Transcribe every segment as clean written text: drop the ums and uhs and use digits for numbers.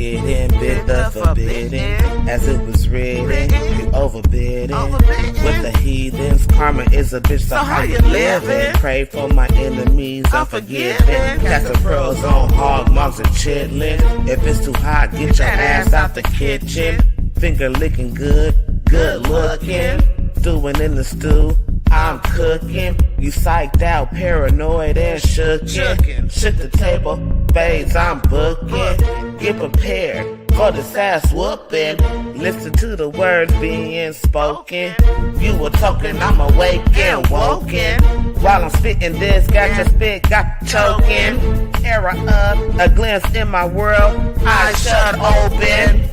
hidden, bid the forbidden, as it was written, you overbidding, with the heathens, karma is a bitch, so how you living? Pray for my enemies, I'm forgiving, cast the pearls on hog moms and chitlin', if it's too hot, get your ass out the kitchen, finger licking good, good looking, stewing in the stew, I'm cooking, you psyched out, paranoid and shookin', shook the table, babes, I'm booking, get prepared for this ass whooping, listen to the words being spoken, you were talking, I'm awake and woken, while I'm spitting this, got your spit, got choking, era up, a glimpse in my world, eyes shut open,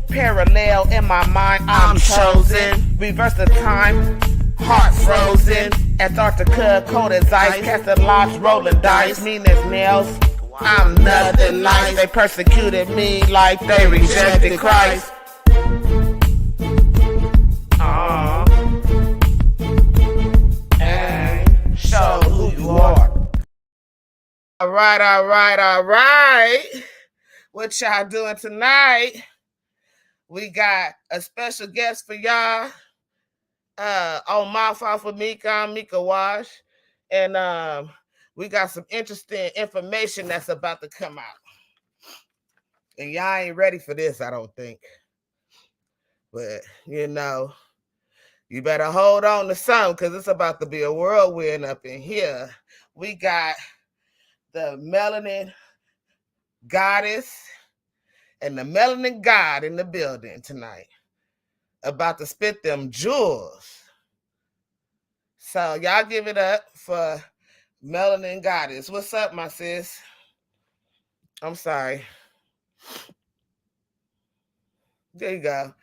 parallel in my mind, I'm chosen, reverse the time, heart frozen, Antarctica cold as ice, casting lots, rolling dice, mean as nails, I'm nothing nice, they persecuted me like they rejected Christ. And show who you are. Alright. What y'all doing tonight? We got a special guest for y'all. On Mouth Off with Meika, Meika Wash. And we got some interesting information that's about to come out. And y'all ain't ready for this, I don't think. But, you know, you better hold on to some because it's about to be a whirlwind up in here. We got the Melanin Gawdess and the Melanin Gawd in the building tonight. About to spit them jewels. So y'all give it up for Melanin Gawdess. What's up, my sis? I'm sorry. There you go.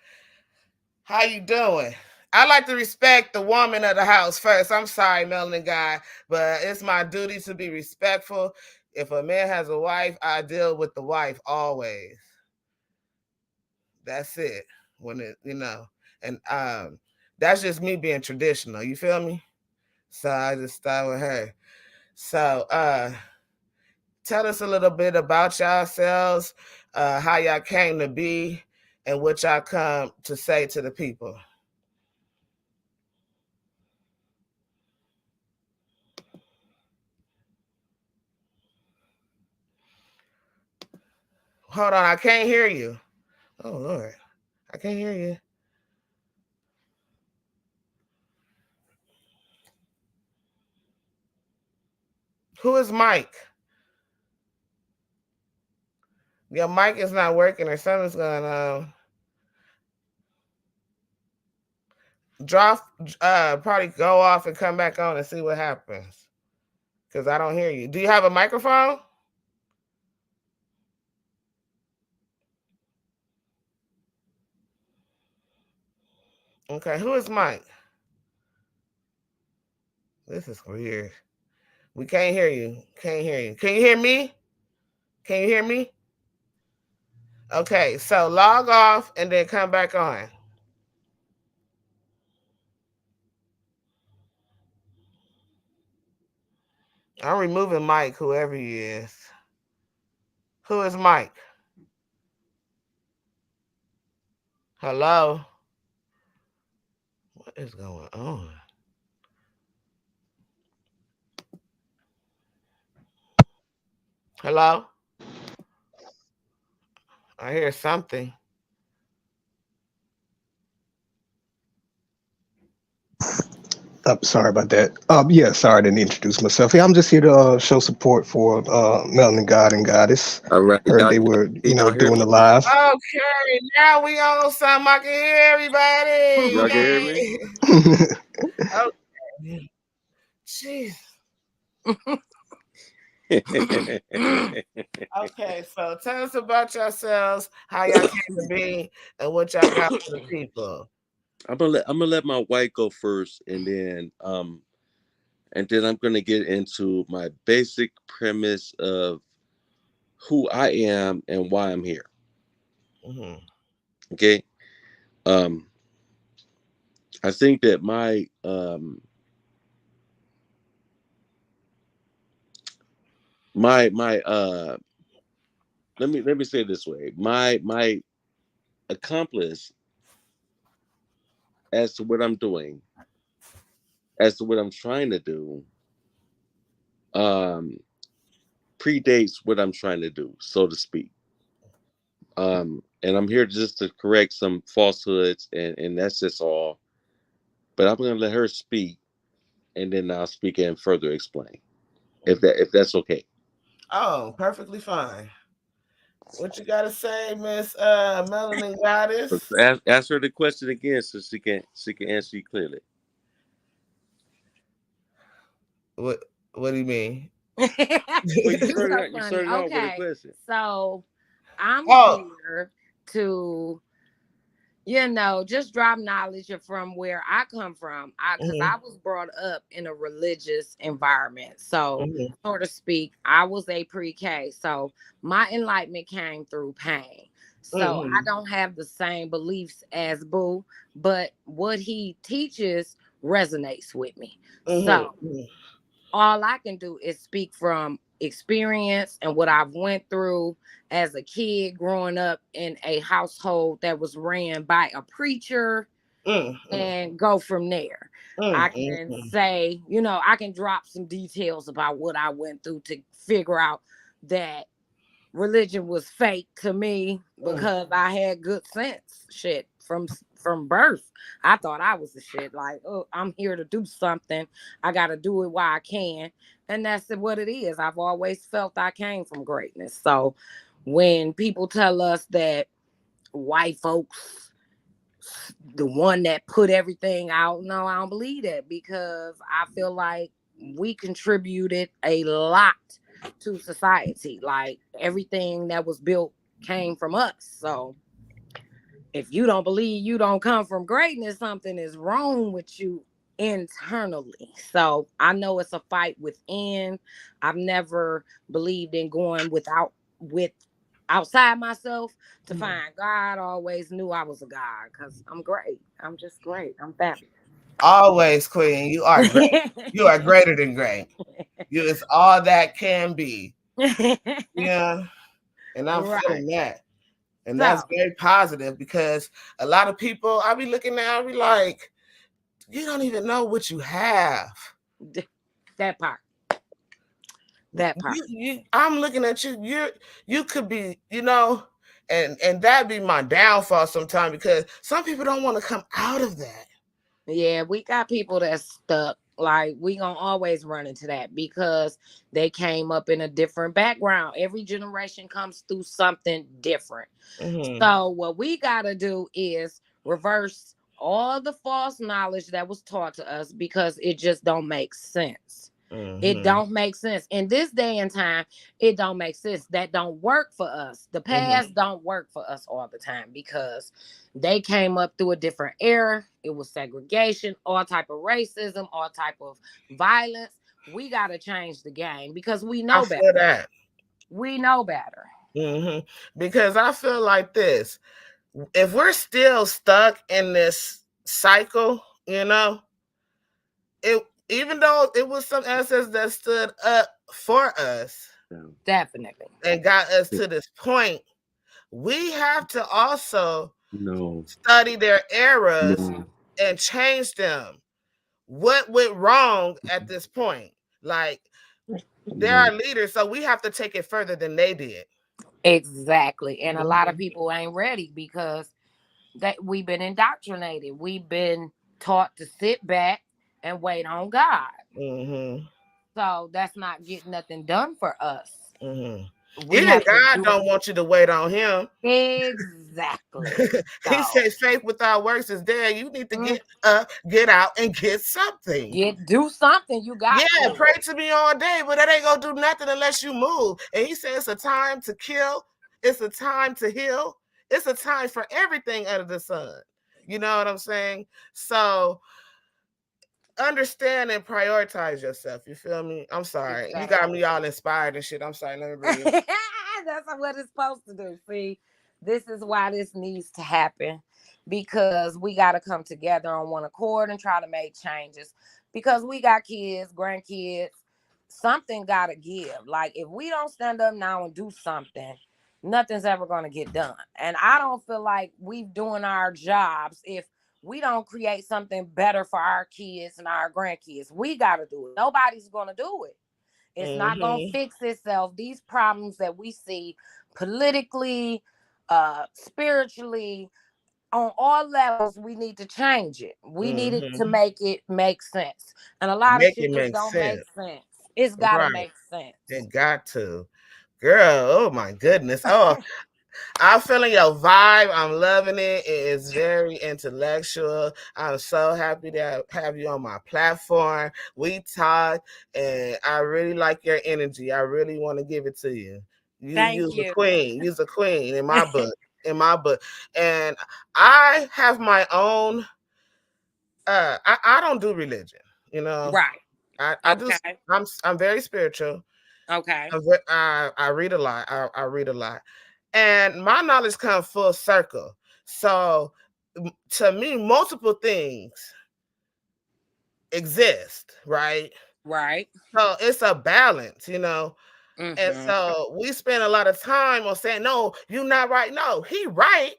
How you doing? I like to respect the woman of the house first. I'm sorry, Melanin Gawd, but it's my duty to be respectful. If a man has a wife, I deal with the wife always. That's it. When it, you know, and that's just me being traditional. You feel me? So I just start with her. So tell us a little bit about yourselves, how y'all came to be, and what y'all come to say to the people. Hold on, I can't hear you. Oh, Lord. I can't hear you. Who is Mike? Your mic is not working or something's going on. Drop, probably go off and come back on and see what happens. Because I don't hear you. Do you have a microphone? Okay, who is Mike? This is weird. We can't hear you. Can't hear you. Can you hear me? Can you hear me? Okay, so log off and then come back on. I'm removing Mike, whoever he is. Who is Mike? Hello? What is going on? Hello? I hear something. Sorry about that. Yeah, sorry I didn't introduce myself. Yeah, I'm just here to show support for Melanin Gawd and Gawdess. All right. Heard they were, doing the live. Okay, now we on something. I can hear everybody. Y'all can hear me? Okay. Jeez. Okay, so tell us about yourselves, how y'all came to be, and what y'all got for the people. I'm gonna let my wife go first, and then I'm gonna get into my basic premise of who I am and why I'm here. Mm-hmm. Okay. I think that my let me say it this way. My accomplice as to what I'm doing, as to what I'm trying to do, um, predates what I'm trying to do, so to speak. And I'm here just to correct some falsehoods, and that's just all. But I'm gonna let her speak, and then I'll speak and further explain, if that's okay. Oh, perfectly fine. What you gotta say, Miss Melanin But Gawdess? ask her the question again, so she can answer you clearly. What do you mean? Well, you You're started so out. You funny. started out with a Okay, question. so I'm Oh. here to, just drop knowledge from where I come from. Because I Mhm, was brought up in a religious environment. So, mhm, so to speak, I was a pre-K. So my enlightenment came through pain. So I mhm, don't have the same beliefs as Boo, but what he teaches resonates with me. mhm, So mhm, all I can do is speak from experience and what I've went through as a kid growing up in a household that was ran by a preacher mhm, and go from there. I mhm, can mhm, say, I can drop some details about what I went through to figure out that religion was fake to me mhm, because I had good sense. Shit, from birth, I thought I was the shit. Like, oh, I'm here to do something. I got to do it while I can, and that's what it is. I've always felt I came from greatness. So, when people tell us that white folks, the one that put everything out, no, I don't believe that because I feel like we contributed a lot to society. Like everything that was built came from us. So if you don't believe you don't come from greatness, something is wrong with you internally. So I know it's a fight within. I've never believed in going with outside myself to mhm. find God. I always knew I was a God because I'm great. I'm just great. I'm fabulous. Always, Queen. You are great. You are greater than great. You is all that can be. Yeah, and I'm Right. feeling that. And that's So very positive because a lot of people I be looking at, I be like, you don't even know what you have. that part. That part. I'm looking at you. You could be, and that be my downfall sometimes because some people don't want to come out of that. Yeah, we got people that's stuck. Like we gonna always run into that because they came up in a different background. Every generation comes through something different. Mm-hmm. So what we gotta do is reverse all the false knowledge that was taught to us because it just don't make sense. It Mm-hmm. don't make sense. In this day and time, it don't make sense. That don't work for us. The Mm-hmm. past don't work for us all the time because they came up through a different era. It was segregation, all type of racism, all type of violence. We got to change the game because we I know better. feel that. We know better. Mm-hmm. Because I feel like this. If we're still stuck in this cycle, it even though it was some ancestors that stood up for us Definitely. and got us to this point, we have to also No, study their eras no, and change them. What went wrong at this point? Like, they're no. our leaders, so we have to take it further than they did. Exactly. And a lot of Mm-hmm. people ain't ready because that we've been indoctrinated. We've been taught to sit back and wait on God. Mm-hmm. So that's not getting nothing done for us. Mm-hmm. We Even have to God do don't want you to wait on him. exactly. He So says faith without works is dead. You need to mm, get up, get out, and get something. do something. You got Yeah, to. pray to me all day, but that ain't gonna do nothing unless you move. And he said it's a time to kill, it's a time to heal, it's a time for everything under the sun. You know what I'm saying? So understand and prioritize yourself. You feel me? I'm sorry. You got Exactly. me all inspired and shit. I'm sorry. Let me breathe. That's what it's supposed to do. See, this is why this needs to happen because we got to come together on one accord and try to make changes because we got kids, grandkids. Something got to give. Like, if we don't stand up now and do something, nothing's ever going to get done. And I don't feel like we've doing our jobs if we don't create something better for our kids and our grandkids. We got to do it. Nobody's going to do it. It's not going to fix itself. These problems that we see politically, spiritually, on all levels, we need to change it. We need it to make it make sense. And a lot of shit just don't make sense. It's got to make sense. It got to. Girl, oh my goodness. Oh, I'm feeling your vibe. I'm loving it. It is very intellectual. I'm so happy to have you on my platform. We talk, and I really like your energy. I really want to give it to you. Thank You's you. a queen. You's a queen in my book. In my book. And I have my own I don't do religion, Right. I do. I'm very spiritual. Okay. I read a lot. I read a lot, and my knowledge comes full circle. So, to me, multiple things exist, right? Right. So it's a balance. And so we spend a lot of time on saying, "No, you're not right." No, he right,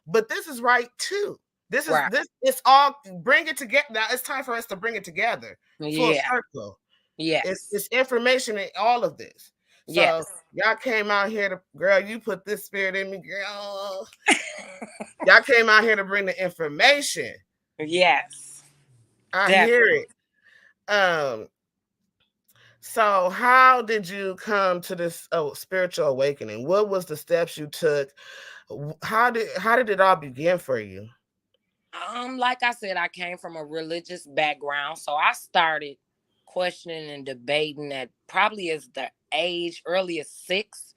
but this is right too. This is Right. this. It's all bring it together. Now it's time for us to bring it together. Full circle. Yes. It's information in all of this. So y'all came out here to, girl, you put this spirit in me, girl. Y'all came out here to bring the information. Yes. I hear it. So how did you come to this spiritual awakening? What was the steps you took? How did it all begin for you? Like I said, I came from a religious background, so I started questioning and debating at probably as the age early as 6,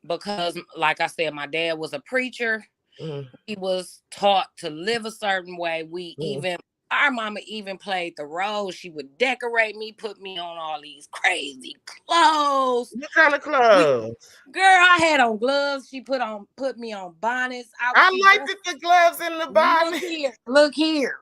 because like I said, my dad was a preacher. He was taught to live a certain way. Our mama even played the role. She would decorate me, put me on all these crazy clothes. What kind of clothes? Girl, I had on gloves. She put me on bonnets. I liked the gloves and the bonnet. Look here.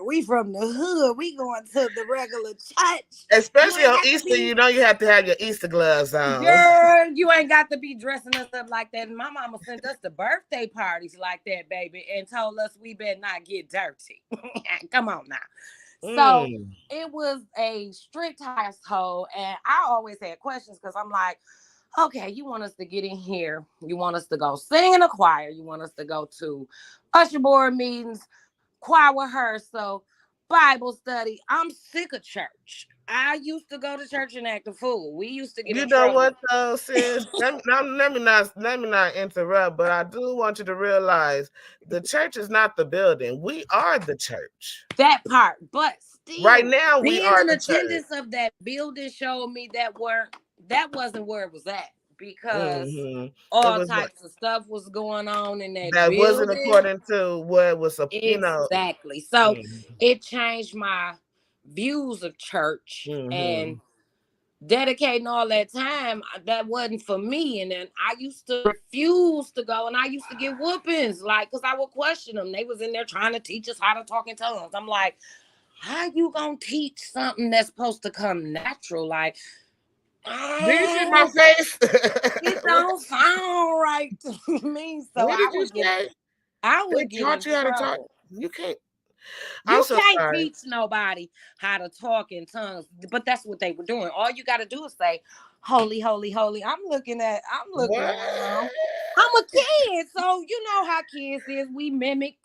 We from the hood. We going to the regular church. Especially on Easter, you have to have your Easter gloves on. Girl, you ain't got to be dressing us up like that. And my mama sent us to birthday parties like that, baby, and told us we better not get dirty. Come on now. So it was a strict household, and I always had questions because I'm like, okay, you want us to get in here. You want us to go sing in a choir. You want us to go to usher board meetings, choir rehearsal, Bible study. I'm sick of church. I used to go to church and act a fool. We used to get in trouble. What though, sis? let me not interrupt, but I do want you to realize the church is not the building. We are the church. That part, but still, right now we are in the attendance church. Of that building showed me that wasn't where it was at, because all types of stuff was going on in that building. Wasn't according to what was exactly. So it changed my views of church, and dedicating all that time, that wasn't for me. And then I used to refuse to go, and I used to get whoopings, like, because I would question them. They was in there trying to teach us how to talk in tongues. I'm like, how you gonna teach something that's supposed to come natural? Like, do you see my face? It don't sound right to me. So what did you say? I would get taught in you how trouble. to talk. You can't. You can't teach nobody how to talk in tongues, but that's what they were doing. All you got to do is say, "Holy, holy, holy." I'm looking around. I'm a kid, so you know how kids is. We mimic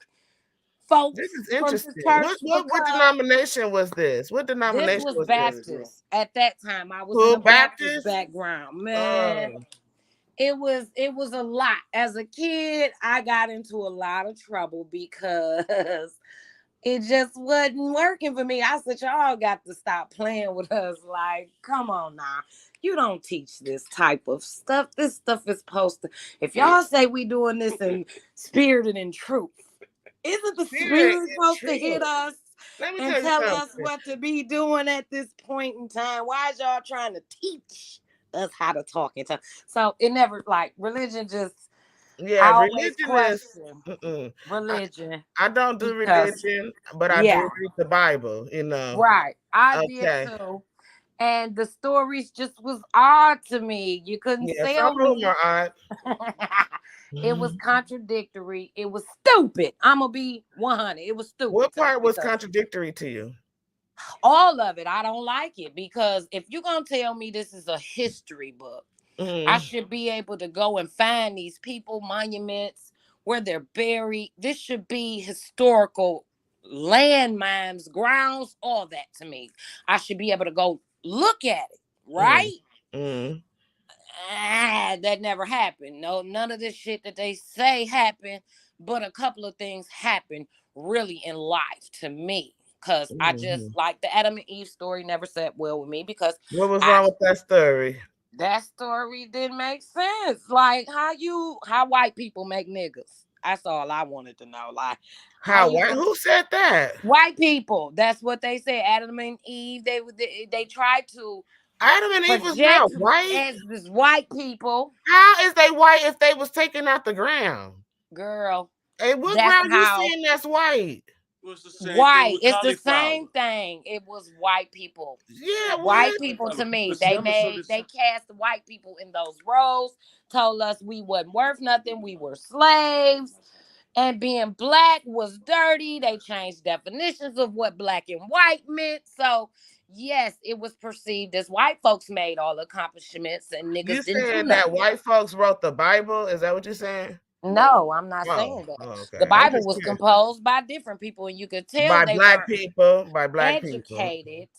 folks. This is interesting. What denomination was this? What denomination was Baptist? This? At that time, I was in a Baptist background. Man, it was a lot. As a kid, I got into a lot of trouble because it just wasn't working for me. I said, y'all got to stop playing with us. Like, come on now. You don't teach this type of stuff. This stuff is supposed to, if y'all say we doing this in spirit and in truth, isn't the spirit supposed to hit us and tell us what to be doing at this point in time? Why is y'all trying to teach us how to talk in tongues? So it never, like, religion just, religion. I don't do religion, but I do read the Bible, Right. I did too. And the stories just was odd to me. You couldn't Yeah, some sell of them me. are odd. It was contradictory. It was stupid. I'm gonna be 100. It was stupid What to me part was because contradictory to you? all of it, I don't like it. Because if you're gonna tell me this is a history book, I Mm. should be able to go and find these people, monuments, where they're buried. This should be historical landmines, grounds, all that to me. I should be able to go look at it, Mm. right? Mm. That never happened. No, none of this shit that they say happened, but a couple of things happened really in life to me. Cause I just Mhm. like the Adam and Eve story never sat well with me because What was I wrong with that story? that story didn't make sense. Like how white people make niggas. That's all I wanted to know. Like how How you white? gonna Who said that? white people. That's what they said. Adam and Eve. They tried to Adam and Eve was not project white. as this white people. How is they white if they was taken out the ground? Girl, Hey, what that's ground you how saying that's white? It was the same thing white. with It's the cauliflower. same thing. It was white people. Yeah, White what? people to me. It's never so They cast the white people in those roles, told us we wasn't worth nothing, we were slaves. And being black was dirty. They changed definitions of what black and white meant. So, yes, it was perceived as white folks made all accomplishments and You niggas didn't do saying that nothing. white folks wrote the Bible? Is that what you're saying? No, I'm not Oh, saying that. The okay. I'm Bible just was curious. composed by different people, and you could tell By they black weren't people. By black people. educated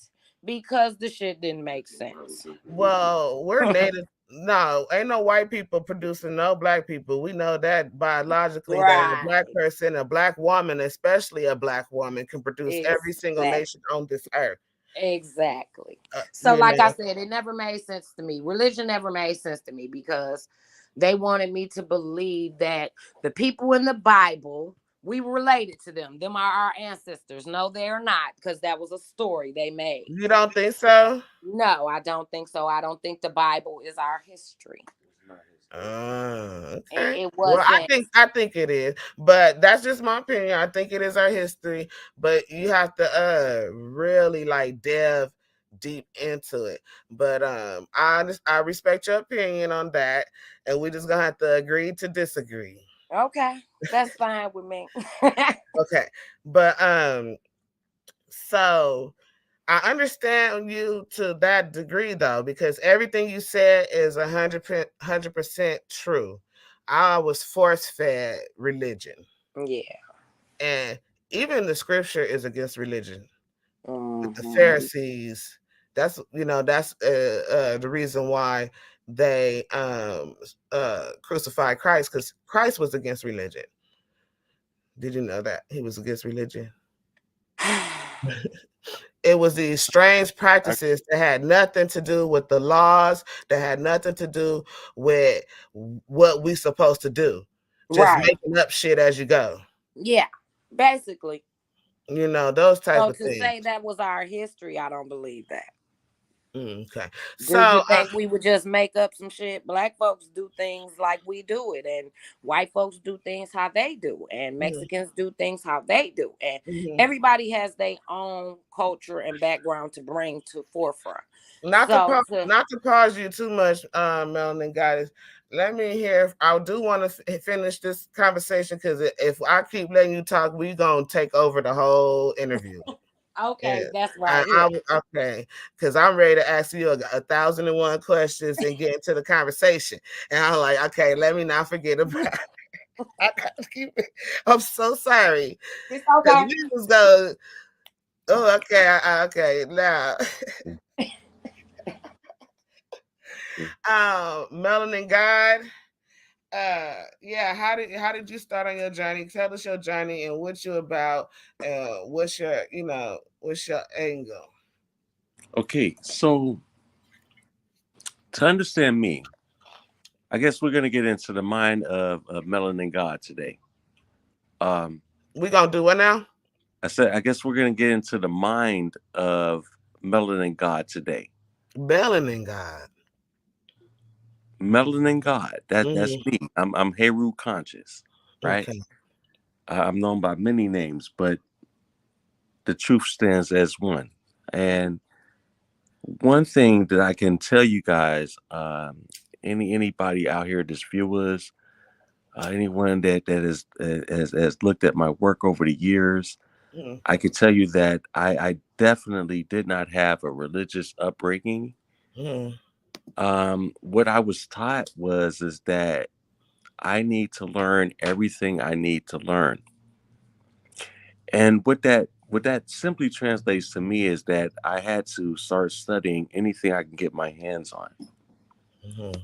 because the shit didn't make sense. Well, we're native. No, ain't no white people producing no black people. We know that biologically that a black Right. person, a black woman, especially a black woman, can produce every single Exactly. nation on this earth. Exactly. So, You like I know, said, it never made sense to me. Religion never made sense to me because they wanted me to believe that the people in the Bible, we were related to them. Them are our ancestors. No, they're not, because that was a story they made. you don't think so? No, I don't think so. I don't think the Bible is our history. Okay. It Well, wasn't. I think it is, but that's just my opinion. I think it is our history, but you have to really like delve deep into it. But I respect your opinion on that, and we're just gonna have to agree to disagree. Okay, that's fine with me. Okay. But so I understand you to that degree though, because everything you said is 100% true. I was force fed religion, Yeah. and even the scripture is against religion. With the Hmm. Pharisees, that's the reason why they crucified Christ, because Christ was against religion. Did you know that he was against religion? It was these strange practices that had nothing to do with the laws, that had nothing to do with what we supposed to do. Just Right. making up shit as you go. Yeah. Basically. Those type So of to things. say that was our history, I don't believe that. Okay. Do you So think we would just make up some shit? Black folks do things like we do it, and white folks do things how they do, and mhm, Mexicans do things how they do, and mhm. everybody has their own culture and background to bring to forefront. So to Not to pause you too much, Melanin Gawdess. Let me hear. I do want to finish this conversation, because if I keep letting you talk, we gonna take over the whole interview. Yeah, okay, that's right here. okay, because I'm ready to ask you 1,001 questions and get into the conversation. And I'm like, okay, let me not forget about it. I gotta keep it. I'm so sorry, It's because okay. we was going. Oh, okay, okay. Now, Melanin Gawd. Yeah. How did you start on your journey? Tell us your journey and what you about. What's your angle? Okay, so to understand me, I guess we're gonna get into the mind of Melanin God today. Um, We gonna do what now? I said I guess we're gonna get into the mind of Melanin God today. Melanin Gawd. Melanin God. That's Mm-hmm. me. I'm Heru conscious, right? Okay. I'm known by many names, but the truth stands as one. And One thing that I can tell you guys, anybody out here that's viewers, anyone that has looked at my work over the years, Mm, I can tell you that I definitely did not have a religious upbringing. mm, What I was taught was is that I need to learn everything I need to learn. And what that simply translates to me is that I had to start studying anything I can get my hands on. mm,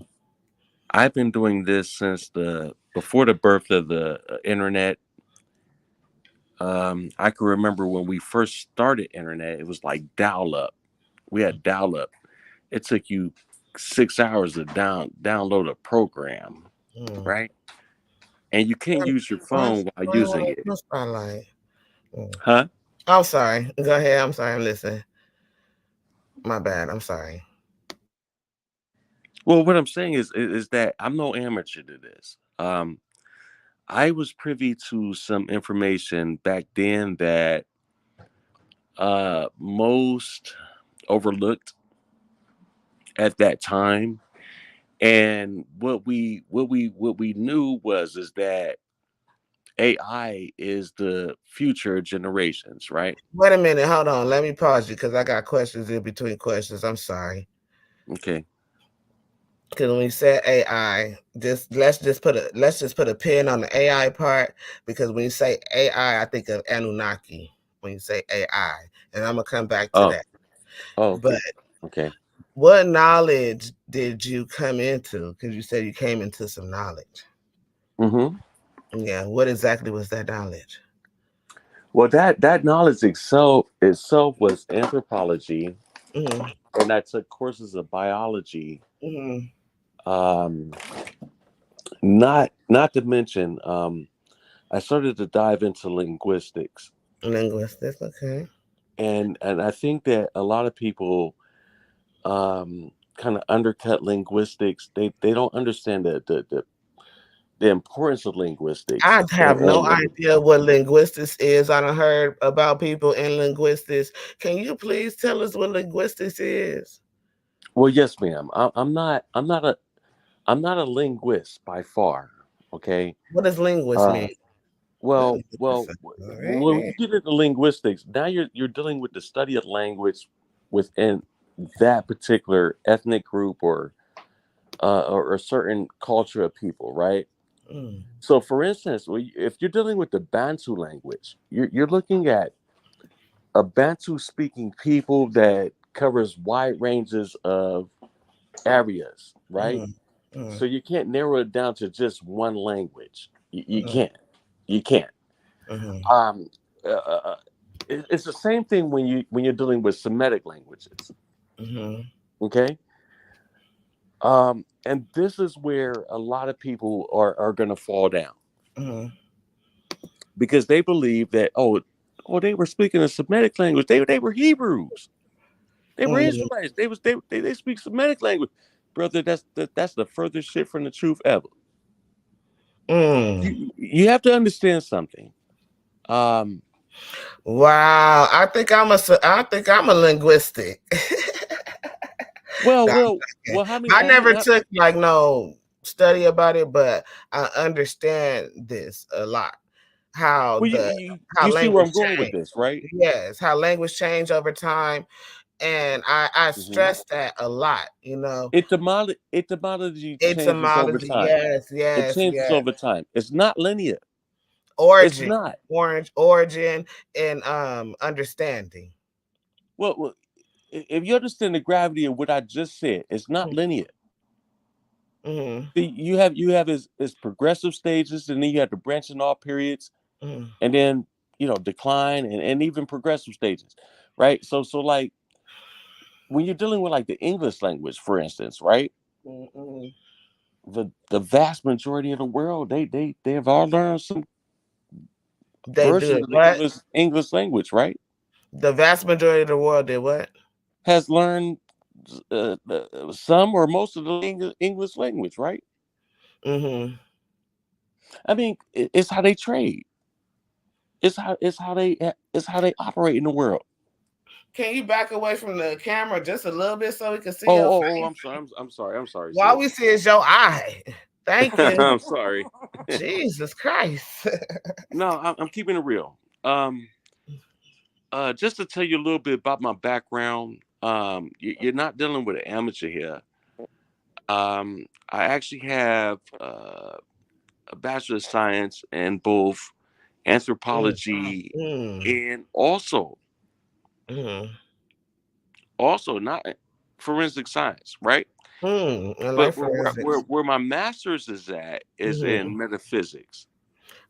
I've been doing this since the before the birth of the internet. I can remember when we first started internet, it was like dial up. We had dial up. It took you 6 hours to download a program, mm. right? And you can't use your What's phone while going using on it, in the spotlight? Mm. huh? I'm sorry. Go ahead. I'm sorry. I'm listening. My bad. I'm sorry. Well, what I'm saying is that I'm no amateur to this. I was privy to some information back then that most overlooked at that time, and what we knew was is that AI is the future generations, right? Wait a minute. Hold on. Let me pause you because I got questions in between questions. I'm sorry. Okay. Because when we said AI, just let's just put a pin on the AI part because when you say AI, I think of Anunnaki. When you say AI, and I'm gonna come back to Oh. that. Oh. But Okay. Okay. what knowledge did you come into? Because you said you came into some knowledge. Mm-hmm. Yeah. What exactly was that knowledge? Well, that knowledge itself was anthropology, Mm-hmm. and I took courses of biology. Mm-hmm. Um, not to mention, I started to dive into linguistics, Linguistics. Okay. and I think that a lot of people kind of undercut linguistics. They don't understand the importance of linguistics. I have no idea what linguistics is. I done heard about people in linguistics. Can you please tell us what linguistics is? Well, yes, ma'am. I'm not a linguist by far. Okay. What does linguist Uh, mean? well, Linguist. well, All when right. you get into linguistics, now you're dealing with the study of language within that particular ethnic group or a certain culture of people, right? Mm, So, for instance, if you're dealing with the Bantu language, you're looking at a Bantu speaking people that covers wide ranges of areas, right? mm, mm, So you can't narrow it down to just one language. You mm, can't. You can't. mm, Um, it's the same thing when you're dealing with Semitic languages. mm, Okay. And this is where a lot of people are going to fall down mm, because they believe that they were speaking a Semitic language. They were Hebrews. They were mm, Israelites. They speak Semitic language, brother. That's the furthest shit from the truth ever. mm. You have to understand something. Um, Wow. I think I'm a linguistic. well, No, I'm well, joking. well. How many? I How many? never took like no study about it, but I understand this a lot. How Well, you, the you how you see where language I'm going with change. this, right? Yes, how language change over time. And I Hmm. stress that a lot, you know. Etymology changes over Etymology, time. yes, It yes, changes yes. over time. It's not linear. It's Origin, not. origin, and understanding. Well, if you understand the gravity of what I just said, it's not linear. Mm-hmm. See, you have his progressive stages, and then you have the branching off periods, Mm-hmm. and then decline and even progressive stages, right? So like when you're dealing with like the English language, for instance, right? Mm-hmm. The vast majority of the world they have all learned some They versions did of the what? English language, right? The vast majority of the world did what? Has learned some or most of the English language, right? Mm-hmm. I mean, it's how they trade. It's how they operate in the world. Can you back away from the camera just a little bit so we can see your Oh, face? I'm sorry. I'm sorry. I'm sorry. All we see is your eye. Thank you. I'm sorry. Jesus Christ. No, I'm keeping it real. Just to tell you a little bit about my background, you're not dealing with an amateur here. I actually have a Bachelor of Science in both anthropology and also not forensic science, right? I like But forensics. where my master's is at is in metaphysics.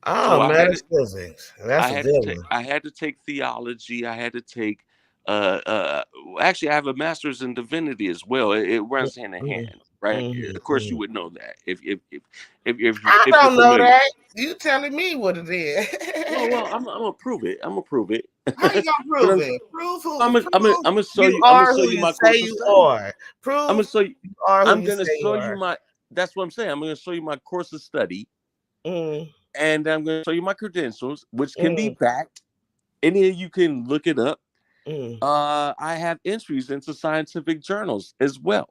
Oh, So metaphysics. That's a good one. I had to take theology. I had to take actually I have a master's in divinity as well. It runs hand in hand, right? Of course you would know that I if you're don't know familiar. that. You telling me what it is. Well, I'm gonna prove it. I'm gonna prove it. How you gonna But prove it? Prove who I'm gonna show you you. I'm gonna are show who you you my say course of you study. are. I'm gonna Prove show you. you are who I'm you gonna say show you you are. my. That's what I'm saying. I'm gonna show you my course of study, Mm, and I'm gonna show you my credentials, which can be mm, backed, and then you can look it up. mm. I have entries into scientific journals as well.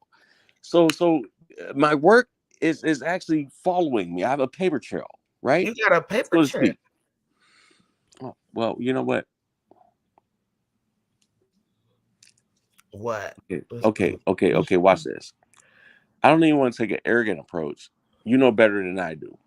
So my work is actually following me. I have a paper trail, right? You got a paper So to trail. speak. Oh, well, you know what? What? Okay. Watch this. I don't even want to take an arrogant approach. You know better than I do.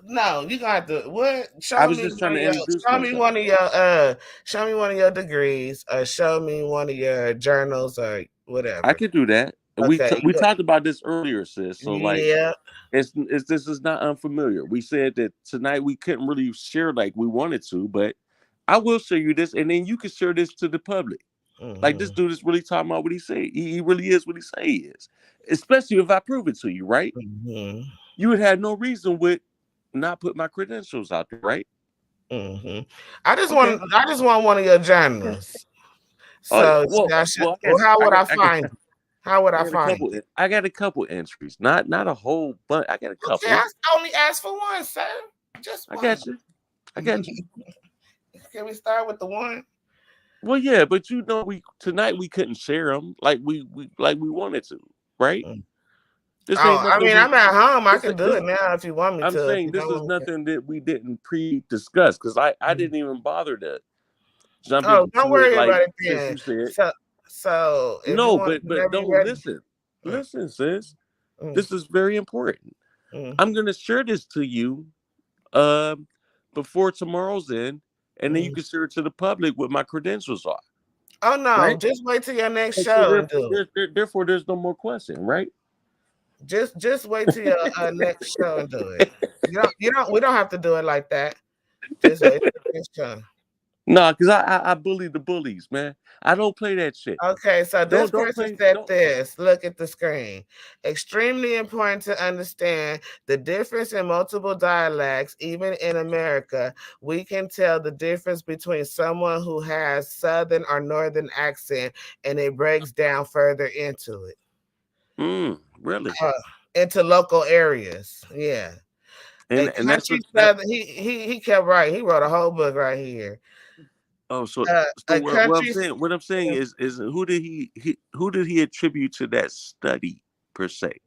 No, you got to what? I was just trying to introduce myself. Show me one of your degrees, or show me one of your journals, or whatever. I could do that. Okay, We talked about this earlier, sis. So like, yeah. it's this is not unfamiliar. We said that tonight we couldn't really share like we wanted to, but I will show you this, and then you can share this to the public. Like this dude is really talking about what he say. He really is what he say he is. Especially if I prove it to you, right? You would have no reason with not put my credentials out there, right? I just want one of your journals. So how would I find? How would I find it? I got a couple entries, not a whole bunch. I got a couple. Okay, I only asked for one, sir. Just one. I got you. Can we start with the one? Well, yeah, but you know, tonight we couldn't share them like we wanted to, right? This ain't I mean, I'm at home. I can do it now if you want me to. I'm saying this is nothing that we didn't pre-discuss because I didn't even bother to jump into don't worry it, about it then. since you said. So if no, you want, but don't listen. Listen, sis. This is very important. I'm gonna share this to you before tomorrow's end, and then you can share it to the public what my credentials are. Oh no, right? Just wait till your next show and do it. Therefore, there's no more question, right? Just wait till your next show and do it. We don't have to do it like that. Just wait till the next show. No, because I bully the bullies, man. I don't play that shit. Okay, so this person said this. Look at the screen. Extremely important to understand the difference in multiple dialects, even in America. We can tell the difference between someone who has Southern or Northern accent, and it breaks down further into it. Really? Into local areas. Yeah. And that's what he kept writing. He wrote a whole book right here. Oh, so what I'm saying is who did he attribute to that study per se?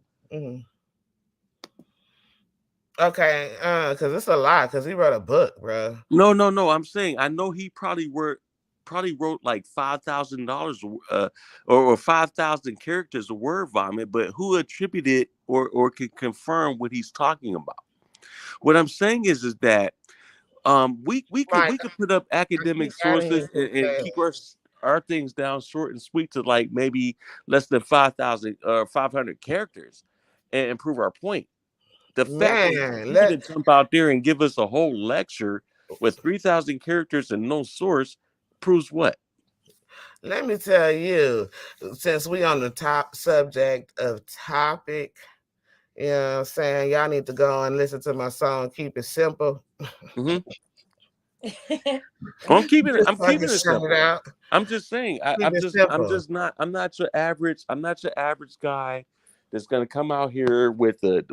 Okay, because it's a lot. Because he wrote a book, bro. No. I'm saying I know he probably wrote like $5,000 or 5,000 characters of word vomit, but who attributed or can confirm what he's talking about? What I'm saying is that we could put up academic sources and keep our things down short and sweet to like maybe less than 5,000 or 500 characters and prove our point. The fact that you can jump out there and give us a whole lecture with 3,000 characters and no source proves what? Let me tell you, since we on the top subject of topic, you know what I'm saying, y'all need to go and listen to my song, Keep It Simple. I'm keeping it simple. I'm just saying, I'm not your average guy that's gonna come out here with the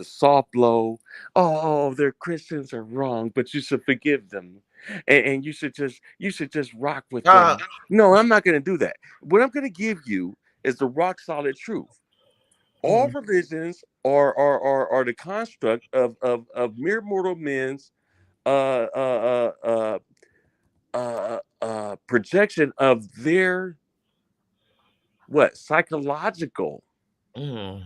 soft blow. Oh, their Christians are wrong, but you should forgive them, and you should just rock with Uh, them. No, I'm not gonna do that. What I'm gonna give you is the rock solid truth. All mm, religions are the construct of mere mortal men's uh uh uh projection of their what psychological mm,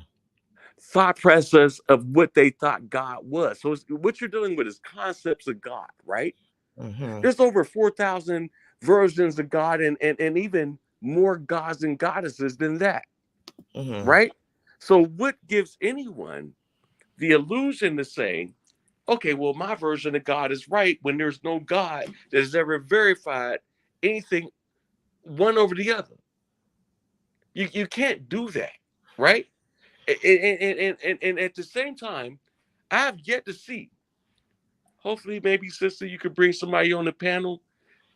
thought process of what they thought God was. So what you're dealing with is concepts of God, right? mm, There's over 4,000 versions of God and even more gods and goddesses than that, mm, right? So what gives anyone the illusion to say, okay, well, my version of God is right when there's no God that has ever verified anything one over the other? You can't do that, right? And at the same time, I have yet to see. Hopefully, maybe sister, you could bring somebody on the panel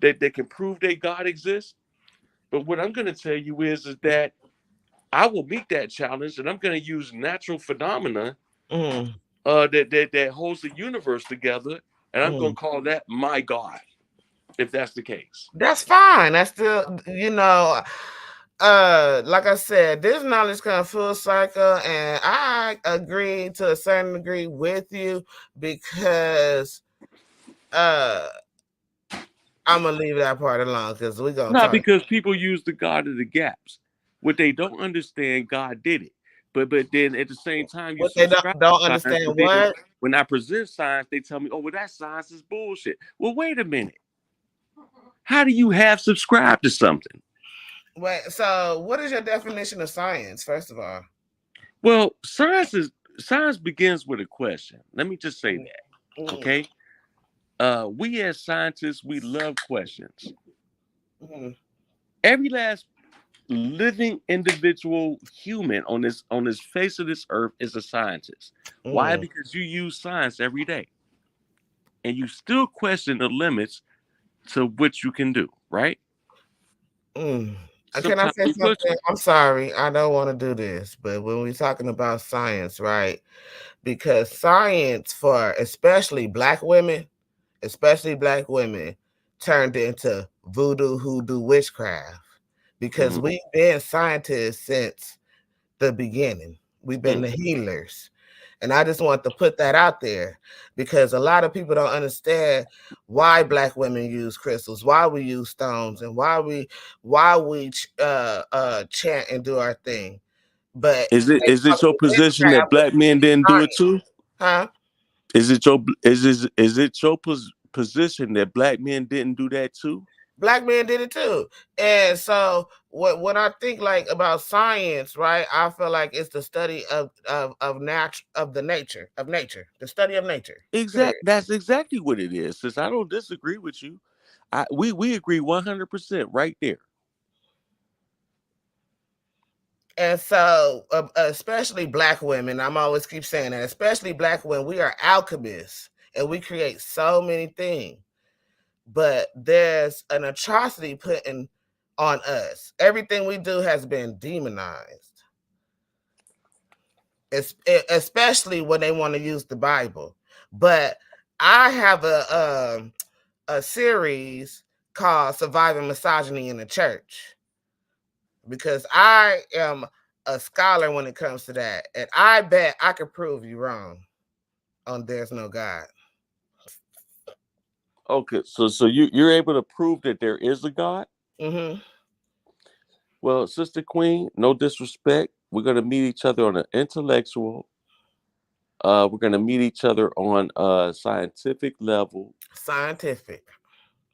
that can prove that God exists. But what I'm going to tell you is that I will meet that challenge, and I'm going to use natural phenomena mm, that holds the universe together, and I'm going mm. to call that my God, if that's the case. That's fine. That's still, like I said, this knowledge comes full cycle, and I agree to a certain degree with you because I'm gonna leave that part alone because we're gonna Not talk. because people use the God of the gaps. What they don't understand, God did it. But then at the same time, you What they don't subscribe don't to science. understand But then what? when I present science, they tell me, "Oh, well, that science is bullshit." Well, wait a minute. How do you have subscribed to something? Wait, so what is your definition of science, first of all? Well, science begins with a question. Let me just say Mm, that. mm, Okay. We as scientists, we love questions. mm, Every last living individual human on this face of this earth is a scientist. Why? mm, Because you use science every day and you still question the limits to what you can do, right? mm. Can I Sometimes say you push something? it. I'm sorry, I don't want to do this, but when we're talking about science, right? Because science for especially black women, turned into voodoo, hoodoo, witchcraft. Because Mhm. we've been scientists since the beginning. We've been Mm. the healers. And I just want to put that out there because a lot of people don't understand why black women use crystals, why we use stones, and why we chant and do our thing. But they Is call it your it position witchcraft, that but black men didn't do it science, too? huh? Is it your position that black men didn't do that too? Black men did it too. And so what I think like about science, right? I feel like it's the study of the nature of nature, the study of nature. Period. That's exactly what it is. Since I don't disagree with you, we agree 100% right there. And so, especially black women, I'm always keep saying that, especially black women, we are alchemists and we create so many things. But there's an atrocity put on us. Everything we do has been demonized. Especially when they want to use the Bible. But I have a series called Surviving Misogyny in the Church because I am a scholar when it comes to that. And I bet I could prove you wrong on There's No God. Okay, so you're able to prove that there is a God? Mm-hmm. Well, Sister Queen, no disrespect. We're gonna meet each other on an intellectual. We're gonna meet each other on a scientific level. Scientific.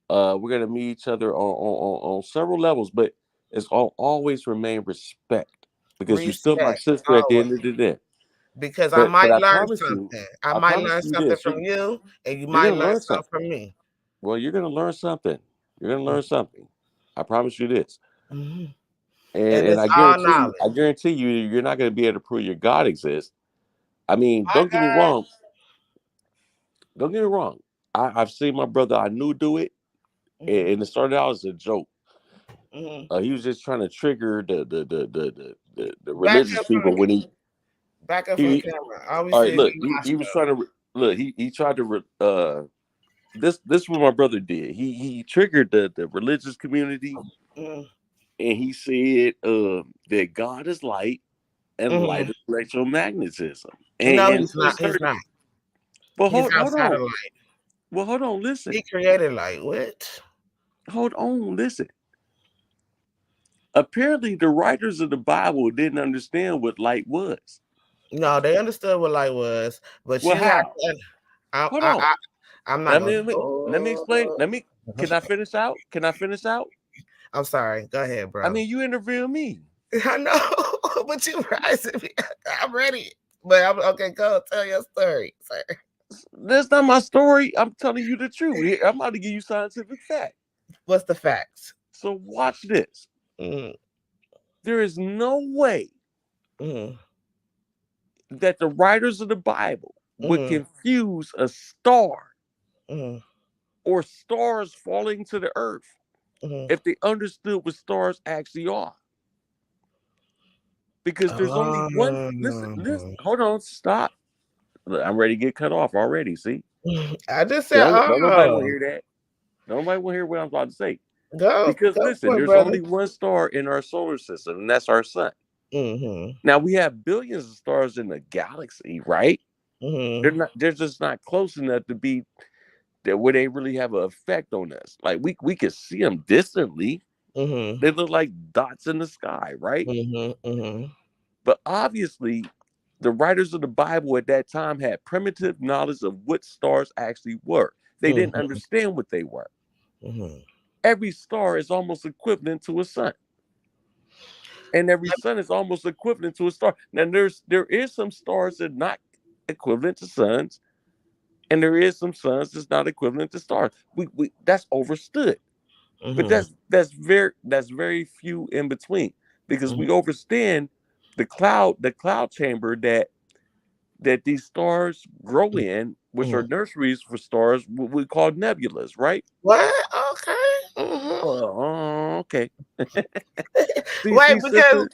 We're gonna meet each other on several levels, but it's all always remain respect because you're still my Respect. sister at the Always. end of the day. Because But I I might promise learn you something this. from you, and you You're might gonna learn learn something something. from me. Well, you're gonna learn something. You're gonna learn something. I promise you this. Mm-hmm. And And it's all knowledge. I guarantee you, you're not gonna be able to prove your God exists. I mean, My don't get me God. wrong. Don't get me wrong. I've seen my brother I knew do it, Mm-hmm. and it started out as a joke. Mm-hmm. He was just trying to trigger the Back religious up from people the when he Back up from the camera. All we All see right, is look, you he was trying to look. He tried to this is what my brother did. He triggered the religious community, Mm. and he said that God is light and light is electromagnetism. No, And he's not. He's not. Well, He's hold outside on. of light. Well, hold on. Listen. He created light. What? Hold on. Listen. Apparently, the writers of the Bible didn't understand what light was. No, they understood what light was, but Well, you have how? to. Hold on. I'm not going. Let me explain. Can I finish out? Can I finish out? I'm sorry. Go ahead, bro. I mean, you interview me. I know, but you rising me. I'm ready. But I'm okay. Go tell your story, sir. That's not my story. I'm telling you the truth. I'm about to give you scientific fact. What's the facts? So watch this. Mm. There is no way that the writers of the Bible would confuse a star or stars falling to the earth if they understood what stars actually are. Because there's only one. Listen, hold on, stop. Look, I'm ready to get cut off already. See, I just said, don't nobody want to hear that. Nobody want to hear what I'm about to say. Because listen, there's only one star in our solar system, and that's our sun. Now we have billions of stars in the galaxy, right? They're just not close enough to be that where they really have an effect on us. Like we can see them distantly. They look like dots in the sky, right? But obviously, the writers of the Bible at that time had primitive knowledge of what stars actually were. They didn't understand what they were. Every star is almost equivalent to a sun. And every sun is almost equivalent to a star. Now, there is some stars that are not equivalent to suns, and there is some suns that's not equivalent to stars. We that's overstood. But that's very few in between, because we understand the cloud chamber that these stars grow in, which are nurseries for stars, what we call nebulas, right? What? Okay. Okay. Wait, because sister,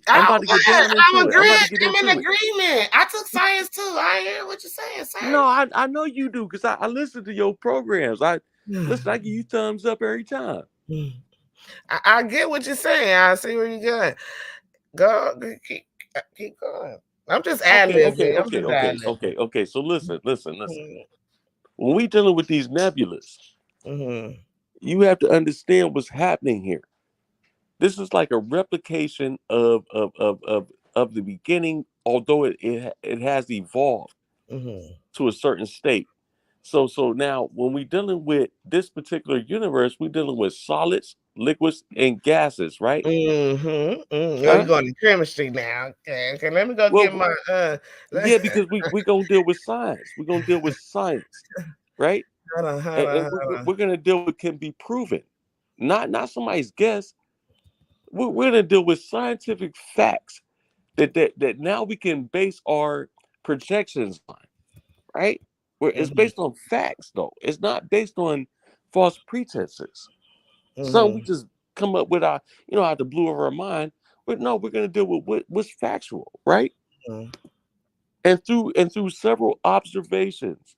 I'm about to get down into it. I'm in agreement. I took science too. I hear what you're saying, sir. No, I know you do, because I listen to your programs. I give you thumbs up every time. I get what you're saying. I see where you're going. Go keep going. I'm just ad-libbing. Okay. So listen. When we dealing with these nebulas, you have to understand what's happening here. This is like a replication of the beginning, although it has evolved to a certain state. So now when we're dealing with this particular universe, we're dealing with solids, liquids, and gases, right? Oh, you're going to chemistry now. Okay. Let me go get my yeah, because we're gonna deal with science. We're gonna deal with science, right? Hold on. We're gonna deal with can be proven, not somebody's guess. We're gonna deal with scientific facts that now we can base our projections on, right? Where it's based on facts, though. It's not based on false pretenses. So we just come up with our, out the blue of our mind. But no, we're gonna deal with what's factual, right? And through several observations,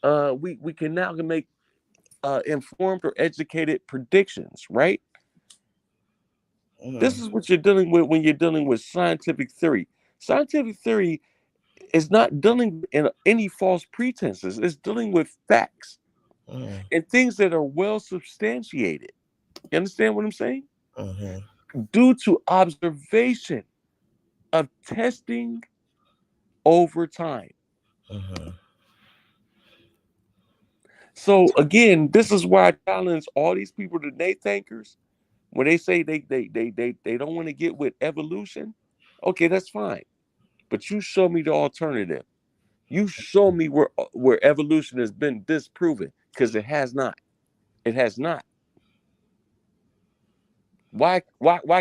we can now make informed or educated predictions, right? This is what you're dealing with when you're dealing with scientific theory. Scientific theory is not dealing in any false pretenses. It's dealing with facts and things that are well substantiated. You understand what I'm saying? Due to observation of testing over time. So again, this is why I challenge all these people, the Nate thinkers, when they say they don't want to get with evolution. Okay, that's fine. But you show me the alternative. You show me where evolution has been disproven, because it has not. It has not. Why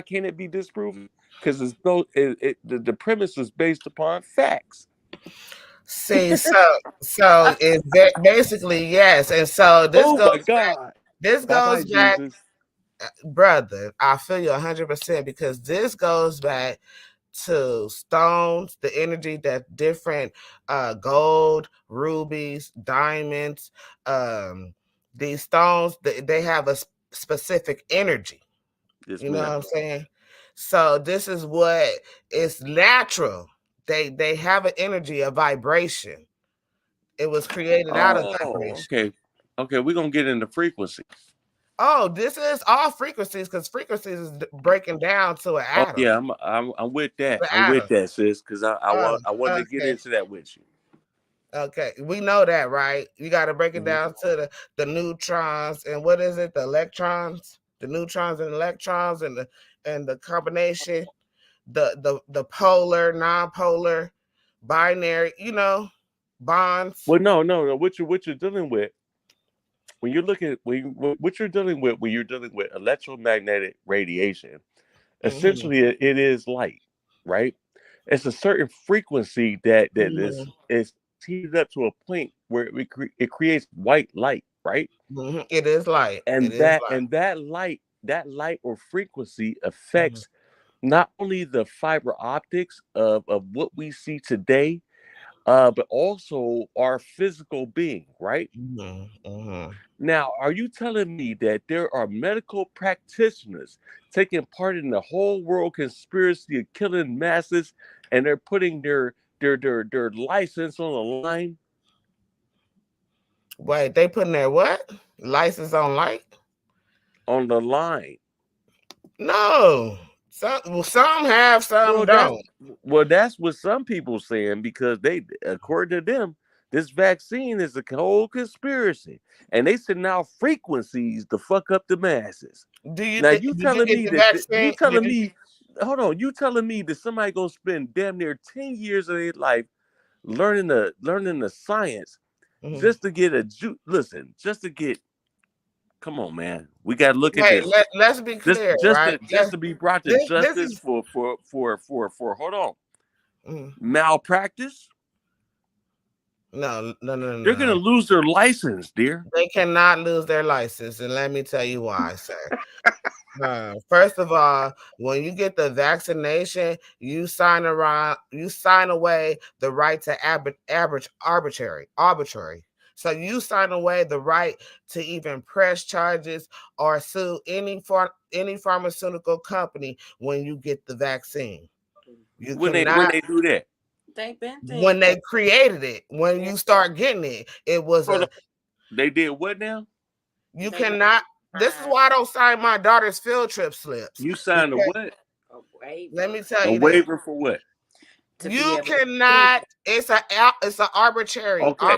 can't it be disproven? Because the premise is based upon facts. See, so it's basically yes, and so this goes back. This goes back, Jesus. brother. I feel you 100% because this goes back to stones, the energy that different gold, rubies, diamonds, these stones, they have a specific energy. Yes, You know what ma'am. I'm saying? So this is what is natural. They have an energy, a vibration. It was created out of Oh, vibration. okay. Okay, we're gonna get into frequency. Oh, this is all frequencies because frequencies is breaking down to an Oh atom. yeah, I'm with that. The I'm with atom. that, sis, because Oh, I wanted to get okay. into that with you. Okay. We know that, right? You got to break it Mhm. down to the neutrons and what is it? The electrons, the neutrons and electrons and the combination, the polar, non-polar, binary, bonds. Well, no. What you're dealing with when you're looking what you're dealing with when you're dealing with electromagnetic radiation. Mm-hmm. Essentially, it is light, right? It's a certain frequency that Mm-hmm. is heated up to a point where it creates white light, right? Mm-hmm. It is light. It And is light. that light or frequency Mm-hmm. affects not only the fiber optics of what we see today, but also our physical being, right? Mm-hmm. Mm-hmm. Now, are you telling me that there are medical practitioners taking part in the whole world conspiracy of killing masses, and they're putting their license on the line? Wait, they putting their what? License on light? On the line. No. Some have, some Well, that's don't. that's what some people saying because they, according to them, this vaccine is a whole conspiracy, and they send out frequencies to fuck up the masses. Do you Now think you did you telling get me the that you vaccine? Did telling you me, hold on, you telling me that somebody gonna spend damn near 10 years of their life learning the science Mhm. just to get listen, just to get, come on, man, we gotta look at Wait, this. let's be clear, right? Just to be brought to This justice is for hold on, mhm. malpractice. They're gonna No. lose their license, dear. They cannot lose their license, and let me tell you why, sir. First of all, when you get the vaccination, you sign away the right to arbitrary. So you sign away the right to even press charges or sue any pharmaceutical company when you get the vaccine. You When cannot they do that, They've been when doing they created it, when that. you start getting it, it was hold on, a they did what now? you They cannot. This is why I don't sign my daughter's field trip slips You signed a because what? a waiver let me tell A you this. waiver for what? to be You able to sue. cannot. It's a Okay,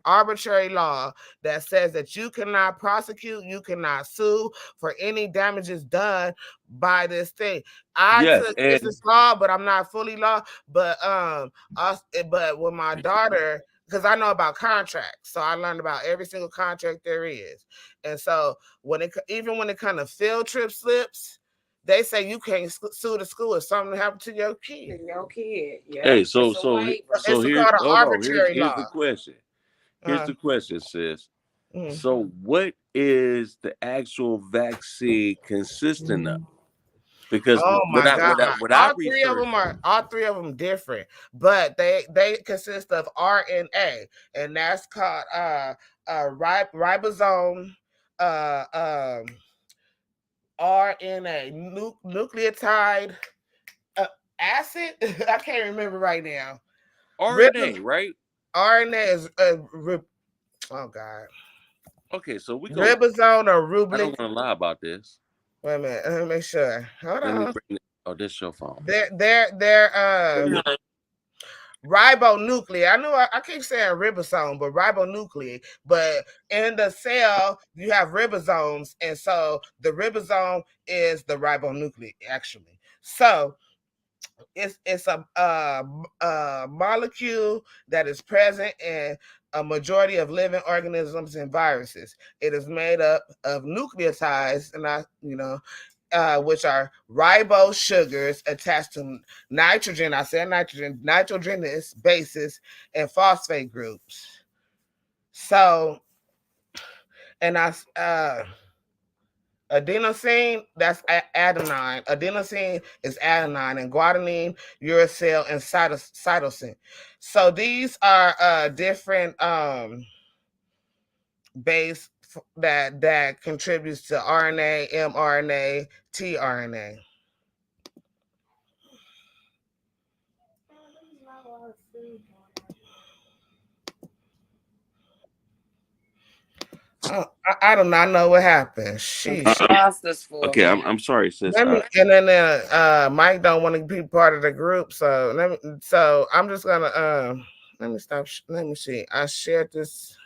arbitrary law that says that you cannot prosecute, you cannot sue for any damages done by this thing. I yes, took and business law, but I'm not fully law. But but with my daughter, because I know about contracts, so I learned about every single contract there is. And so even when it kind of field trip slips, they say you can't sue the school if something happened to your kid. To your kid. hey, Yep. It's a waiver. so It's here's, called an hold on, arbitrary here's the law. question. Here's Uh, the question, sis. mm, So, what is the actual vaccine consistent of? mm. Because Oh my God! what I researched, All three of them different, but they consist of RNA, and that's called ribosome RNA nucleotide acid. I can't remember right now. RNA, right? RNA is oh God, Okay, so we go. ribosome or I rubric. don't want to lie about this. Wait a minute, let me make sure. Hold Let me on. bring it. Oh, this your phone. They're ribonucleic. I keep saying ribosome, but ribonucleic. But in the cell, you have ribosomes, and so the ribosome is the ribonucleic actually. So it's a molecule that is present in a majority of living organisms and viruses. It is made up of nucleotides, and which are ribose sugars attached to nitrogen. I said nitrogen, nitrogenous bases, and phosphate groups. So, and I Adenosine, that's adenine. Adenosine is adenine, and guanine, uracil, and cytosine. So these are different base that contributes to RNA, mRNA, tRNA. I do not know what happened. Sheesh. Lost us for a Okay, minute. I'm sorry, sis. Let me, and then Mike don't want to be part of the group, so so I'm just gonna let me stop. Let me see. I shared this.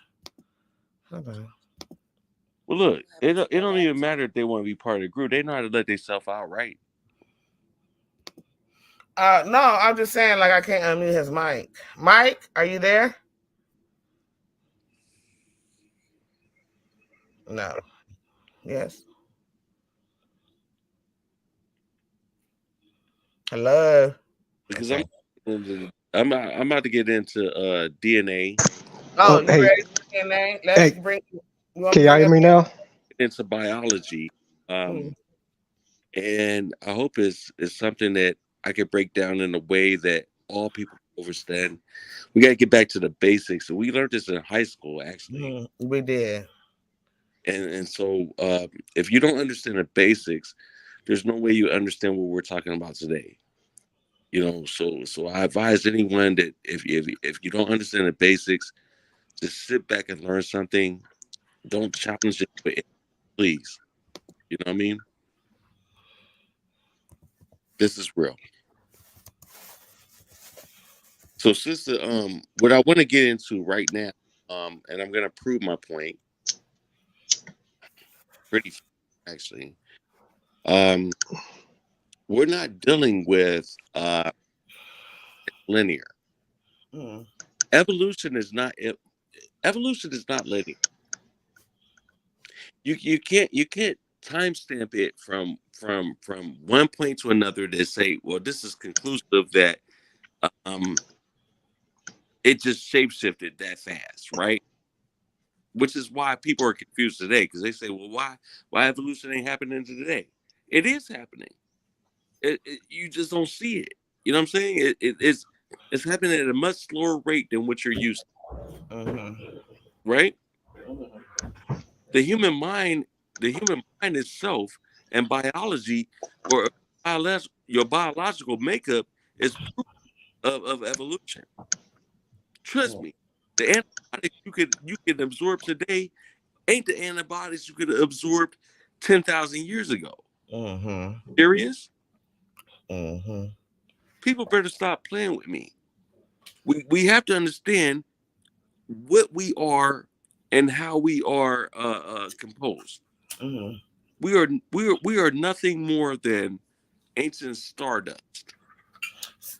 Hold on. Well, look, it don't even matter if they want to be part of the group. They know how to let themselves out, right? No, I'm just saying, like, I can't unmute his mic. Mike, are you there? No. Yes. Hello. Because Okay. I'm about to get into DNA, Oh, you Hey, ready for DNA? Let's hey, bring. You want can to y'all bring hear up? me now? into biology, Hmm. and I hope it's something that I can break down in a way that all people understand. We got to get back to the basics. So we learned this in high school, actually, We did. and so if you don't understand the basics, there's no way you understand what we're talking about today. You know, so I advise anyone that if you don't understand the basics, just sit back and learn something. Don't challenge it, please. You know what I mean? This is real. So, sister, what I want to get into right now, and I'm gonna prove my point pretty fast, actually. Um, we're not dealing with linear. Mm. Evolution is not evolution is not linear. You can't timestamp it from one point to another to say, well, this is conclusive that um it just shapeshifted that fast, right? Which is why people are confused today because they say, well, why evolution ain't happening today? It is happening. You just don't see it. You know what I'm saying? It's happening at a much slower rate than what you're used Mm-hmm. to, right? The human mind, the human mind itself, and biology, or your biological makeup is proof of evolution. Trust me, the antibiotics you can absorb today ain't the antibiotics you could have absorbed 10,000 years ago. Mm-hmm. Serious? Mm-hmm. People better stop playing with me. We have to understand what we are and how we are composed. Mm-hmm. We are nothing more than ancient stardust.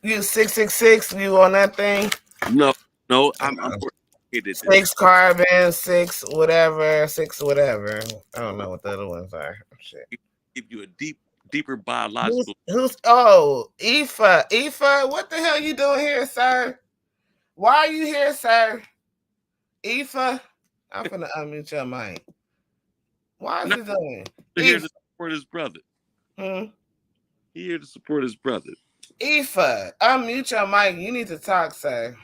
You 666. You on that thing? No, no, I'm more educated than that. 6 carbon, 6 whatever, 6 whatever. I don't know what the other ones are. Shit. Give you a deeper Who's biological. who's? Oh, Ifa. Ifa, what the hell you doing here, sir? Why are you here, sir? Ifa, I'm finna unmute your mic. Why is Not he doing? here Ifa. to support his brother. Hmm? He here to support his brother. Ifa, unmute your mic. You need to talk, sir.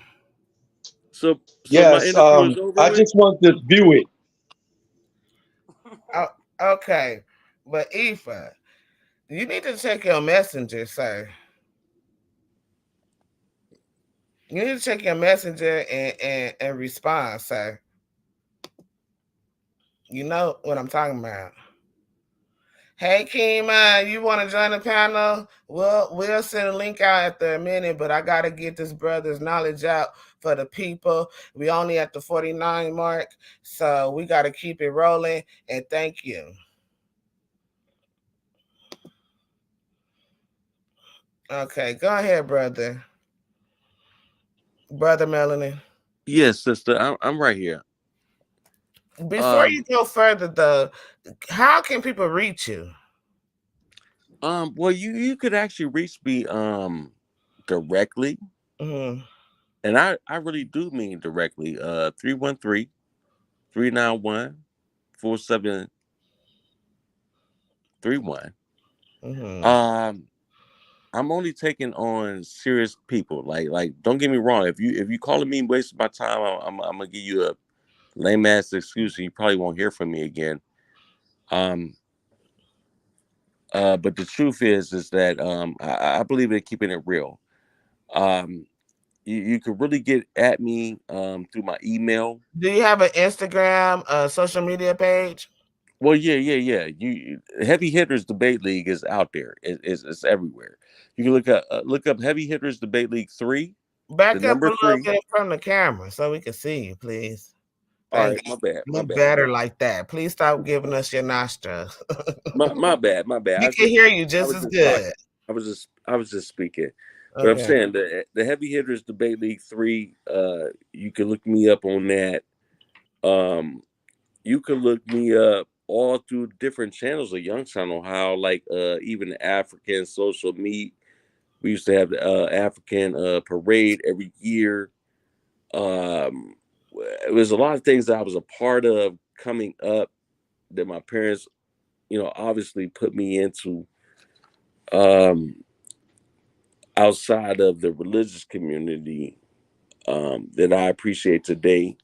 So my Yes, interview is over I with. just want to view it. Oh, okay. But Ifa, you need to check your messenger, sir. You need to check your messenger and respond, sir. You know what I'm talking about. Hey Kima, you want to join the panel? We'll send a link out after a minute, but I gotta get this brother's knowledge out for the people. We only at the 49 mark, so we gotta keep it rolling. And thank you. Okay, go ahead, brother. Brother Melanin. Yes, sister, I'm right here. Before Um, you go further though, how can people reach you? well, you could actually reach me directly, Mm-hmm. and I really do mean directly. 313-391-47. 3-1. Mhm. I'm only taking on serious people. Like don't get me wrong. If you calling me wasting my time, I'm gonna give you a lame ass excuse, and you probably won't hear from me again. Um, but the truth is that I believe in keeping it real. Um, you can really get at me through my email. Do you have an Instagram, social media page? Well, yeah. Heavy Hitters Debate League is out there. It's everywhere. You can look up Heavy Hitters Debate League 3, the Back up a number little 3. bit from the camera so we can see you, please. All Thank right, you. my bad, my Look bad, better like that. Please stop giving us your nostrils. my bad, my bad. We can hear you I just was as just talking. good. I was just speaking. But I'm Okay. saying the Heavy Hitters Debate League 3. You can look me up on that. You can look me up all through different channels of Youngstown, Ohio, like even the African social meet. We used to have the African parade every year. Um, it was a lot of things that I was a part of coming up that my parents, obviously put me into um, outside of the religious community that I appreciate today.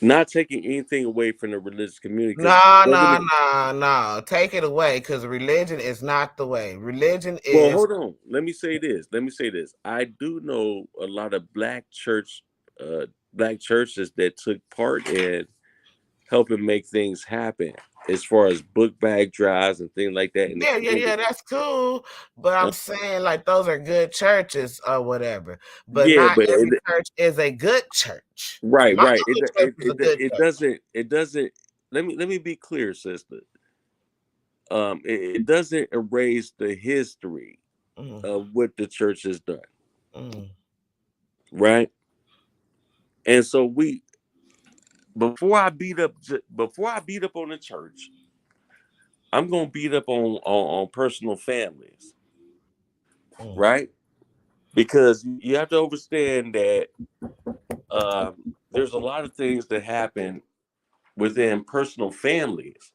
Not taking anything away from the religious community, because No, don't get no, me. no, no. Take it away because religion is not the way. Religion Well, is hold on. Let me say this. I do know a lot of black churches that took part in helping make things happen, as far as book bag drives and things like that in the yeah, community. that's cool. But Uh, I'm saying like those are good churches or whatever. But yeah, not but every church is a good church. right, My right. other church is a good It church. doesn't. Let me be clear, sister. It doesn't erase the history Mm, of what the church has done, mm, right? And so before I beat up on the church, I'm gonna beat up on personal families, mm. right? Because you have to understand that there's a lot of things that happen within personal families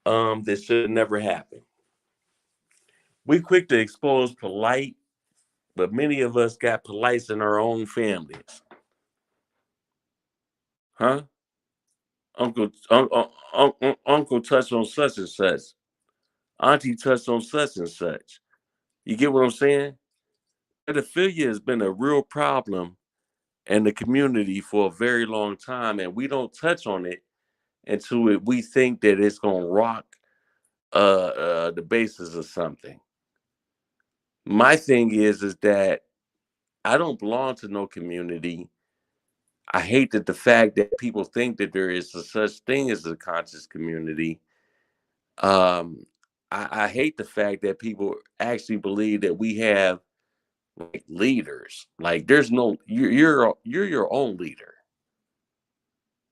that should never happen. We quick to expose polite, but many of us got polites in our own families, huh? Uncle touched on such and such. Auntie touched on such and such. You get what I'm saying? Pedophilia has been a real problem in the community for a very long time, and we don't touch on it until we think that it's gonna rock the basis of something. My thing is that I don't belong to no community. I hate that the fact that people think that there is a such thing as a conscious community. Um, I hate the fact that people actually believe that we have like leaders. Like there's no you're your own leader.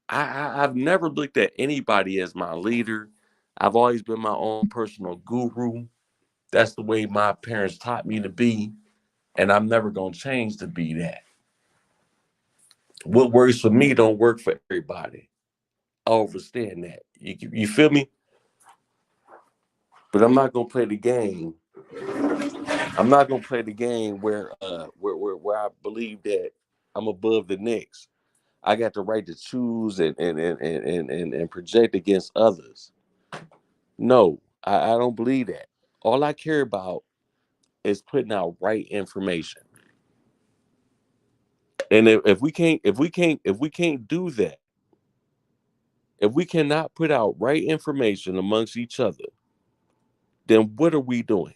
I've never looked at anybody as my leader. I've always been my own personal guru. That's the way my parents taught me to be, and I'm never gonna change to be that. What works for me don't work for everybody. I understand that. You feel me? But I'm not gonna play the game. I'm not gonna play the game where I believe that I'm above the next. I got the right to choose and project against others. No, I don't believe that. All I care about is putting out right information. And if we can't do that, if we cannot put out right information amongst each other, then what are we doing?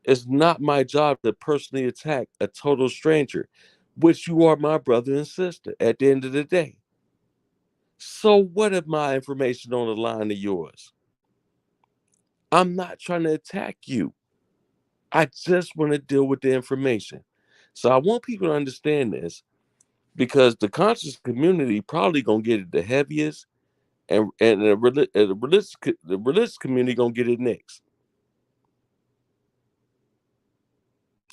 It's not my job to personally attack a total stranger, which you are my brother and sister at the end of the day. So what if my information on the line of yours? I'm not trying to attack you. I just want to deal with the information. So I want people to understand this, because the conscious community probably gonna get it the heaviest, and the religious community gonna get it next.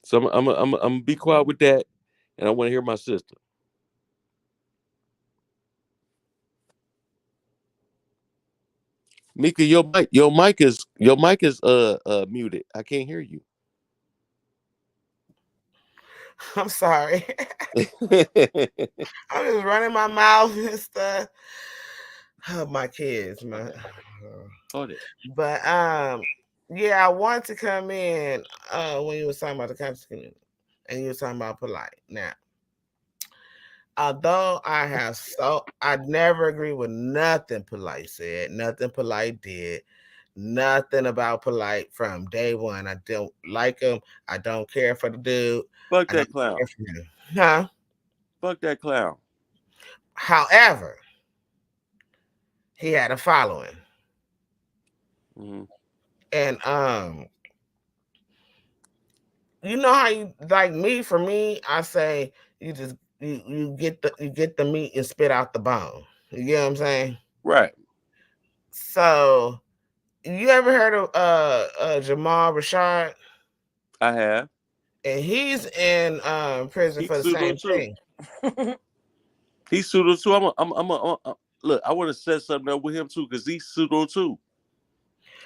So I'm gonna be quiet with that, and I want to hear my sister. Meika, your mic is muted. I can't hear you. I'm sorry. I'm just running my mouth and stuff. Oh, my kids, man. Hold it. But yeah, I wanted to come in when you was talking about the conscious community and you was talking about polite. Now, although I never agree with nothing polite said, nothing polite did, nothing about polite from day one. I don't like him. I don't care for the dude. Fuck I don't that clown. care for him. Huh? Fuck that clown. However, he had a following. Mm-hmm. And you know how you like me, for me, I say you get the meat and spit out the bone. You get what I'm saying? Right. So you ever heard of Jamal Rashad? I have. And he's in prison He's for the pseudo same too. thing. He's pseudo too. Look, I want to set something up with him too, because he's pseudo too.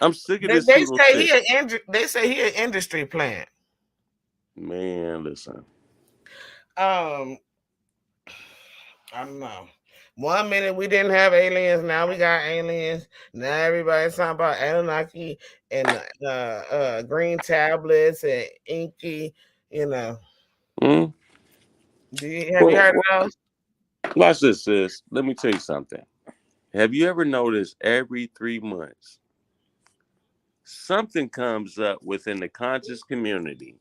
I'm sick of this They pseudo say shit. they say he an industry plant. Man, listen. I don't know. 1 minute we didn't have aliens, now we got aliens. Now everybody's talking about Anunnaki and green tablets and inky. You know, Mm? have you heard of those? Watch this, sis. Let me tell you something. Have you ever noticed every 3 months something comes up within the conscious community,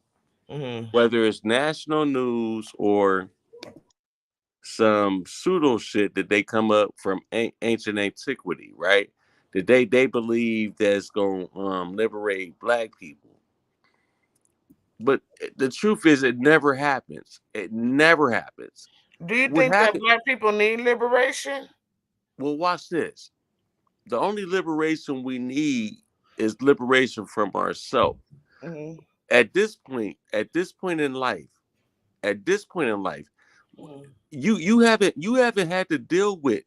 whether it's national news or some pseudo shit that they come up from ancient antiquity, right? That they believe that's going to liberate black people. But the truth is, it never happens. It never happens. Do you What think that happened? black people need liberation? Well, watch this. The only liberation we need is liberation from ourselves. Mm-hmm. At this point in life, you haven't had to deal with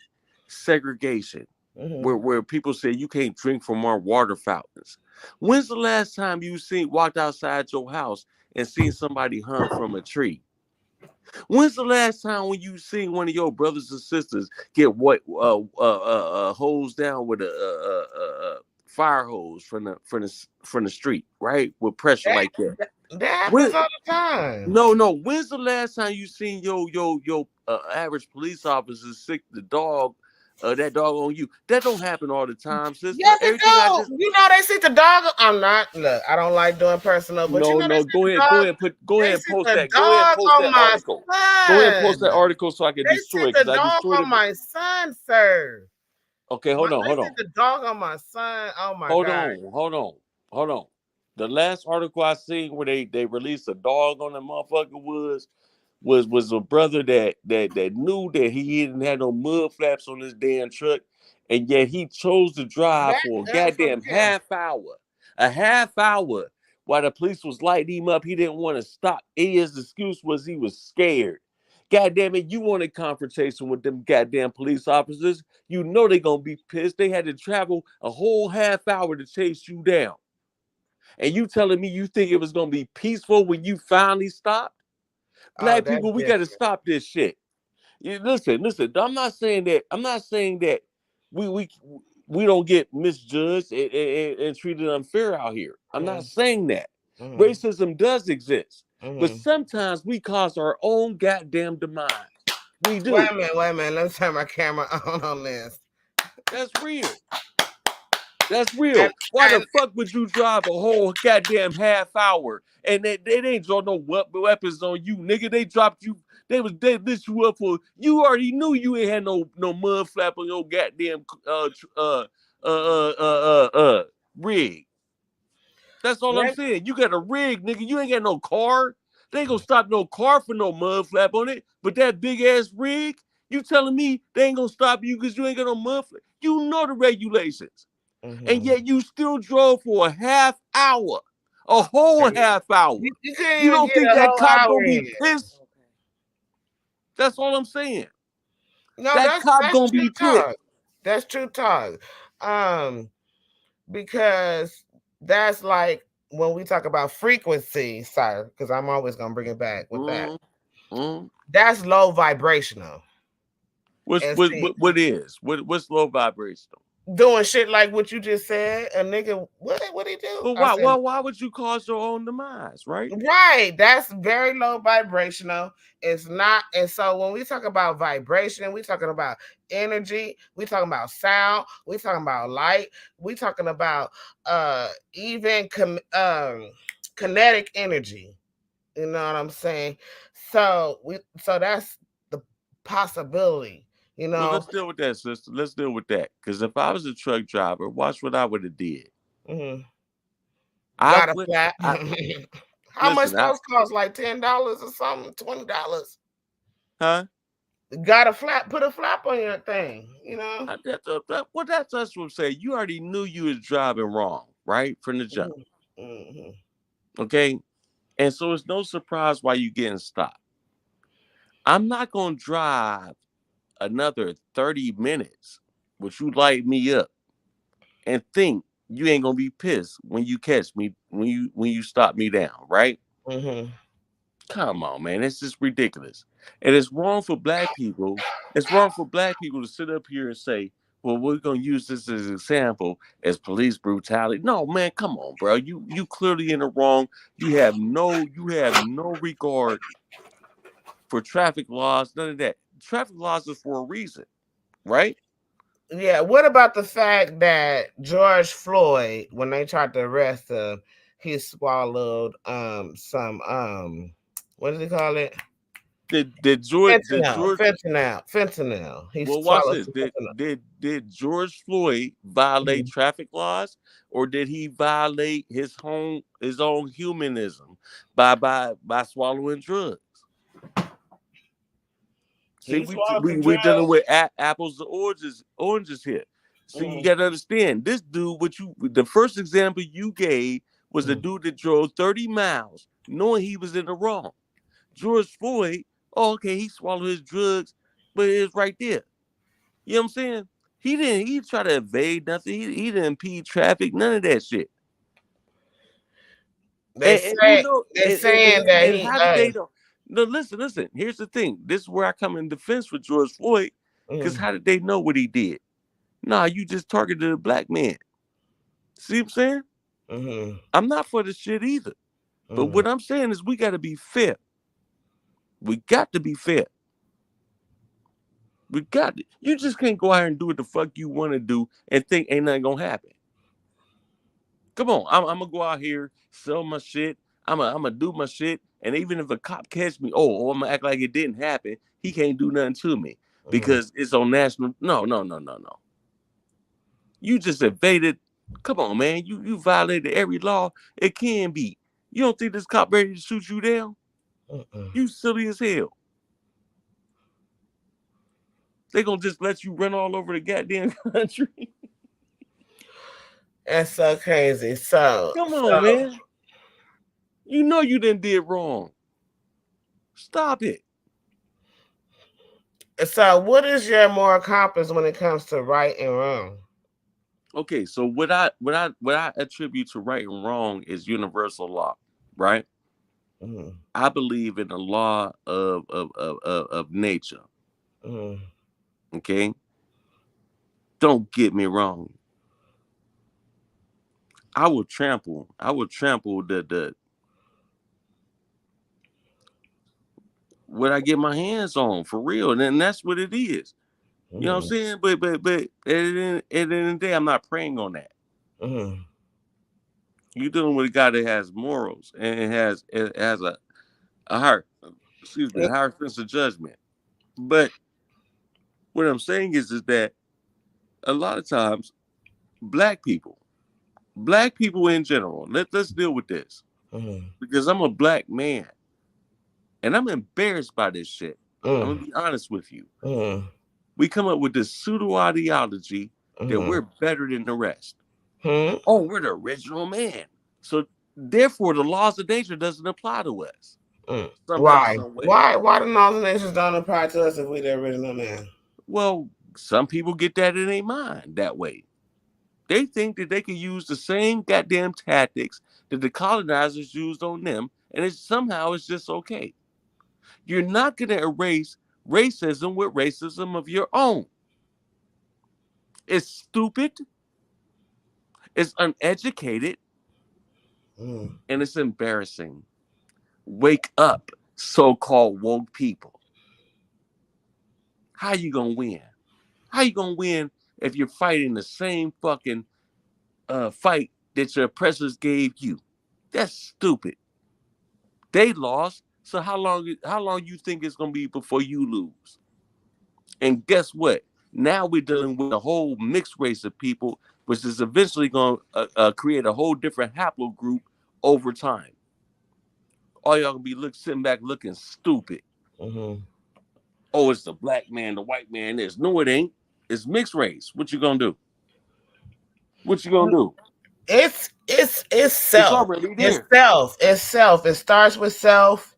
segregation, where people say you can't drink from our water fountains. When's the last time you walked outside your house and seen somebody hung from a tree? When's the last time when you seen one of your brothers and sisters get hosed down with a fire hose from the street, right, with pressure like that? That happens all the time. No. When's the last time you seen your average police officer sick the dog, that dog on you? That don't happen all the time, sister. Yes, it Everything I do. just You know they see the dog. I'm not. Look, I don't like doing personal, but you know they no. see Go the ahead, dog. go ahead They and see post the that. Go ahead and dog post on that my article. son. Go ahead and post that article so I can They destroy see it, because the I dog destroyed on it. my son, sir. Okay, hold on. They see the dog on my son. Oh my God. Hold on. The last article I seen where they released a dog on the motherfucker was a brother that knew that he didn't have no mud flaps on his damn truck, and yet he chose to drive for a goddamn half hour. A half hour while the police was lighting him up. He didn't want to stop. His excuse was he was scared. Goddamn it, you wanted confrontation with them goddamn police officers. You know they gonna be pissed. They had to travel a whole half hour to chase you down. And you telling me you think it was gonna be peaceful when you finally stopped? Black people, we gotta stop this shit. Listen. I'm not saying that. We we don't get misjudged and treated unfair out here. I'm not saying that. Racism does exist, but sometimes we cause our own goddamn demise. We do. Wait a minute. Let me turn my camera on this. That's real. Why the fuck would you drive a whole goddamn half hour and they ain't draw no weapons on you, nigga? They dropped you. They lit you up for. You already knew you ain't had no mud flap on your goddamn rig. That's all I'm saying. You got a rig, nigga. You ain't got no car. They ain't gonna stop no car for no mud flap on it. But that big ass rig, you telling me they ain't gonna stop you because you ain't got no mud flap? You know the regulations. And yet you still drove for a half hour, a whole half hour. You don't think that cop gonna be pissed? That's all I'm saying. No, that cop gonna be pissed. That's true talk. because that's like when we talk about frequency, sir, because I'm always gonna bring it back with that. That's low vibrational. What's And what, see, what's low vibrational? doing shit like what you just said, a nigga, what he do? But I said, why would you cause your own demise, right? right, that's very low vibrational. It's not, and so when we talk about vibration, we talking about energy, we talking about sound, we talking about light, we talking about even kinetic energy. You know what I'm saying? So that's the possibility, you Well, know. let's deal with that, sister. Let's deal with that. Because if I was a truck driver, watch what I would have did. Mm-hmm. I Got a would. flat. I How much listen. those cost? Like $10 or something, $20. Huh? Got a flap, put a flap on your thing, you know. That's what I'm saying. You already knew you was driving wrong, right, from the jump. Mm-hmm. Okay, and so it's no surprise why you getting stopped. I'm not gonna drive another 30 minutes, which you light me up, and think you ain't gonna be pissed when you catch me when you stop me down, right? Mm-hmm. Come on, man, it's just ridiculous, and it's wrong for black people. It's wrong for black people to sit up here and say, "Well, we're gonna use this as an example as police brutality." No, man, come on, bro. You clearly in the wrong. You have no regard for traffic laws. None of that. Traffic laws is for a reason, right? Yeah. What about the fact that George Floyd, when they tried to arrest him, he swallowed some what do they call it? Did George Fentanyl. He Well, watch swallowed this. some Did fentanyl. did did George Floyd violate Mhm. traffic laws, or did he violate his own humanism by swallowing drugs? See, He swallowed the we dealing drugs. with apples to oranges here. See, you Mm-hmm. got to understand this dude. The first example you gave was the dude that drove 30 miles knowing he was in the wrong. George Floyd, oh, okay, he swallowed his drugs, but it's right there. You know what I'm saying? He try to evade nothing. He didn't impede traffic, none of that shit. They And you say know, they saying that and he how did they know? No, listen. Here's the thing. This is where I come in defense for George Floyd, because how did they know what he did? Nah, you just targeted a black man. See what I'm saying? mm-hmm. I'm not for the shit either. But Mm-hmm. what I'm saying is we got to be fair. We got to be fair. We got to. You just can't go out and do what the fuck you want to do and think ain't nothing gonna happen. Come on, I'm gonna go out here, sell my shit. I'm gonna do my shit, and even if a cop catch me, I'm gonna act like it didn't happen. He can't do nothing to me Mm-hmm. because it's on national. No. You just evaded. Come on, man. You violated every law it can be. You don't think this cop ready to shoot you down? Mm-mm. You silly as hell. They gonna just let you run all over the goddamn country. That's so crazy. So Come on, man. You know you didn't did wrong. Stop it. what is your moral compass when it comes to right and wrong? Okay, so what I attribute to right and wrong is universal law, right? Mm-hmm. I believe in the law of nature. Mm-hmm. Okay, don't get me wrong. I will trample the what I get my hands on for real, and then that's what it is. You know what I'm saying? But at the end of the day, I'm not praying on that. Mm-hmm. You're dealing with a guy that has morals and it has a heart, excuse me, a higher sense of judgment. But what I'm saying is that a lot of times black people in general, let's deal with this Mm-hmm. because I'm a black man and I'm embarrassed by this shit. I'm gonna be honest with you. Mm-hmm. We come up with this pseudo ideology that Mm-hmm. we're better than the rest. Mm-hmm. Oh, we're the original man. So therefore the laws of nature doesn't apply to us. Somehow, Why? some way. Why the Northern nations don't apply to us if we the original man? Well, some people get that in their mind that way. They think that they can use the same goddamn tactics that the colonizers used on them, and it's just okay. You're not going to erase racism with racism of your own. It's stupid, it's uneducated, Mm. and it's embarrassing. Wake up, so-called woke people. How you gonna win? How you gonna win if you're fighting the same fucking fight that your oppressors gave you? That's stupid. They lost, so how long you think it's gonna be before you lose? And guess what? Now we're dealing with a whole mixed race of people, which is eventually going to create a whole different haplogroup over time. All y'all gonna be sitting back looking stupid. Mm-hmm. Oh, it's the black man, the white man. This no, it ain't. It's mixed race. What you gonna do? What you gonna do? It's It's self. already It's there. self. It's self. It starts with self.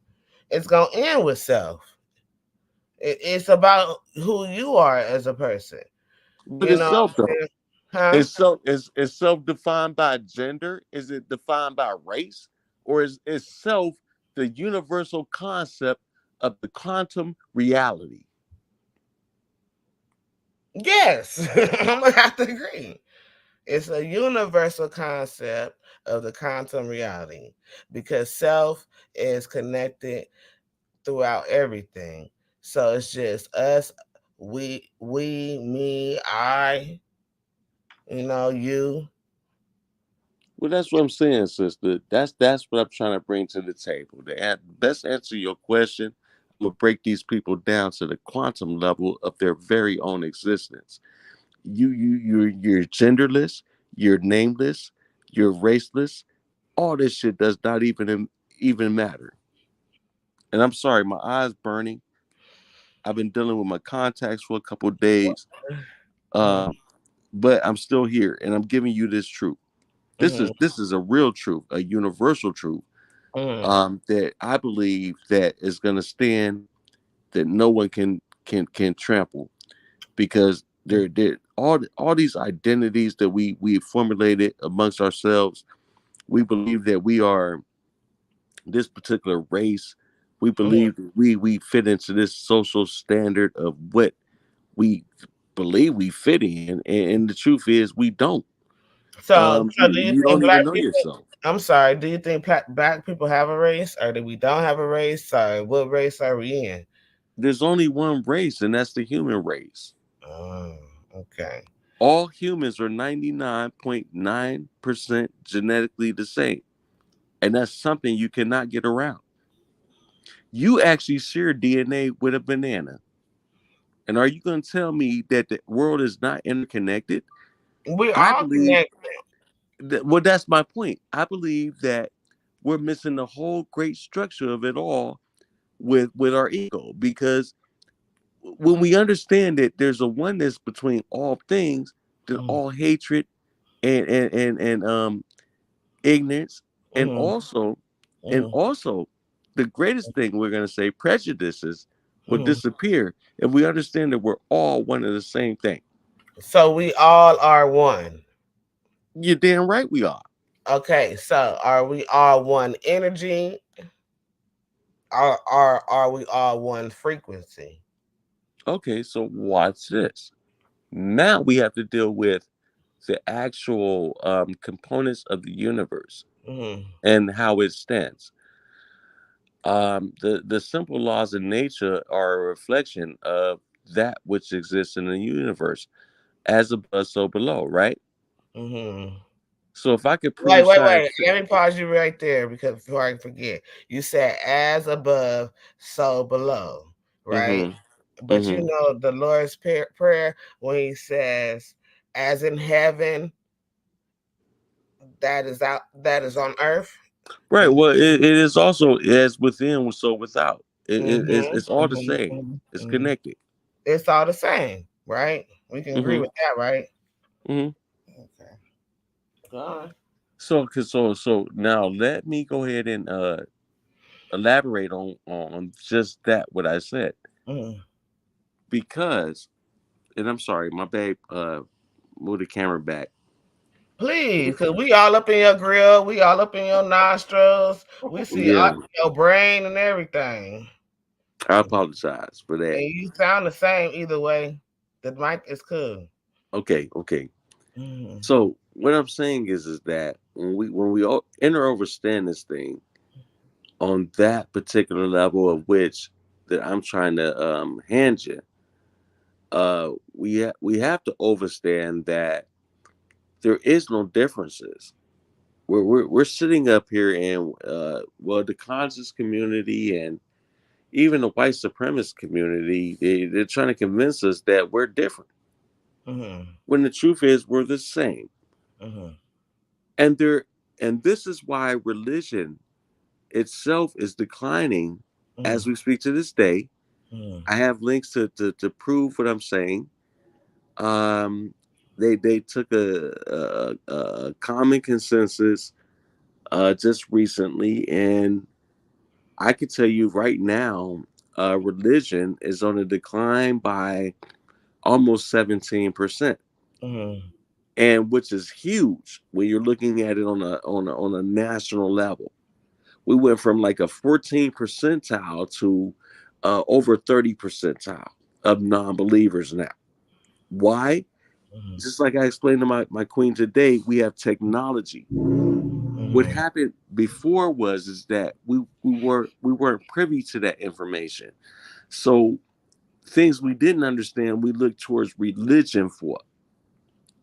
It's gonna end with self. It's about who you are as a person. But You it's know what self I'm though. saying? Huh? Is self defined by gender? Is it defined by race? Or is self the universal concept of the quantum reality? Yes. I'm gonna have to agree. It's a universal concept of the quantum reality because self is connected throughout everything. So it's just us, me, I, you. Well, that's what I'm saying, sister. That's what I'm trying to bring to the table. The best answer your question, I'm gonna break these people down to the quantum level of their very own existence. You're genderless, you're nameless, you're raceless. All this shit does not even matter. And I'm sorry, my eyes burning. I've been dealing with my contacts for a couple of days, Mm-hmm. but I'm still here, and I'm giving you this truth. This is a real truth, a universal truth, Mm-hmm. that I believe that is going to stand, that no one can trample, because they're all these identities that we formulated amongst ourselves. We believe that we are this particular race. We Mm-hmm. believe that we fit into this social standard of what we believe we fit in, and the truth is we don't. So do you You think don't even black know people? yourself. I'm sorry. Do you think black people have a race, or do we don't have a race? Sorry, what race are we in? There's only one race, and that's the human race. Oh, okay. All humans are 99.9% genetically the same. And that's something you cannot get around. You actually share DNA with a banana. And are you going to tell me that the world is not interconnected? We I all believe connect. that, well, that's my point. I believe that we're missing the whole great structure of it all with our ego, because when we understand that there's a oneness between all things, then all hatred and ignorance, and Mm-hmm. also and Mm-hmm. also the greatest thing we're going to say, prejudices, will Mm-hmm. disappear if we understand that we're all one and the same thing. So we all are one. You're damn right we are. Okay, so are we all one energy? Are we all one frequency? Okay, so watch this. Now we have to deal with the actual components of the universe Mm-hmm. and how it stands. The simple laws of nature are a reflection of that which exists in the universe, as above, so below, right? Mm-hmm. So if I could Wait, prove wait, wait. science, Let me pause you right there because before I forget, you said as above, so below, right? mm-hmm, But you mm-hmm. know the Lord's prayer when He says, "As in heaven, that is on earth." Right. Well, it is also as within, so without. It's all the same. It's Mm-hmm. connected. It's all the same, right? We can agree Mm-hmm, with that, right? mm-hmm. Okay. Go on. So now let me go ahead and elaborate on just that what I said, Mm-hmm. because, and I'm sorry, my babe, move the camera back. Please, because we all up in your grill, we all up in your nostrils, we see all Yeah, your brain and everything. I apologize for that. And you sound the same either way. The mic is cool. Okay. Mm-hmm. So what I'm saying is that when we all understand this thing on that particular level of which that I'm trying to hand you, we have to understand that there is no differences. We're sitting up here and well, the conscious community and even the white supremacist community, they're trying to convince us that we're different, Mm-hmm. when the truth is we're the same. Mm-hmm. And there, and this is why religion itself is declining as we speak to this day. Mm-hmm. I have links to prove what I'm saying. Um, they took a common consensus just recently, and I can tell you right now, religion is on a decline by almost 17%, Mm-hmm. and which is huge when you're looking at it on a national level. We went from like a 14 percentile to over 30 percentile of non-believers now. Why? Mm-hmm. Just like I explained to my queen today, we have technology. What Mm-hmm. happened before was is that we weren't privy to that information. So things we didn't understand, we looked towards religion for.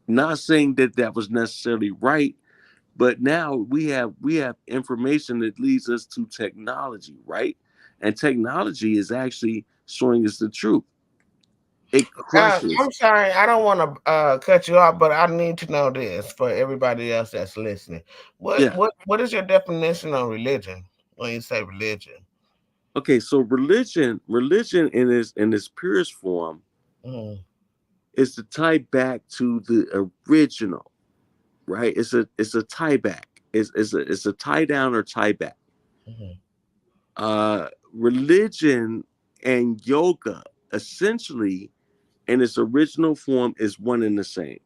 Not saying that that was necessarily right, but now we have information that leads us to technology, right? And technology is actually showing us the truth. It crushes. I'm sorry, I don't want to cut you off, but I need to know this for everybody else that's listening. Yeah. What is your definition of religion when you say religion? Okay, so religion in its purest form Mm-hmm. is to tie back to the original, right? It's a tie back. It's a tie down or tie back. Mm-hmm. Religion and yoga essentially in its original form is one and the same.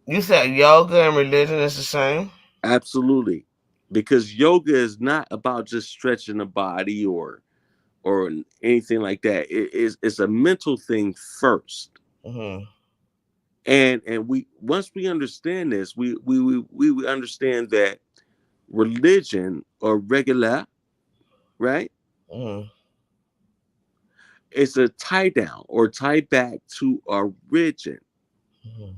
You said yoga and religion is the same? Absolutely. Because yoga is not about just stretching the body or anything like that. It's a mental thing first. Mm-hmm. And we once we understand this, we understand that religion or regular, right? Mm-hmm. It's a tie down or tie back to origin. Mm-hmm.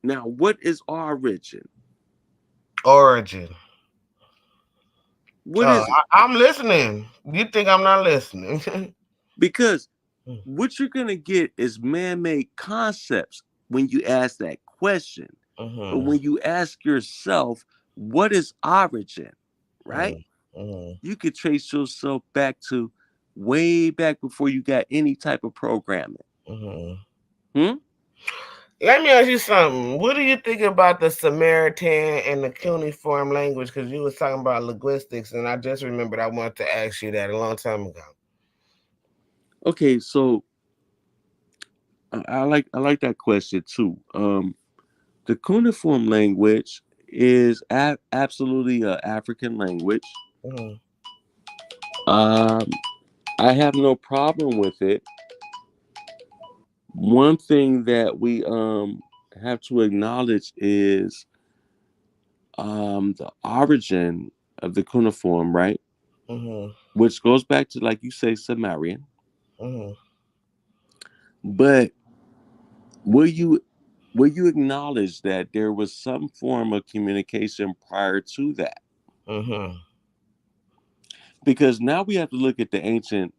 Now, what is origin? Origin. What is it? I'm listening. You think I'm not listening? Because what you're gonna get is man-made concepts when you ask that question. But Mm-hmm. when you ask yourself, what is origin, right? Mm-hmm. You could trace yourself back to way back before you got any type of programming. Mm-hmm. Hmm? Let me ask you something. What do you think about the Samaritan and the cuneiform language? Because you was talking about linguistics, and I just remembered I wanted to ask you that a long time ago. Okay, so I like that question too. The cuneiform language is absolutely an African language. Mm-hmm. Um, I have no problem with it. One thing that we have to acknowledge is the origin of the cuneiform, right? Mm-hmm. Which goes back to, like you say, Sumerian. Mm-hmm. But will you will you acknowledge that there was some form of communication prior to that? Mm-hmm. Because now we have to look at the ancient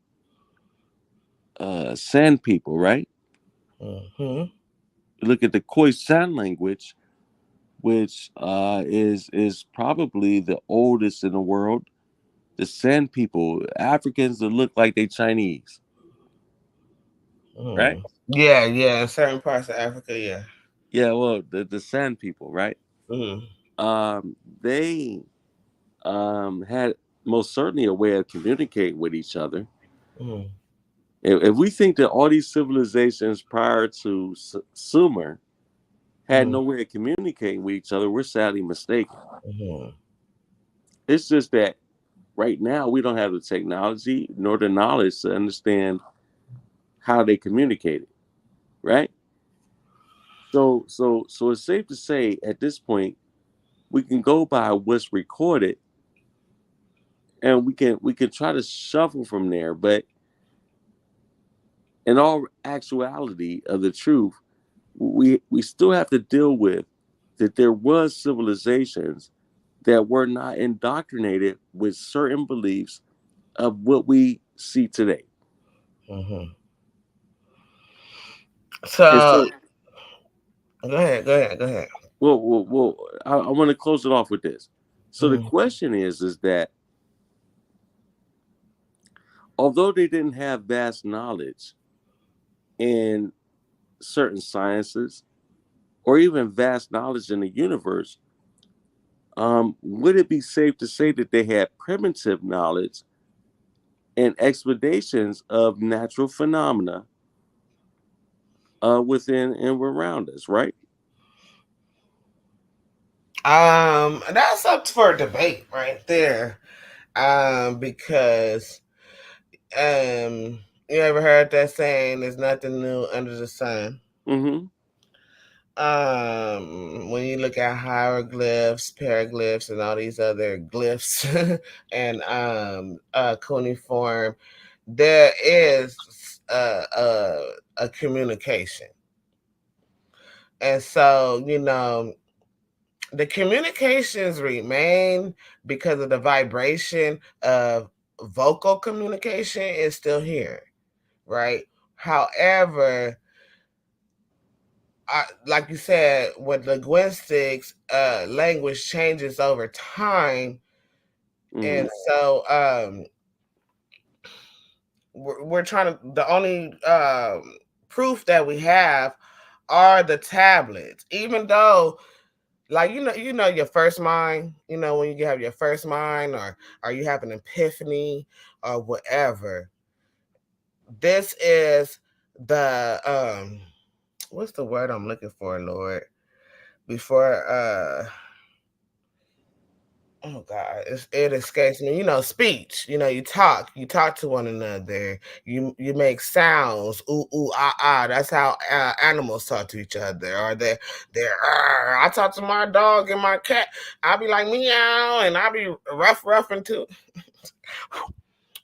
San people, right? Mm-hmm. Look at the Khoisan language, which is probably the oldest in the world. The San people, Africans that look like they Chinese, right? Mm-hmm. Yeah, yeah. In certain parts of Africa, yeah. Yeah, well, the San people, right? Mm-hmm. They had most certainly a way of communicating with each other. Mm-hmm. If we think that all these civilizations prior to Sumer had no way of communicating with each other, we're sadly mistaken. Mm-hmm. It's just that right now we don't have the technology nor the knowledge to understand how they communicated, right? So it's safe to say at this point we can go by what's recorded, and we can try to shuffle from there, but in all actuality of the truth, we still have to deal with that there was civilizations that were not indoctrinated with certain beliefs of what we see today. Mm-hmm. And So so, go ahead. I want to close it off with this. So the Mm-hmm. question is that although they didn't have vast knowledge in certain sciences or even vast knowledge in the universe, would it be safe to say that they had primitive knowledge and explanations of natural phenomena within and around us, right? That's up for debate right there. Because you ever heard that saying, "There's nothing new under the sun." Mm-hmm. When you look at hieroglyphs, paraglyphs, and all these other glyphs, and cuneiform, there is a communication, and so the communications remain because of the vibration of vocal communication is still here, right? However, like you said, with linguistics, language changes over time, Mm-hmm. and so we're trying to. The only proof that we have are the tablets, even though. Like your first mind. When you have your first mind, or you have an epiphany, or whatever. This is the what's the word I'm looking for, Lord? Before oh God, it escapes me. Speech. You talk to one another. You make sounds. Ooh ooh ah ah. That's how animals talk to each other. Or they're. I talk to my dog and my cat. I'll be like meow, and I'll be roughing too.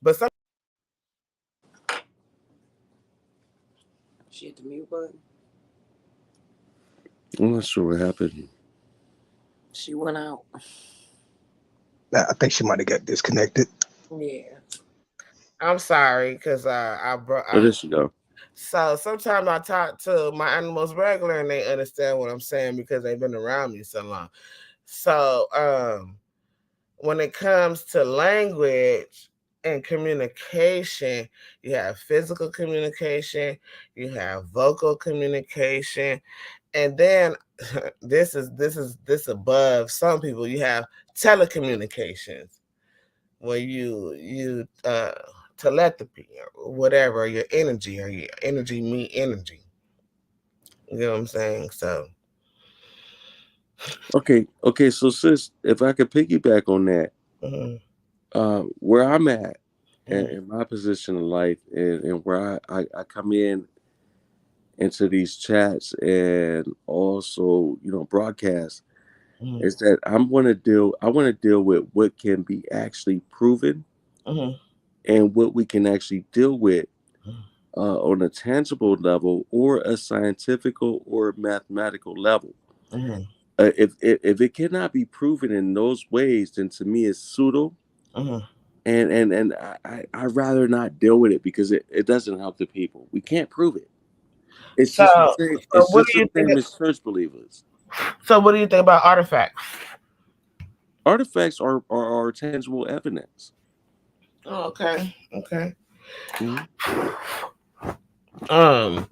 But some. She hit the mute button. I'm not sure what happened. She went out. I think she might have got disconnected. Yeah. I'm sorry, because I brought. Oh, there you go. So sometimes I talk to my animals regular, and they understand what I'm saying because they've been around me so long. So when it comes to language and communication, you have physical communication, you have vocal communication, and then this above some people, you have telecommunications, where you telepathy or whatever, or your energy meet energy. You know what I'm saying? So Okay. So, sis, if I could piggyback on that, mm-hmm, where I'm at mm-hmm, in my position in life, and where I come into these chats and also broadcast, mm-hmm, is that I want to deal with what can be actually proven mm-hmm, and what we can actually deal with on a tangible level or a scientific or mathematical level. mm-hmm, If it cannot be proven in those ways, then to me it's pseudo, mm-hmm. and I'd rather not deal with it because it doesn't help the people. We can't prove it. It's So, just the same. so It's what just do the you think? same as church believers. So, what do you think about artifacts? Artifacts are tangible evidence. Oh, okay, okay. Mhm. Um,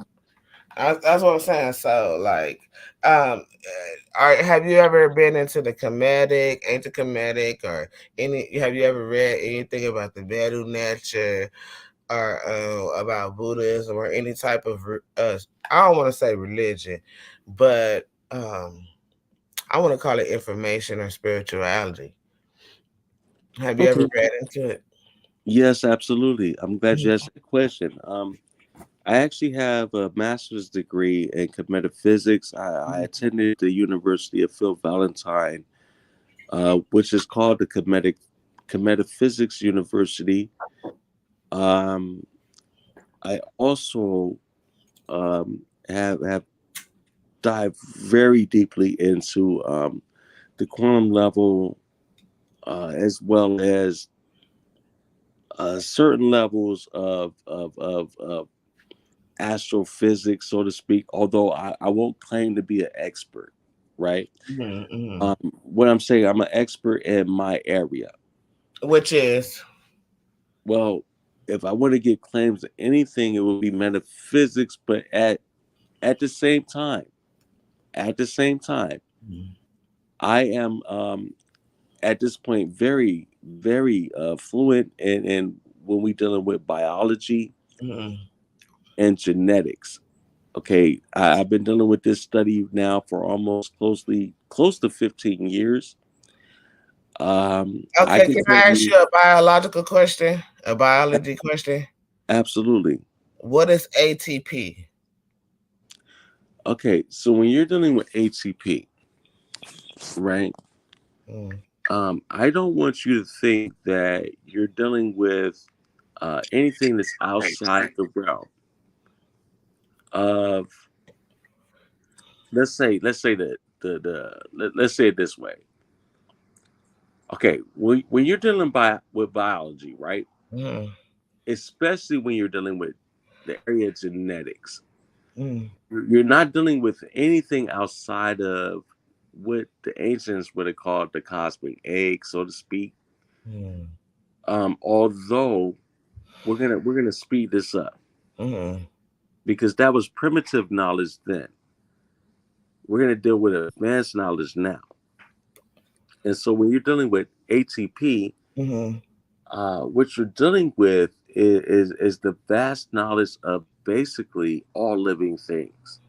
that's what I'm saying. So, like, have you ever been into the Kemetic, ancient Kemetic, or any? Have you ever read anything about the Vedic nature, or about Buddhism, or any type of I don't want to say religion, but I want to call it information or spirituality. Have you ever Okay. read into it? Yes, absolutely. I'm glad you asked the question. I actually have a master's degree in metaphysics. I attended the University of Phil Valentine, which is called the Metaphysics University. Um, I also have dived very deeply into the quantum level, as well as certain levels of astrophysics, so to speak. Although I won't claim to be an expert, right? Mm-hmm. What I'm saying, I'm an expert in my area. Which is Well, if I want to get claims to anything, it would be metaphysics, but at the same time, at the same time, I am at this point very fluent in when we dealing with biology and genetics. Okay, I've been dealing with this study now for almost close to 15 years. I okay. can Can tell I ask you you a biological question? A biology question? absolutely. What is ATP? Okay, so when you're dealing with ATP, right? Mm. I don't want you to think that you're dealing with anything that's outside the realm of, let's say that let's say it this way. Okay, when you're dealing with biology, right? Mm. Especially when you're dealing with the area of genetics, Mm. you're not dealing with anything outside of what the ancients would have called the cosmic egg, so to speak. Mm. Although we're gonna speed this up Mm. because that was primitive knowledge then. We're gonna deal with advanced knowledge now. And so when you're dealing with ATP, Mm. what you're dealing with is the vast knowledge of basically all living things.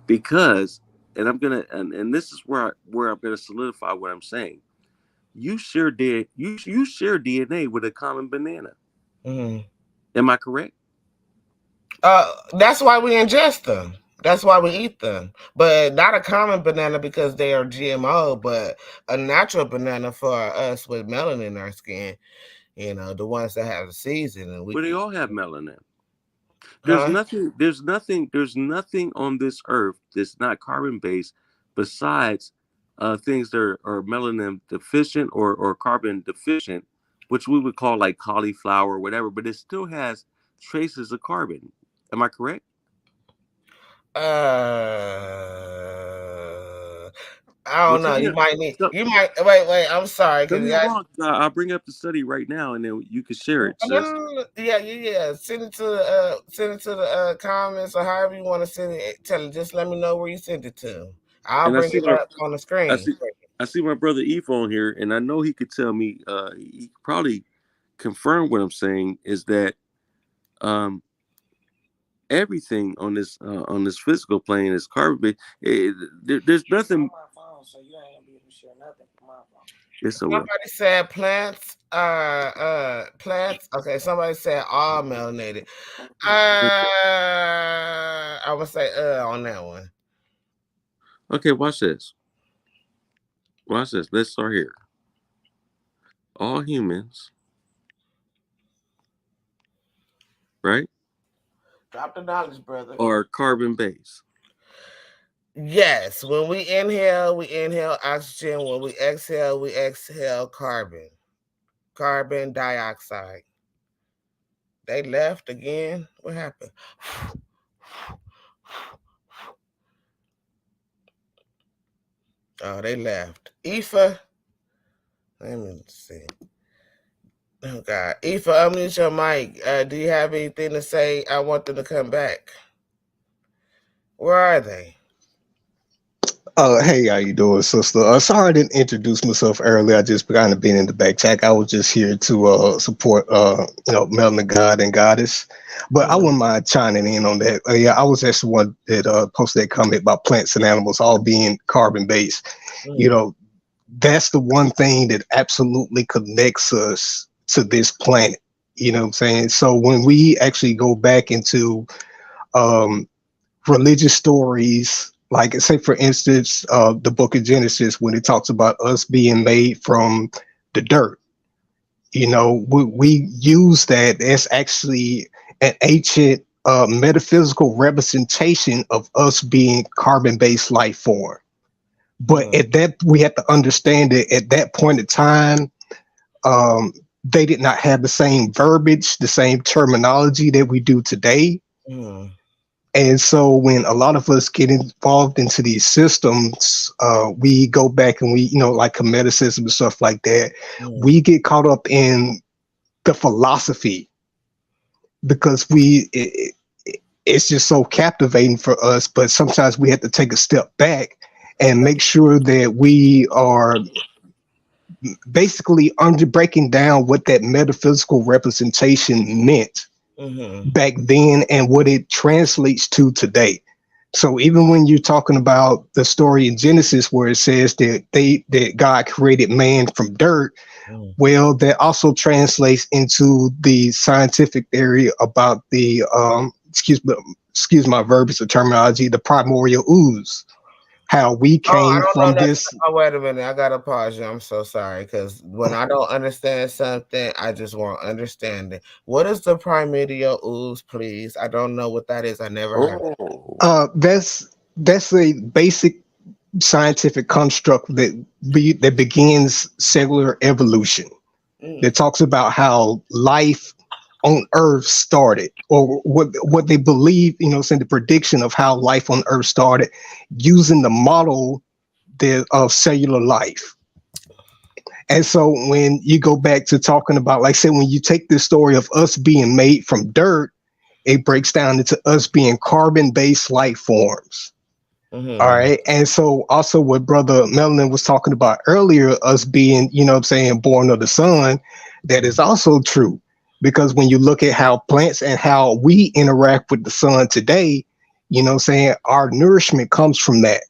Because, and and this is where I'm gonna solidify what I'm saying. You share DNA with a common banana. Mm. Am I correct? That's why we ingest them. That's why we eat them. But not a common banana because they are GMO, but a natural banana for us with melanin in our skin. You know, the ones that have the season, and we Well, they can, all have melanin. huh? There's nothing on this earth that's not carbon based besides things that are melanin deficient or carbon deficient, which we would call like cauliflower or whatever, but it still has traces of carbon. Am I correct? I Well, don't know. You might need. tell, You might wait. I'm sorry, tell because me I'm wrong. I'll bring up the study right now and then you can share no, it, no, sis. no, no. Yeah. Send it to the comments or however you want to send it. Tell it. Just let me know where you send it to. I'll And bring it up on the I screen. see I see my brother Eve on here, and I know he could tell me. He could probably confirm what I'm saying is that um, everything on this physical plane is carbon based. There's nothing. Yes, I will. Somebody said plants. Plants. Okay. Somebody said all melanated. I would say on that one. Okay, watch this. Watch this. Let's start here. All humans, right, Drop the knowledge, brother. are carbon based. Yes, when we inhale oxygen. When we exhale carbon, carbon dioxide. They left again. What happened? Oh, they left. Aoife, let me see. Oh God, Aoife, unmute your mic. Do you have anything to say? I want them to come back. Where are they? Hey, how you doing, sister? Sorry I didn't introduce myself earlier. I just kind of been in the back check. I was just here to support, Melanin Gawd and Gawdess. But I Mm, wouldn't mind chiming in on that. Yeah, I was actually one that posted that comment about plants and animals all being carbon based. You mm, know, that's the one thing that absolutely connects us to this planet. You know what I'm saying? So when we actually go back into um, religious stories, like say for instance, the book of Genesis, when it talks about us being made from the dirt, we use that as actually an ancient metaphysical representation of us being carbon-based life form. But mm, at that, we have to understand that at that point in time, um, they did not have the same verbiage, the same terminology that we do today. mm, And so when a lot of us get involved into these systems, we go back and we, like comedicism and stuff like that, mm, we get caught up in the philosophy because it's just so captivating for us. But sometimes we have to take a step back and make sure that we are basically under breaking down what that metaphysical representation meant mhm, back then and what it translates to today. So even when you're talking about the story in Genesis where it says that God created man from dirt, mm. well, that also translates into the scientific theory about the excuse my verbiage or terminology, the primordial ooze, how we Oh, I came don't know from nothing. this. Oh, wait a minute. I gotta pause you. I'm so sorry because when I don't understand something, I just want understanding. What is the primordial ooze, please? I don't know what that is. I never heard. Oh, That's a basic scientific construct that begins cellular evolution. Mm, That talks about how life on Earth started, or what they believe, saying the prediction of how life on Earth started, using the model of cellular life. And so when you go back to talking about, like I said, when you take this story of us being made from dirt, it breaks down into us being carbon-based life forms. All mhm, right. And so also what Brother Melanin was talking about earlier, us being, what I'm saying, born of the sun, that is also true. Because when you look at how plants and how we interact with the sun today, what I'm saying, our nourishment comes from that.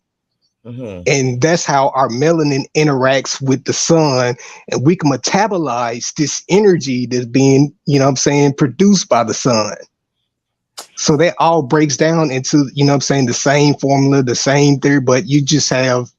mhm, And that's how our melanin interacts with the sun. And we can metabolize this energy that's being, what I'm saying, produced by the sun. So that all breaks down into, what I'm saying, the same formula, the same theory, but you just have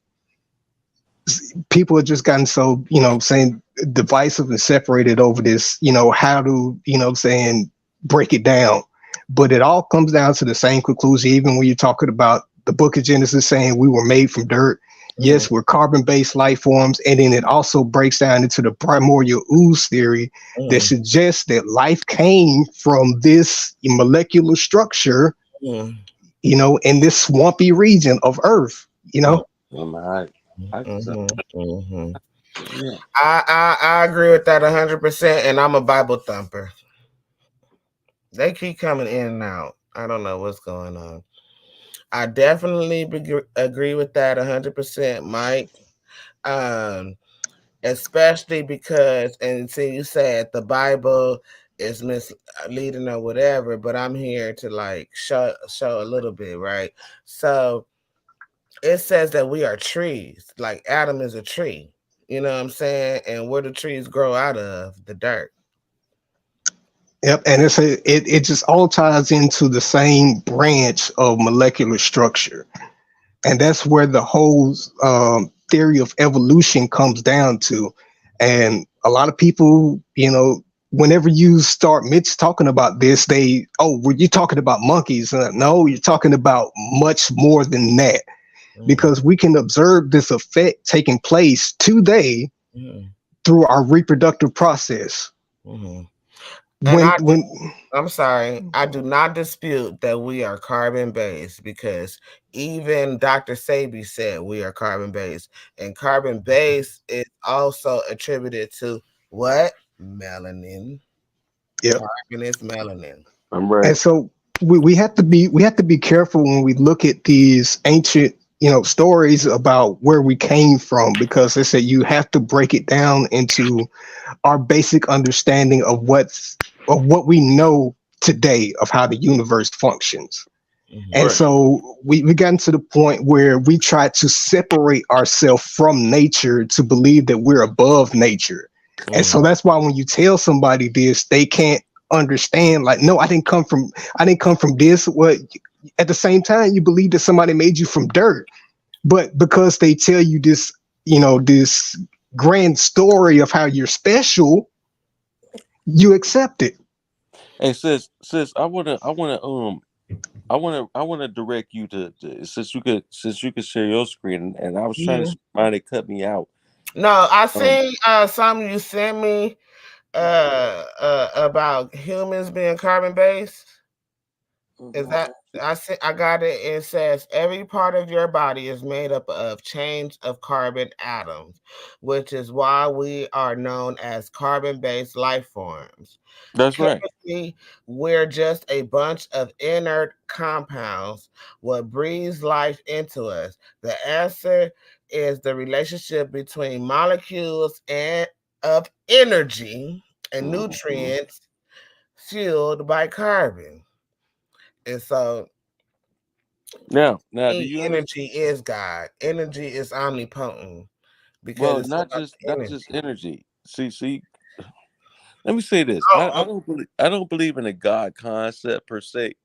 people have just gotten so, saying divisive and separated over this, how to, saying break it down. But it all comes down to the same conclusion, even when you're talking about the book of Genesis saying we were made from dirt. mhm, Yes, we're carbon-based life forms. And then it also breaks down into the primordial ooze theory that mhm, suggests that life came from this molecular structure, mhm, in this swampy region of Earth, mhm, I mhm, mhm. yeah. I agree with that 100%, and I'm a Bible thumper. They keep coming in and out. I don't know what's going on. I definitely agree with that 100%, Mike. Um, Especially because, and see, you said the Bible is misleading or whatever, but I'm here to like show a little bit, right? So it says that we are trees, like Adam is a tree. You know what I'm saying? And where do trees grow out of? The dirt. Yep, and it just all ties into the same branch of molecular structure, and that's where the whole theory of evolution comes down to. And a lot of people, whenever you start Mitch talking about this, were you talking about monkeys? No, you're talking about much more than that, Mm, because we can observe this effect taking place today mm, through our reproductive process. mm. And When when I'm sorry, I do not dispute that we are carbon based because even Dr. Sabi said we are carbon based, and carbon based is also attributed to what? Melanin. Yep. Carbon is melanin. I'm right. And so we have to be careful when we look at these ancient stories about where we came from, because they said you have to break it down into our basic understanding of what we know today of how the universe functions. And Right. so we gotten to the point where we try to separate ourselves from nature to believe that we're above nature. And so that's why when you tell somebody this, they can't understand, like, no, I didn't come from this. What, at the same time, you believe that somebody made you from dirt. But because they tell you this, this grand story of how you're special, you accept it. Hey, sis, I wanna direct you to since you could share your screen, and I was trying to mine, it cut me out. No, I Um, seen something you sent me about humans being carbon based. Is that I got it? It says every part of your body is made up of chains of carbon atoms, which is why we are known as carbon-based life forms. that's right. Chemically, we're just a bunch of inert compounds. What breathes life into us? The answer is the relationship between molecules and of energy and Mhm. nutrients fueled by carbon. And so Now, do you understand? energy is God. Energy is omnipotent because Well, it's about the not energy. just energy. See. Let me say this. Oh, I don't believe in a God concept per se,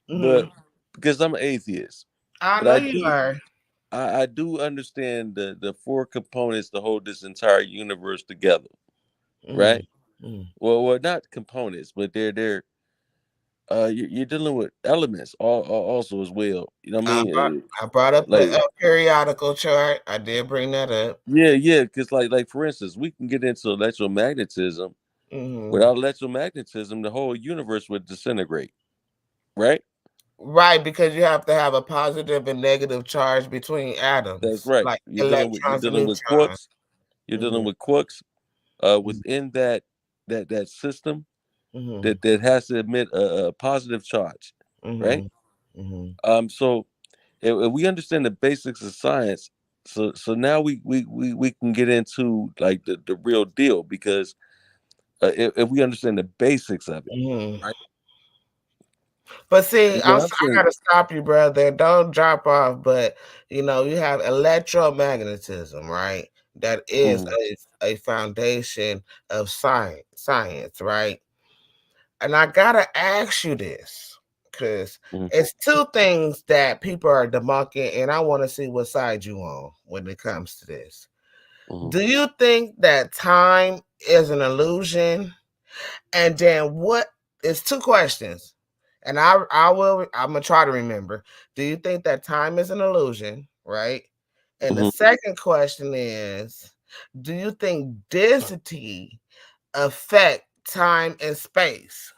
but mhm. because I'm an atheist, I but know you are. I do understand the four components to hold this entire universe together, Mhm, right? mhm. Well, not components, but you're dealing with elements also as well. You know what I I brought mean? I brought up Like the periodical chart. I did bring that up. yeah, because like for instance, we can get into electromagnetism. Mhm. Without electromagnetism, the whole universe would disintegrate, right? Right, because you have to have a positive and negative charge between That's atoms, right. like You're electrons and dealing with neutrons. quarks. You're dealing Mhm, with quarks mhm, within that system mhm, that has to emit a positive charge, right? mhm, mhm, So if we understand the basics of science, so now we can get into like the real deal because if we understand the basics of it, mhm. right? But see, And what I'm I saying, gotta stop you, brother. Don't drop off. But you have electromagnetism, right? That is mhm, a foundation of science, right? And I gotta ask you this because mhm, it's two things that people are debunking, and I want to see what side you on when it comes to this. mhm. Do you think that time is an illusion? And then what is two questions? And I'm gonna try to remember. Do you think that time is an illusion? Right. And the Mhm. second question is, do you think density affect time and space?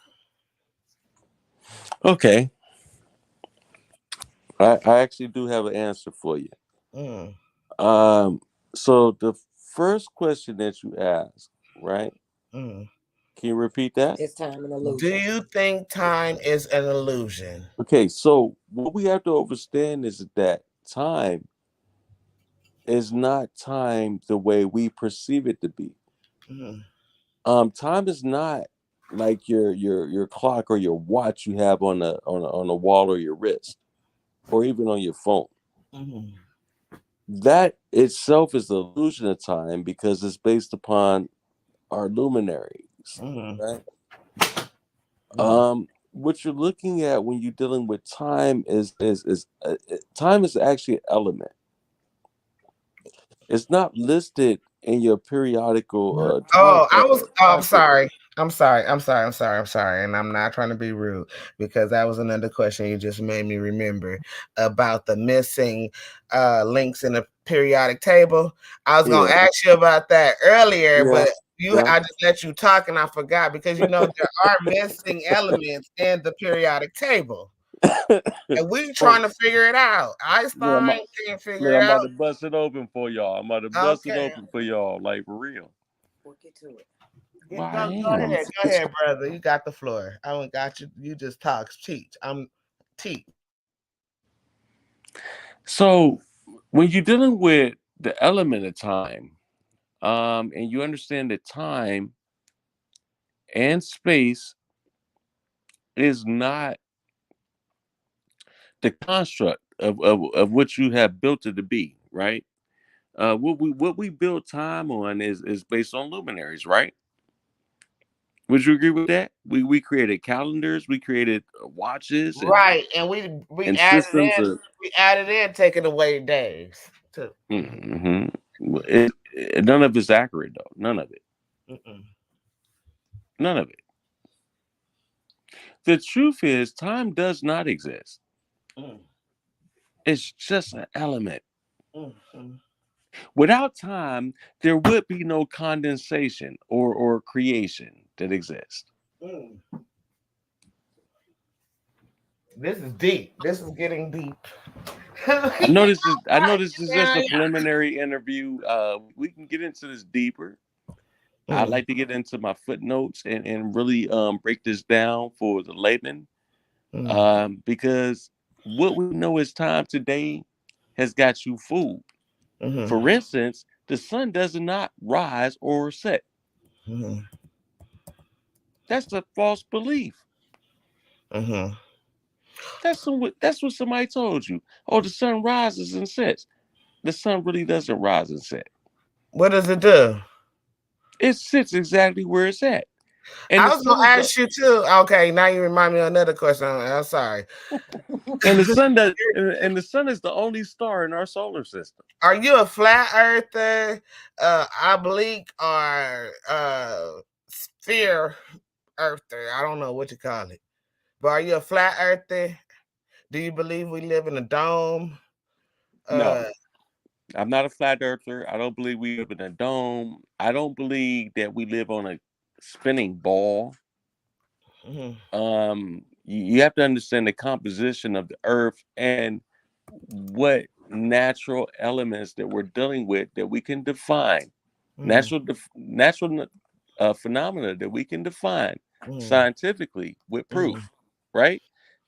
Okay, I actually do have an answer for you. Mm, Um, so the first question that you asked, right? mm. Can you repeat that? It's time and Do illusion. you think time is an illusion? Okay, so what we have to understand is that time is not time the way we perceive it to be. Mm, Time is not like your clock or your watch you have on a wall or your wrist or even on your phone. mm, That itself is the illusion of time because it's based upon our luminaries, mm, right? mm, What you're looking at when you're dealing with time time is actually an element. It's not listed in your periodical Oh, I was. Oh, I'm timetable. sorry. I'm sorry. And I'm not trying to be rude because that was another question you just made me remember about the missing links in the periodic table. I was gonna Yeah, ask you about that earlier, yeah, but yeah. I just let you talk and I forgot because there are missing elements in the periodic table. And we Well, trying to figure it out. look, Einstein can't look, figure it I'm out. about to bust it open for y'all. I'm about to bust it Okay. open for y'all, like for real. We'll get to it. Why Go hang on? ahead, brother. You got the floor. I don't got you. You just talk, teach. I'm teach. So when you're dealing with the element of time, and you understand that time and space is not the construct of what you have built it to be, right? What we build time on is based on luminaries, right? Would you agree with that? We created calendars, we created watches, Right, and we and added systems in of. taking away days too. Mhm. None of it's accurate though. None of it. Mm-mm. None of it. The truth is, time does not exist. Mm. It's just an element. Mm. Without time, there would be no condensation or creation that exists. Mm. This is deep. This is getting deep. I know this is just Yeah. a preliminary interview. We can get into this deeper. I'd Mm. like to get into my footnotes and really break this down for the layman. Mm. Because what we know as time today has got you fooled. Mm. For instance, the sun does not rise or set. Mm. That's a false belief. Mm. That's what somebody told you. Oh, the sun rises and sets. The sun really doesn't rise and set. What does it do? It sits exactly where it's at. And I the was sun gonna is the ask you too. Okay, now you remind me of another question. I'm sorry. and the sun does and the sun is the only star in our solar system. Are you a flat earther, oblique, or sphere earther? I don't know what you call it. But are you a flat earther? Do you believe we live in a dome? No, Uh, I'm not a flat earther. I don't believe we live in a dome. I don't believe that we live on a spinning ball. mhm, You have to understand the composition of the earth and what natural elements that we're dealing with that we can define, mhm, natural phenomena that we can define mhm, scientifically with mhm, proof, right?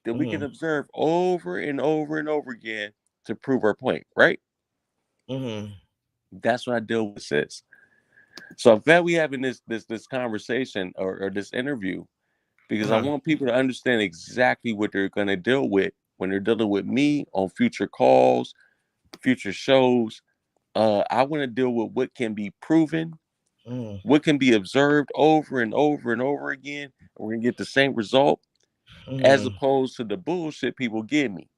That we can mhm, observe over and over and over again to prove our point, right? mhm, That's what I deal with, sis. So I'm glad we having this conversation or this interview because I uh-huh, want people to understand exactly what they're going to deal with when they're dealing with me on future calls, future shows. I want to deal with what can be proven, mhm, what can be observed over and over and over again, and we're gonna get the same result as mhm. opposed to the bullshit people give me.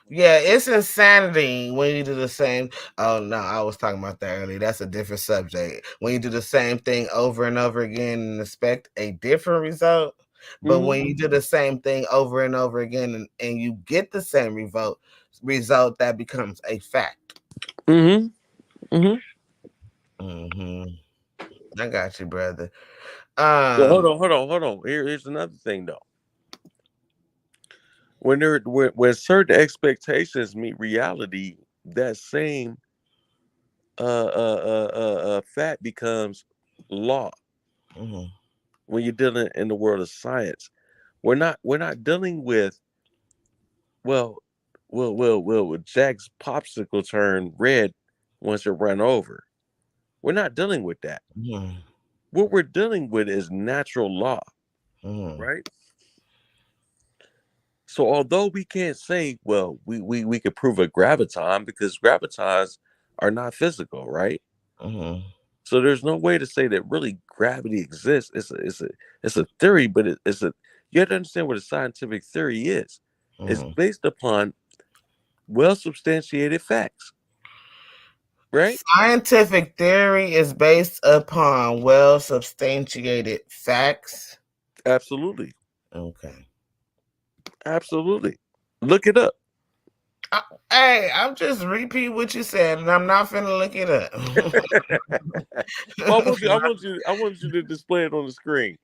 Yeah, it's insanity when you do the same. Oh no, I was talking about that earlier. That's a different subject. When you do the same thing over and over again and expect a different result, but Mm-hmm. when you do the same thing over and over again and you get the same result that becomes a fact. Mm-hmm. Mm-hmm. Hmm. I got you, brother. Well, hold Um. on, hold on, hold on. Here's another thing though. When certain expectations meet reality, that same fact becomes law. Mhm, When you're dealing in the world of science, we're not dealing with well, will Jack's popsicle turn red once it run over? We're not dealing with that. mhm, What we're dealing with is natural law, mhm, right? So although we can't say, well, we could prove a graviton because gravitons are not physical, right? mhm, So there's no way to say that really gravity exists. It's a theory, but it's a you have to understand what a scientific theory is. It's mhm. based upon well substantiated facts, right? Scientific theory is based upon well substantiated facts. Absolutely. Okay. Absolutely. Look it up. I, hey, I'm just repeat what you said, and I'm not finna look it up. Well, I want you to display it on the screen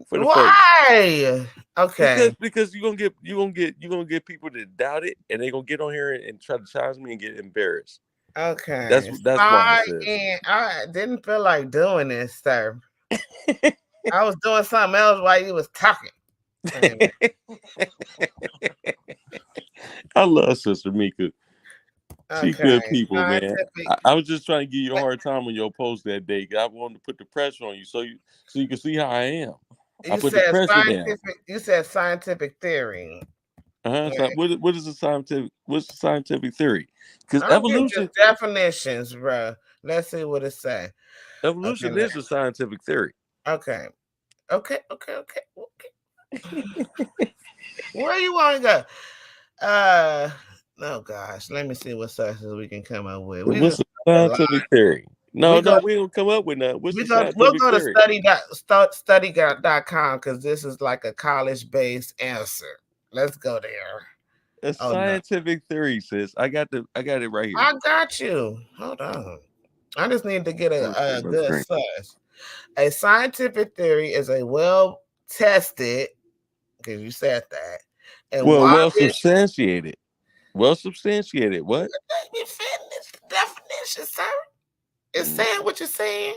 for the folks. Why? Okay. Because you're gonna get people to doubt it and they're gonna get on here and try to challenge me and get embarrassed. That's Okay. that's why, Sorry, sis. and I didn't feel like doing this, sir. I was doing something else while you was talking. Anyway. I love Sister Meika. She Okay, good people, man. scientific. I was just trying to give you a hard time on your post that day. I wanted to put the pressure on you so you can see how I am. I You put the said pressure down. scientific. You said scientific theory. So Right. what is the scientific? What's the scientific theory? Because I'm getting just definitions, bro. Let's see what it say. Okay, evolution is a scientific theory. okay, okay. Where you want to go? Oh gosh, let me see what sources we can come up with. We What's just the a lot. scientific theory? We No, go. we don't come up with nothing. What's the We'll scientific go to theory? study.com because this is like a college based answer. Let's go there. A Oh no, scientific theory, sis. I got it right here. I got you. Hold on. I just need to get a Let's good drink. source. A scientific theory is a well tested, because you said that, and Well widely. substantiated. Well substantiated. What? Let me finish the definition, sir. It's Mm-hmm. saying what you're saying.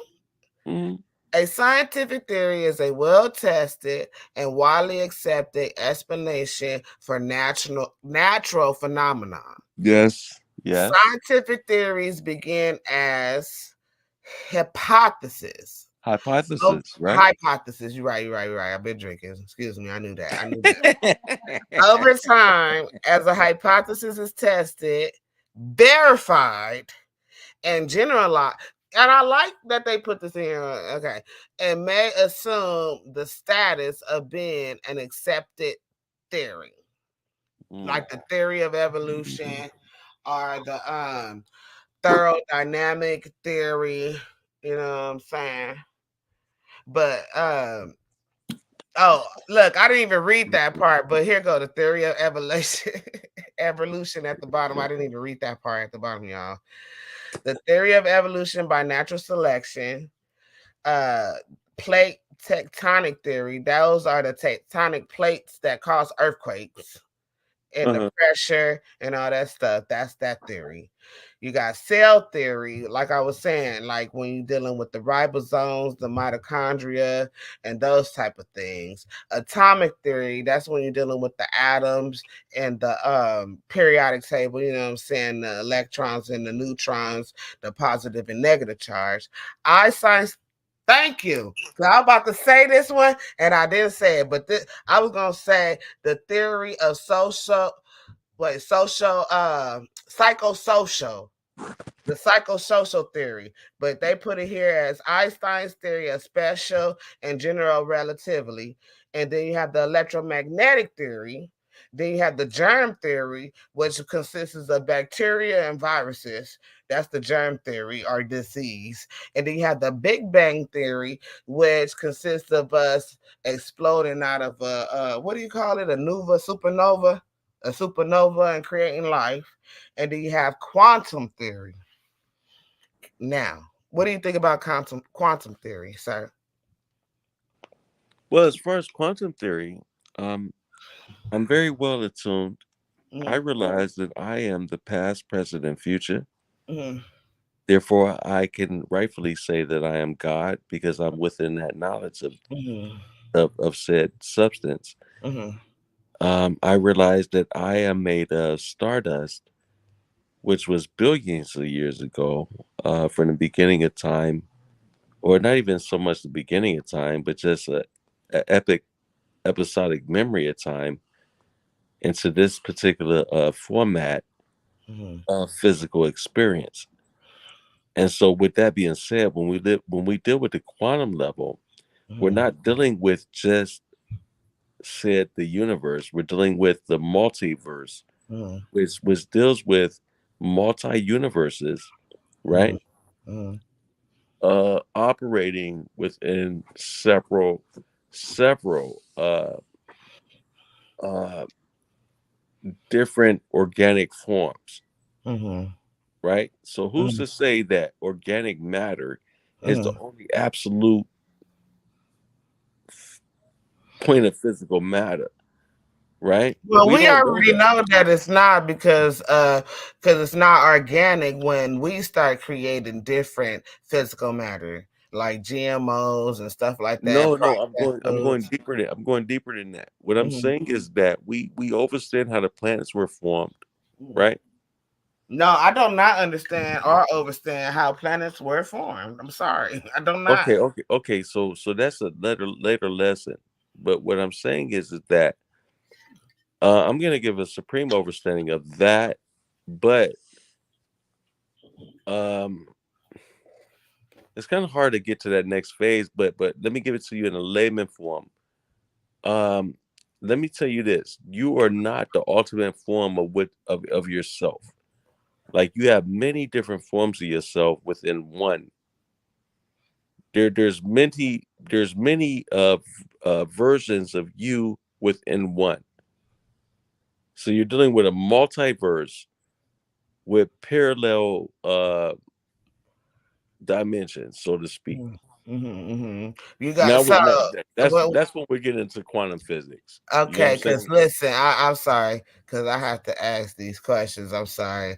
Mm-hmm. A scientific theory is a well tested and widely accepted explanation for natural phenomenon. Yes. Yes. Scientific theories begin as hypothesis. So, Hypothesis, right? hypothesis. You're right. I've been drinking. Excuse me. I knew that. Over time, as a hypothesis is tested, verified, and generalized. And I like that they put this in here. Okay. And may assume the status of being an accepted theory. Like the theory of evolution or the thorough dynamic theory. You know what I'm saying? But oh, look, I didn't even read that part, but here go the theory of evolution. Evolution at the bottom. I didn't even read that part at the bottom, y'all. The theory of evolution by natural selection, plate tectonic theory. Those are the tectonic plates that cause earthquakes and the pressure and all that stuff. That's that theory. You got cell theory, like I was saying, like when you're dealing with the ribosomes, the mitochondria, and those type of things. Atomic theory, that's when you're dealing with the atoms and the periodic table, you know what I'm saying, the electrons and the neutrons, the positive and negative charge. Einstein's Thank you. So I'm about to say this one, and I didn't say it, but I was gonna say the theory of psychosocial, the psychosocial theory, but they put it here as Einstein's theory of special and general relativity, and then you have the electromagnetic theory. Then you have the germ theory, which consists of bacteria and viruses. That's the germ theory or disease. And then you have the Big Bang theory, which consists of us exploding out of what do you call it? A supernova and creating life. And then you have quantum theory. Now, what do you think about quantum theory, sir? Well, as far as quantum theory, I'm very well attuned. I realize that I am the past, present, and future. Mm-hmm. Therefore, I can rightfully say that I am God because I'm within that knowledge of said substance. I realize that I am made of stardust, which was billions of years ago, from the beginning of time, or not even so much the beginning of time, but just a episodic memory of time into this particular format of physical experience. And so, with that being said, when we deal with the quantum level, we're not dealing with just said the universe. We're dealing with the multiverse, which deals with multi universes, right? Operating within several uh, different organic forms, right? So who's to say that organic matter is the only absolute point of physical matter, right? Well, We we don't know already that. know that it's not because it's not organic when we start creating different physical matter like GMOs and stuff like that. No, I'm going Processed deeper than I'm going deeper than that. What I'm foods. saying is that we understand how the planets were formed. right? No, I do not understand or understand how planets were formed. I'm sorry, I do not. Okay. So that's a later lesson. But what I'm saying is that I'm gonna give a supreme understanding of that, but um, it's kind of hard to get to that next phase. But let me give it to you in a layman form. Um, Let me tell you this: you are not the ultimate form of yourself. Like you have many different forms of yourself within one. There's many versions of you within one. So you're dealing with a multiverse with parallel dimensions, so to speak. You got Now, so well, that's when we get into quantum physics. You know what I'm okay. Because saying? listen, I'm sorry because I have to ask these questions. I'm sorry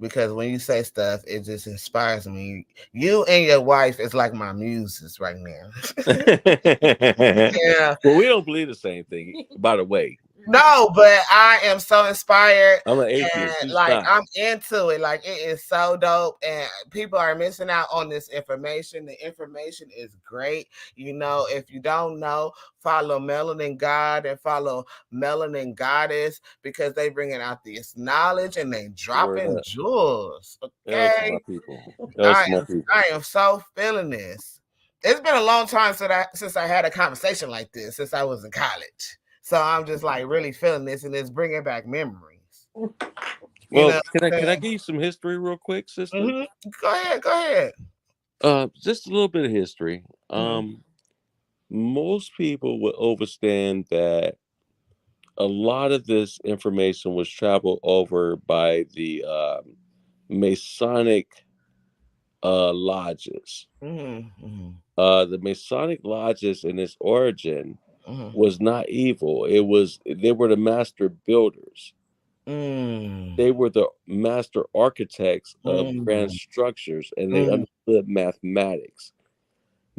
because when you say stuff, it just inspires me. You and your wife is like my muses right now. Yeah. Well, we don't believe the same thing, by the way. No, but I am so inspired I'm an and atheist. She's like not. I'm into it. Like it is so dope, and people are missing out on this information. The information is great. You know, if you don't know, follow Melanin Gawd and follow Melanin Gawdess because they bringing out this knowledge and they Word dropping up. jewels. L to my Okay, people. L to my people. I am so feeling this. It's been a long time since I had a conversation like this since I was in college. So I'm just like really feeling this, and it's bringing back memories. You Well, know. can I give you some history real quick, sister? Mm-hmm. Go ahead. Go ahead. Just a little bit of history. Mm-hmm. Most people would understand that a lot of this information was traveled over by the Masonic lodges. Mm-hmm. The Masonic lodges in its origin Mm-hmm. was not evil. They were the master builders. Mm-hmm. They were the master architects of grand Mm-hmm. structures, and they Mm-hmm. understood mathematics.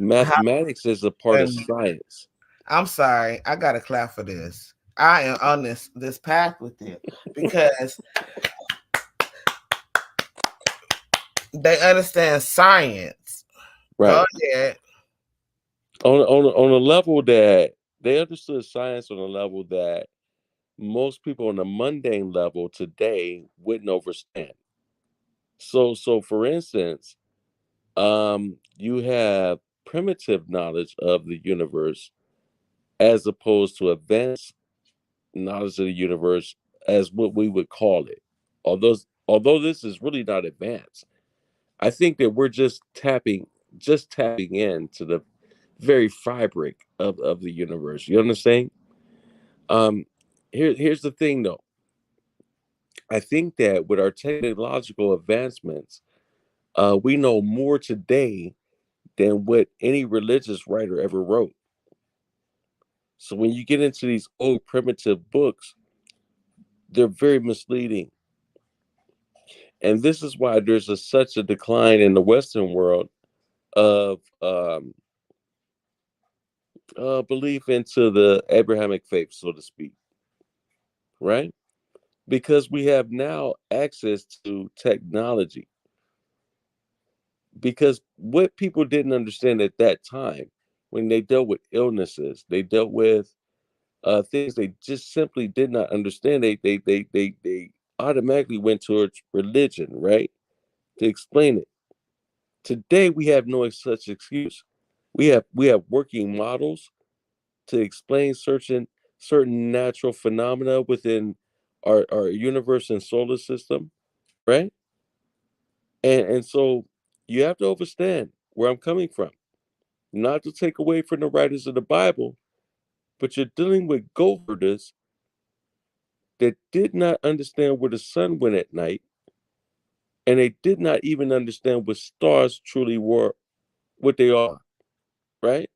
How, Mathematics is a part of and science. I'm sorry. I got to clap for this. I am on this path with it because they understand science. Go Right. ahead. On a level that they understood science on a level that most people on a mundane level today wouldn't understand. So for instance, you have primitive knowledge of the universe as opposed to advanced knowledge of the universe as what we would call it. Although this is really not advanced, I think that we're just tapping into the very fabric of the universe. You understand? Um, here's the thing though. I think that with our technological advancements, we know more today than what any religious writer ever wrote. So when you get into these old primitive books, they're very misleading. And this is why there's such a decline in the Western world of belief into the Abrahamic faith, so to speak, right? Because we have now access to technology. Because what people didn't understand at that time, when they dealt with illnesses, they dealt with things they just simply did not understand. They automatically went towards religion, right, to explain it. Today we have no such excuse. We have working models to explain certain natural phenomena within our universe and solar system, right? And so you have to understand where I'm coming from. Not to take away from the writers of the Bible, but you're dealing with goat herders that did not understand where the sun went at night, and they did not even understand what stars truly were, what they are, right?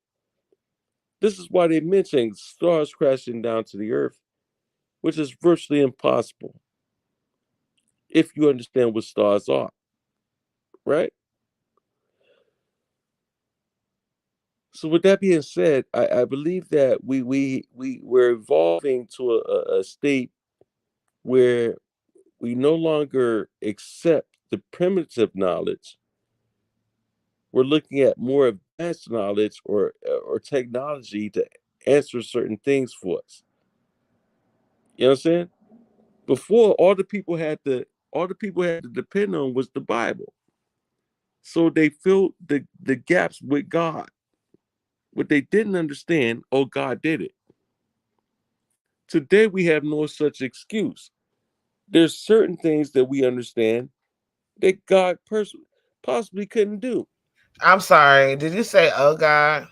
This is why they mention stars crashing down to the earth, which is virtually impossible if you understand what stars are, right? So with that being said, I believe that we're evolving to a state where we no longer accept the primitive knowledge. We're looking at more advanced knowledge or technology to answer certain things for us. You know what I'm saying? Before, all the people had to depend on was the Bible. So they filled the gaps with God. What they didn't understand, oh, God did it. Today we have no such excuse. There's certain things that we understand that God possibly couldn't do. I'm sorry. Did you say, oh God?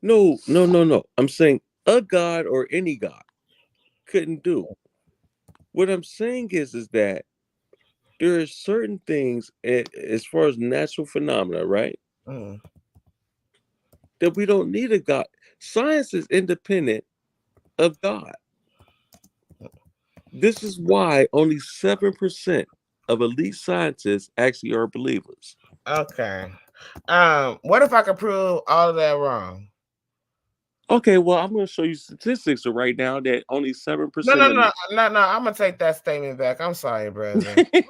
No, no, no, no. I'm saying a God or any God couldn't do. What I'm saying is that there are certain things as far as natural phenomena, right? Mm. That we don't need a God. Science is independent of God. This is why only 7% of elite scientists actually are believers. Okay. What if I could prove all of that wrong? Okay, well, I'm going to show you statistics right now that only No, 7% no, of no, no, no. I'm gonna take that statement back. I'm sorry, brother.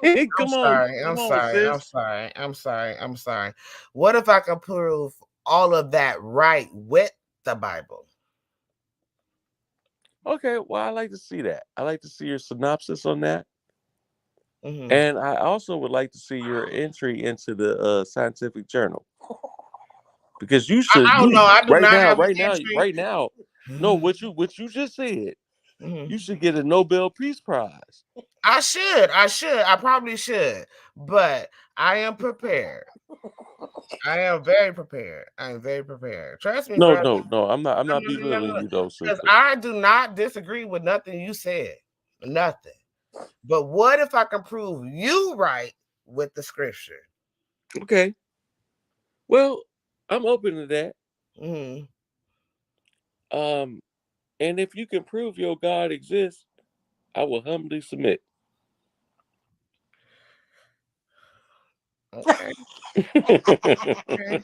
I'm come on, sorry. I'm come on, sorry. I'm sis. sorry. I'm sorry. I'm sorry. What if I could prove all of that right with the Bible? Okay, well, I like to see that. I like to see your synopsis on that. Mm-hmm. And I also would like to see your entry into the scientific journal. Because you should I don't know. I do right not now, have an right now, entry. right now. No, what you just said, Mhm. you should get a Nobel Peace Prize. I should. I should. I probably should. But I am prepared. I am very prepared. I am very prepared. Trust me, No, brother. no, no. I'm not No. belittling you though, Because sister. I do not disagree with nothing you said. Nothing. But what if I can prove you right with the scripture? Okay. Well, I'm open to that. Mm-hmm. Um, and if you can prove your God exists, I will humbly submit. Okay. Okay.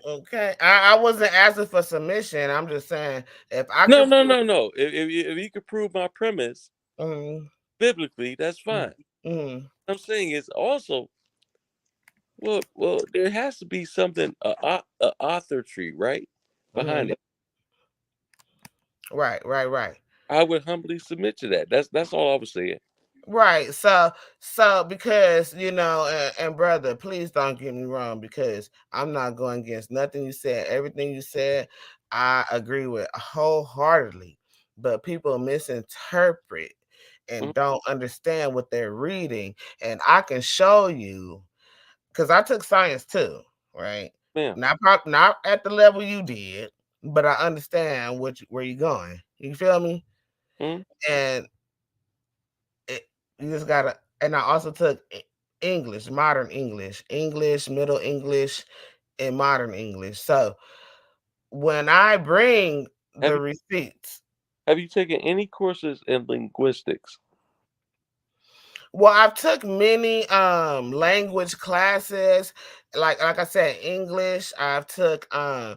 Okay. I wasn't asking for submission. I'm just saying if I No, could no, prove. no, no. If you could prove my premise Mm-hmm. biblically, that's fine. Mm-hmm. I'm saying is also well, there has to be something a author tree right Mm-hmm. behind it. Right. I would humbly submit to that. That's all I was saying. Right. So because and brother, please don't get me wrong because I'm not going against nothing you said. Everything you said, I agree with wholeheartedly. But people misinterpret Mhm. and don't understand what they're reading. And I can show you because I took science too, right? Ma'am. Not at the level you did, but I understand where you're going. You feel me? Mhm. And it, you just gotta. And I also took English, modern English, English, Middle English, and modern English. So when I bring Have the you receipts, have you taken any courses in linguistics? well, I've took many language classes, like I said, English. I've took uh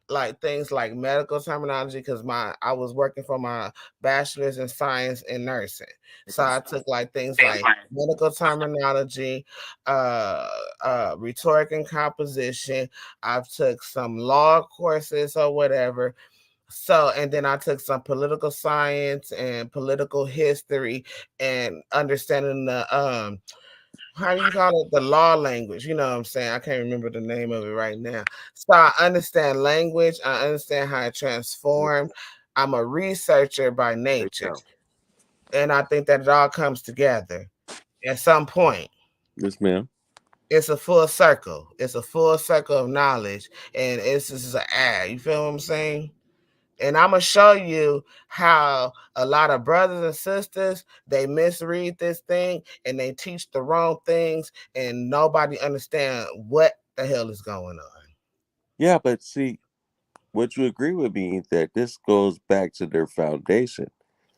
like things like medical terminology because I was working for my bachelor's in science and nursing. So I took like things like medical terminology, rhetoric and composition. I've took some law courses or whatever. So, and then I took some political science and political history and understanding the how do you call it, the law language, you know what I'm saying? I can't remember the name of it right now. So I understand language, I understand how it transformed. I'm a researcher by There you nature, go. and I think that it all comes together at some point. Yes, ma'am. It's a full circle. It's a full circle of knowledge, and it's just an ad. You feel what I'm saying? And I'm gonna show you how a lot of brothers and sisters they misread this thing and they teach the wrong things, and nobody understand what the hell is going on. Yeah, but see, would you agree with me that this goes back to their foundation?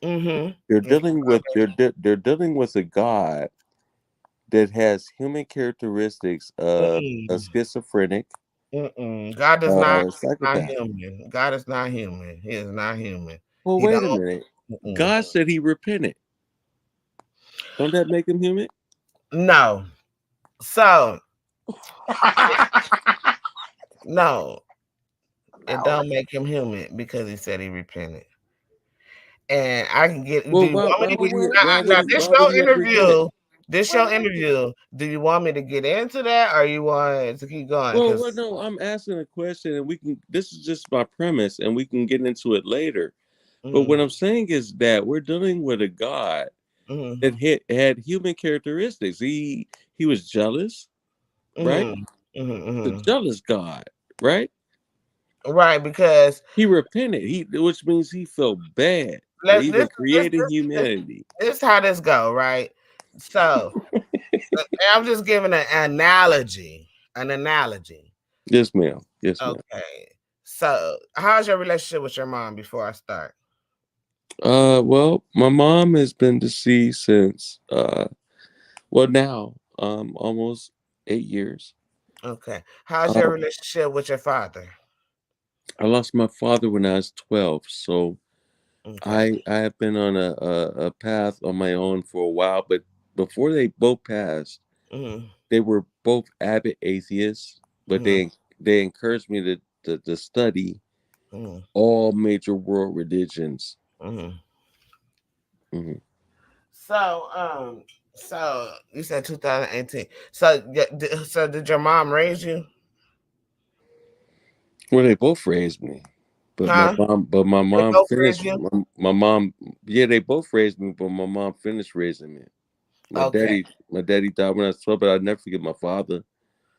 Mm-hmm. They're dealing with a God that has human characteristics of a Mm-mm. schizophrenic, Mm-mm. God is not psychopath. human. God is not human. He is not human. Well, He wait don't. a minute. God said he repented. Don't that make him human? No. So no, it don't make him human because he said he repented. And I can get. Do Well, you want me to get? This why would your he have repented? interview. This your interview. Do you want me to get into that, or you want to keep going? Well, no, I'm asking a question, and we can. This is just my premise, and we can get into it later. But what I'm saying is that we're dealing with a God that had human characteristics. He was jealous, right? The jealous God, right? Right, because He repented. Which means he felt bad for even creating humanity. this is how this go, right? So I'm just giving an analogy. An analogy. Yes, ma'am. Yes, ma'am. Okay. So how's your relationship with your mom before I start? Well, my mom has been deceased since now, almost 8 years. Okay. How's your relationship with your father? I lost my father when I was 12, so Okay. I have been on a path on my own for a while. But before they both passed, they were both avid atheists, but they encouraged me to study all major world religions. So you said 2018. So did your mom raise you? Well, they both raised me, but my mom both finished. raised you? My mom, yeah, they both raised me, but my mom finished raising me. Okay. My daddy died when I was 12, but I'll never forget my father.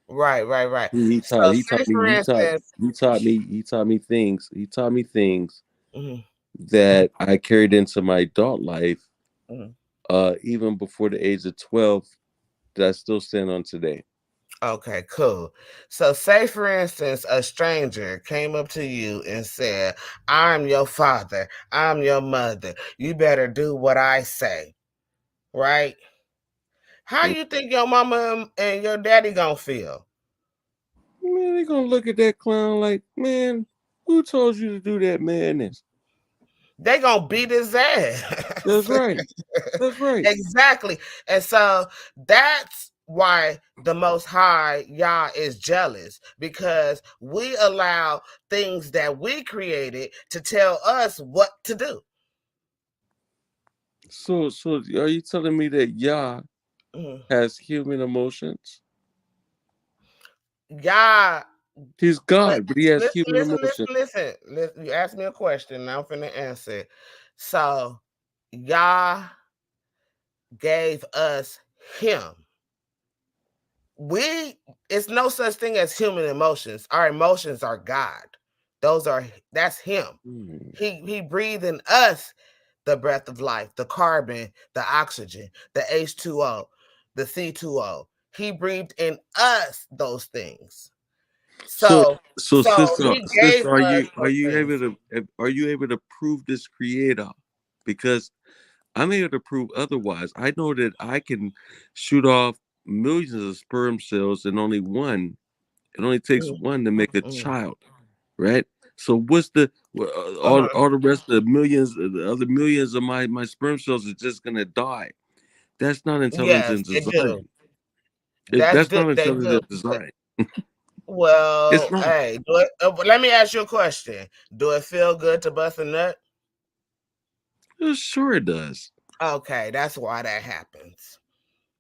Right. He So taught say for instance, he taught me things. He taught me things that I carried into my adult life, even before the age of 12, that I still stand on today. okay, cool. So say for instance, a stranger came up to you and said, I'm your father, I'm your mother. You better do what I say. Right? How you think your mama and your daddy gonna feel? Man, they gonna look at that clown like, man, who told you to do that madness? They gonna beat his ass. That's right. That's right. Exactly. And so that's why the Most High Yah is jealous, because we allow things that we created to tell us what to do. So are you telling me that Yah has human emotions? Yah, He's God, but he has human emotions. listen. You asked me a question, and I'm finna answer it. So Yah gave us him. It's no such thing as human emotions. Our emotions are God. That's him. He breathed in us the breath of life, the carbon, the oxygen, the H2O, the C2O. He breathed in us those things. So sister, he gave are us you things. able to prove this creator? Because I'm able to prove otherwise. I know that I can shoot off millions of sperm cells and only one. It only takes one to make a child, right? So what's all the rest of the other millions of my sperm cells are just gonna die? That's not Yes, intelligent they do. design. That's not They do. intelligent design. It's Well, not. hey, let me ask you a question. Do it feel good to bust a nut? Sure it does. Okay, that's why that happens.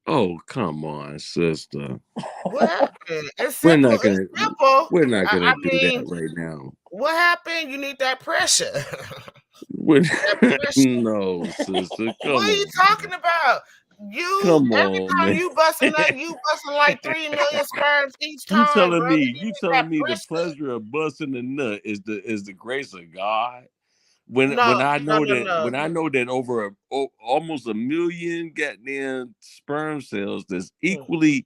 Oh, come on, sister. What happened? It's We're simple. not It's gonna simple. we're not I gonna do mean, that right now. what happened? You need that pressure. We're, That pressure. no, sister. What Come are you on, man. talking about? Come Every on, time man. you bust a nut, you busting like 3 million sperms each time, brother. You You need that telling me the pressure. pleasure of busting the nut is the grace of God? When No, when I know that over almost a million goddamn sperm cells that's equally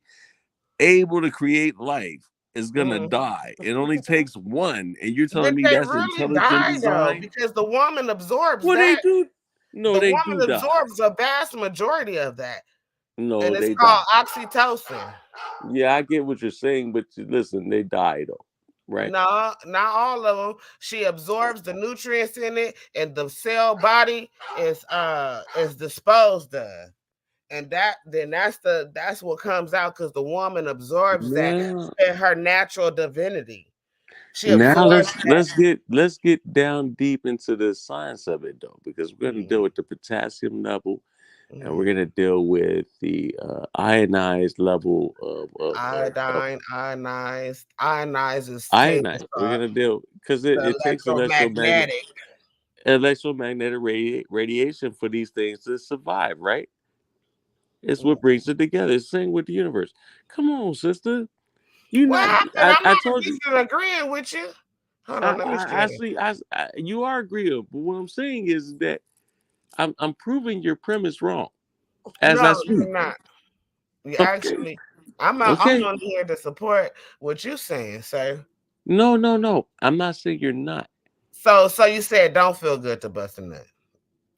able to create life is gonna die. It only takes one, and you're telling Did me they that's really intelligent die though? design? Because the woman absorbs Well, they that. do. No, The they woman do die. absorbs a vast majority of that, No, and it's they die. called oxytocin. Yeah, I get what you're saying, but listen, they die though, right? No, not all of them. She absorbs the nutrients in it, and the cell body is disposed of. And that's what comes out because the woman absorbs that Now, in her natural divinity. She now absorbs let's get down deep into the science of it though, because we're going to deal with the potassium level, and we're going to deal with the ionized level of iodine, ionizes table ionized. We're salt, going to deal because the it takes electromagnetic. electromagnetic radiation for these things to survive, right? It's Mm. what brings it together. It's the same with the universe. Come on, sister. You What not? happened? I'm I not told you. agreeing with you. Hold on, let me I see. see. You are agreeable. But what I'm saying is that I'm proving your premise wrong as I No, speak. you're not. You Okay. actually, I'm Okay. on here to support what you're saying, sir. No, no, no. I'm not saying you're not, So you said don't feel good to bust a nut.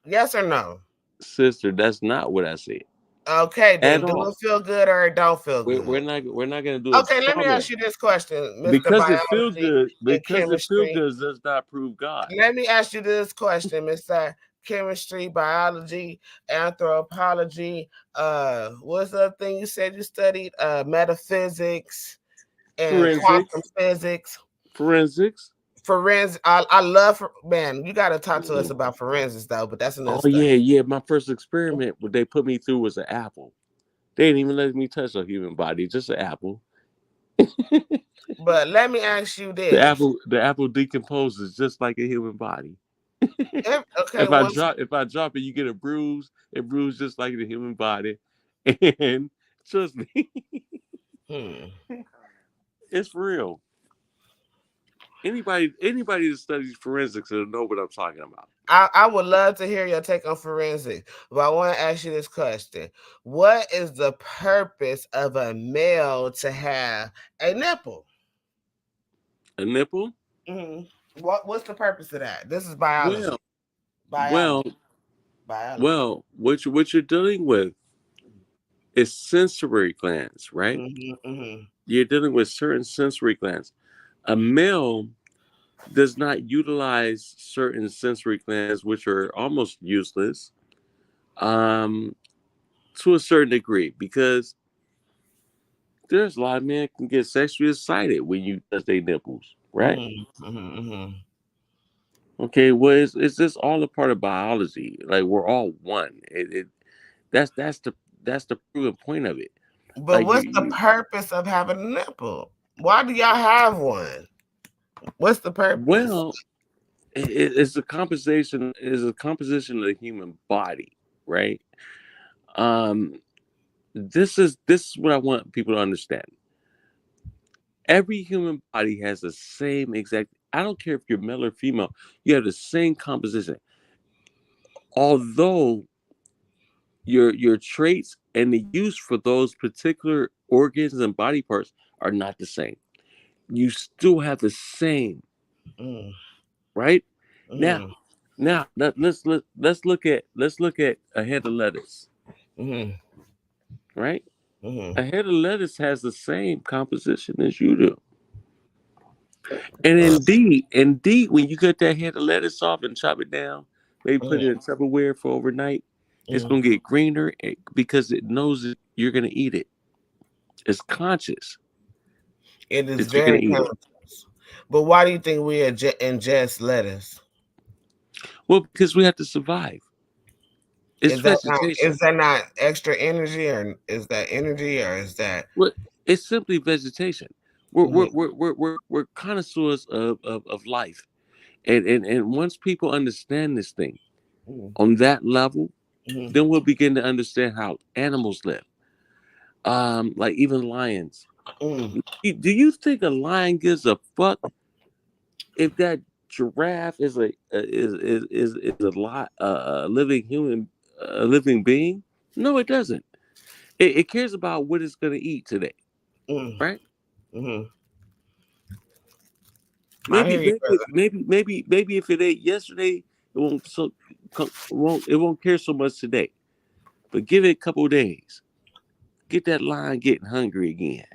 Yes or no? sister. That's not what I said Okay, at then do all. it feel good or it don't feel We're good? not gonna do a Okay, let straw me man ask you this question, Mr. because it feel Biology good. and Because it feel Chemistry. good does not prove God. Let me ask you this question, Mr. Chemistry, Biology, Anthropology. What's the other thing you said you studied? Metaphysics and quantum Forensics. physics. Forensics. Forensics. I love, man, you got to talk to us about forensics, though, but that's another Oh study. yeah, yeah. My first experiment, what they put me through was an apple. They didn't even let me touch a human body, just an apple. But let me ask you this. The apple decomposes just like a human body. Okay, once. If I drop it, you get a bruise. It bruises just like the human body. And trust me, Hmm. it's for real. Anybody that studies forensics will know what I'm talking about. I would love to hear your take on forensics, but I want to ask you this question. What is the purpose of a male to have a nipple? A nipple? Hmm. What's the purpose of that? This is biology. Well, Biology. well, Biology. what you're dealing with is sensory glands, right? Hmm. You're dealing with certain sensory glands. A male does not utilize certain sensory glands, which are almost useless, um, to a certain degree, because there's a lot of men can get sexually excited when you touch their nipples, right? Hmm. Okay, well, it's just all a part of biology. Like we're all one. That's that's the that's the proven point of it. But Like what's the purpose of having a nipple? Why do y'all have one? What's the purpose? well, it's a composition is a composition of the human body, right? Um, this is what I want people to understand. Every human body has the same exact. I don't care if you're male or female. You have the same composition. Although your traits and the use for those particular organs and body parts are not the same. You still have the same, Mm, right? Now, mm, let's look at a head of lettuce, mm, right? mm. A head of lettuce has the same composition as you do. And indeed, when you cut that head of lettuce off and chop it down, maybe put it in Tupperware for overnight, it's Mm. gonna get greener because it knows that you're gonna eat it. It's conscious It is that you're gonna very eat it. conscious. But why do you think we ingest lettuce? Well, because we have to survive. It's vegetation. Is that not extra energy, or is that energy, or is that Well, it's simply vegetation. mm, We're connoisseurs of life, and once people understand this thing mm, on that level, mm, then we'll begin to understand how animals live. Like even lions. mm, Do you think a lion gives a fuck if that giraffe is is a lot a living human, a living being? No, it doesn't. It cares about what it's going to eat today, mm, right? mm. I hear Maybe you, brother. maybe if it ate yesterday, it won't care so much today. But give it a couple of days, get that lion getting hungry again.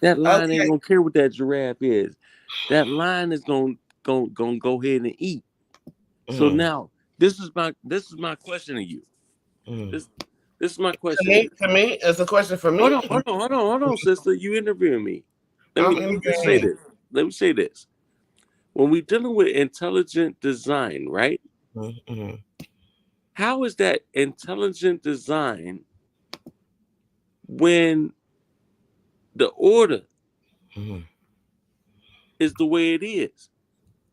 That lion Okay. ain't gonna care what that giraffe is. That lion is gonna go ahead and eat. So Mm, now this is my question to you. mm. This this is my question to you. To me, it's a question for Hold me. on, hold on, sister. You interviewing me. I'm Let me just say interviewing this. Let me say this. When we're dealing with intelligent design, right? you. Mm, How is that intelligent design when the order mm, is the way it is?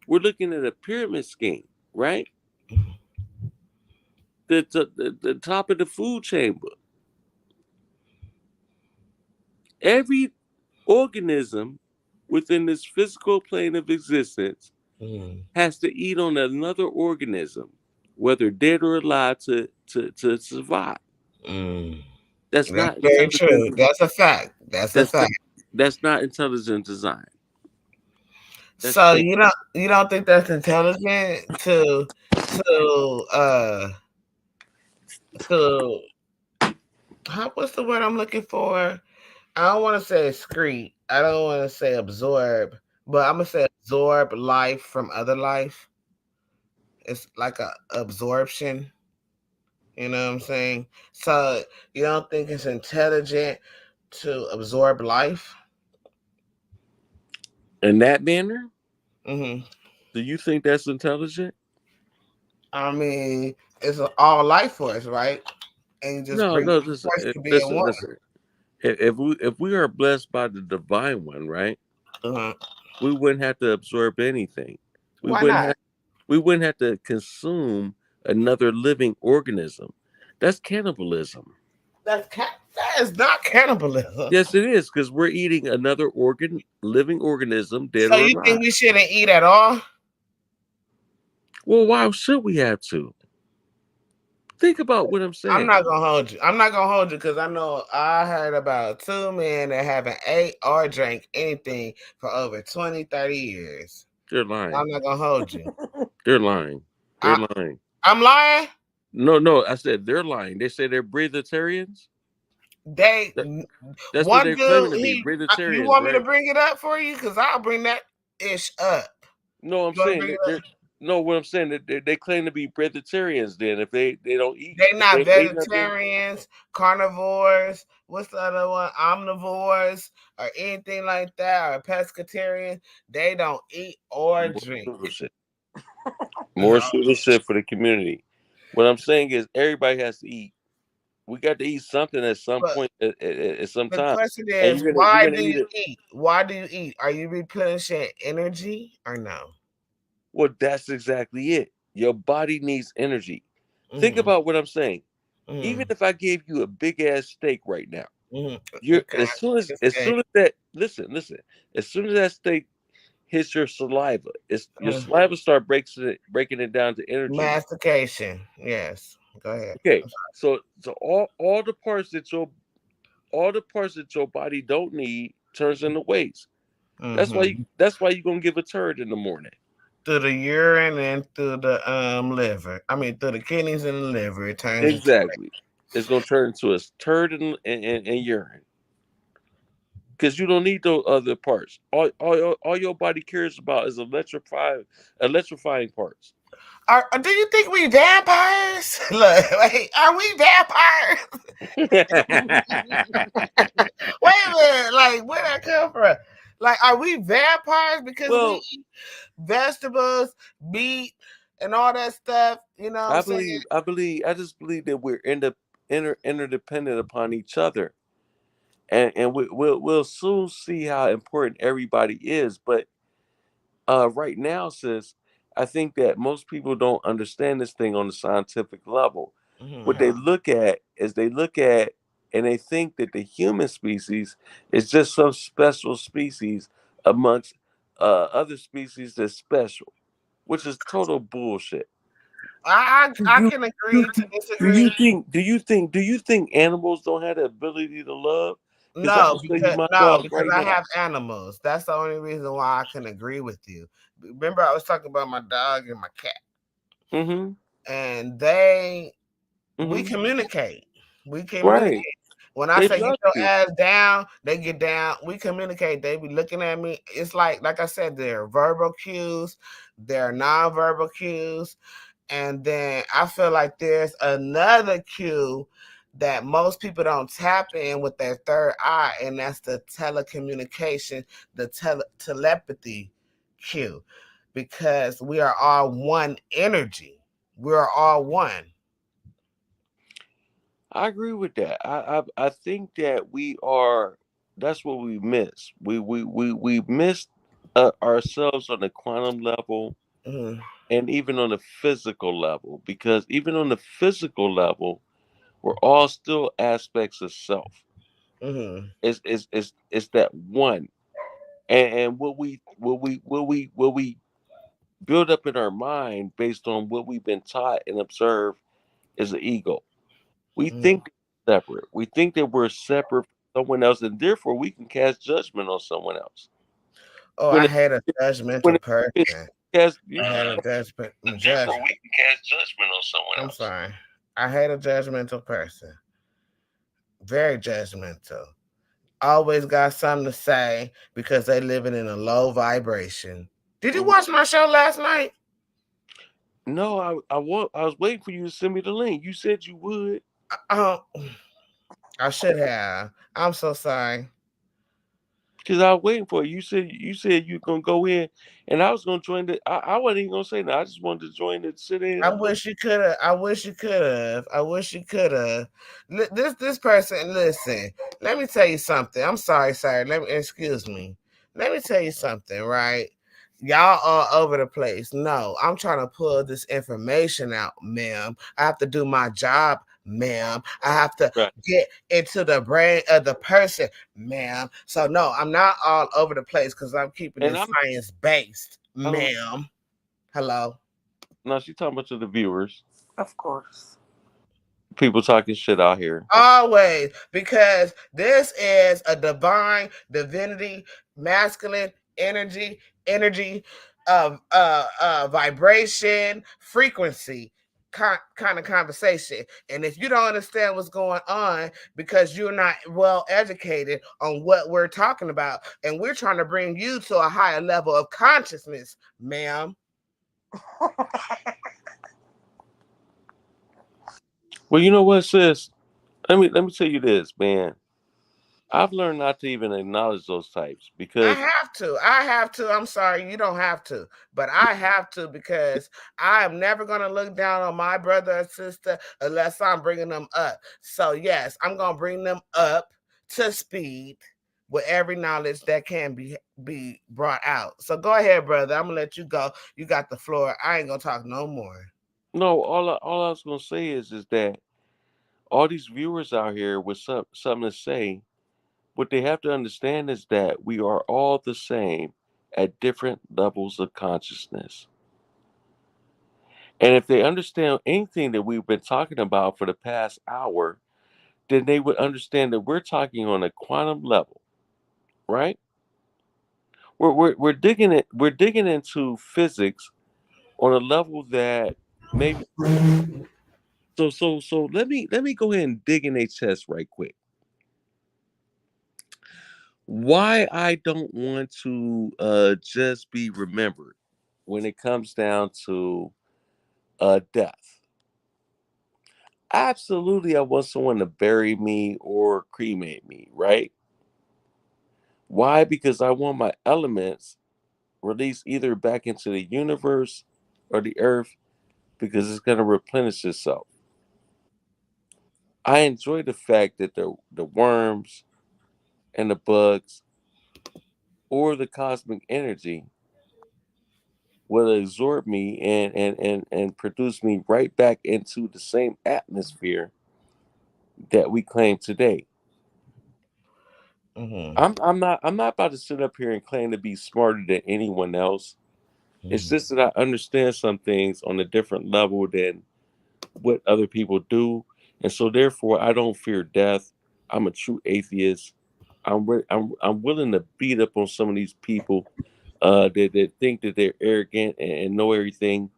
We're looking at a pyramid scheme, right? mm, The top of the food chamber. Every organism within this physical plane of existence mm, has to eat on another organism, whether dead or alive, to survive. mm. That's That's not very intelligent. true. That's a fact. That's a That's not, fact. that's not intelligent design. That's So cheap. you don't think that's intelligent to to how what's the word I'm looking for? I don't want to say excrete. I don't want to say absorb, but I'm gonna say absorb life from other life. It's like a absorption. You know what I'm saying? So you don't think it's intelligent to absorb life? In that manner, Hmm. do you think that's intelligent? I mean, it's all life force, right? And you just No, bring no. the Listen, force to be in listen, one. listen. If we are blessed by the divine one, right? Uh-huh. We wouldn't have to absorb anything. We Why wouldn't not? have we wouldn't have to consume another living organism. That's cannibalism. That is not cannibalism. Yes, it is, because we're eating another living organism, dead So or you think alive. we shouldn't eat at all? Well, why should we have to? Think about what I'm I'm saying. not gonna hold you. I'm not gonna hold you because I know I heard about two men that haven't ate or drank anything for over 20, 30 years. They're lying. I'm not gonna hold you. They're lying. They're I, lying. I'm lying. No, no, I said they're lying. They say they're breatharians. They That, that's what one they're claiming dude. to be, You breatharians, want me to right? bring it up for you? Because I'll bring that ish up. No, I'm You want to saying bring it that up? they're no. What I'm saying that they claim to be breatharians. Then if they don't eat, They if not they ate nothing, vegetarians, carnivores. What's the other one? Omnivores or anything like that, or pescatarian. They don't eat or more drink. pseudo shit, more pseudo shit for the community. What I'm saying is everybody has to eat. We got to eat something at some But point at some the time, question and is, you're why gonna do eat you it. eat? Why do you eat? Are you replenishing energy or no? Well, that's exactly it. Your body needs energy. Think Mm-hmm, about what I'm saying. Even mm-hmm, if I gave you a big ass steak right now, mm-hmm. you're Okay. as soon as that listen, as soon as that steak hits your saliva, your Mm. saliva start breaking it down to energy. Mastication. Yes. Go ahead. Okay, so all the parts that your body don't need turns into waste. Mm-hmm. That's why you gonna give a turd in the morning. Through the urine and through the liver. I mean, through the kidneys and the liver, it turns into. Exactly. It's gonna turn into a turd and urine. Because you don't need those other parts. All your body cares about is electrifying parts. Do you think we vampires? Look, wait, are we vampires? Wait a minute, like where that come from? Like, are we vampires because we Well, eat vegetables, meat, and all that stuff? You know what I'm saying? I just believe that we're interdependent upon each other, and we'll soon see how important everybody is. But right now, sis, I think that most people don't understand this thing on the scientific level. What Mhm. they look at is they look at and they think that the human species is just some special species amongst other species that's special, which is total bullshit. I Do can you, agree to do disagree. you think animals don't have the ability to love? Because I can show you my No, dog because right I now. have animals. That's the only reason why I can agree with you. Remember, I was talking about my dog and my cat, Mm-hmm. and we Mm-hmm. communicate. We communicate. Right. When I They say get love your you. ass down, they get down. We communicate. They be looking at me. It's like I said, there are verbal cues, there are nonverbal cues, and then I feel like there's another cue that most people don't tap in with their third eye, and that's the telecommunication, the telepathy cue, because we are all one energy. We are all one. I agree with that. I think that we are. That's what we miss. We missed ourselves on the quantum level Mm-hmm. and even on the physical level, because even on the physical level, we're all still aspects of self. Mm-hmm. It's that one, and what we build up in our mind based on what we've been taught and observed is the ego. We Mm-hmm. think separate. We think that we're separate from someone else, and therefore we can cast judgment on someone else. Oh, When I it, hate a when judgmental it person. cast, I hate a judge. therefore we can cast judgment on someone I'm else. sorry. I hate a judgmental person. Very judgmental. Always got something to say because they living in a low vibration. Did you Mhm. watch my show last night? No, I was waiting for you to send me the link. You said you would, Oh, I should have. I'm so sorry. because I was waiting for you. You said you were gonna go in, and I was gonna join the. I wasn't even gonna say that. I just wanted to join it, sit in, I and wish you could have. I wish you could have. I wish you could have. This person. Listen. Let me tell you something. I'm sorry, sir. Let me excuse me. Let me tell you something. Right. Y'all are over the place. No, I'm trying to pull this information out, ma'am. I have to do my job, ma'am. I have to right. get into the brain of the person, ma'am. So no, I'm not all over the place because I'm keeping And it I'm science based, I don't ma'am. Hello. know. She talking about to the viewers. Of course. People talking shit out here. Always, because this is a divine divinity, masculine energy of vibration, frequency kind of conversation. And if you don't understand what's going on because you're not well educated on what we're talking about, and we're trying to bring you to a higher level of consciousness, ma'am. Well, you know what, sis? Let me tell you this, man. I've learned not to even acknowledge those types I because have to. I have to. I'm sorry, you don't have to, but I have to because I am never going to look down on my brother or sister unless I'm bringing them up. So, yes, I'm going to bring them up to speed with every knowledge that can be brought out. So, go ahead, brother. I'm going to let you go. You got the floor. I ain't going to talk no more. no, all I was gonna say is that all these viewers out here with something to say, what they have to understand is that we are all the same at different levels of consciousness. And if they understand anything that we've been talking about for the past hour, then they would understand that we're talking on a quantum level, right? We're digging it. We're digging into physics on a level that maybe. So let me go ahead and dig in a chest right quick. Why I don't want to just be remembered when it comes down to death. Absolutely, I want someone to bury me or cremate me, right? Why? Because I want my elements released either back into the universe or the earth because it's going to replenish itself. I enjoy the fact that the worms and the bugs or the cosmic energy will absorb me and produce me right back into the same atmosphere that we claim today. Mm-hmm. I'm not about to sit up here and claim to be smarter than anyone else. It's Mm-hmm. just that I understand some things on a different level than what other people do, and so therefore I don't fear death. I'm a true atheist. I'm willing to beat up on some of these people that think that they're arrogant and know everything,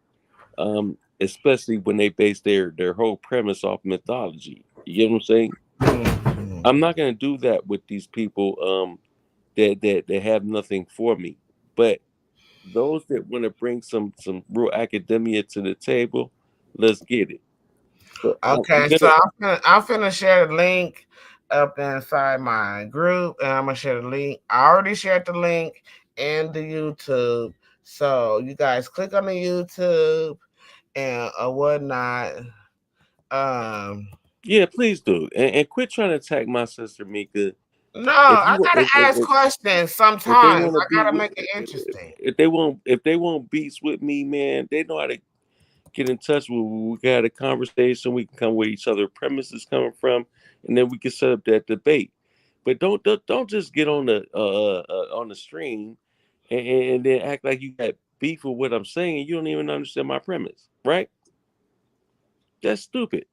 especially when they base their whole premise off mythology. You get what I'm saying? I'm not going to do that with these people that have nothing for me. But those that want to bring some real academia to the table, let's get it. So Okay, so I'm finna share the link up inside my group, and I'm gonna share the link. I already shared the link in the YouTube, so you guys click on the YouTube and whatnot. Yeah, please do, and quit trying to attack my sister Meika. No, If I you gotta ask questions if they sometimes. want to I be gotta with, make it interesting. if they want beats with me, man, they know how to get in touch with. We got a conversation. We can come where each other premises coming from, and then we can set up that debate. But don't just get on the stream and then act like you got beef with what I'm saying, and you don't even understand my premise, right? That's stupid.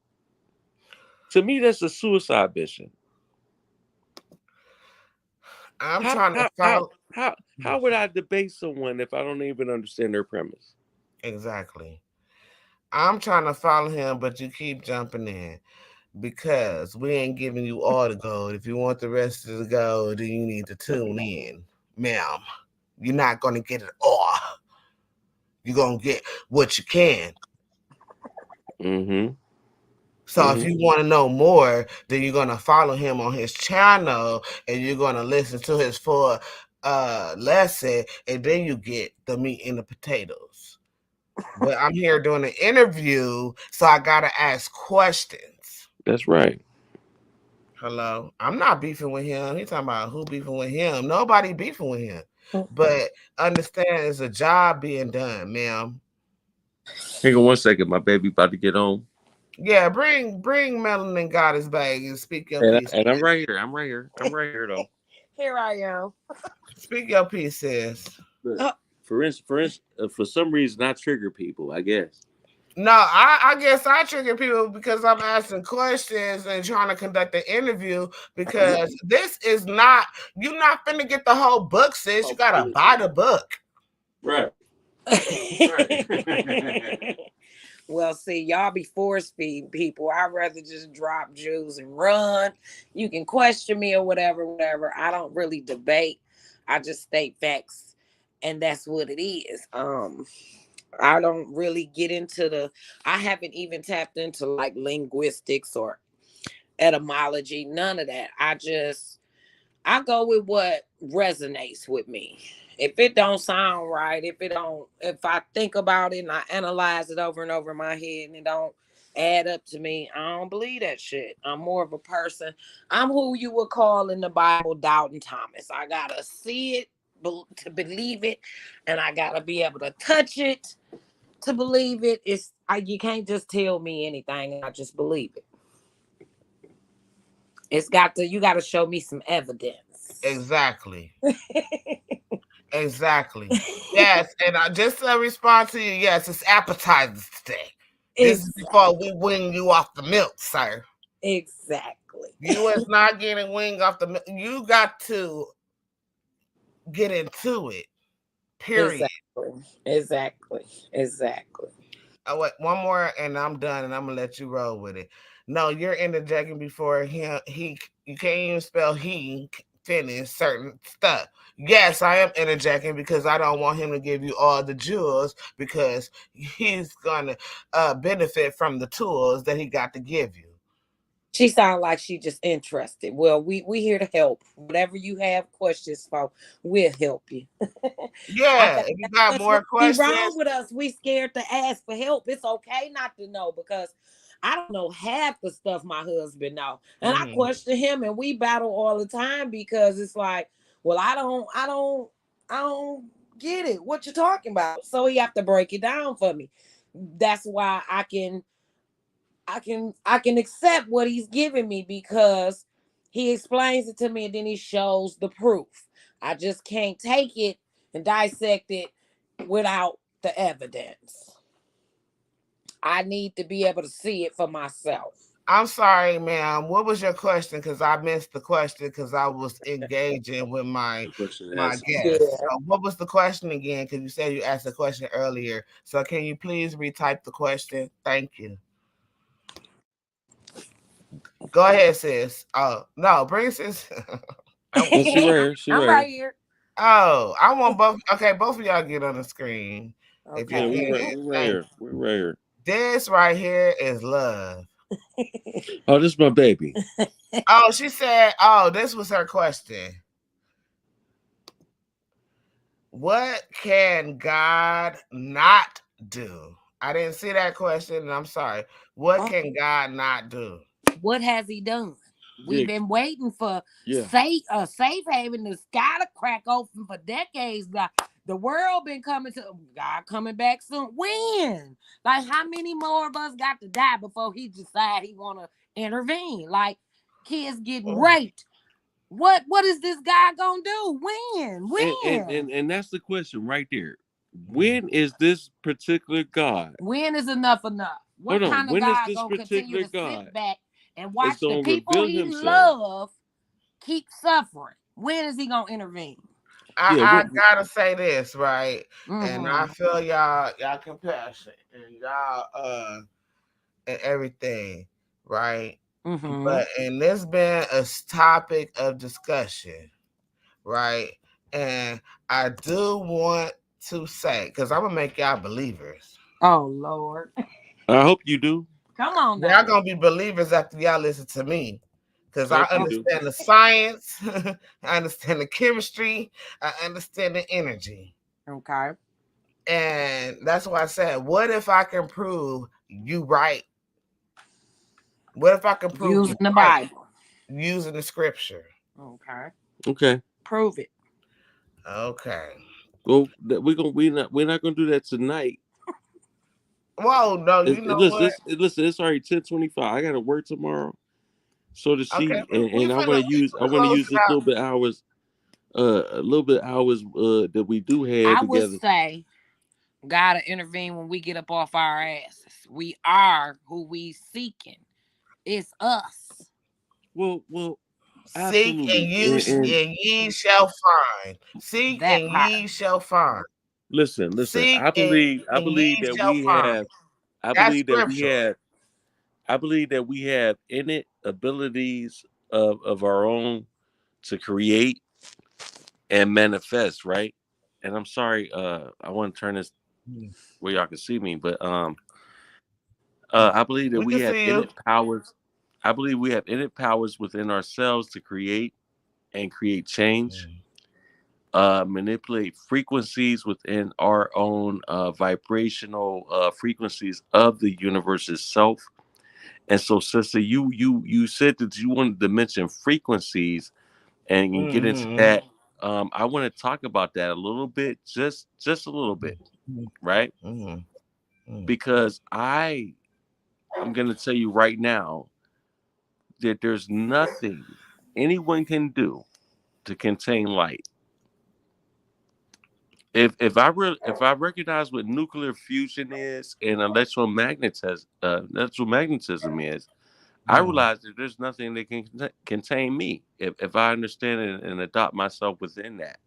To me, that's a suicide mission. I'm How trying to how how follow how would I debate someone if I don't even understand their premise? exactly. I'm trying to follow him, but you keep jumping in because we ain't giving you all the gold. If you want the rest of the gold, then you need to tune in, ma'am. You're not gonna get it all. You're gonna get what you can. Mm-hmm. So if Mm-hmm. you want to know more, then you're gonna follow him on his channel and you're gonna listen to his full lesson, and then you get the meat and the potatoes. But I'm here doing an interview, so I gotta ask questions. That's right. Hello, I'm not beefing with him. He talking about who beefing with him. Nobody beefing with him. But understand, it's a job being done, ma'am. Hang on one second, my baby about to get home. Yeah, bring Melanin Gawdess back and speak your piece. And I'm right here. I'm right here. I'm right here though. Here I am. Speak your piece, sis. Look, for some reason, I trigger people. I guess. No, I guess I trigger people because I'm asking questions and trying to conduct an interview because this is not, you're not finna get the whole book, sis. You gotta buy the book. Right. Well, see, y'all be force feeding people. I'd rather just drop Jews and run. You can question me or whatever. I don't really debate. I just state facts, and that's what it is. I don't really get into I haven't even tapped into like linguistics or etymology, none of that. I go with what resonates with me. If it don't sound right, if I think about it and I analyze it over and over in my head and it don't add up to me, I don't believe that shit. I'm more of a person. I'm who you would call in the Bible Doubting Thomas. I gotta see it to believe it, and I gotta be able to touch it to believe it. You can't just tell me anything and I just believe it. You got to show me some evidence. Exactly. Exactly. Yes, and I just respond to you. Yes, it's appetizers today. This is before we wing you off the milk, sir. Exactly. You is not getting winged off the milk. You got to get into it. Period. Exactly. Wait, one more, and I'm done, and I'm gonna let you roll with it. No, you're interjecting before him. You can't even spell he finish certain stuff. Yes, I am interjecting because I don't want him to give you all the jewels because he's gonna benefit from the tools that he got to give you. She sounds like she just interested. Well, we here to help. Whatever you have questions for, we'll help you. Yeah, if you got more questions, wrong with us. We scared to ask for help. It's okay not to know because I don't know half the stuff my husband know, and I question him, and we battle all the time because it's like, well, I don't get it. What you talking about? So he have to break it down for me. That's why I can accept what he's giving me because he explains it to me and then he shows the proof. I just can't take it and dissect it without the evidence. I need to be able to see it for myself. I'm sorry, ma'am. What was your question? Because I missed the question because I was engaging with my guest. Yeah. So what was the question again? Because you said you asked a question earlier. So can you please retype the question? Thank you. Go ahead, sis. Oh no, bring sis. Oh, she right here. She I'm right right here. here. Oh, I want both. Okay, both of y'all get on the screen if you Yeah, Okay. can. we right Thank here. We right here. This right here is love. Oh, this is my baby. Oh, she said, oh, this was her question. What can God not do? I didn't see that question, and I'm sorry. What can God not do? What has he done? We've Yeah, been waiting for yeah. safe haven, the sky to crack open for decades. The world been coming to God coming back soon. When? Like, how many more of us got to die before he decide he want to intervene? Like, kids getting raped. What is this guy gonna do? And that's the question right there. When is this particular God? When is enough enough? What Hold on. kind of When is God this gonna continue particular to God sit back and is watch the going to people reveal he himself? love keep suffering? When is he gonna intervene? Yeah. I gotta say this, right? And I Mm-hmm. feel y'all compassion and y'all and everything, right? Mm-hmm. But and there's been a topic of discussion, right? And I do want to say, because I'm gonna make y'all believers. Oh Lord. I hope you do. Come on Y'all now. gonna be believers after y'all listen to me. Because I I hope you do. understand the science, I understand the chemistry, I understand the energy. Okay. And that's why I said, what if I can prove you right? What if I can prove you Using the right Bible. using the scripture? Okay. Okay. Prove it. Okay. Well, we're not gonna do that tonight. Whoa, no, you know what? Listen. It's already 10:25. I got to work tomorrow. So to Okay, see, we and finna I want to close use it this out. little bit hours, that we do have I would together. say gotta intervene when we get up off our asses. We are who we seeking. It's us. Well, Seek and absolutely. and ye shall find. Seek That and part. ye shall find. Listen. Seek I and ye believe that shall we find. have. I That's believe that we scriptural. have. I believe that we have innate abilities of our own to create and manifest, right? And I'm sorry, I want to turn this Mm. where y'all can see me, but I believe that We we can have see you. innate powers. I believe we have innate powers within ourselves to create and create change, Mm. manipulate frequencies within our own vibrational frequencies of the universe itself. And so, sister, you said that you wanted to mention frequencies and get into Mm-hmm. that. I want to talk about that a little bit, just a little bit, right? Mm-hmm. Because I'm going to tell you right now that there's nothing anyone can do to contain light. If I recognize what nuclear fusion is and electromagnetism is, I Mm-hmm. realize that there's nothing that can contain me if I understand and adopt myself within that.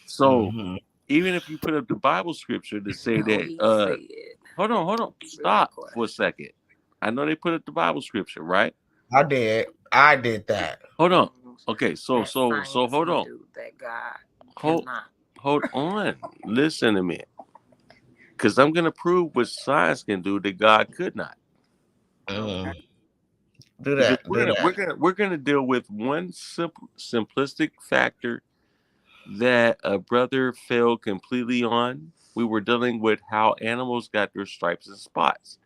So Mm-hmm. even if you put up the Bible scripture to say No, that, he said hold on, real stop quick. for a second. I know they put up the Bible scripture, right? I did. I did that. Hold on. Okay, That so science hold can on. do that God Hold cannot. hold on. Listen to me. Because I'm gonna prove what science can do that God could not. Mm. Okay. Do Because that. Do that. we're gonna deal with one simplistic factor that a brother failed completely on. We were dealing with how animals got their stripes and spots.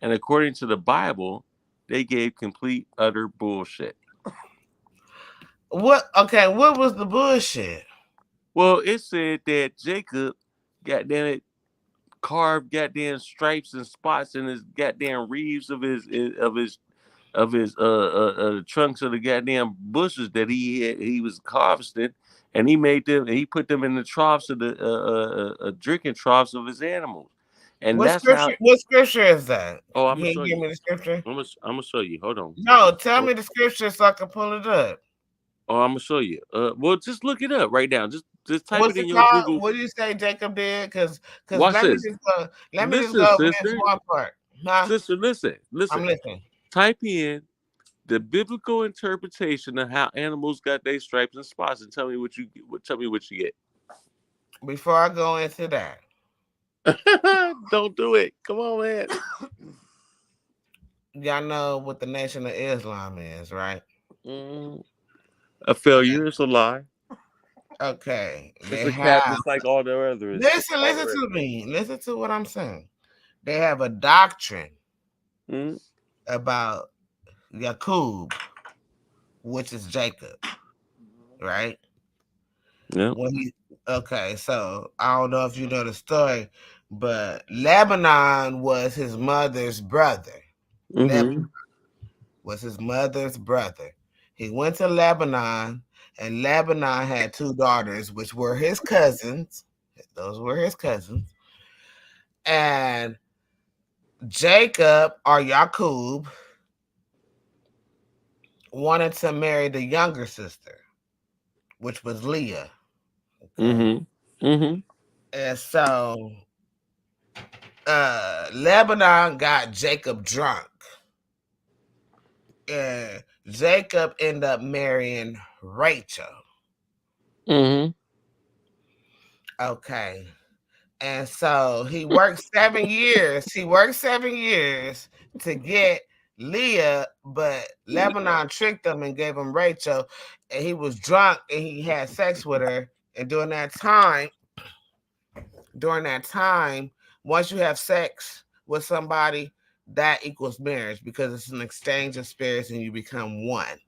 And according to the Bible, they gave complete utter bullshit. What? Okay. What was the bullshit? Well, it said that Jacob, goddamn it, carved goddamn stripes and spots in his goddamn reeves of his trunks of the goddamn bushes that he was harvesting, and he made them and he put them in the troughs of the drinking troughs of his animals, and What that's how. scripture? What scripture is that? Oh, I'm Can gonna you show give you. me the scripture? I'm gonna show you. Hold on. No, tell Oh, me the scripture so I can pull it up. I'm gonna show you. Well, just look it up right now. Just type it What's it in your called? Google. What do you say Jacob did? Cause Watch let me this. just go. Let me just Listen, go over this sister. one part. Huh? Sister, listen. I'm listening. Type in the biblical interpretation of how animals got their stripes and spots, and tell me what you get. Before I go into that, Don't do it. Come on, man. y'all know what the Nation of Islam is, right? Mm, a failure is a lie. Okay, It's they a cat have. just like all the others. Listen to me. Listen to what I'm saying. They have a doctrine Mm, about Yaqub, which is Jacob, right? yeah. When he okay, so I don't know if you know the story, but Lebanon was his mother's brother. Mm-hmm. Lebanon was his mother's brother. He went to Lebanon, and Lebanon had two daughters, which were his cousins. Those were his cousins. And Jacob or Yaqub wanted to marry the younger sister, which was Leah. Okay. Mm-hmm. Mm-hmm. And so Lebanon got Jacob drunk. And Jacob ended up marrying Rachel. Mm-hmm. Okay. And so he worked 7 years. He worked 7 years to get Leah, but Lebanon tricked him and gave him Rachel. And he was drunk and he had sex with her. And during that time, once you have sex with somebody, that equals marriage because it's an exchange of spirits and you become one.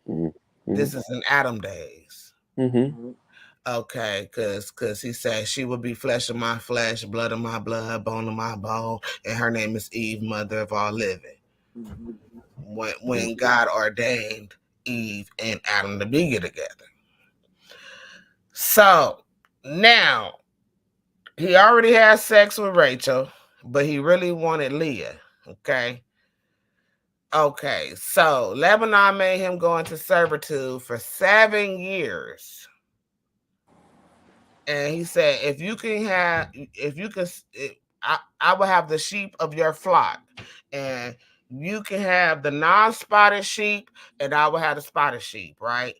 Mm-hmm. This is in Adam days. Mm-hmm. Okay, because he said she will be flesh of my flesh, blood of my blood, bone of my bone, and her name is Eve, mother of all living. When God ordained Eve and Adam to be together. So now he already had sex with Rachel, but he really wanted Leah. Okay. Okay, so Lebanon made him go into servitude for 7 years. And he said, if you can, I will have the sheep of your flock, and you can have the non-spotted sheep, and I will have the spotted sheep, right?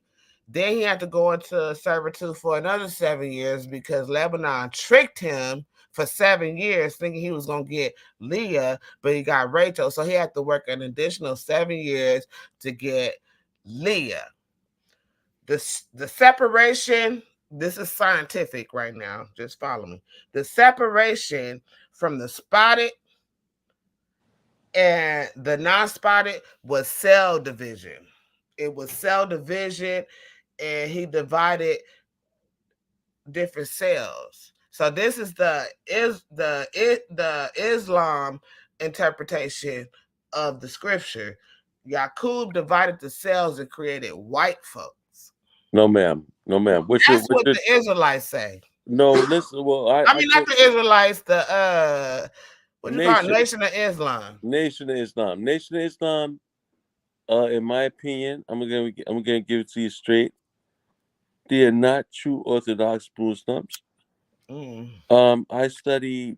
Then he had to go into servitude for another 7 years because Lebanon tricked him for 7 years, thinking he was going to get Leah, but he got Rachel. So he had to work an additional 7 years to get Leah. The separation, this is scientific right now, just follow me. The separation from the spotted and the non-spotted was cell division. It was cell division, and he divided different cells. So this is the Islam interpretation of the scripture. Yaqub divided the cells and created white folks. No, ma'am. No, ma'am. That's what the Israelites say. No, listen. Well, I mean, not the Israelites, what you call it, Nation. Nation of Islam. Nation of Islam. Nation of Islam. In my opinion, I'm gonna give it to you straight. They are not true Orthodox Muslims. I studied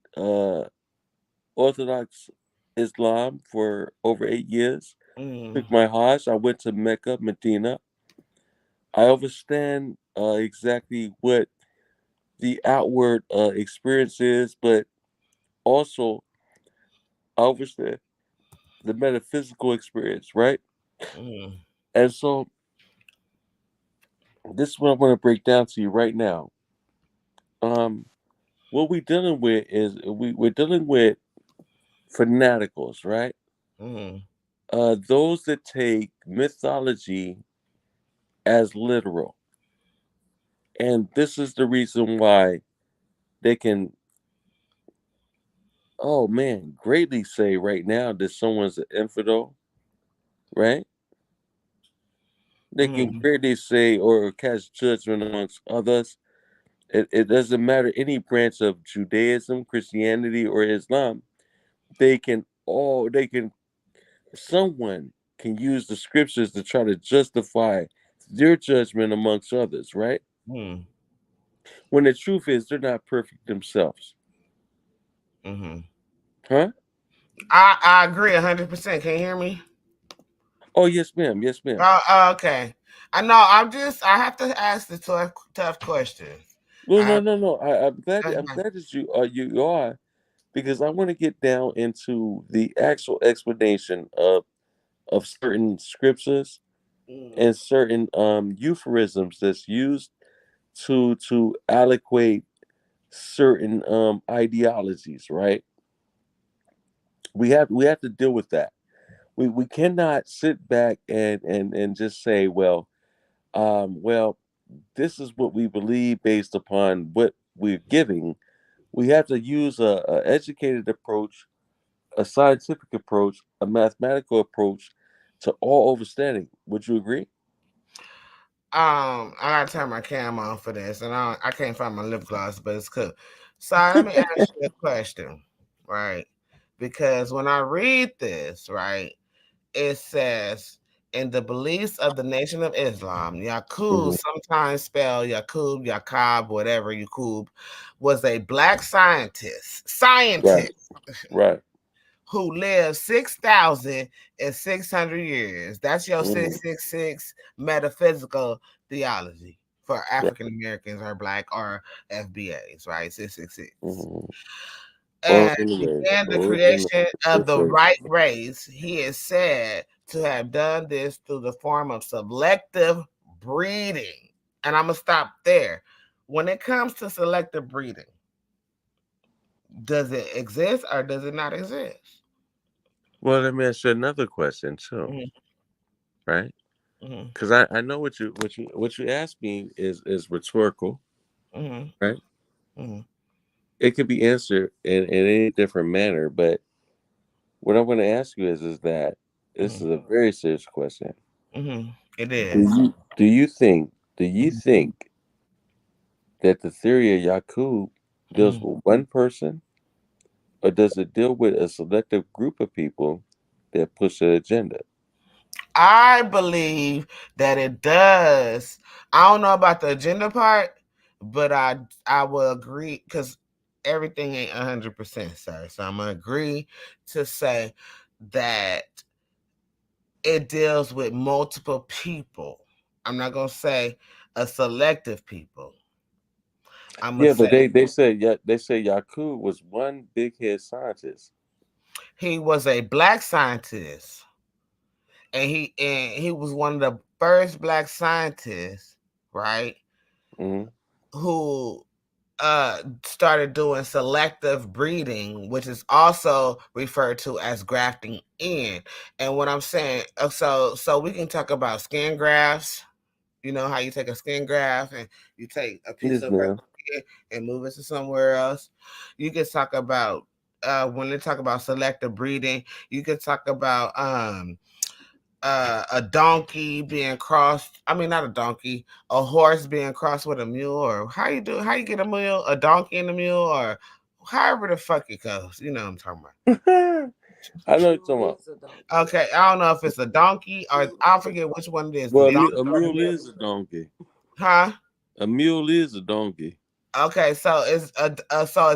Orthodox Islam for over 8 years. Took my Hajj. I went to Mecca, Medina. I understand exactly what the outward experience is, but also I understand the metaphysical experience, right? And so this is what I want to break down to you right now. What we're dealing with is we're dealing with fanaticals, right? Those that take mythology as literal. And this is the reason why they can, oh man, greatly say right now that someone's an infidel, right? They can greatly say or cast judgment amongst others. It doesn't matter any branch of Judaism, Christianity, or Islam. They can someone can use the scriptures to try to justify their judgment amongst others, right? When the truth is they're not perfect themselves. Huh? I agree 100%. Can you hear me? Oh, yes, ma'am. Yes, ma'am. Okay. I know. I have to ask the tough questions. No, I no, have, no, no. I'm glad. I'm okay. glad that you are, because I want to get down into the actual explanation of certain scriptures Mm. and certain euphemisms that's used to allocate certain ideologies. Right. We have to deal with that. We cannot sit back and just say, well, this is what we believe based upon what we're giving. We have to use a educated approach, a scientific approach, a mathematical approach to all understanding. Would you agree? I gotta turn my cam on for this, and I can't find my lip gloss, but it's cool. So let me ask you a question, right? Because when I read this, right, it says in the beliefs of the Nation of Islam, Yaqub, Hmm. sometimes spelled Yaqub, Yaqub, whatever Yaqub, was a black Right, scientist right. who lived 6,600 years. That's your Hmm. 666 metaphysical theology for Right. African Americans or black or FBAs, right? 666. Hmm. Or And anyway, began the or in the creation of the say, right race. He is said to have done this through the form of selective breeding. And I'm going to stop there. When it comes to selective breeding, does it exist or does it not exist? well, let me ask you another question too, Mhm, right? mhm, Because I know what you asked me is rhetorical, mhm, right? mhm, It could be answered in any different manner, but what I want to ask you is that this mhm, is a very serious question. mhm. It Do is. you think that the theory of Yakub deals Mhm. with one person, or does it deal with a selective group of people that push an agenda? I believe that it does. I don't know about the agenda part, but I will agree because everything ain't 100%, sir. So I'm gonna agree to say that it deals with multiple people. I'm not gonna say a selective people. I'm gonna Yeah, but say they say Yakub was one big head scientist. he was a black scientist, and he was one of the first black scientists, right? Hmm. Who started doing selective breeding, which is also referred to as grafting in. And what I'm saying, so we can talk about skin grafts. You know how you take a skin graft and you take a piece Yes, of her ma'am. skin and move it to somewhere else. You can talk about when they talk about selective breeding, you can talk about a donkey being crossed. I mean, not a donkey, a horse being crossed with a mule, or how you get a mule, a donkey and a mule, or however the fuck it goes. You know what I'm talking about. I know what you're talking Mule about. is a donkey. Okay, I don't know if it's a donkey or I forget which one it is, the Well, donkey a or the mule mule. is a donkey. Huh? A mule is a donkey. Okay, so it's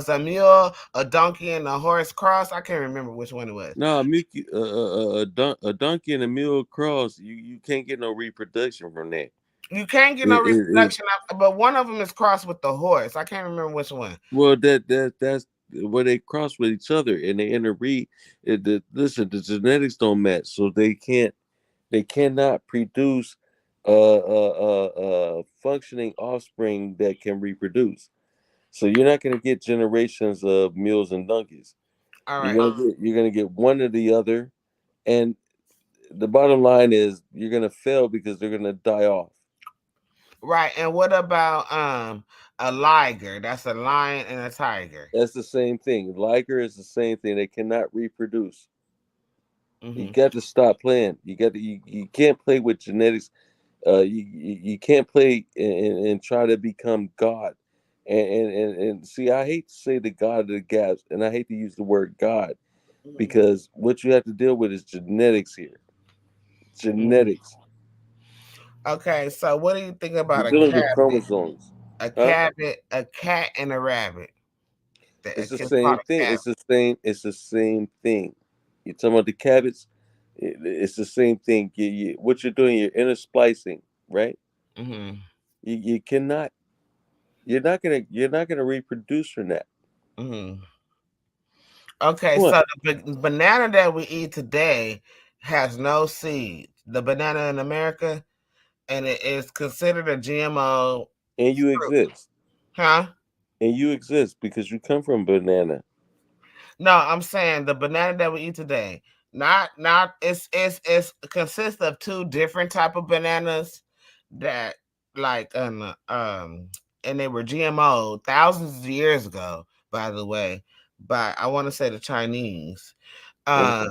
a mule, a donkey, and a horse cross. I can't remember which one it was. No, a donkey and a mule cross. You can't get no reproduction from that. You can't get no It reproduction, but one of them is crossed with the horse. I can't remember which one. well, that's where they cross with each other and they interbreed. Listen, the genetics don't match, so they cannot produce functioning offspring that can reproduce. So you're not going to get generations of mules and donkeys. All right. You're gonna get one or the other, and the bottom line is you're gonna fail because they're gonna die off. Right. And what about a liger? That's a lion and a tiger. That's the same thing. Liger is the same thing. They cannot reproduce. You Hmm. got to stop playing. You can't play with genetics. You can't play and try to become God. And see, I hate to say the God of the gaps, and I hate to use the word God because what you have to deal with is genetics here. Hmm. Genetics. Okay, so what do you think about You're dealing with chromosomes, huh? a cat and a rabbit? It's the It's called same a thing. cat. It's the same. It's the same thing. You're talking about the cabbage. It's the same thing. What you're doing, you're intersplicing, right? Mm-hmm. You cannot. You're not gonna reproduce from that. Mm-hmm. Okay, Come on. so the banana that we eat today has no seeds. The banana in America, and it is considered a GMO And you fruit. exist. Huh? And you exist because you come from banana. No, I'm saying the banana that we eat today. Not it's consists of two different type of bananas that like and they were GMO thousands of years ago, by the way. But I want to say the Chinese. Okay.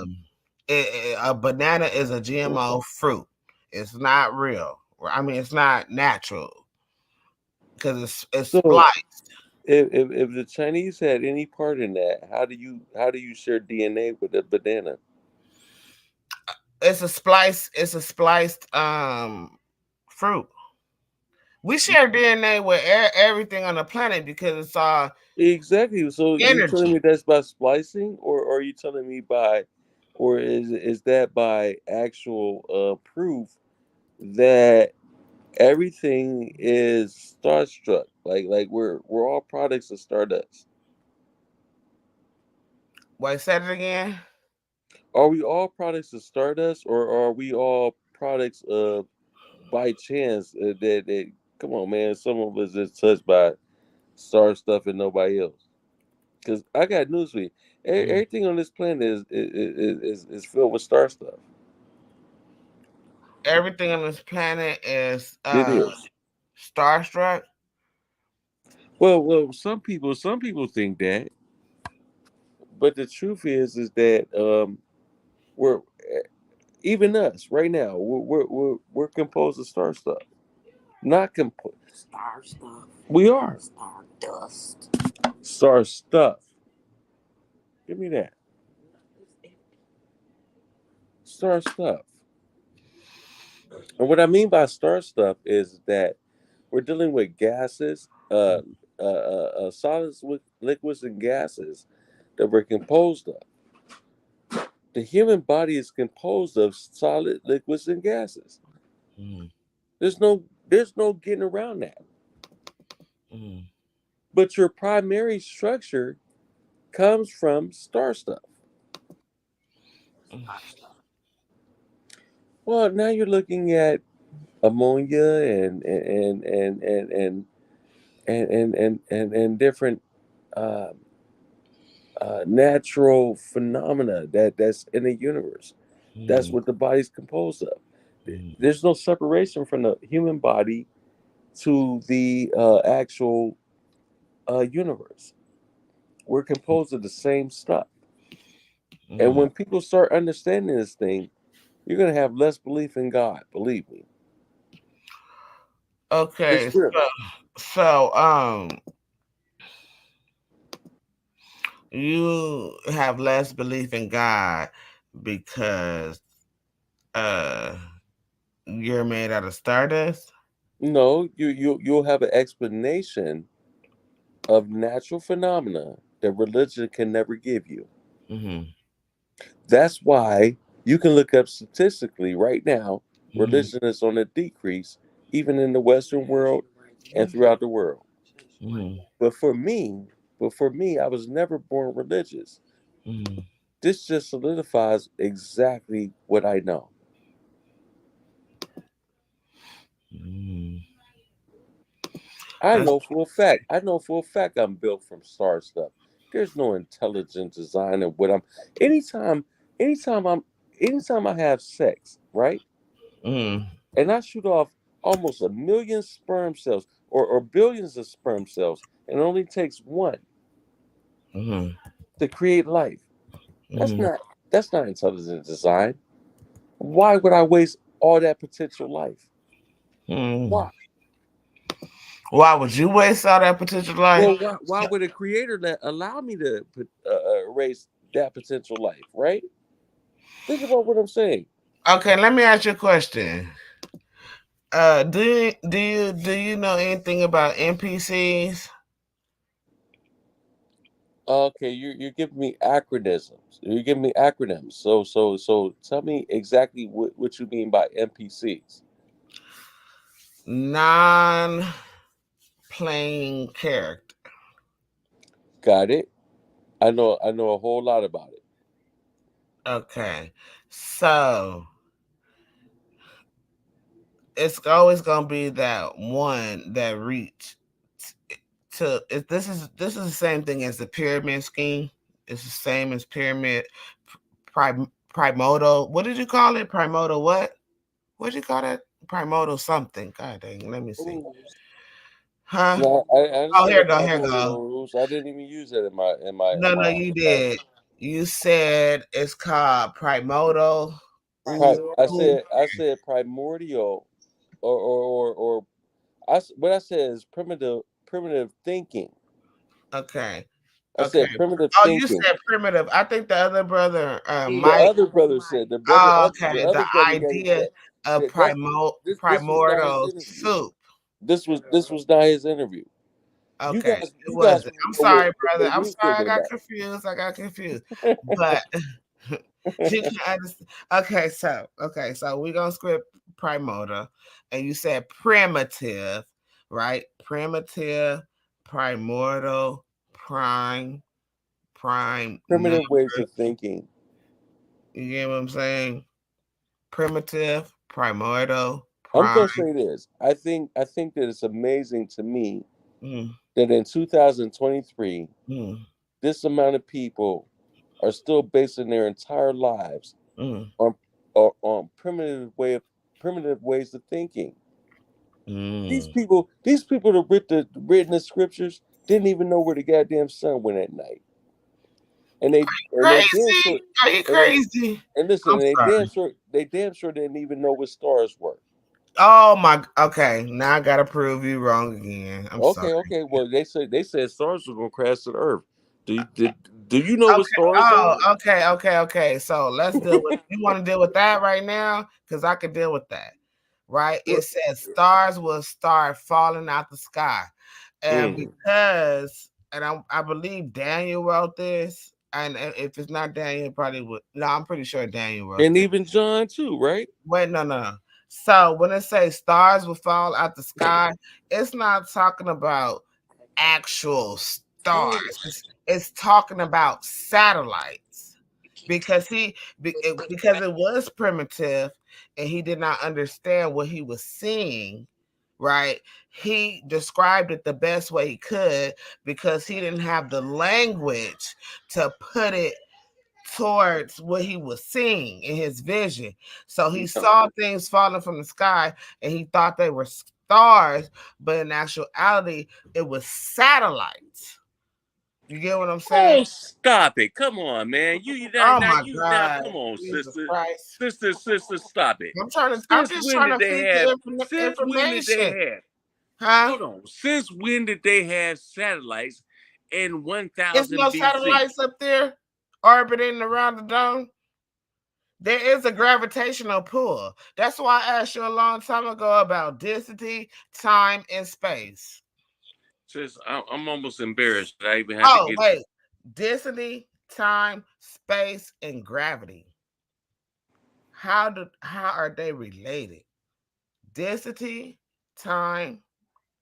A banana is a GMO fruit. It's not real. I mean, it's not natural because it's So spliced. if the Chinese had any part in that, how do you share DNA with a banana? It's a splice. It's a spliced fruit. We share DNA with everything on the planet because it's all Exactly. So you telling energy. me that's by splicing, or are you telling me by, or is that by actual proof that everything is starstruck? Like we're all products of stardust. Wait, said it again. Are we all products of stardust, or are we all products of by chance that come on, man, some of us is touched by star stuff and nobody else? Because I got news for you. Mm. Everything on this planet is filled with star stuff. Everything on this planet is It is. starstruck. Well, some people think that, but the truth is that we're even us right now. We're composed of star stuff, not composed. Star stuff. We are Star dust. star stuff. Give me that star stuff. And what I mean by star stuff is that we're dealing with gases, solids, liquids, and gases that we're composed of. The human body is composed of solid, liquids, and gases. Mm. There's no getting around that. Mm. But your primary structure comes from star stuff. Star stuff. Well, now you're looking at ammonia and different uh, natural phenomena that's in the universe. That's Mm. what the body's composed of. Mm. There's no separation from the human body to the actual universe. We're composed of the same stuff. And Mm. when people start understanding this thing, you're going to have less belief in God. Believe me. It's Okay, true. so you have less belief in God because uh you're made out of stardust. No, you'll have an explanation of natural phenomena that religion can never give you. Mm-hmm. That's why you can look up statistically right now, Mm-hmm. religion is on a decrease, even in the Western world and throughout the world. Mm-hmm. But for me, I was never born religious. Mm-hmm. This just solidifies exactly what I know. Mm-hmm. I That's know for a fact. I know for a fact I'm built from star stuff. There's no intelligent design of what I'm. Anytime, anytime I'm, anytime I have sex, right, mm-hmm. and I shoot off almost a million sperm cells or billions of sperm cells, and it only takes one Mm-hmm. to create life. That's Mm-hmm. not that's not intelligent design. Why would I waste all that potential life? Mm-hmm. Why? Why would you waste all that potential life? Well, why would a creator that allow me to erase that potential life? Right? Think about what I'm saying. Okay, let me ask you a question. Do you know anything about NPCs? Okay, you're giving me acronyms. You're giving me acronyms. So tell me exactly what you mean by NPCs. Non-playing character. Got it. I know a whole lot about it. Okay, so it's always gonna be that one that reach to. If this is the same thing as the pyramid scheme. It's the same as pyramid primordial. What did you call it? Primordial what? What did you call that? Primordial something. God dang. Let me see. Huh? No, I Oh, here understand we the go. Here we go. primordial rules. I didn't even use that in my No, you did. You said it's called primordial. I said primordial, or what I said is primitive thinking. Okay. I Okay. said primitive Oh, you thinking. said primitive. I think the other brother, The Mike. other brother said Oh, the okay. The other brother gave idea that, of this was not his primordial interview. soup. This was not his interview. You Okay, guys it you guys wasn't. want I'm to know what, sorry, what, brother. what I'm we're sorry. thinking about. I got confused. But you can understand. Okay, so we're gonna script primordial, and you said primitive, right? Primitive, primordial, prime number. Primitive ways of thinking. You get what I'm saying? Primitive, primordial, I'm prime. gonna say this. I think that it's amazing to me Mm, that in 2023, mm, this amount of people are still basing their entire lives mm, on on primitive ways of thinking. mm. These people that written the scriptures didn't even know where the goddamn sun went at night, and they damn Crazy? sure Are you and they crazy? and listen, I'm and sorry. they damn sure didn't even know what stars were. Oh my. Okay, now I gotta prove you wrong again. I'm sorry. Okay. Well, they said stars were gonna crash to the earth. Do you know what Okay. stars Oh, are? okay. So let's deal with. You want to deal with that right now? Because I can deal with that. Right? It says stars will start falling out the sky, and Mhm. because I believe Daniel wrote this, and if it's not Daniel, it probably would. No, I'm pretty sure Daniel wrote And this. even John too, right? Wait, no. So when it says stars will fall out the sky, it's not talking about actual stars. It's talking about satellites because because it was primitive and he did not understand what he was seeing. Right, he described it the best way he could because he didn't have the language to put it towards what he was seeing in his vision. So he saw things falling from the sky and he thought they were stars, but in actuality, it was satellites. You get what I'm saying? Oh, stop it! Come on, man. Oh my Now. God, Come on, Jesus sister, Christ. sister. Stop it. I'm Since just when trying did to they feed have? you Since when did they information. have? Huh? Hold on. Since when did they have satellites in There's 1000 no BC? satellites up there orbiting around the dome. There is a gravitational pull. That's why I asked you a long time ago about density, time, and space. Sis, I'm almost embarrassed that I even had to Oh, get. wait. Density, time, space, and gravity. How are they related? Density, time,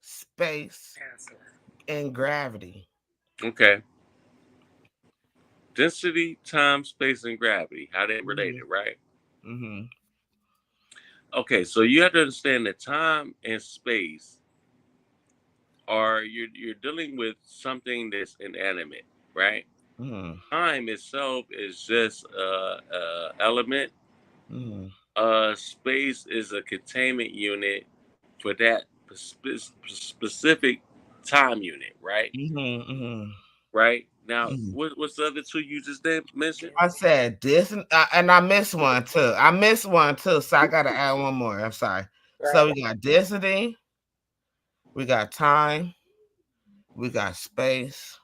space, and gravity. Okay. Density, time, space, and gravity. How they Mm-hmm. related, right? Mm-hmm. Okay, so you have to understand that time and space are you're dealing with something that's inanimate, right? Mm-hmm. Time itself is just element. Mm-hmm. Space is a containment unit for that specific time unit, right? Mm-hmm. Right now, Mm-hmm. what's the other two you just mentioned? I said this, and I missed one too. So I gotta add one more. I'm sorry. So we got density, we got time, we got space,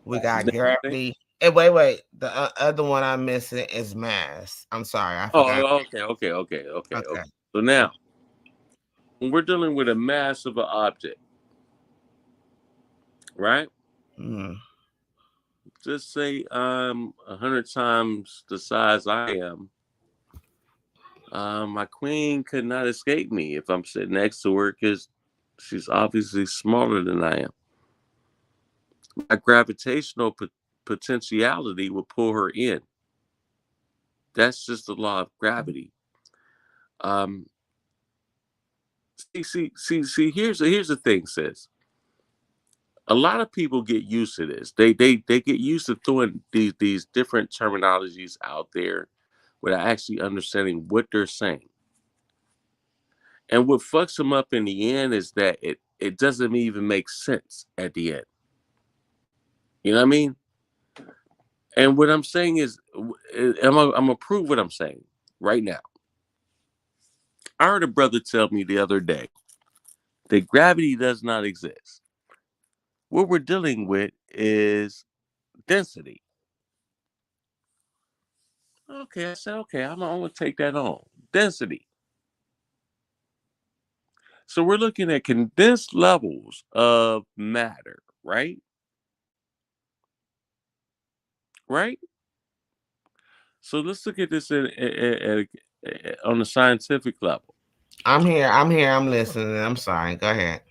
we got Density. gravity. And wait. The other one I'm missing is mass. I'm sorry, I forgot. Oh, okay. Okay. So now, when we're dealing with a mass of an object, right? Mm, just say I'm 100 times the size I am. My queen could not escape me if I'm sitting next to her because she's obviously smaller than I am. My gravitational potentiality will pull her in. That's just the law of gravity. Um, see. Here's the thing, sis. A lot of people get used to this. They get used to throwing these different terminologies out there without actually understanding what they're saying. And what fucks them up in the end is that it doesn't even make sense at the end. You know what I mean? And what I'm saying is, I'm gonna prove what I'm saying right now. I heard a brother tell me the other day that gravity does not exist. What we're dealing with is density. Okay, I said, okay, I'm gonna take that on. Density. So we're looking at condensed levels of matter, right? Right? So let's look at this on a scientific level. I'm here. I'm listening. I'm sorry. Go ahead.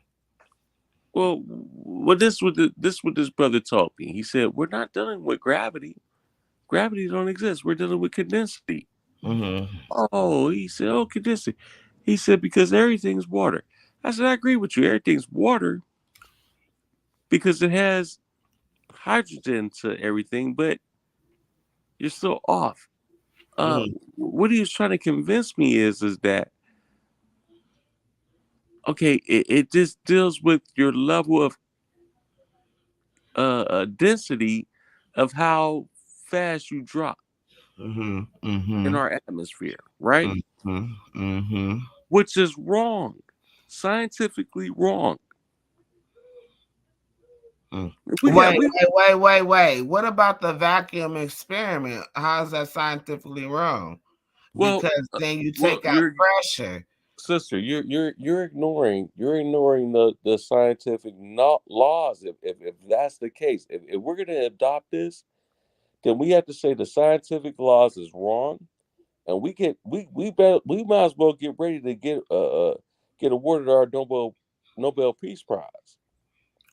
Well, what this brother told me. He said we're not dealing with gravity. Gravity don't exist. We're dealing with condensity. Mm-hmm. Oh, he said, oh, condensity. He said because everything's water. I said I agree with you. Everything's water because it has hydrogen to everything, but you're still off. Mm-hmm. What he was trying to convince me is that okay, it just deals with your level of density of how fast you drop Mm-hmm. in Mm-hmm. our atmosphere, right? Mm-hmm. Mm-hmm. Which is wrong, scientifically wrong. Mm. We got we Wait. What about the vacuum experiment? How is that scientifically wrong? well, Because then you well, take out pressure. sister, you're ignoring the scientific laws. If that's the case, if we're gonna adopt this, then we have to say the scientific laws is wrong, and we might as well get ready to get awarded our Nobel Peace Prize.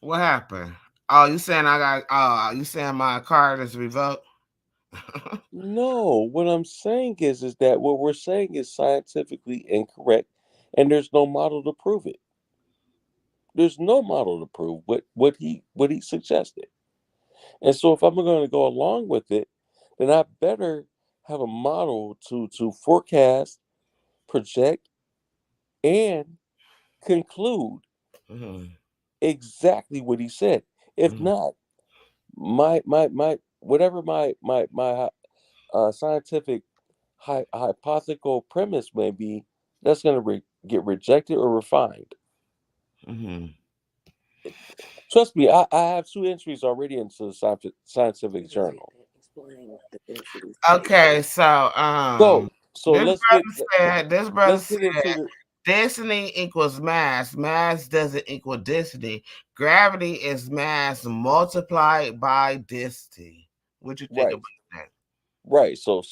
What happened? Oh, you saying I got? Oh, you saying my card is revoked? No, what I'm saying is that what we're saying is scientifically incorrect, and there's no model to prove it. There's no model to prove what he suggested. And so if I'm going to go along with it, then I better have a model to forecast, project, and conclude Mm-hmm. exactly what he said. If Mm-hmm. not, my whatever my scientific hypothetical premise may be, that's going to get rejected or refined. Mm-hmm. Trust me, I have two entries already into the scientific journal. Okay, so So this brother let's said get into the density equals mass. Mass doesn't equal density. Gravity is mass multiplied by density. What you think right. about that? Right. So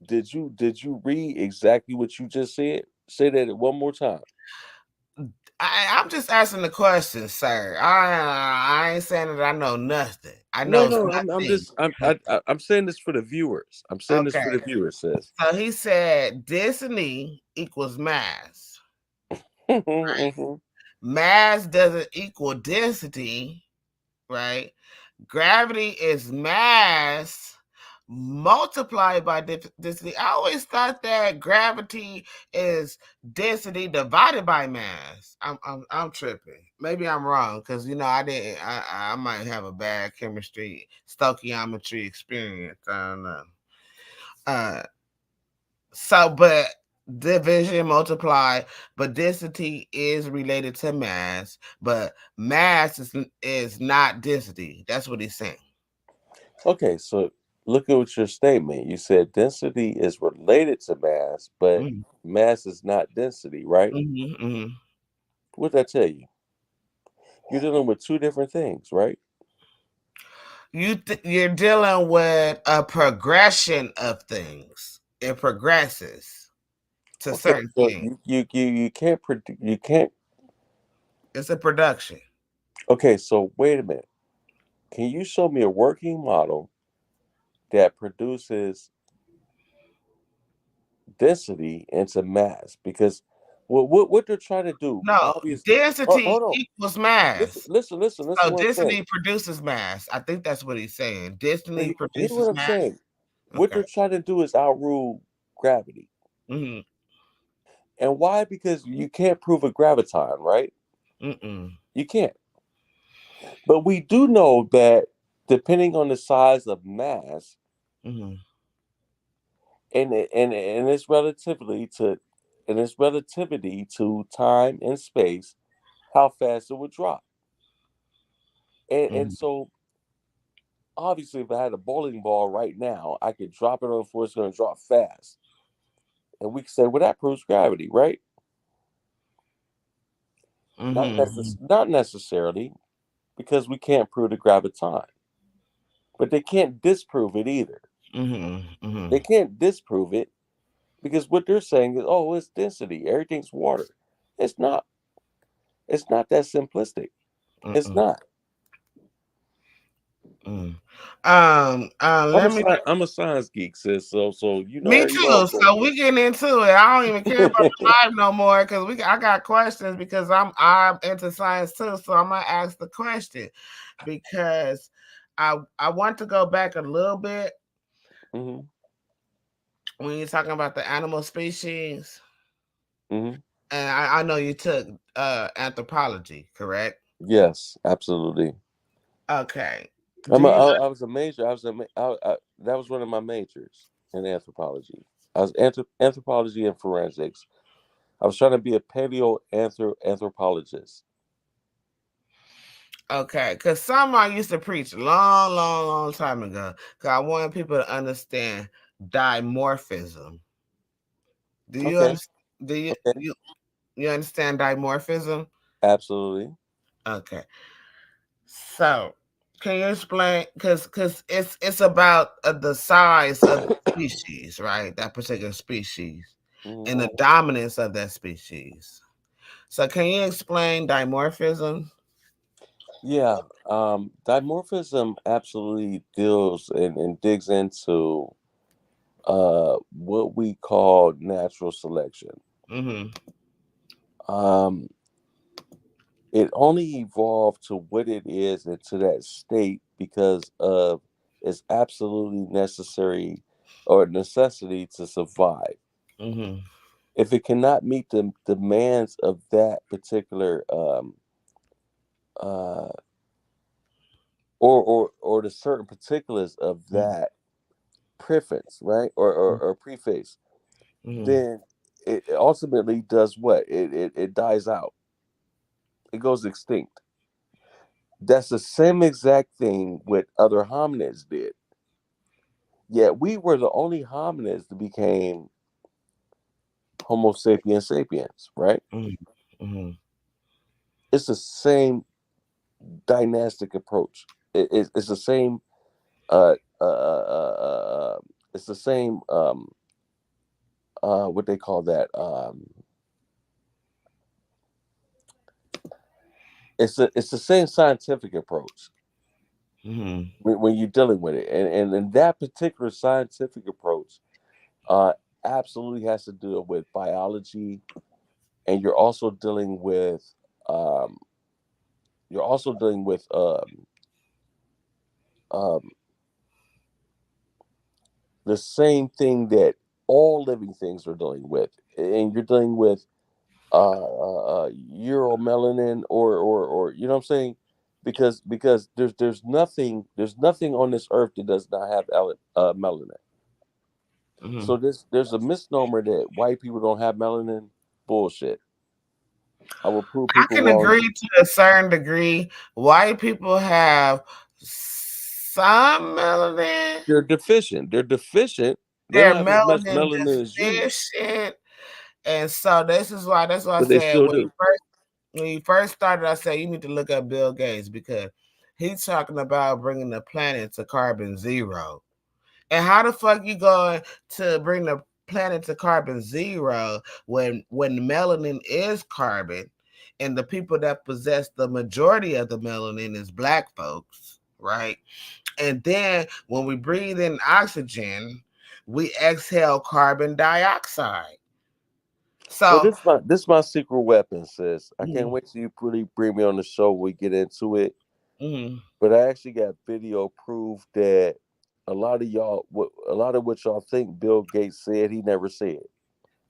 did you read exactly what you just said? Say that one more time. I'm just asking the question, sir. I ain't saying that I know nothing. I No, know no, I'm nothing. just I'm saying this for the viewers. I'm saying this Okay, for the viewers, sis. so he said density equals mass. Mhm. Mass doesn't equal density, right? Gravity is mass multiplied by density. I always thought that gravity is density divided by mass. I'm tripping. Maybe I'm wrong because I didn't. I might have a bad chemistry stoichiometry experience. I don't know. Uh, but division multiply, but density is related to mass, but mass is not density. That's what he's saying. Okay, so look at your statement. You said density is related to mass, but Mm-hmm. mass is not density, right? Mm-hmm. What did I tell you? You're dealing with two different things, right? you're dealing with a progression of things. It progresses to Okay, certain so things. you can't predict. You can't. It's a production. Okay, so wait a minute. Can you show me a working model that produces density into mass? Because what they're trying to do, No, obviously. Oh, density hold on. equals Listen, mass. listen, listen. Listen So what I'm saying. density produces mass. I think that's what he's saying. But Density hear what produces I'm mass. saying. What Okay. they're trying to do is outrule gravity. Mm-hmm. And why? Because you can't prove a graviton, right? Mm-mm. You can't. But we do know that depending on the size of mass Mm-hmm. and its relativity to time and space, how fast it would drop. And Mm-hmm. so obviously if I had a bowling ball right now, I could drop it on the floor, it's gonna drop fast. And we could say, well, that proves gravity, right? Mm-hmm. Not necessarily, because we can't prove the graviton. But they can't disprove it either. Mm-hmm. Mm-hmm. They can't disprove it because what they're saying is, oh, it's density. Everything's water. It's not. It's not that simplistic. It's Mm-mm. not. Mm. I'm Let me. I'm a science geek, sis. So I Me already know too. I'm going So with we getting into it. I don't even care about the live no more because I got questions because I'm into science too. So I'm gonna ask the question because I want to go back a little bit hmm when you're talking about the animal species, hmm and I know you took anthropology, correct? Yes, absolutely. Okay. Do you? I was a major. I was that was one of my majors in anthropology. I was anthropology and forensics. I was trying to be a anthropologist. Okay, because someone used to preach long, long, long time ago. Because I wanted people to understand dimorphism. Do you Okay. understand? Do you Okay. you you understand dimorphism? Absolutely. Okay, so can you explain? Because it's about the size of the species, right? That particular species Mhm. and the dominance of that species. So can you explain dimorphism? Yeah, dimorphism absolutely deals and digs into what we call natural selection. Mm-hmm. Um, it only evolved to what it is and to that state because of its absolutely necessary or necessity to survive. Mm-hmm. If it cannot meet the demands of that particular uh, or the certain particulars of that preference, right, or preface, Mm-hmm. then it ultimately does what? It dies out. It goes extinct. That's the same exact thing what other hominids did. Yet we were the only hominids that became Homo sapiens sapiens, right? Mm-hmm. It's the same dynastic approach. It's the same. Uh, uh, uh, uh, it's the same. What they call that? It's the same scientific approach Mm-hmm. when you're dealing with it, and that particular scientific approach uh, absolutely has to do with biology, and um, you're also dealing with um, the same thing that all living things are dealing with, and you're dealing with euromelanin or you know what I'm saying, because there's nothing on this earth that does not have melanin. Mm-hmm. So there's a misnomer that white people don't have melanin. Bullshit. I will prove I people can wrong. agree to a certain degree. White people have some melanin. They're deficient. They're deficient. They don't They're have as much melanin melanin as you, deficient, and so that's why I but they said still do. when you first started, I said you need to look up Bill Gates because He's talking about bringing the planet to carbon zero. And how the fuck you going to bring the planet to carbon zero when melanin is carbon, and the people that possess the majority of the melanin is black folks, right? And then when we breathe in oxygen, we exhale carbon dioxide. Well, So this my secret weapon, sis. I can't mm, wait till you really bring me on the show. We get into it, mm. but I actually got video proof that a lot of what y'all think Bill Gates said, he never said.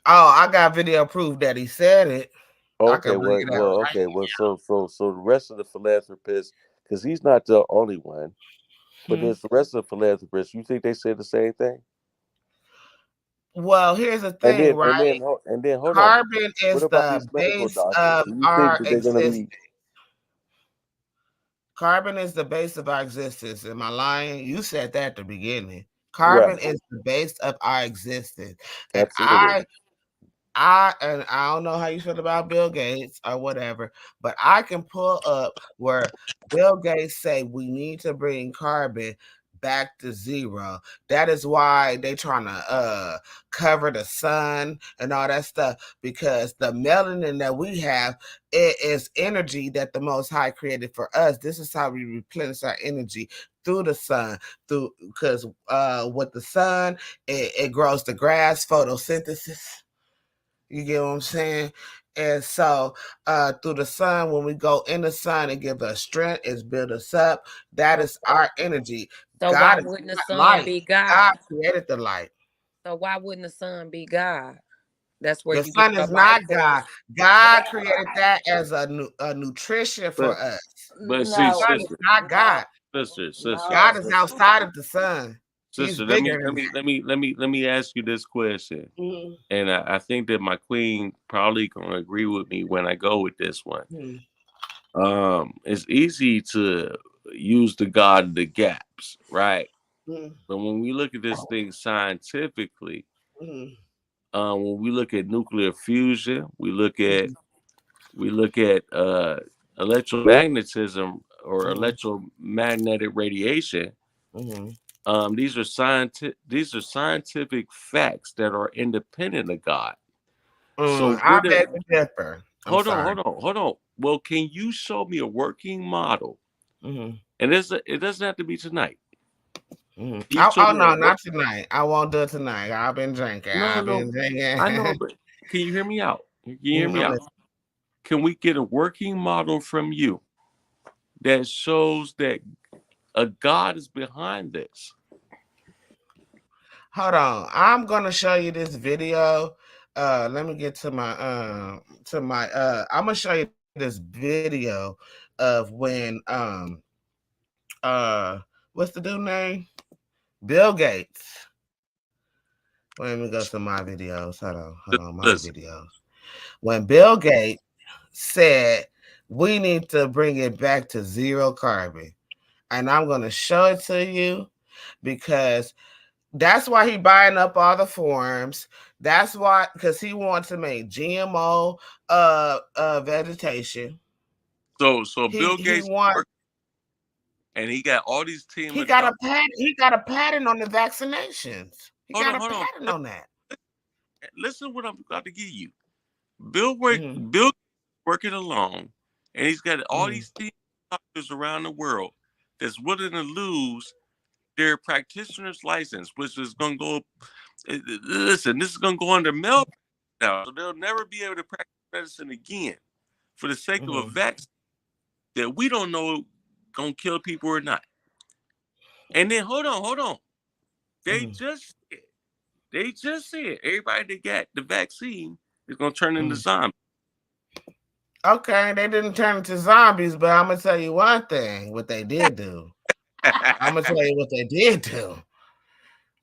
Oh, I got video proof that he said it. I Okay, can bring it out right well. So the rest of the philanthropists, because he's not the only one, but now. there's the rest of the philanthropists. You think they said the same thing? Well, here's the And thing, right? then hold on. Carbon What is about the these medical base doctors? of Do you think our that they're going to existence. be Carbon is the base of our existence. Am I lying? You said that at the beginning. right? Carbon is the base of our existence. And Absolutely. I don't know how you feel about Bill Gates or whatever, but I can pull up where Bill Gates say we need to bring carbon back to zero. That is why they trying to cover the sun and all that stuff, because the melanin that we have, it is energy that the Most High created for us. This is how we replenish our energy through the sun, through because with the sun, it grows the grass, photosynthesis. You get what I'm saying? And so through the sun, when we go in the sun, it gives us strength, it's build us up. That So, is our energy. so why God is wouldn't the not sun light. be God God? created the light. So why wouldn't the sun be God? That's where The you get sun your is life not from. God. God created that as a nutrition for But us. The see, No, sun is sister, not God. no, God no. is outside of the sun. He's sister, bigger than let me ask you this question. that. And I think that my queen probably gonna agree with me when I go with this one. Mm-hmm. It's easy to use the God of the gaps, right? Mm-hmm. But when we look at this thing scientifically, Mm-hmm. when we look at nuclear fusion, we look at electromagnetism or Mm-hmm. electromagnetic radiation. Mm-hmm. These are scientific facts that are independent of God. So I what? beg to differ. I'm sorry. Hold on. Well, can you show me a working model? Mm-hmm. And it doesn't have to be tonight. Mm-hmm. Can you Oh, show me a no, work? not tonight. I won't do it tonight. I've been drinking. No, I've been no, I know, drinking. but can you hear me out? Can you hear me I'm out? listening. Can we get a working model from you that shows that a God is behind this? Hold on. I'm gonna show you this video. Let me get to my I'm gonna show you this video of when uh what's the dude name? Bill Gates. Let me go to my videos. Hold on, my Listen, videos. When Bill Gates said we need to bring it back to zero carbon. And I'm gonna show it to you because that's why he buying up all the forms. That's why, because he wants to make GMO vegetation. so Bill He Gates want worked, and he got all these team he of got a doctors. patent. He got a patent on the vaccinations. He got a Hold on. patent on that. Listen, what I'm about to give you. Mm-hmm. Bill working alone, and he's got all Mm-hmm. these team doctors around the world that's willing to lose their practitioner's license, which is going to go. Listen, this is going to go under Mel now, so they'll never be able to practice medicine again for the sake of a Mm-hmm. vaccine that we don't know going to kill people or not. And then hold on, they Mm-hmm. just they just said everybody that got the vaccine is going to turn into Mm-hmm. zombies. Okay, they didn't turn into zombies, but I'm gonna tell you one thing: what they did do. I'm gonna tell you what they did do.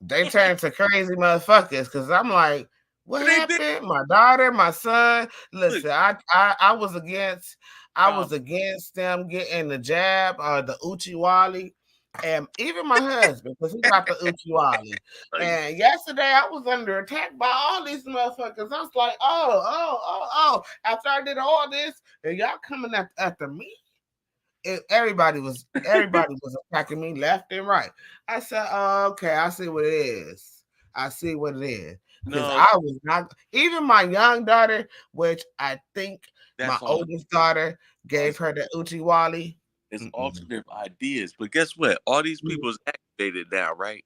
They turned to crazy motherfuckers because I'm like, what They did. happened? My daughter, my son. Look, Listen, I um, was against them getting the jab or the Uchiwali. And even my husband, because he got the Uchiwali. And yesterday I was under attack by all these motherfuckers. I was like, oh. After I did all this, and y'all coming after me? everybody was attacking me left and right. I said, oh, okay, I see what it is. I see what it is. Because No, I was not, even my young daughter, which I think my that's all. oldest daughter gave her the Uchi Wally. It's alternative ideas, but guess what? All these people is activated now, right?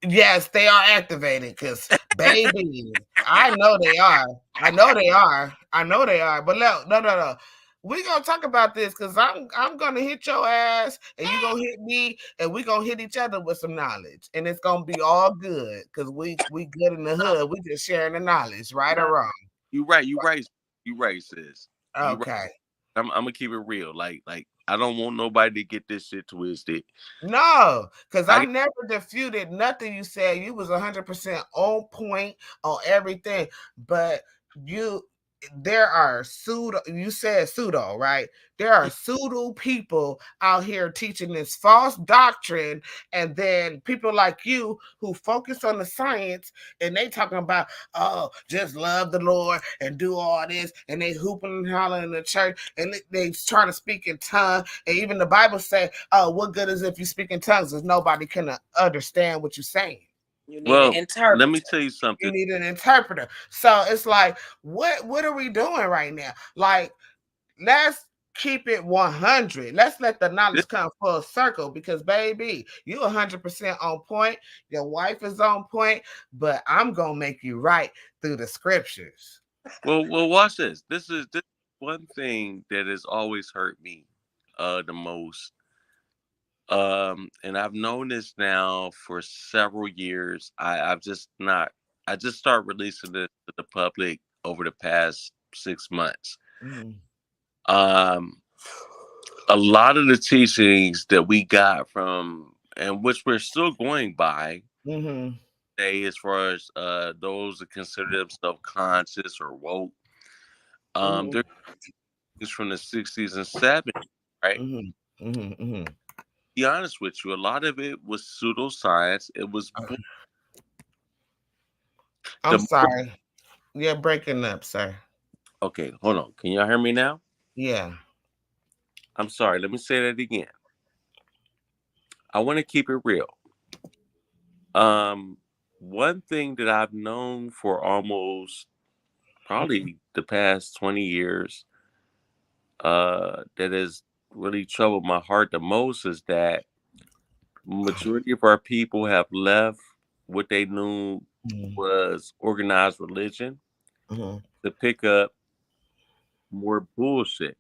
Yes, they are activated because baby, I know they are. I know they are. I know they are. But no. We're gonna talk about this because I'm gonna hit your ass and you gonna hit me and we gonna hit each other with some knowledge. And it's gonna be all good because we good in the hood. We just sharing the knowledge, right or wrong. You right, sis. You right. Okay. I'm gonna keep it real. Like I don't want nobody to get this shit twisted. No, because I never disputed nothing you said. You was 100% on point on everything. But there are pseudo, you said pseudo, right? There are pseudo people out here teaching this false doctrine, and then people like you who focus on the science and they talking about, oh, just love the Lord and do all this, and they hooping and hollering in the church, and they trying to speak in tongues, and even the Bible say, oh, what good is if you speak in tongues if nobody can understand what you're saying? You need an interpreter. Let me tell you something. You need an interpreter. So it's like, what are we doing right now? Like, let's keep it 100. Let's let the knowledge come full circle because, baby, you 100% on point. Your wife is on point, but I'm going to make you right through the scriptures. Well, watch this. This is one thing that has always hurt me the most. And I've known this now for several years. I just started releasing this to the public over the past 6 months. A lot of the teachings that we got from, and which we're still going by, as far as those that consider themselves conscious or woke, they're from the 60s and 70s, right? Be honest with you, a lot of it was pseudoscience. It was. I'm sorry. You're breaking up, sir. Okay, hold on. Can y'all hear me now? Yeah. I'm sorry. Let me say that again. I want to keep it real. One thing that I've known for almost probably the past 20 years, that has really troubled my heart the most is that majority of our people have left what they knew was organized religion to pick up more bullshit.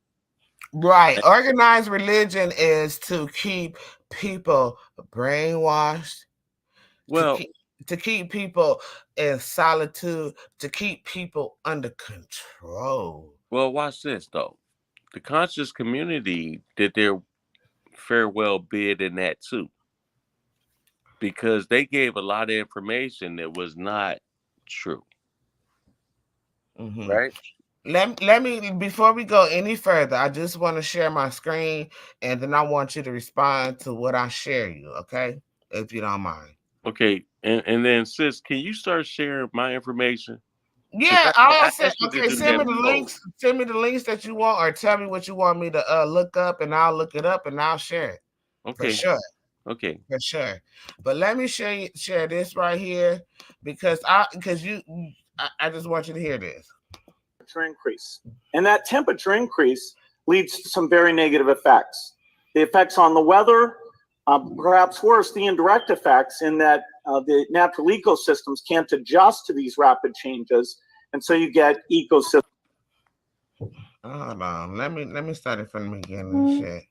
Right. Organized religion is to keep people brainwashed. Well, to keep people in solitude, to keep people under control. Well, watch this though. The conscious community did their farewell bid in that too, because they gave a lot of information that was not true. Right? Let me before we go any further, I just want to share my screen and then I want you to respond to what I share you, okay? If you don't mind. Okay, and then sis, can you start sharing my information? Yeah, I said okay. Send me the links. Send me the links that you want, or tell me what you want me to look up, and I'll look it up and I'll share it. Okay, for sure. Okay, for sure. But let me share this right here because I just want you to hear this. Increase, and that temperature increase leads to some very negative effects. The effects on the weather, perhaps worse, the indirect effects in that the natural ecosystems can't adjust to these rapid changes, and so you get ecosystem. Hold on, let me start it from the beginning. Shit.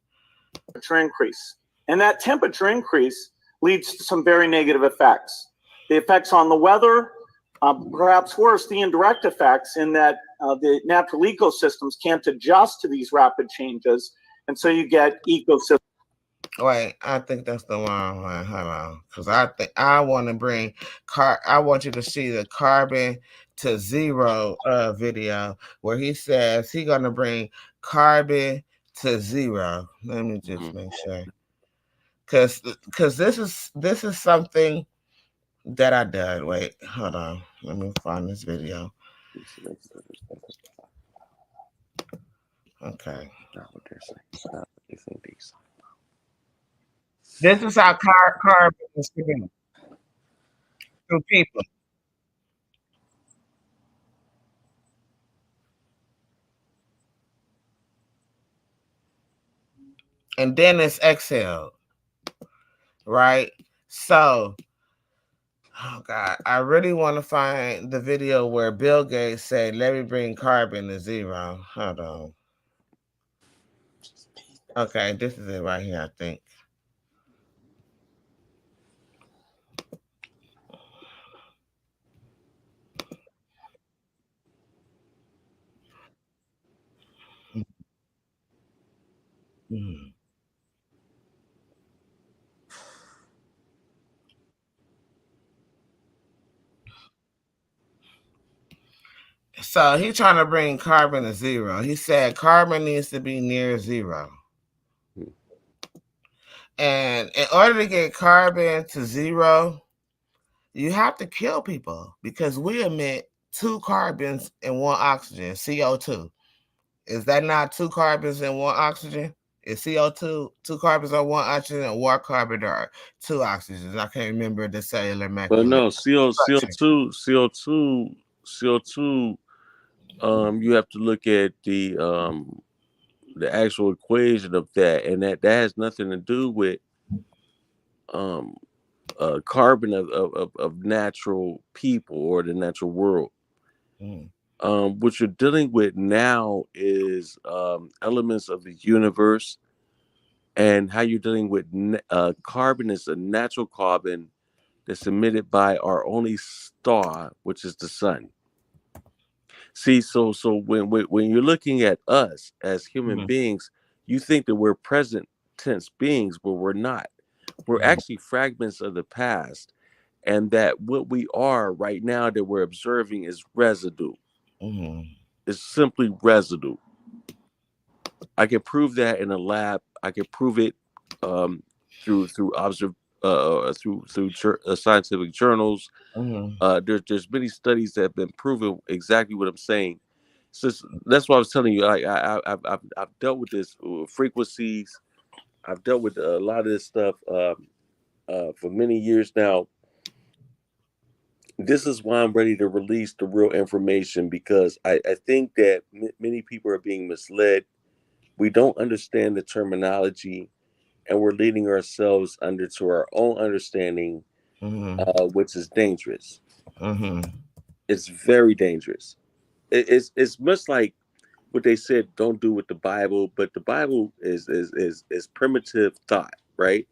Temperature increase, and that temperature increase leads to some very negative effects. The effects on the weather, perhaps worse, the indirect effects in that the natural ecosystems can't adjust to these rapid changes, and so you get ecosystem. Wait, I think that's the wrong one. Hold on, because I think I want to bring I want you to see the carbon to zero video where he says he's gonna bring carbon to zero. Let me just make sure, because this is something that I did. Wait, hold on. Let me find this video. Okay. you think these? This is how carbon is produced through people. And then it's exhaled, right? So, oh God, I really want to find the video where Bill Gates said, "Let me bring carbon to zero." Hold on. Okay, this is it right here, I think. Mm. So he's trying to bring carbon to zero. He said carbon needs to be near zero. And in order to get carbon to zero, you have to kill people because we emit 2 carbons and 1 oxygen, CO2. Is that not 2 carbons and 1 oxygen? Is CO2 2 carbons or 1 oxygen, or 1 carbon or 2 oxygens? I can't remember the cellular But molecular no, structure. CO2. You have to look at the actual equation of that, and that has nothing to do with um carbon of natural people or the natural world. Mm. What you're dealing with now is elements of the universe, and how you're dealing with carbon is a natural carbon that's emitted by our only star, which is the sun. See, so when you're looking at us as human Mhm. beings, you think that we're present tense beings, but we're not. We're Mhm. actually fragments of the past, and that what we are right now that we're observing is residue. Mhm. It's simply residue. I can prove that in a lab. I can prove it um, through scientific journals. Mhm. There's many studies that have been proven exactly what I'm saying. So that's why I was telling you. I've dealt with this frequencies. I've dealt with a lot of this stuff for many years now. This is why I'm ready to release the real information, because I think that many people are being misled. We don't understand the terminology, and we're leading ourselves under to our own understanding, Mhm. which is dangerous. Mhm. It's very dangerous. It's much like what they said, don't do with the Bible, but the Bible is primitive thought, right?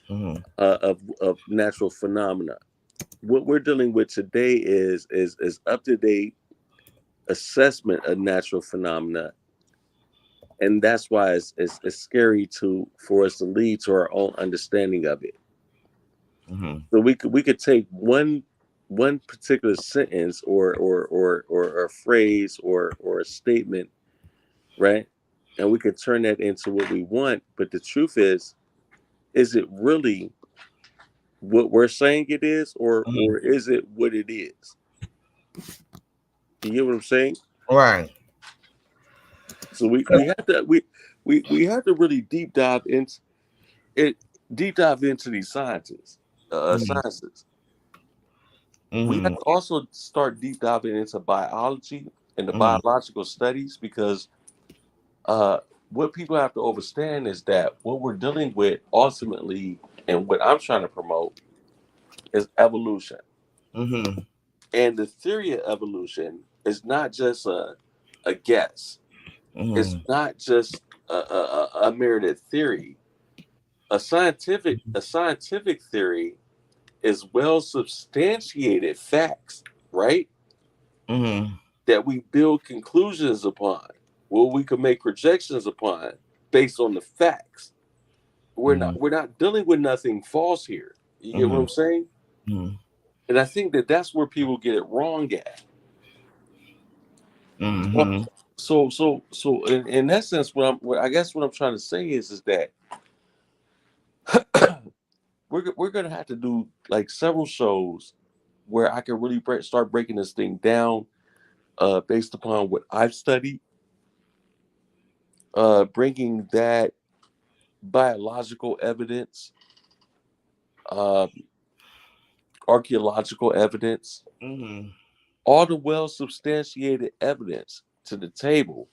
Mhm. Of natural phenomena. What we're dealing with today is up to date assessment of natural phenomena, and that's why it's scary to for us to lead to our own understanding of it. Mhm. So we could take one particular sentence or a phrase or a statement, right? And we could turn that into what we want. But the truth is it really what we're saying it is, or Mhm. is it what it is? You get what I'm saying? Right. So we have to we have to really it deep dive into these Mhm. sciences. We have Mhm. to also start deep diving into biology and the Mhm. biological studies, because uh, what people have to understand is that what we're dealing with ultimately, and what I'm trying to promote, is evolution. Mhm. And the theory of evolution is not just a guess. It's Mhm. not just a merited theory. A scientific theory is well substantiated facts, right? Mhm. That we build conclusions upon, well, we can make projections upon based on the facts. we're Mhm. not we're not dealing with nothing false here. You get what Mhm. I'm saying? Mhm. And I think that that's where people get it wrong at. So Mhm. in that sense, I guess what I'm trying to say is that we're gonna have to do like several shows where I can really start breaking this thing down, based upon what I've studied, bringing that biological evidence, uh, archaeological evidence, Mm-hmm. all the well substantiated evidence to the table.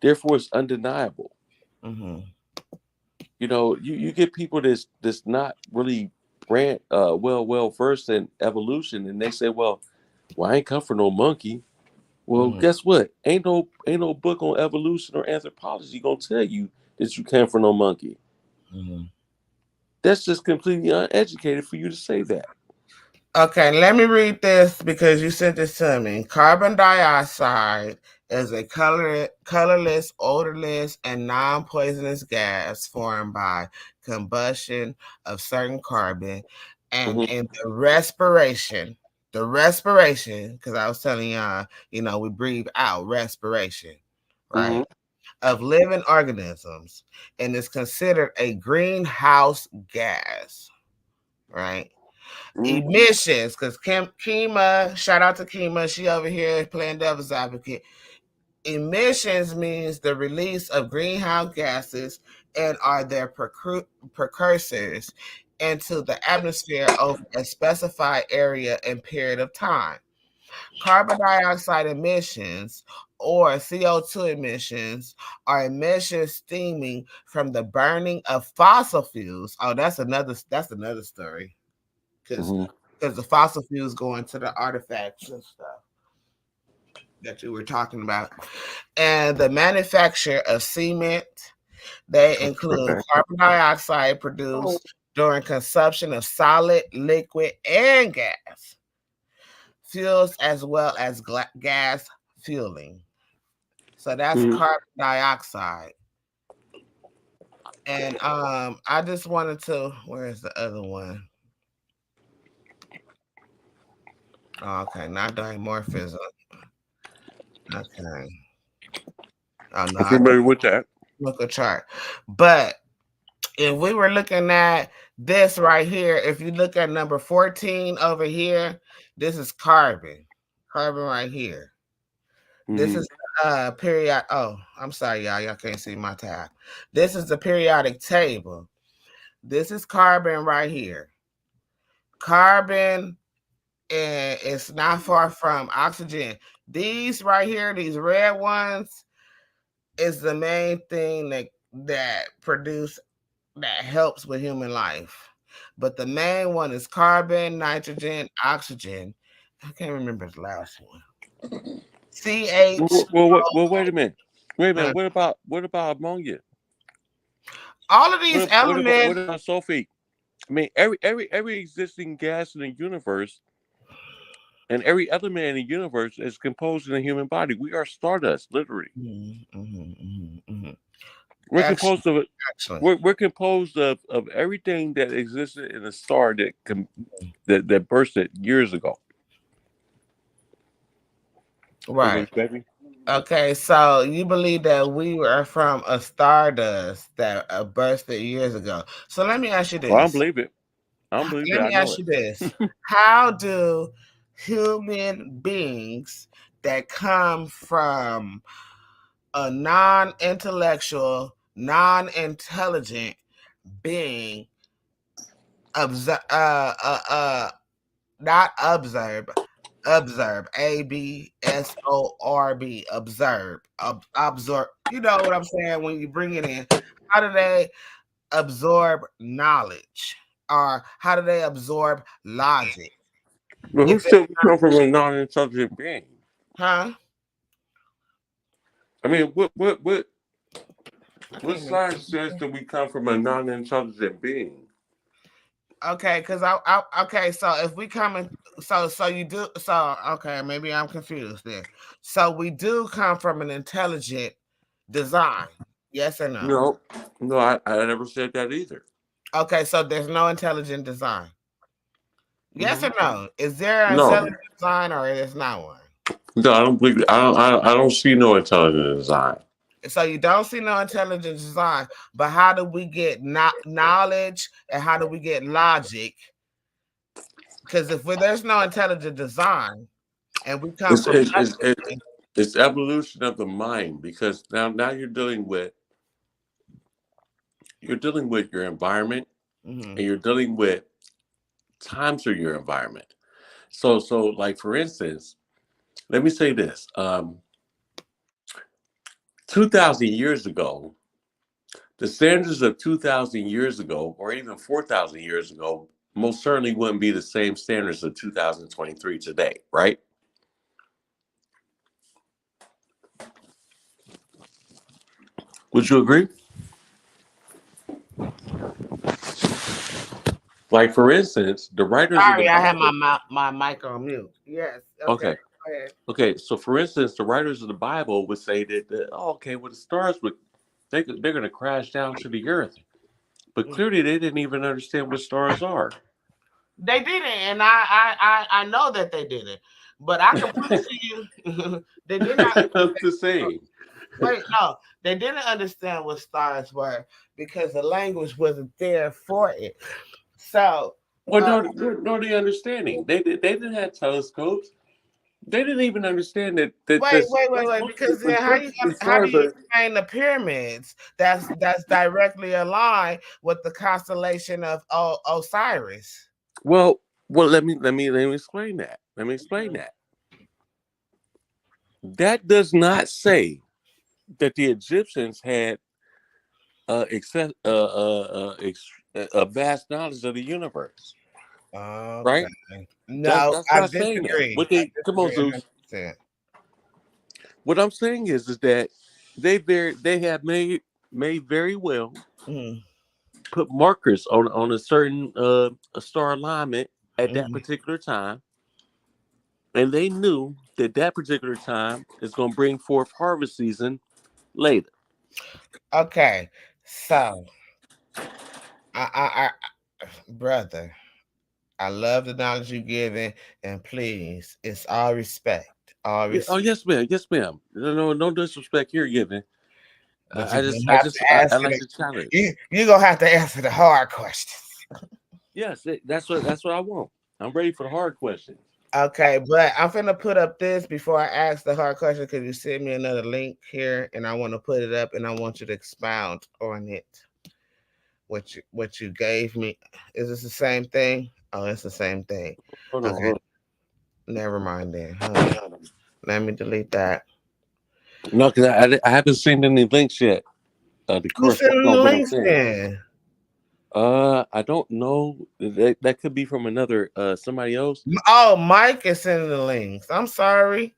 Therefore, it's undeniable. Mm-hmm. You know, you get people that's not really well versed in evolution, and they say, well, I ain't come from no monkey. Well, Mm-hmm. guess what? Ain't no book on evolution or anthropology gonna tell you that you came from no monkey. Mm-hmm. That's just completely uneducated for you to say that. Okay, let me read this because you sent this to me. Carbon dioxide is a colorless, odorless, and non-poisonous gas formed by combustion of certain carbon and Mm-hmm. in the respiration, because I was telling y'all, we breathe out respiration, Mm-hmm. right, of living organisms, and is considered a greenhouse gas, right? Mm-hmm. Emissions, because Kima, shout out to Kima, she over here playing devil's advocate. Emissions means the release of greenhouse gases and are their precursors into the atmosphere over a specified area and period of time. Carbon dioxide emissions or CO2 emissions are emissions stemming from the burning of fossil fuels. Oh, that's another story because Mm-hmm. the fossil fuels go into the artifacts and stuff that you were talking about, and the manufacture of cement. They include carbon dioxide produced during consumption of solid, liquid, and gas fuels, as well as gas fueling. So that's Mm-hmm. carbon dioxide. And I just wanted to. Where's the other one? Oh, okay, not dimorphism. Okay. Oh no, I'm I can familiar with that. look a chart. But if we were looking at this right here, if you look at number 14 over here, this is carbon. Carbon right here. This Mm-hmm. is period. Oh, I'm sorry, y'all. Y'all can't see my tab. This is the periodic table. This is carbon right here. Carbon, and it's not far from oxygen. These right here, these red ones, is the main thing that produce that helps with human life. But the main one is carbon, nitrogen, oxygen. I can't remember the last one. CH. Wait a minute. Wait a minute. What about ammonia? All of these elements. What about sulfate? I mean, every existing gas in the universe and every element in the universe is composed in the human body. We are stardust, literally. We're Actually, composed of actually. we're composed of everything that existed in a star that bursted years ago. Right. Okay, so you believe that we were from a stardust that bursted years ago. So let me ask you Well, I don't this. believe it. I don't believe it. Let I me know ask it. you this. How do human beings that come from a non-intellectual, non-intelligent being observe not observe absorb absorb, you know what I'm saying, when you bring it in, how do they absorb knowledge, or how do they absorb logic But who if said it's we come from a non-intelligent being? huh? I mean, I what can't remember. science says that we come from a non-intelligent being? Okay, because I okay, so if we come in, so you do, so okay, maybe I'm confused there. So we do come from an intelligent design, yes or no? No, no, I never said that either. Okay, so there's no intelligent design. Yes Hmm. or no? Is there an No, intelligent design or is not one? no, I don't believe. I don't see no intelligent design. So you don't see no intelligent design, but how do we get knowledge and how do we get logic? Because if there's no intelligent design and we come It's from it's, it's, nothing, it's evolution of the mind because now you're dealing with you're dealing with your environment, Mm-hmm. and you're dealing with times of your environment. So like for instance, let me say this: 2,000 years ago, the standards of 2,000 years ago, or even 4,000 years ago, most certainly wouldn't be the same standards of 2023 today, right? Would you agree? Like for instance, the writers of the Sorry, I had Bible. my mic on mute. Yes. Okay. Okay. Go ahead. Okay. So for instance, the writers of the Bible would say that oh, okay, well the stars would they're going to crash down to the earth, but clearly they didn't even understand what stars are. They didn't, and I know that they didn't. But I can prove to you they did not. I'm just saying. Wait, no, they didn't understand what stars were because the language wasn't there for it. So, Well, no, the understanding. They didn't have telescopes. They didn't even understand that wait. Because then how do you explain the pyramids? That's directly aligned with the constellation of Osiris. well, let me explain that. Let me explain that. That does not say that the Egyptians had a vast knowledge of the universe. Okay. Right? No, That's I not saying that. disagree. What they come on, Zeus. 100%. What I'm saying is that they have made very well put markers on a certain a star alignment at that particular time, and they knew that that particular time is going to bring forth harvest season later. Okay, so I brother, I love the knowledge you're giving, and please, it's all respect, all Yeah, oh respect. yes, ma'am. Yes, ma'am. No disrespect here given. But you're gonna have to I answer like the challenge. you're gonna have to answer the hard questions. Yes, that's what I want. I'm ready for the hard questions. Okay, but I'm finna put up this before I ask the hard question because you sent me another link here, and I want to put it up, and I want you to expound on it. What you gave me. Is this the same thing? Oh, it's the same thing. Hold on, Okay, hold never mind then. Hold on. Let me delete that. on. No, because I haven't seen any links yet. The Who sent correspond the on what I'm links saying. then? I don't know. That could be from another somebody else. Oh, Mike is sending the links. I'm sorry.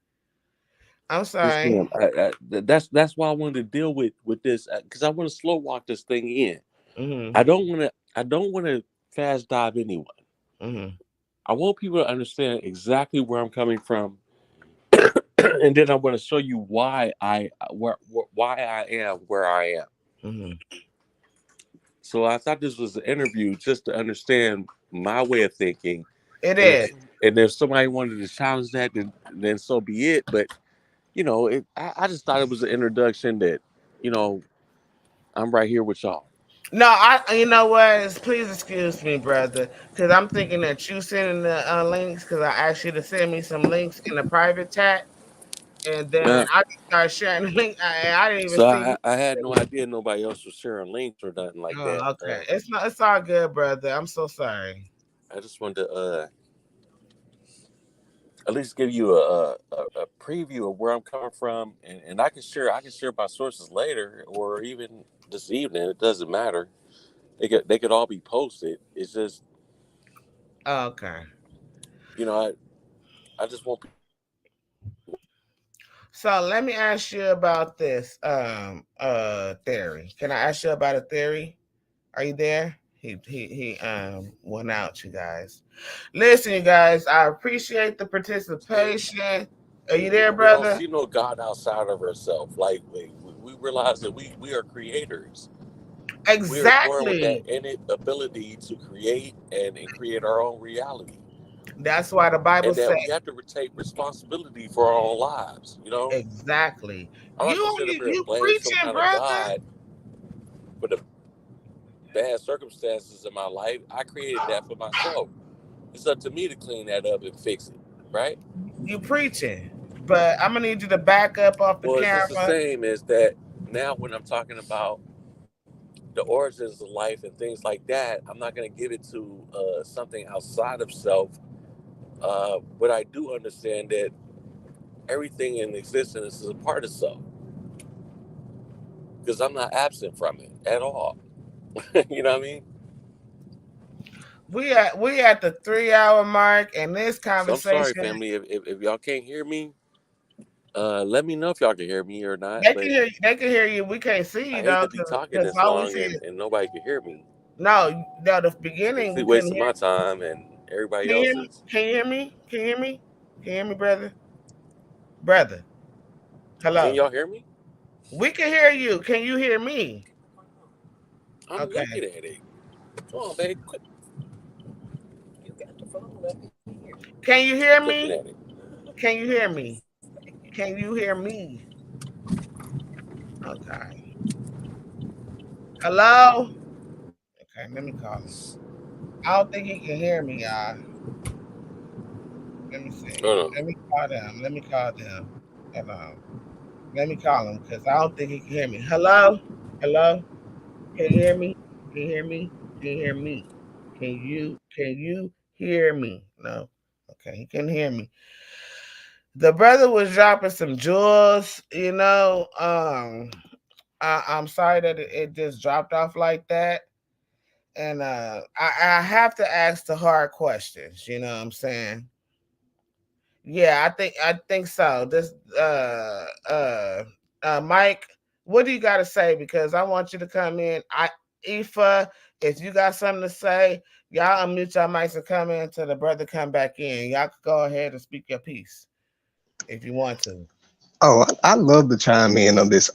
I'm Yes, sorry. ma'am. That's why I wanted to deal with this because I want to slow walk this thing in. Mm-hmm. I don't want to fast dive anyone. Mm-hmm. I want people to understand exactly where I'm coming from, and then I want to show you why I am where I am. Mm-hmm. So I thought this was an interview just to understand my way of thinking. It And is. if somebody wanted to challenge that, then so be it. But I just thought it was an introduction that, I'm right here with y'all. No, you know what? Please excuse me, brother, because I'm thinking that you sending the links because I asked you to send me some links in a private chat, and then I just started sharing the link. I didn't even So see. I had no idea nobody else was sharing links or nothing like that. Oh, okay. It's not. It's all good, brother. I'm so sorry. I just wanted to at least give you a preview of where I'm coming from, and I can share my sources later or even this evening. It doesn't matter. They could all be posted. It's just Okay. I just want. So let me ask you about this theory. Can I ask you about a theory? Are you there? He went out, you guys. Listen, you guys, I appreciate the participation. Are you there, We don't brother? see no God outside of ourselves. Like we realize that we are creators. We are born with that Exactly. innate ability to create and create our own reality. That's why the Bible And says that we have to take responsibility for our own lives. exactly. I'm not You gonna sit up here and you blame some preaching, kind of brother. God for the bad circumstances in my life. I created that for myself. It's up to me to clean that up and fix it, right? You preaching. But I'm gonna need you to back up off the Well, it's just the camera. same as that now when I'm talking about the origins of life and things like that. I'm not going to give it to something outside of self. But I do understand that everything in existence is a part of self because I'm not absent from it at all. You know what I mean? We at the 3 hour mark, and this So I'm sorry, conversation. family. If y'all can't hear me, let me know if y'all can hear me or not. They can But hear you. They can hear you. We can't see I you hate though, to be talking because this all we long see is and nobody can hear me. no. The beginning Basically we couldn't wasting hear. my time and everybody Can you hear me? else's. Can you hear me? Can you hear me? Can you hear me, brother? Brother, Can hello. y'all hear me? We can hear you. Can you hear me? I'm Okay. looking at it. Come on, babe. Quit Can you hear looking me? at it. Can you hear me? Can you hear me? Okay. Hello. Okay. Let me call him. I don't think he can hear me, y'all. Let me see. No, no. Let me call them. Let me call them. Hello. Let me call him because I don't think he can hear me. Hello? Hello? Can you hear me? Can you hear me? Can you hear me? Can you hear me? No. Okay, he can hear me. The brother was dropping some jewels, I'm sorry that it just dropped off like that. And I have to ask the hard questions, you know what I'm saying? Yeah, I think so. This Mike, what do you got to say? Because I want you to come in. Ifa, if you got something to say, y'all unmute your mics and come in till the brother come back in. Y'all can go ahead and speak your piece if you want to. Oh, I love to chime in on this.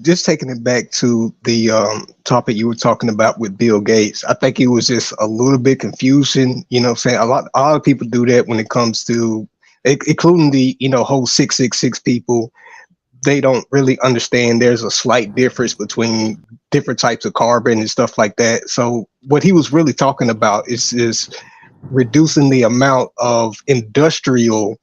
Just taking it back to the topic you were talking about with Bill Gates. I think it was just a little bit confusion. You know, what I'm saying a lot of people do that when it comes to, including the whole 666 people. They don't really understand there's a slight difference between different types of carbon and stuff like that. So what he was really talking about is reducing the amount of industrial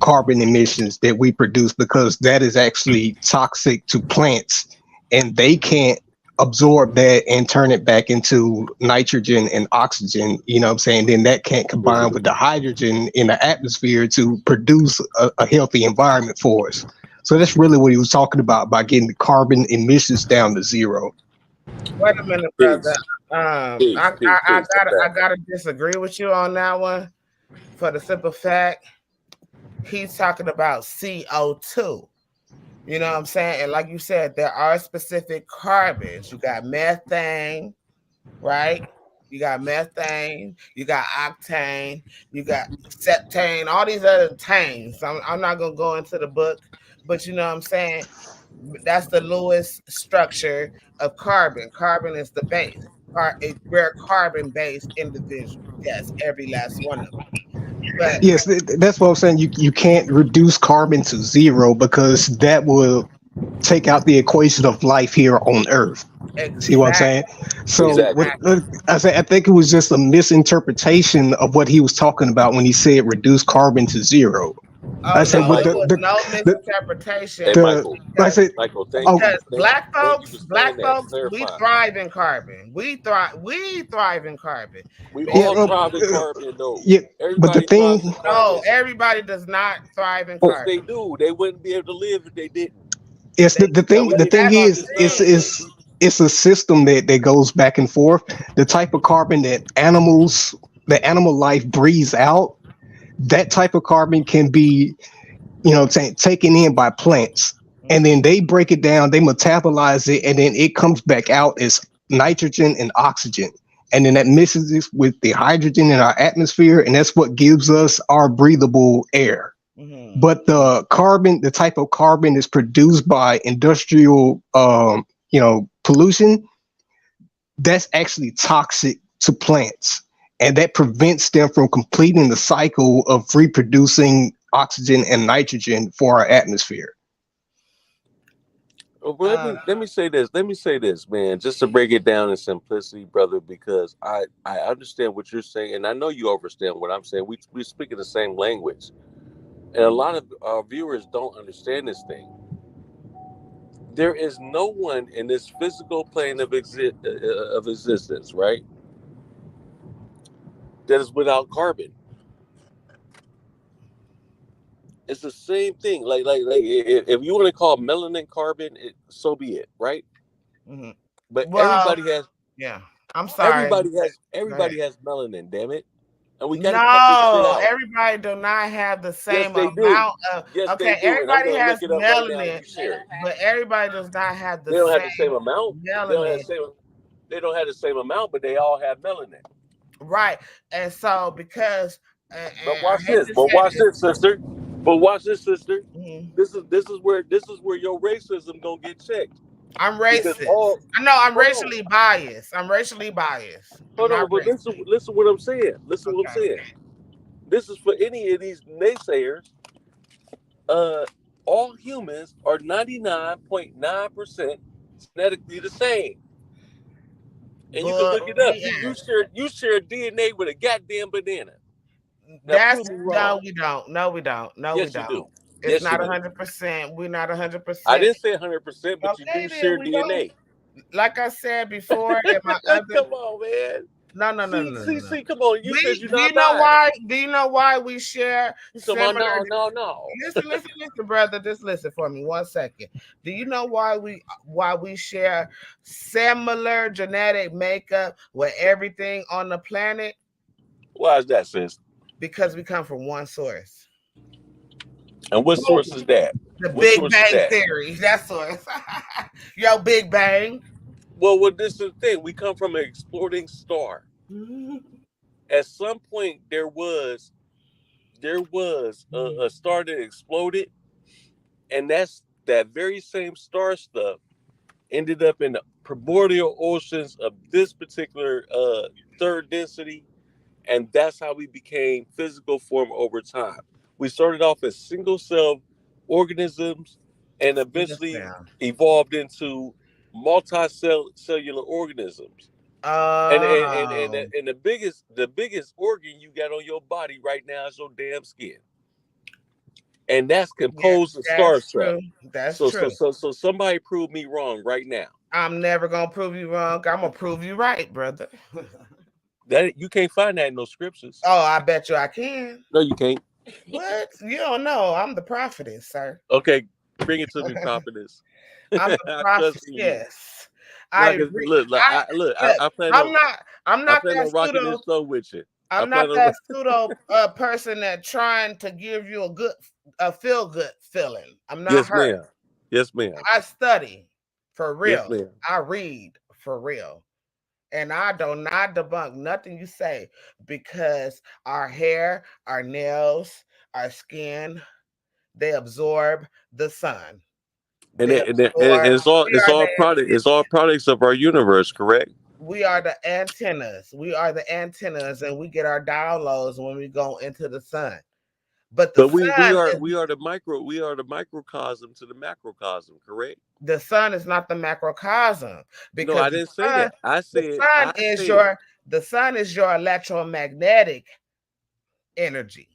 carbon emissions that we produce, because that is actually toxic to plants and they can't absorb that and turn it back into nitrogen and oxygen. You know what I'm saying? Then that can't combine with the hydrogen in the atmosphere to produce a healthy environment for us. So that's really what he was talking about by getting the carbon emissions down to zero. Wait a minute, brother. Peace. Peace. Peace. Peace. I'm I back. gotta disagree with you on that one for the simple fact he's talking about CO2. You know what I'm saying? And like you said, there are specific carbons. You got methane, right? You got methane, you got octane, you got septane, all these other tanes. I'm not going to go into the book, but you know what I'm saying? That's the Lewis structure of carbon. Carbon is the base. We're a carbon based individual. Yes, every last one of them. But Yes, that's what I'm saying. You can't reduce carbon to zero because that will take out the equation of life here on Earth. See what I'm saying? exactly, So what Exactly. exactly. I think it was just a misinterpretation of what he was talking about when he said reduce carbon to zero. I Oh Hey, said no, with it Michael. was no the, Hey, misinterpretation the Michael. I because said, Michael, oh, thank you for saying black that, folks, we clarifying. thrive in carbon. We thrive in carbon. We yeah, all Because thrive in carbon, though. yeah, but the Everybody thing, thrives in no, carbon. everybody does not thrive in Yes, oh, they carbon. do. They wouldn't be able to live if they didn't. yes, They, Now we the can thing talk that's about the is, this it's stuff. thing. it's it's a system that goes back and forth. The type of carbon that the animal life breathes out, that type of carbon can be, taken in by plants, and Mhm. then they break it down, they metabolize it, and then it comes back out as nitrogen and oxygen, and then that mixes with the hydrogen in our atmosphere, and that's what gives us our breathable air. Mhm. But the type of carbon is produced by industrial, pollution, that's actually toxic to plants. And that prevents them from completing the cycle of reproducing oxygen and nitrogen for our atmosphere. Well, Uh, let me say this. Let me say this, man. Just to break it down in simplicity, brother, because I understand what you're saying, and I know you understand what I'm saying. We speak in the same language, and a lot of our viewers don't understand this thing. There is no one in this physical plane of existence, right, that is without carbon. It's the same thing. Like if you want to call melanin carbon, so be it, right? Mm-hmm. But Well, yeah. I'm sorry. everybody has melanin. Damn it! And we got to cut this shit No, out. everybody do not have the Yes, same they do. amount of. Yes, they Okay, do. And I'm everybody gonna look has it up right now. melanin, You share it. but everybody does not have the They don't have same the same amount. They don't have melanin. the same. They don't have the same amount, but they all have melanin. Right. And so because and But I watch hate this. to But say watch this, sister. But watch this, sister. this, This is where your racism gonna get checked. I'm Because racist. all I know I'm hold on, racially biased. I'm racially biased. I'm hold on. not But racist. listen what I'm saying. Listen what I'm Okay. saying. This is for any of these naysayers. Uh, all humans are 99.9% genetically the same. And you can But look it up. You share DNA with a goddamn banana. Now that's prove me no, wrong. we don't. No, we don't. No, we Yes, you don't. do. It's Yes, you not do. 100%. We're not I 100%. didn't say 100%, but you Okay, do then share we don't. DNA. Like I said before, in my other Come on, man. no. Come on. You said We you're do you not know biased. why? Do you know why we share You talking about similar? no. Listen, brother. Just listen for me 1 second. Do you know why we share similar genetic makeup with everything on the planet? Why is that, sis? Because we come from one source. And what source is that? The What Big source is Bang that? Theory. That source. Yo, Big Bang. Well, this is the thing. We come from an exploding star. At some point, there was a star that exploded, and that very same star stuff ended up in the primordial oceans of this particular third density, and that's how we became physical form over time. We started off as single cell organisms and eventually Listen. evolved into multicellular organisms. Oh, And the biggest organ you got on your body right now is your damn skin, and that's yeah, composed of star that's stuff. true. That's So true. so so so somebody prove me wrong right now. I'm never gonna prove you wrong. I'm gonna prove you right, brother. That you can't find that in no scriptures. Oh, I bet you I can. No, you can't. What? You don't know. I'm the prophetess, sir. Okay, bring it to me, prophetess. I'm the I trust in you. prophetess. Now, I cause re- look, like, I look. I plan I'm on not. I'm not that rocking pseudo. this show with you. I I'm not plan on. that pseudo person that trying to give you a feel good feeling. I'm not Yes, her. ma'am. Yes, ma'am. I study for Yes, real. ma'am. I read for real. And I do not debunk nothing you say because our hair, our nails, our skin, they absorb the sun. And, They absorb. We it's are all products of our universe, correct? the antennas. We are the antennas, and we get our downloads when we go into the sun. But But we are the microcosm to the macrocosm, correct? the sun is not the macrocosm No, because I didn't say that. the sun is your electromagnetic energy.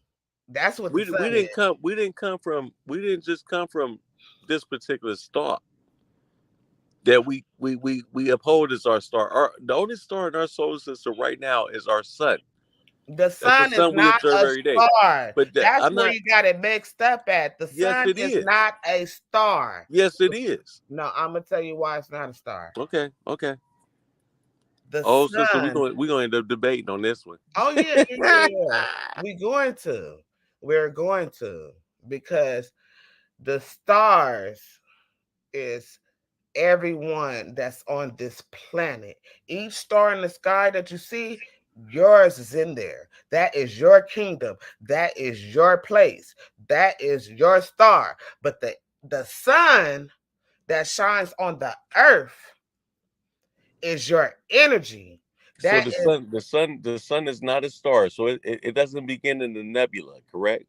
That's what the sun is. we didn't just come from this particular star that we uphold as our star. The only star in our solar system right now is our sun. The That's the sun is sun we not observe a every day. star. But That's I'm where not. you got it mixed up at. The Yes, sun it is is. not a star. Yes, it is. No, I'm gonna tell you why it's not a star. Okay. Okay. The Oh, sister, sun. we're going to end up debating on this one. Oh yeah. We're going to because the stars is everyone that's on this planet. Each star in the sky that you see, yours is in there. That is your kingdom. That is your place. That is your star. But the sun that shines on the earth is your energy. So That is the sun is not a star. So it doesn't begin in the nebula, correct?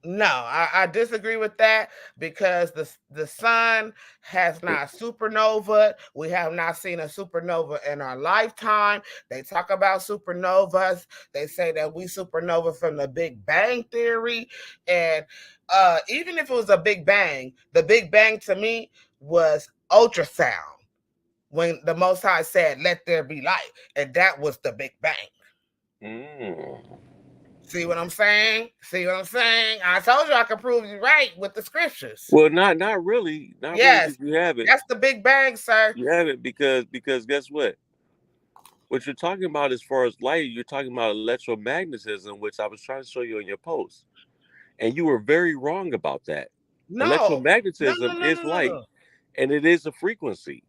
no, I disagree with that because the sun has not supernova. We have not seen a supernova in our lifetime. They talk about supernovas. They say that we supernova from the Big Bang Theory. And even if it was a Big Bang, the Big Bang to me was ultrasound. When the Most High said, "Let there be light," and that was the Big Bang. See what I'm saying? See what I'm saying? I told you I could prove you right with the scriptures. Well, not really. Not really, Yes, because you have it. that's the Big Bang, sir. You have it because guess what? What you're talking about as far as light, you're talking about electromagnetism, which I was trying to show you in your post. And you were very wrong about that. No, no, no, Electromagnetism no, is no, no, light, no. and it is a frequency,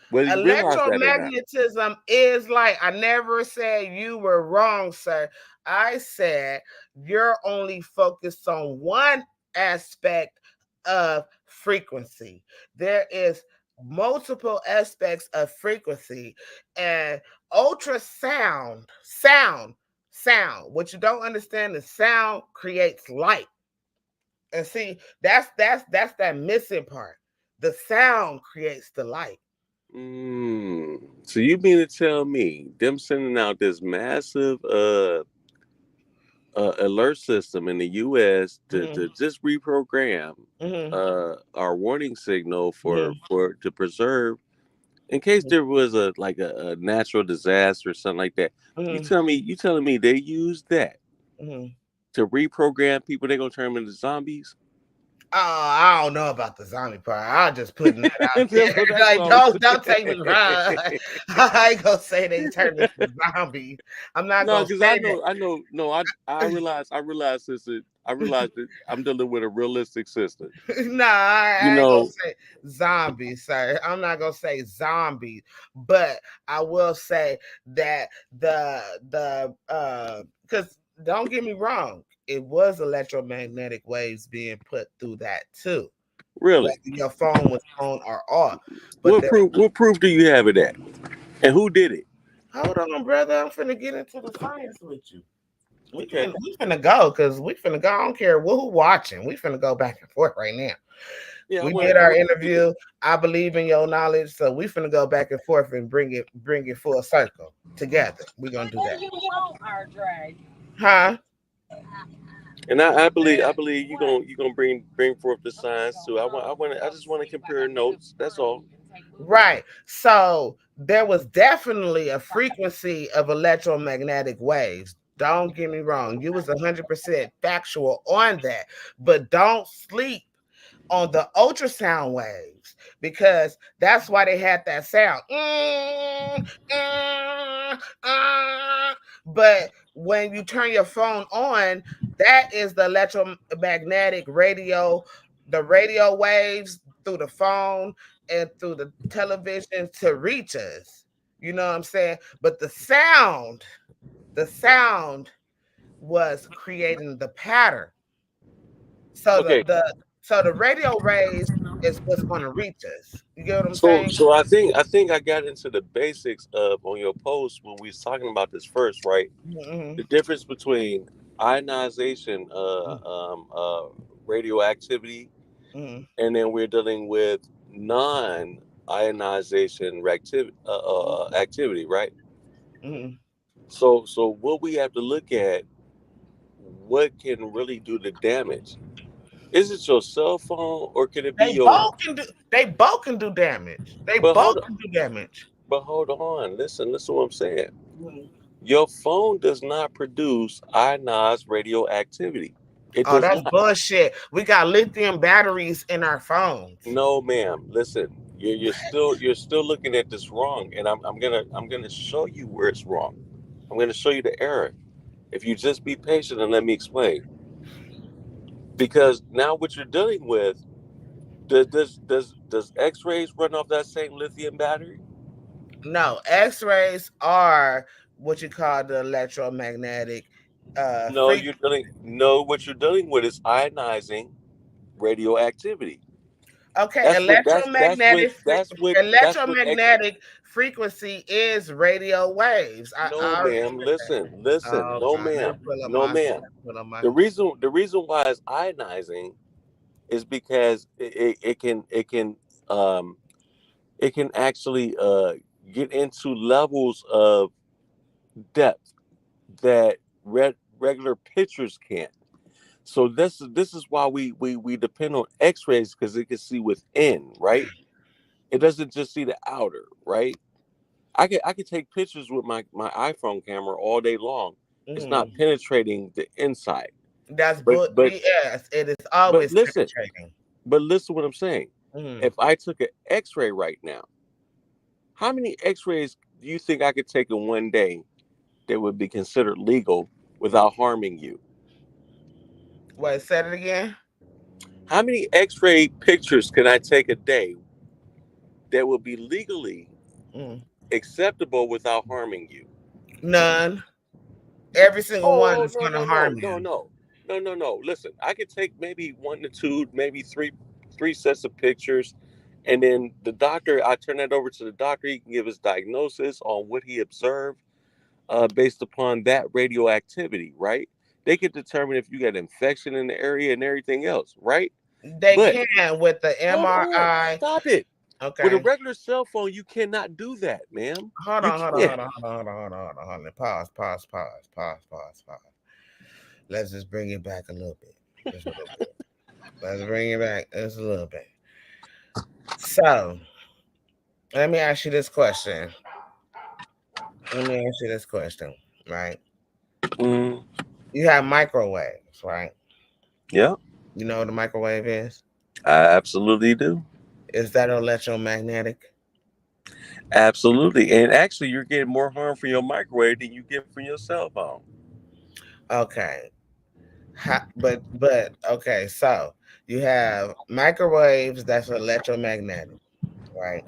whether you realize that or not. Electromagnetism is light. I never said you were wrong, sir. I said you're only focused on one aspect of frequency. There is multiple aspects of frequency, and ultrasound, sound. What you don't understand is sound creates light. And see, that's that missing part. The sound creates the light. So you mean to tell me them sending out this massive alert system in the U.S. to just reprogram our warning signal for to preserve in case there was a natural disaster or something like that. You telling me they use that to reprogram people? They're gonna turn them into zombies? Oh, I don't know about the zombie part. I'm just putting that out there. Well, Like, don't take me wrong. I ain't gonna say they turned into zombies. I'm not no, gonna because say I know. No, I realize, sister. I realize that I'm dealing with a realistic sister. Nah, I You ain't gonna know, say zombies, sir. I'm not gonna say zombies, but I will say that the because don't get me wrong, it was electromagnetic waves being put through that too. really. Whether your phone was on or off. But What proof do you have of that? And who did it? hold on, brother. I'm finna get into the science with you. Okay. We finna go because we finna go. I don't care who watching. We finna go back and forth right now. Yeah, We did our interview. I believe in your knowledge, so we finna go back and forth and bring it full circle together. We're gonna do that. Huh? And I believe you gonna bring forth the science too. I just want to compare notes. That's all. Right. So there was definitely a frequency of electromagnetic waves. Don't get me wrong. You was 100% factual on that, but don't sleep on the ultrasound waves because that's why they had that sound. But when you turn your phone on, that is the electromagnetic radio, the radio waves through the phone and through the television to reach us. You know what I'm saying? But the sound was creating the pattern. So Okay. the radio rays is what's going to reach us. You get what I'm So saying? I think I got into the basics of on your post when we was talking about this first, right? Mm-hmm. The difference between ionization, radioactivity, Mm-hmm. and then we're dealing with non-ionization activity, right? Mm-hmm. So what we have to look at, what can really do the damage? Is it your cell phone or can it be your? They both can do damage. They But both hold can on, do damage. listen what I'm saying. Mm-hmm. Your phone does not produce ionized radioactivity. It Oh, does that's not. bullshit. We got lithium batteries in our phones. No, ma'am. Listen, you're still looking at this wrong, and I'm gonna show you where it's wrong. I'm gonna show you the error. If you just be patient and let me explain, because now what you're dealing with, does X-rays run off that same lithium battery? No, X-rays are what you call the electromagnetic No, no. What you're dealing with is ionizing radioactivity. Okay, That's what that's what X. electromagnetic frequency is radio waves. No, I already ma'am. said that. Listen. Oh No, God, let ma'am. me pull up No, my ma'am. The reason why it's ionizing is because um it can actually get into levels of depth that regular pictures can't. So this is why we depend on X-rays because it can see within, right? It doesn't just see the outer, right? I could take pictures with my iPhone camera all day long. It's not penetrating the inside. That's But BS. It is always listen, penetrating. but listen what I'm saying. Mhm. If I took an X-ray right now, how many X-rays do you think I could take in one day that would be considered legal without harming you? Wait, say it again. How many X-ray pictures can I take a day that would be legally acceptable without harming you? None. Every single one Oh, is going to harm you. no. Listen, I could take maybe 1 to 2, maybe three sets of pictures, and then the doctor, I turn that over to the doctor. He can give his diagnosis on what he observed based upon that radioactivity, right? They could determine if you got infection in the area and everything else, right? They But can with the hold on, MRI. stop it. Okay. With a regular cell phone, you cannot do that, ma'am. Hold You on. can't. Pause. Let's just bring it back a little bit. Just a little bit. Let's bring it back just a little bit. So, let me ask you this question. Right? Mm, You have microwaves, right? yeah, You know what a microwave is? I absolutely do. Is that electromagnetic? Absolutely. And actually, you're getting more harm from your microwave than you get from your cell phone. Okay. But okay, so you have microwaves that's electromagnetic, right?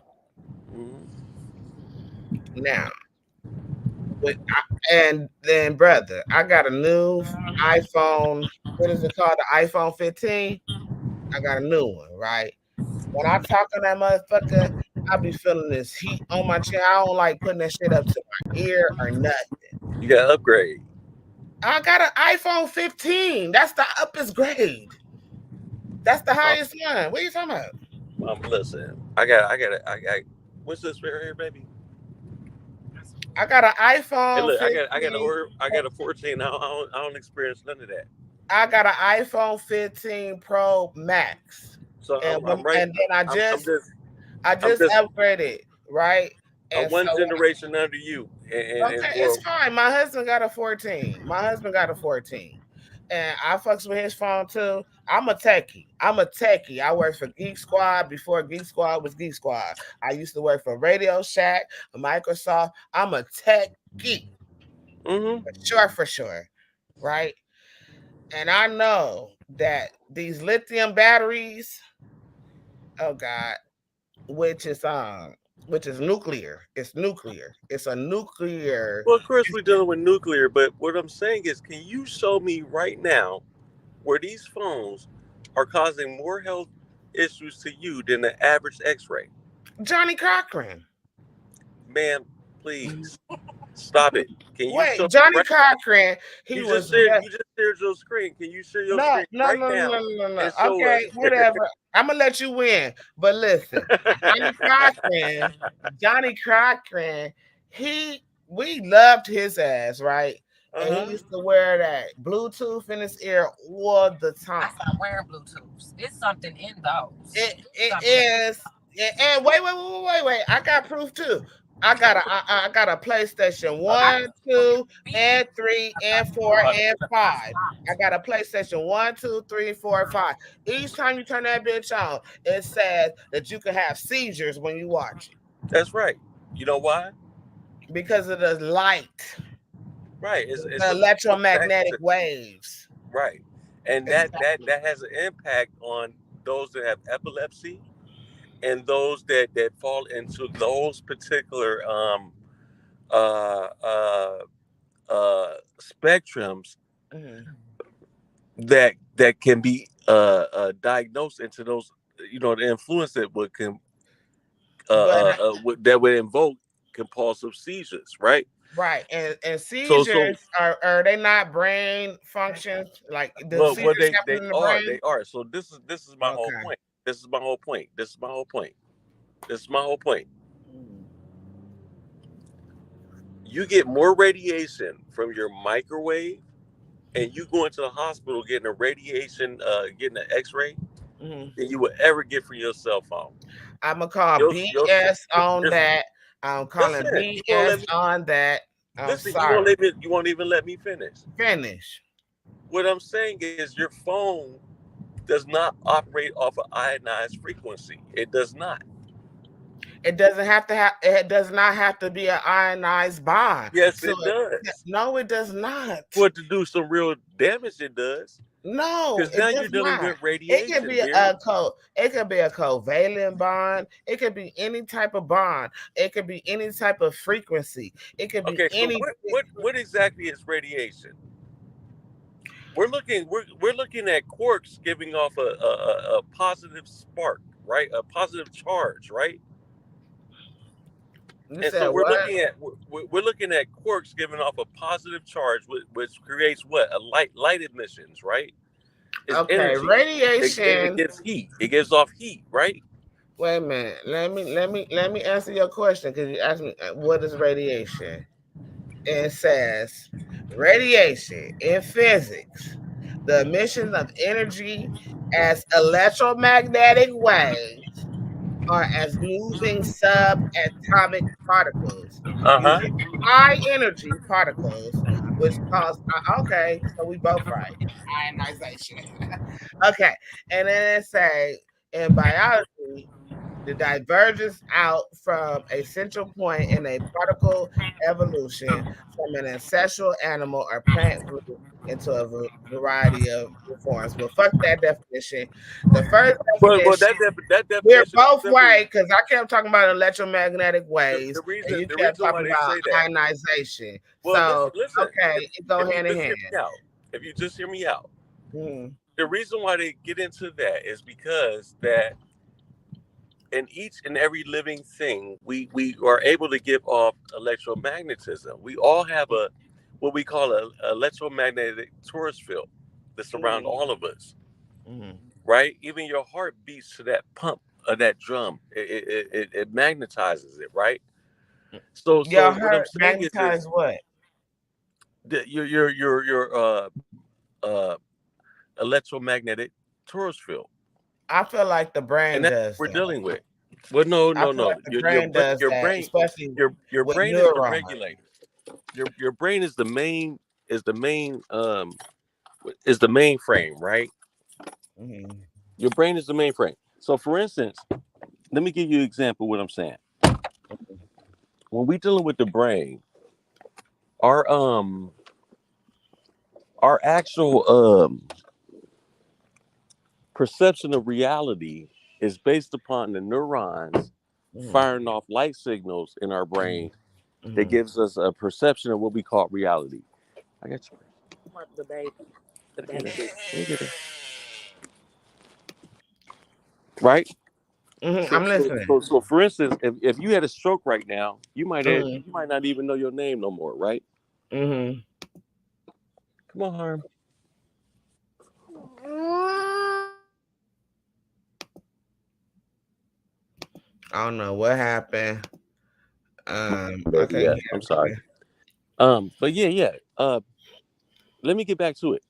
Mm. Now, and then brother, I got a new iPhone. What is it called? The iPhone 15. I got a new one, right? When I talk on that motherfucker, I be feeling this heat on my chin. I don't like putting that shit up to my ear or nothing. You got to upgrade. I got an iPhone 15. That's the uppest grade. That's the highest one. What are you talking about? Listen, I got. What's this right here, baby? I got an Hey, iPhone look, 15. I got a 14. I don't experience none of that. I got an iPhone 15 Pro Max. So And I'm right. and then I just just upgraded, right? I'm And one so generation under you. okay, it's fine. My husband got a 14. And I fucks with his phone too. I'm a techie. I worked for Geek Squad before Geek Squad was Geek Squad. I used to work for Radio Shack, Microsoft. I'm a tech geek. For sure. Right? And I know that these lithium batteries, oh God, which is nuclear. It's nuclear. It's a nuclear. Well, of course, we're dealing with nuclear, but what I'm saying is, can you show me right now where these phones are causing more health issues to you than the average X-ray? Johnny Cochran. Ma'am, please stop it. Can you Wait, show Johnny right Cochran? you just shared your screen. Can you share your screen right now No. and show Okay, us? whatever. I'm gonna let you win. But listen, Johnny Cochran, we loved his ass, right? And he used to wear that Bluetooth in his ear all the time. I stopped wearing Bluetooths. It's something in those. It is. And wait. I got proof too. I got a PlayStation 1, 2, and 3, and 4, and 5. I got a PlayStation 1, 2, 3, 4, and 5. Each time you turn that bitch on, it says that you can have seizures when you watch it. That's right. You know why? Because of the light. Right. It's the electromagnetic waves. Right. And that has an impact on those that have epilepsy and those that fall into those particular spectrums that can be diagnosed into those, the influence that that would invoke compulsive seizures, right? Right, and seizures are they not brain functions? Like the seizures happen in the brain? They are. So this is my whole point. This is my whole point. You get more radiation from your microwave, and you go into the hospital getting a radiation, getting an X-ray, than you would ever get from your cell phone. I'm gonna call BS on that. I'm calling BS on that. I'm sorry. You won't even let me finish. Finish. What I'm saying is your phone does not operate off an ionized frequency. It does not. It doesn't have to have. It does not have to be an ionized bond. Yes, it does. No, it does not. For to do some real damage, it does. No, because now you're dealing with radiation. It can be It can be a covalent bond. It could be any type of bond. It could be any type of frequency. It could be any. So what exactly is radiation? We're looking at quarks giving off a positive spark, right? A positive charge, right? And so we're looking at quarks giving off a positive charge, which creates what? A light emissions, right? It's energy. Radiation. It gives heat. It gives off heat, right? Wait a minute. Let me answer your question, because you asked me what is radiation. It says radiation in physics, the emission of energy as electromagnetic waves or as moving subatomic particles using high energy particles, which cause okay, so we both right. Ionization. Okay, and then it say in biology, the divergence out from a central point in a particle evolution from an ancestral animal or plant group into a variety of forms. Well, fuck that definition. The first definition, that definition we're both right, because I kept talking about electromagnetic waves, and you kept talking about ionization. Well, so, okay, it go hand in hand. If you just hear me out, the reason why they get into that is because that in each and every living thing, we are able to give off electromagnetism. We all have what we call an electromagnetic torus field that's around all of us, right? Even your heart beats to that pump of that drum. It magnetizes it, right? So what I'm saying is what? Your electromagnetic torus field. I feel like the brain does. We're dealing with. Well, no. Like your brain does your brain, especially your brain neurons. is the regulator. Your brain is the main frame, right? Your brain is the main frame. So, for instance, let me give you an example of what I'm saying. When we're dealing with the brain, our actual perception of reality is based upon the neurons firing off light signals in our brain that gives us a perception of what we call reality. I got you. The baby. Right? I'm listening. So for instance, if you had a stroke right now, you might not even know your name no more, right? Come on, Harm. I don't know what happened. Okay, I'm sorry. But yeah. Let me get back to it.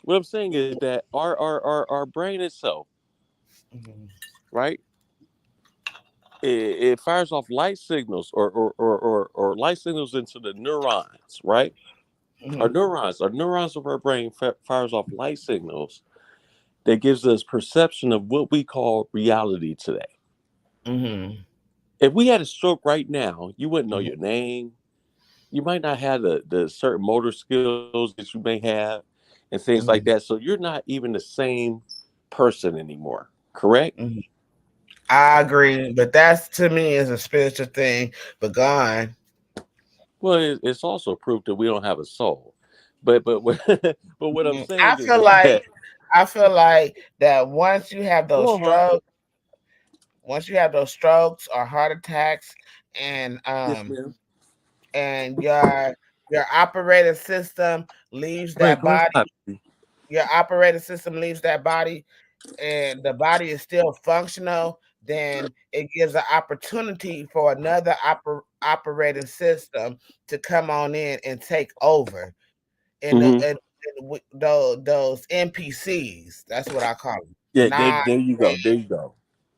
What I'm saying is that our brain itself, right? It fires off light signals or light signals into the neurons, right? Our neurons of our brain fires off light signals that gives us perception of what we call reality today. If we had a stroke right now, you wouldn't know your name. You might not have the certain motor skills that you may have and things like that. So you're not even the same person anymore, correct? I agree, but that's to me is a spiritual thing. But God, well, it's also proof that we don't have a soul. But what I'm saying, I feel like that once you have those strokes, or heart attacks, and and your operating system leaves that body. Your operating system leaves that body, and the body is still functional. Then it gives an opportunity for another operating system to come on in and take over. And those NPCs, that's what I call them. Yeah, there you go.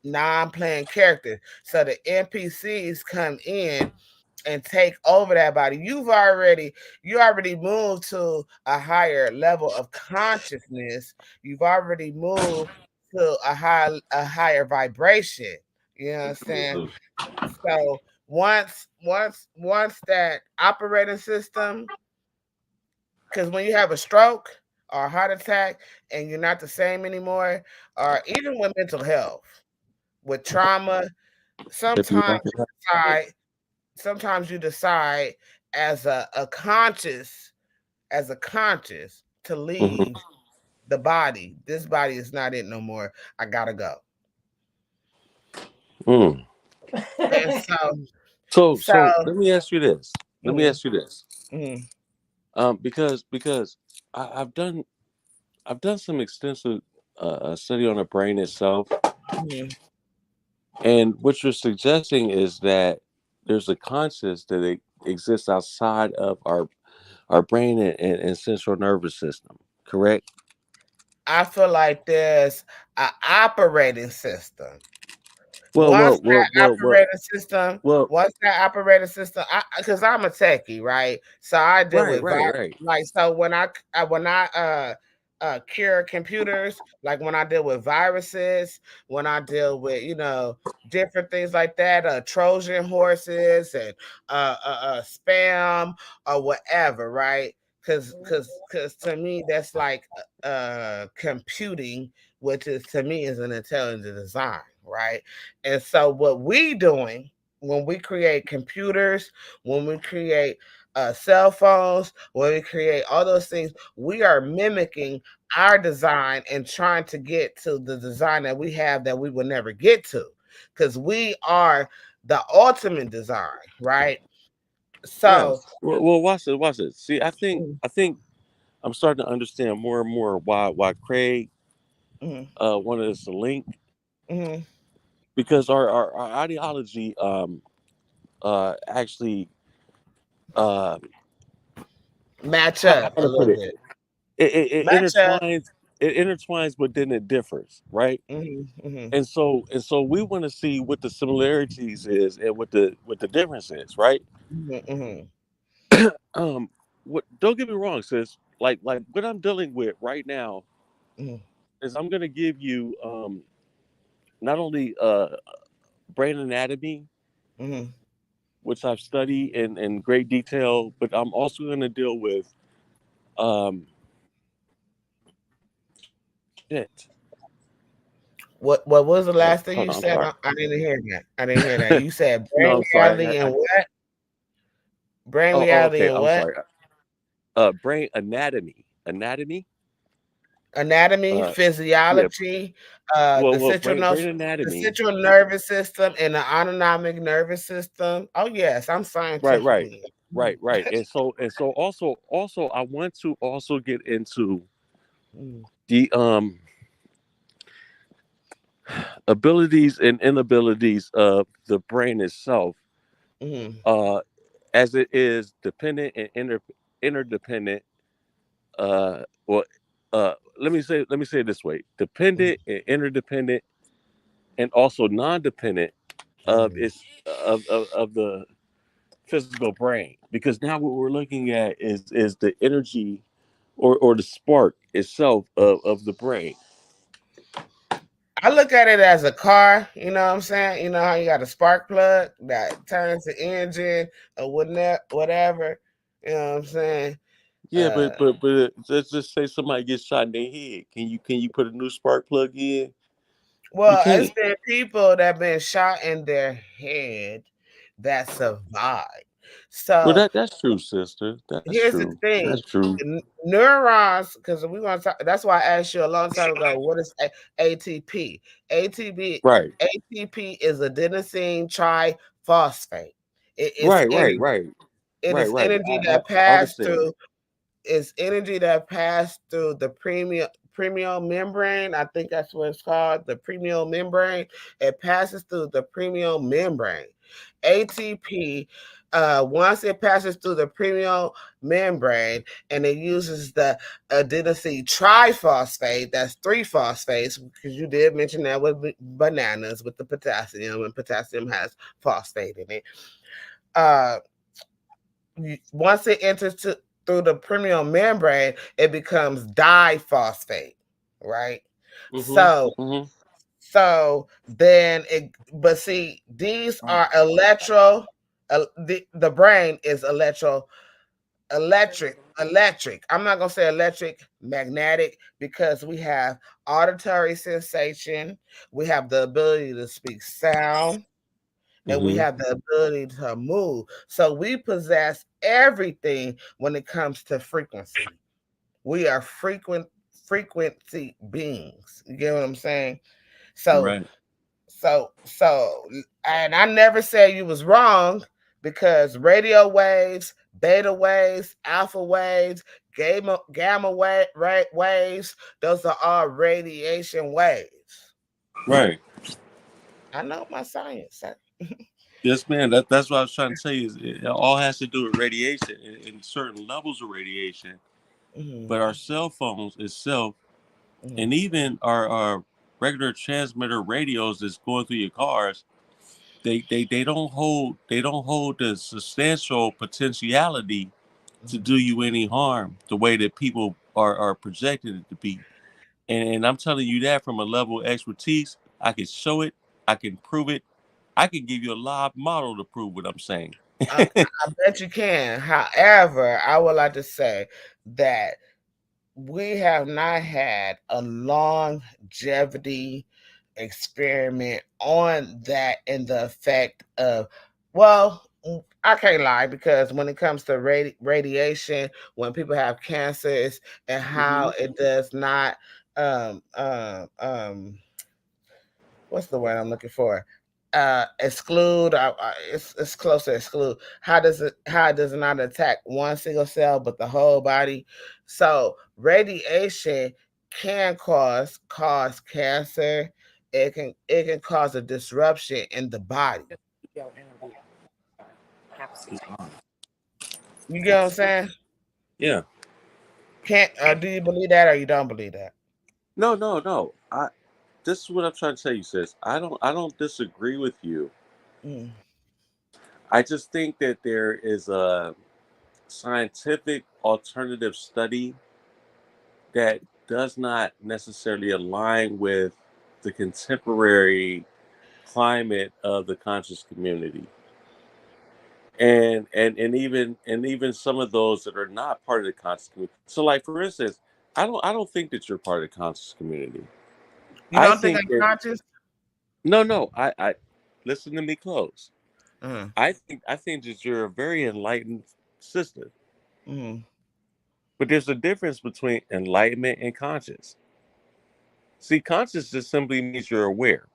non-playing characters. So the NPCs come in and take over that body. You already moved to a higher level of consciousness. You've already moved to a higher vibration. You know what I'm saying? So once that operating system, because when you have a stroke or a heart attack and you're not the same anymore, or even with mental health, with trauma, sometimes you decide as a conscious, to leave the body. This body is not it no more. I gotta go. Mm. And so So let me ask you this. Let me mm, ask you this. mm, Because I've done some extensive study on the brain itself, mm. and what you're suggesting is that there's a conscious that exists outside of our brain and central nervous system. Correct? I feel like there's an operating system. Well, Once well, well, that well, well, operating system, well. because I'm a techie, right? So I deal Right, with right, right. like so when I cure computers, like when I deal with viruses, when I deal with different things like that, Trojan horses and spam or whatever, right? Because to me that's like computing, which is to me is an intelligent design, right? And so what we doing when we create computers, when we create cell phones, when we create all those things, we are mimicking our design and trying to get to the design that we have that we will never get to, because we are the ultimate design, right? So Yes. Well, watch it. Watch it. See, mm, I think I'm starting to understand more and more why Craig mm, wanted us to link, mm, because our ideology actually uh match how up can a I put little it? bit. It Match up. intertwines. It intertwines, but then it differs, right? Mm-hmm, And so we want to see what the similarities is and what the difference is, right? mm-hmm, mm-hmm, Um, what? Don't get me wrong, sis. Like what I'm dealing with right now mm-hmm, is I'm gonna give you not only brain anatomy, mm-hmm. which I've studied in great detail, but I'm also gonna deal with um shit. What was the last thing Hold you on, I'm said? sorry. I didn't hear that. I didn't hear that. You said No, brain I'm sorry. reality and what? Brain Oh, reality okay. and I'm what? sorry. Brain anatomy, Anatomy, uh yeah. physiology, Well, brain the anatomy. central nervous system, and the autonomic nervous system. Oh yes, I'm Right, right, scientifically. right. And so also I want to also get into Mm, the abilities and inabilities of the brain itself, mm, uh as it is dependent and interdependent, well, let me say it this way: mm, dependent and interdependent, and also non-dependent of mm. its of the physical brain. Because now what we're looking at is the energy or the spark itself of the brain. I look at it as a car. You know what I'm saying? You know how you got a spark plug that turns the engine or whatever. You know what I'm saying? Yeah, Uh, but let's just say somebody gets shot in their head. Can you put a new spark plug in? You Well, it's can't. been people that been shot in their head that survived. Well, So that's true, sister. That's here's the true. thing: That's true. neurons. Because we want to talk. That's why I asked you a long time ago. What is ATP? ATP. Right, ATP is adenosine triphosphate. It is right, right, energy. right, It right, is right. energy I that I passed understand. through It's energy that passed through the premium membrane. I think that's what it's called, the premium membrane. It passes through the premium membrane. ATP once it passes through the premium membrane and it uses the adenosine triphosphate, that's 3 phosphates, because you did mention that with bananas with the potassium, and potassium has phosphate in it. Once it enters through the premium membrane, it becomes diphosphate, right? Mm-hmm. So then but see, these are the brain is electric. I'm not gonna say electric, magnetic, because we have auditory sensation, we have the ability to speak sound, and we Mm-hmm. have the ability to move. So we possess everything when it comes to frequency. We are frequency beings. You get what I'm saying? So Right. and I never said you was wrong, because radio waves, beta waves, alpha waves, gamma waves, those are all radiation waves. Right. I know my science, sir. Yes, man. That's what I was trying to tell you. Is it all has to do with radiation and certain levels of radiation. Mm-hmm. But our cell phones itself, Mm-hmm. and even our regular transmitter radios that's going through your cars, they don't hold the substantial potentiality to do you any harm the way that people are projecting it to be. And I'm telling you that from a level of expertise. I can show it, I can prove it, I can give you a live model to prove what I'm saying. I bet you can. However, I would like to say that we have not had a longevity experiment on that and the effect of, well, I can't lie, because when it comes to radiation, when people have cancers and how it does not what's the word I'm looking for? Exclude. It's close to exclude. How it does not attack one single cell but the whole body? So radiation can cause cancer. It can cause a disruption in the body. You get what I'm saying? Yeah. Can't do you believe that, or you don't believe that? No. This is what I'm trying to tell you, sis. I don't disagree with you. Mm. I just think that there is a scientific alternative study that does not necessarily align with the contemporary climate of the conscious community. And even some of those that are not part of the conscious community. So like for instance, I don't think that you're part of the conscious community. You I don't think think I'm that conscious? no, I listen to me close. Mm. I think that you're a very enlightened sister. Mm. But there's a difference between enlightenment and conscious. See, conscious just simply means you're aware.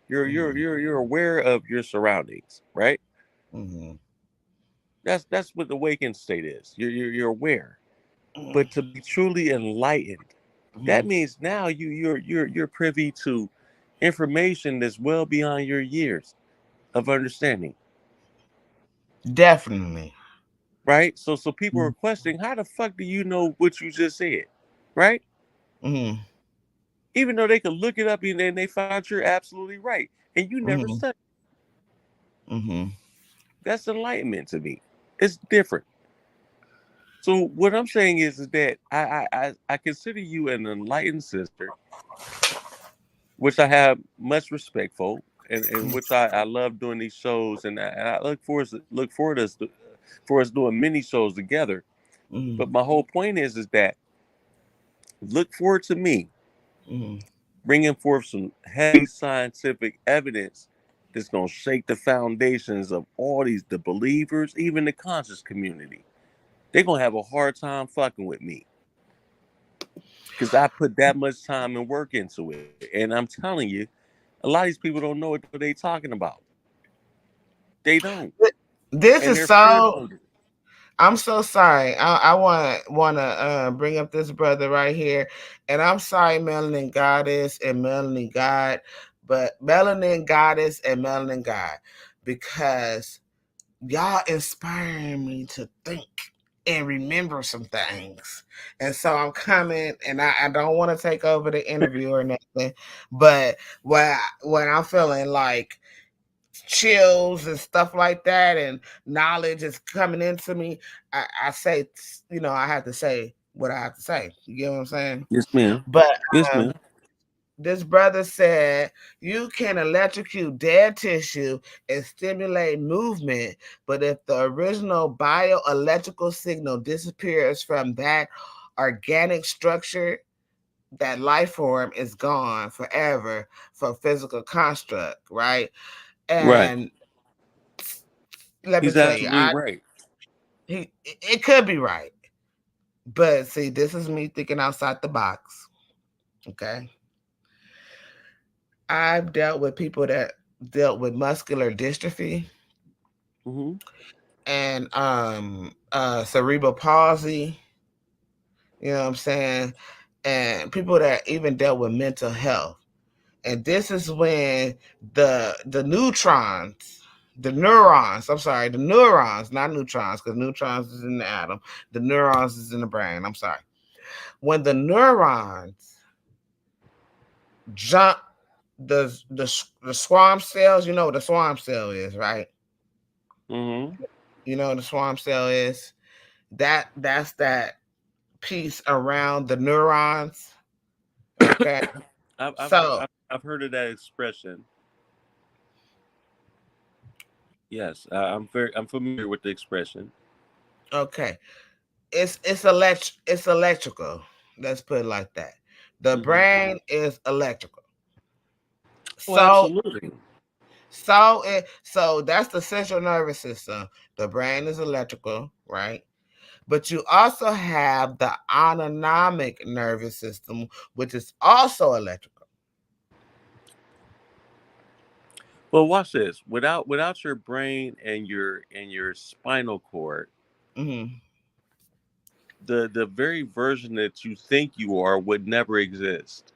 You're you're Mm. you're you're aware of your surroundings, right? Mm. That's what the awakened state is. You're aware. Mm. But to be truly enlightened, that Mm. means now you're privy to information that's well beyond your years of understanding. Definitely. Right? So people are Mm. questioning, how the fuck do you know what you just said? Right? Mm. Even though they could look it up and then they find you're absolutely right. And you never Mm. said it. Mm. That's enlightenment to me. It's different. So what I'm saying is that I consider you an enlightened sister, which I have much respect for, and which I love doing these shows, and I look forward to us for us doing many shows together. Mm. But my whole point is that look forward to me Mm. bringing forth some heavy scientific evidence that's going to shake the foundations of all the believers, even the conscious community. They're going to have a hard time fucking with me because I put that much time and work into it. And I'm telling you, a lot of these people don't know what they're talking about. They don't. This And is they're fear so. mongering. I'm so sorry. I want to bring up this brother right here, and I'm sorry, Melanin Goddess and Melanin God, but Melanin Goddess and Melanin God, because y'all inspiring me to think and remember some things. And so I'm coming, and I don't want to take over the interview or nothing, but when I'm feeling like chills and stuff like that, and knowledge is coming into me, I say, I have to say what I have to say. You get what I'm saying? Yes, ma'am. But Yes, ma'am. this brother said you can electrocute dead tissue and stimulate movement, but if the original bioelectrical signal disappears from that organic structure, that life form is gone forever for physical construct, right? Right. And let me He's tell you, absolutely right. it could be right, but see, this is me thinking outside the box. Okay, I've dealt with people that dealt with muscular dystrophy Mm-hmm. and cerebral palsy, you know what I'm saying? And people that even dealt with mental health. And this is when the neurons, I'm sorry, the neurons, not neutrons, because neutrons is in the atom, the neurons is in the brain. I'm sorry. When the neurons jump the swarm cells, you know what the swarm cell is, right? Mm-hmm. You know what the swarm cell is? That's that piece around the neurons. Okay. So I've heard of that expression. Yes, I'm familiar with the expression. okay. It's electrical. Let's put it like that. The Mm-hmm. brain is electrical. Oh, So absolutely. so that's the central nervous system. The brain is electrical, right? But you also have the autonomic nervous system, which is also electrical. Well, watch this. Without your brain and your spinal cord, Hmm. the very version that you think you are would never exist.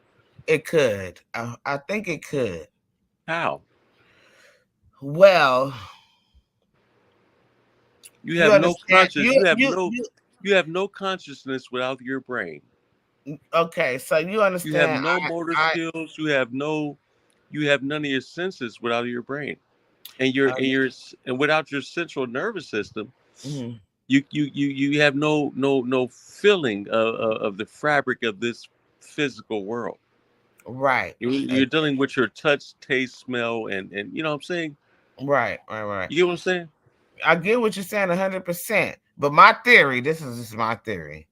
It could. I think it could. How? Well, You you have no understand. conscious. You have no consciousness without your brain. Okay, so you You have understand. no motor I skills. You have none of your senses without your brain, and without your central nervous system, mhm. you have no feeling of the fabric of this physical world. Right. You're dealing with your touch, taste, smell, and you know what I'm saying. Right. You get what I'm saying? I get what you're saying 100%. But my theory, this is just my theory,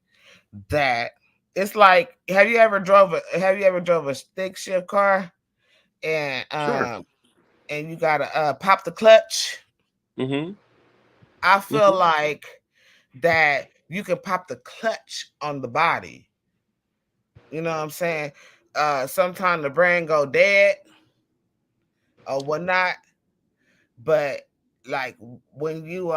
that it's like, have you ever drove a stick shift car and Sure. you gotta pop the clutch? Mm-hmm. I feel Mm-hmm. like that you can pop the clutch on the body. You know what I'm saying? Sometimes the brain go dead or whatnot, but like when you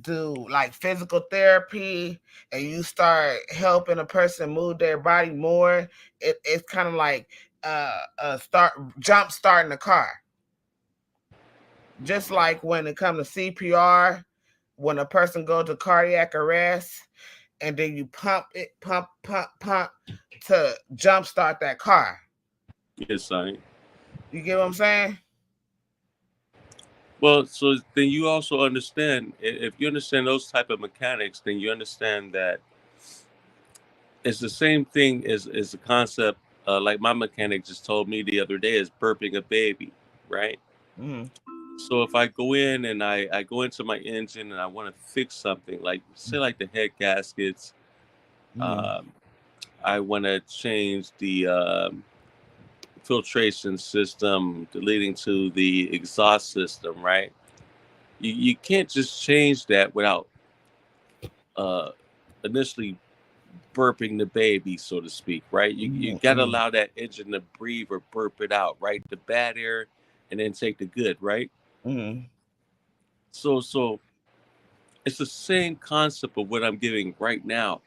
do like physical therapy and you start helping a person move their body more, it's kind of like start jump starting the car. Just like when it comes to CPR, when a person goes to cardiac arrest and then you pump to jump start that car. Yes, son. You get what I'm saying? Well, so then you also understand, if you understand those type of mechanics, then you understand that it's the same thing as the concept. Like my mechanic just told me the other day, is burping a baby, right? Mm-hmm. So if I go in and I go into my engine and I want to fix something, like say like the head gaskets, Mm-hmm. um, I want to change the filtration system leading to the exhaust system, right? You can't just change that without uh, initially burping the baby, so to speak, right? You got to Mm-hmm. allow that engine to breathe or burp it out, right? The bad air and then take the good, right? Mm-hmm. So it's the same concept of what I'm giving right now.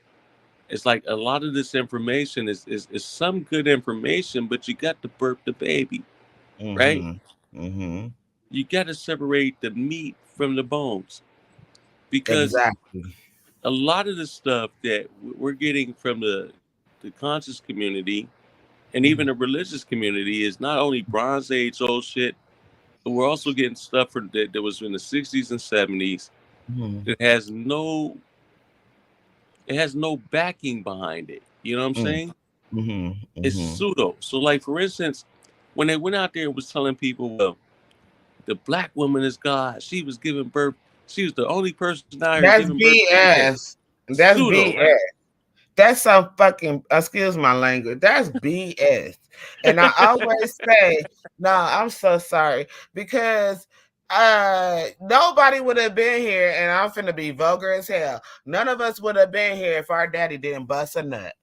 It's like a lot of this information is some good information, but you got to burp the baby, right? Mm-hmm. Mm-hmm. you got to separate the meat from the bones, because Exactly. a lot of the stuff that we're getting from the conscious community and even the religious community is not only Bronze Age old shit, but we're also getting stuff from that was in the 60s and 70s Mm-hmm. that has no, it has no backing behind it. You know what I'm saying? Mm-hmm. It's Mm-hmm. pseudo. So, like, for instance, when they went out there and was telling people, well, the black woman is God. She was giving birth. She was the only person out here That's giving birth to every day. BS. That's Pseudo, BS. right? That's some fucking, excuse my language. That's BS. And I always say, no, I'm so sorry, because nobody would have been here, and I'm finna be vulgar as hell. None of us would have been here if our daddy didn't bust a nut.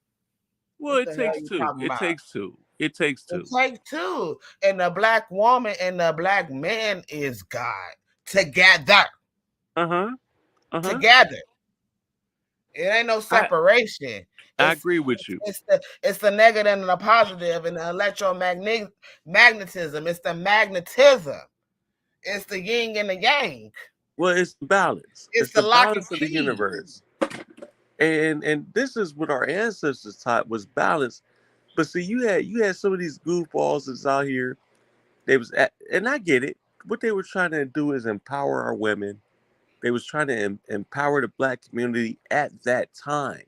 Well, What it the hell takes you two. talking It about? takes two. It takes It two. takes two. And the black woman and the black man is God together. Uh-huh. Uh-huh. Together. It ain't no separation. I agree with you. It's the negative and the positive, and the magnetism. It's the magnetism. It's the yin and the yang. Well, it's balance. It's It's the the lock and balance of the key. universe. And this is what our ancestors taught, was balance. But see, you had some of these goofballs that's out here. They was at, and I get it. What they were trying to do is empower our women. They was trying to empower the black community at that time.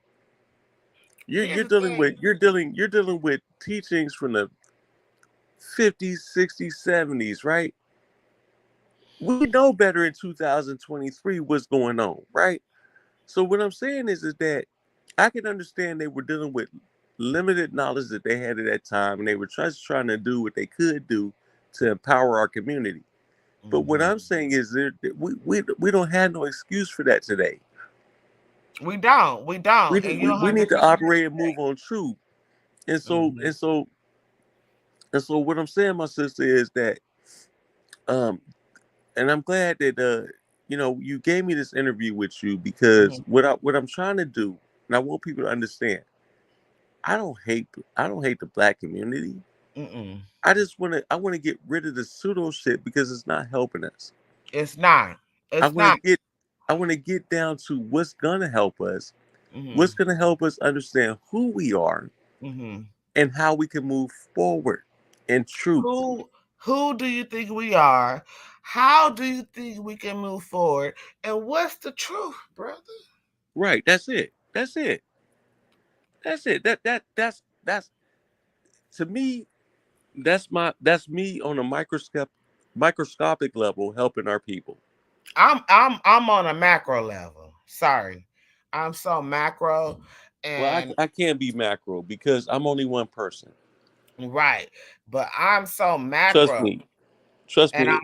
Here's You're the dealing with thing. you're dealing with teachings from the 50s, 60s, 70s, right? We know better in 2023 what's going on, right? So what I'm saying is that I can understand they were dealing with limited knowledge that they had at that time, and they were just trying to do what they could do to empower our community. But what I'm saying is that we don't have no excuse for that today. We don't. We And you're we need to 100% operate and move on truth. And so correct. and so and so what I'm saying, my sister, is that um and I'm glad that you gave me this interview with you, because what I'm trying to do, and I want people to understand, I don't hate the black community. Mm-mm. I want to get rid of the pseudo shit because it's not helping us. It's not. I It's want to not. get I want to get down to what's gonna help us, Mm-hmm. what's gonna help us understand who we are Mm-hmm. and how we can move forward in truth. Who do you think we are? How do you think we can move forward? And what's the truth, brother? Right. That's it. That's it. That's it. That's to me. That's me on a microscopic level helping our people. I'm on a macro level. Sorry. I'm so macro, Well, and I can't be macro because I'm only one person. right. But I'm so Trust macro, me. Trust and me.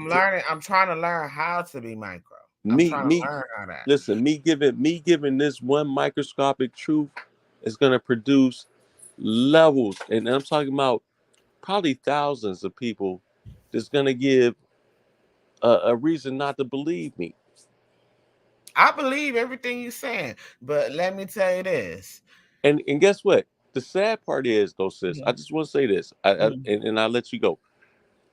I'm trying to learn how to be micro. I'm Me trying to me learn how that. Listen, me giving this one microscopic truth is going to produce levels, and I'm talking about probably thousands of people that's going to give a reason not to believe me. I believe everything you're saying, but let me tell you this. And guess what? The sad part is, though, sis, I Mhm, just want to say this, mhm, and I'll let you go.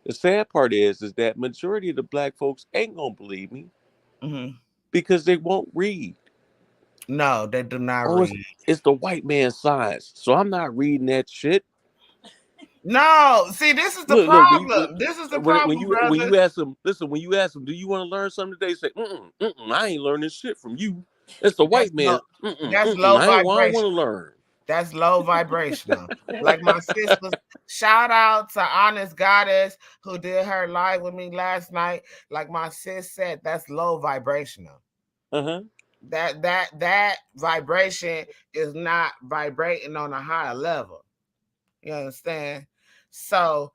The sad part is that majority of the black folks ain't gonna believe me mhm. because they won't read. No, they do not Oh, it's, read. it's the white man's science, so I'm not reading that shit. No, see, this is the Look, when you problem. This is the when problem, you when brother. you ask them, listen, when you ask them, do you want to learn something today? Say, I ain't learning shit from you. It's the That's white low. man. That's low I don't want to vibration. learn. That's low vibrational. Like my sister, shout out to Honest Goddess who did her live with me last night. Like my sis said, that's low vibrational. Uh huh. That vibration is not vibrating on a higher level. You understand? So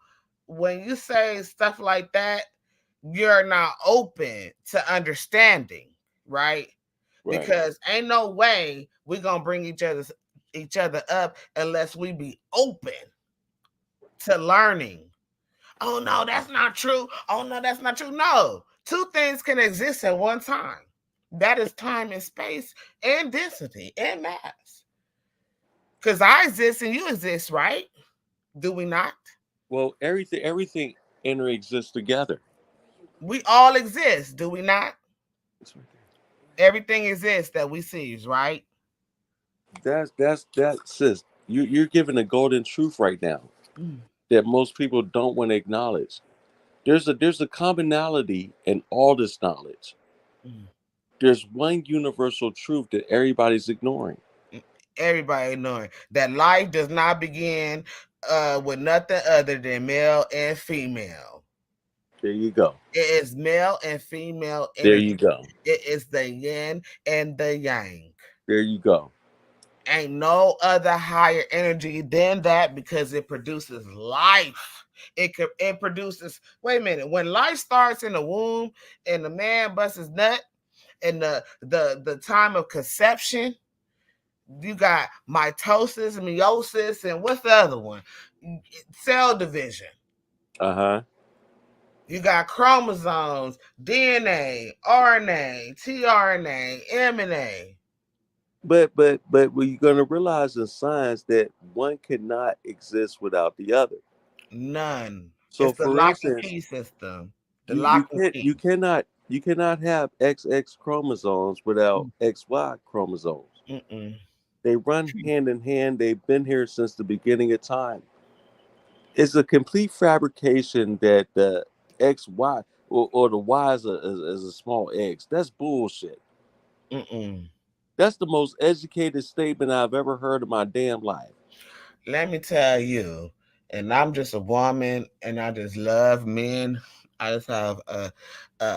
when you say stuff like that, you're not open to understanding, right? Right. Because ain't no way we're gonna bring each other up unless we be open to learning. Oh no, that's not true. Oh no, that's not true. No, two things can exist at one time. That is time and space and density and mass. Because I exist and you exist, right? Do we not? Well, everything inter exists together. We all exist, do we not? Everything exists that we see, right? That's sis. You're giving a golden truth right now Mm. that most people don't want to acknowledge. There's a commonality in all this knowledge. Mm. There's one universal truth that everybody's ignoring. Everybody knowing that life does not begin with nothing other than male and female. There you go. It is male and female There energy. you go. It is the yin and the yang. There you go. Ain't no other higher energy than that because it produces life. It produces. Wait a minute. When life starts in the womb and the man busts his nut and the time of conception, you got mitosis, meiosis, and what's the other one? Cell division. Uh-huh. You got chromosomes, DNA, RNA, tRNA, mRNA. But well, you're gonna realize in science that one cannot exist without the other. None. So It's the for lock and instance, key system. The you you lock and can't key. you cannot have XX chromosomes without XY chromosomes. Mm-mm. They run hand in hand. They've been here since the beginning of time. It's a complete fabrication that the XY or the Y is a small X. That's bullshit. Mm-mm. That's the most educated statement I've ever heard in my damn life. Let me tell you, and I'm just a woman, and I just love men. I just have a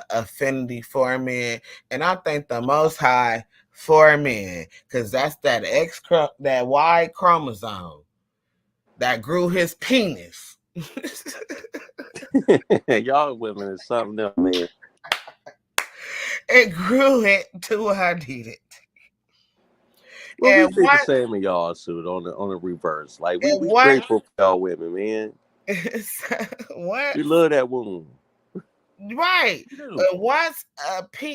affinity for men, and I thank the Most High for men, because that's that Y chromosome that grew his penis. Y'all women is something else, man. It grew it to what I needed. Well, we And think the same of y'all, suit on the reverse. Like we what grateful for y'all women, man. what We love that woman. right. We do. Once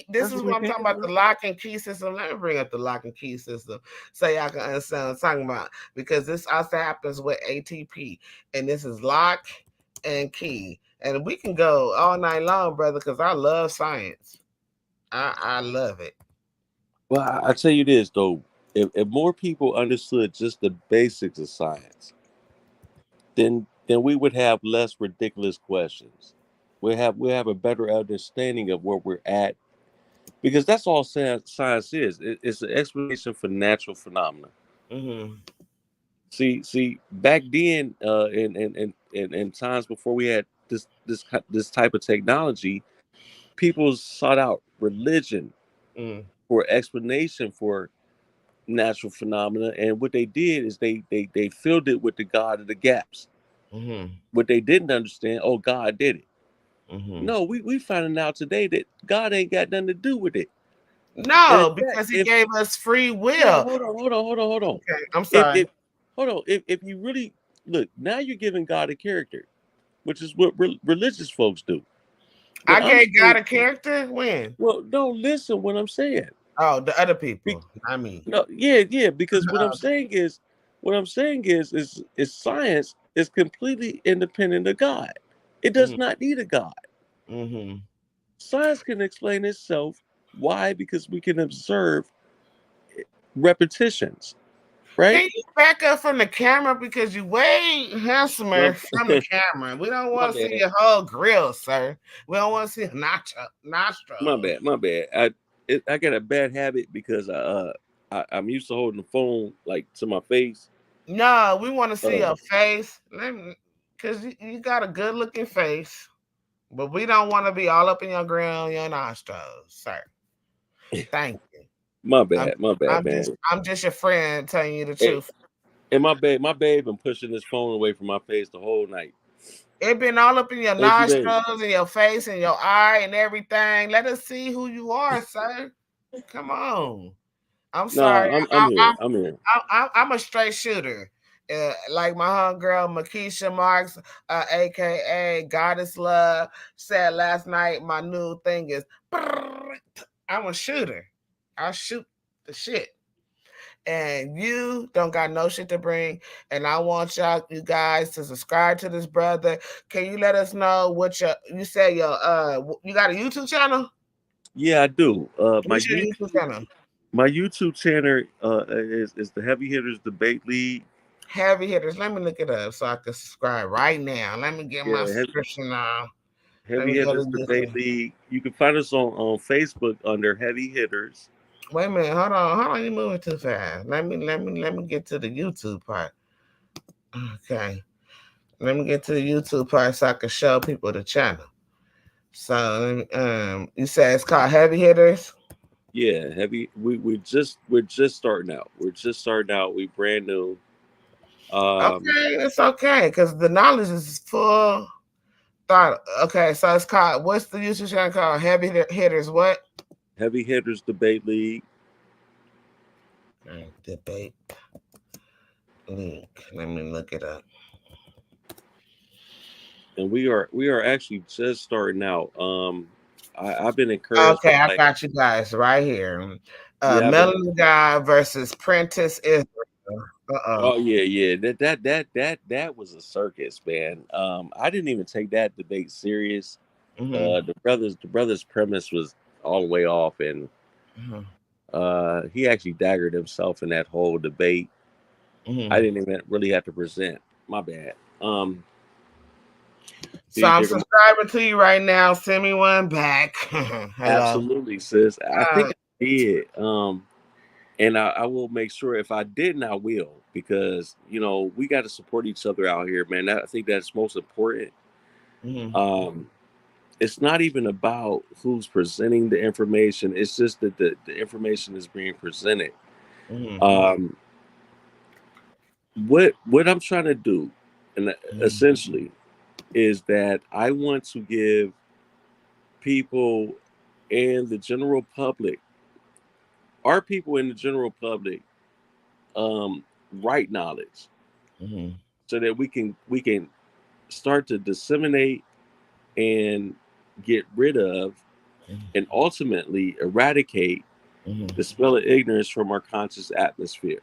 this That's is what what we I'm came talking about, for. the lock and key system. Let me bring up the lock and key system so y'all can understand what I'm talking about. Because this also happens with ATP. And this is lock and key. And we can go all night long, brother, because I love science. I love it. Well, I tell you this though, if more people understood just the basics of science, then we would have less ridiculous questions. We have a better understanding of where we're at because that's all science is. It's an explanation for natural phenomena. Mm-hmm. See, back then, in times before we had this type of technology, people sought out religion Mm-hmm. for explanation for natural phenomena, and what they did is they filled it with the God of the gaps. Mm-hmm. What they didn't understand, oh, God did it. Mm-hmm. No, we finding out today that God ain't got nothing to do with it. And in No, fact, because he if gave us free no, will. hold on. Okay, I'm If sorry. if hold on, if you really look, now you're giving God a character, which is what religious folks do. What I I'm gave God saying, a character when? well, don't listen what I'm saying. Oh, the other Be, people, not me. no, yeah, because what I'm saying is science is completely independent of God. It does not need a God. Mm-hmm. Science can explain itself. Why? Because we can observe repetitions, Can right? you back up from the camera because you way handsomer My, from the camera? We don't my want to see bad. your whole grill, sir. We don't want to see My nostrils. bad. My bad. I got a bad habit because I'm used to holding the phone like to my face. No, we want to see Uh, your face. Because you got a good looking face, but we don't want to be all up in your grill, your nostrils, sir. Thank you. my I'm bad. My bad, I'm just man. I'm just your friend telling you the And, truth. and my babe been pushing this phone away from my face the whole night. It been all up in your Thank you, babe. nostrils and your face and your eye and everything. Let us see who you are, sir. Come on. I'm Nah, sorry. I'm here. I'm here. I'm a straight shooter. Like my homegirl Makisha Marks, aka Goddess Love, said last night. My new thing is I'm a shooter. I shoot the shit. and you don't got no shit to bring. And I want you guys to subscribe to this brother. Can you let us know what you say you got a YouTube channel? Yeah, I do. What's your YouTube channel? My YouTube channel is the Heavy Hitters Debate League. Heavy Hitters. Let me look it up so I can subscribe right now. Let me get my subscription now. Heavy Hitters Debate League. You can find us on Facebook under Heavy Hitters. Wait a minute, hold on. You moving too fast. Let me get to the YouTube part. Okay. Let me get to the YouTube part so I can show people the channel. So you said it's called Heavy Hitters? Yeah, we're just starting out. We brand new. Okay, it's okay, because the knowledge is full thought. Okay, so it's called, what's the YouTube channel called? Heavy Hitters what? Heavy Hitters Debate League. Debate League. Let me look it up. And we are actually just starting out. I've been encouraged. Okay, I got you guys right here. Melanin Gawd versus Prentice Israel. Oh yeah. That was a circus, man. I didn't even take that debate serious. Mm-hmm. The brothers premise was all the way off, and he actually daggered himself in that whole debate. Mm-hmm. I didn't even really have to present. My bad. So I'm subscribing to you right now. Send me one back. Absolutely, sis. I think I did. And I will make sure, if I didn't, I will, because we got to support each other out here, man. I think that's most important. Mm-hmm. It's not even about who's presenting the information. It's just that the information is being presented. Mm-hmm. What I'm trying to do, and essentially, is that I want to give people and the general public, our people in the general public, right knowledge, so that we can start to disseminate and get rid of and ultimately eradicate the spell of ignorance from our conscious atmosphere.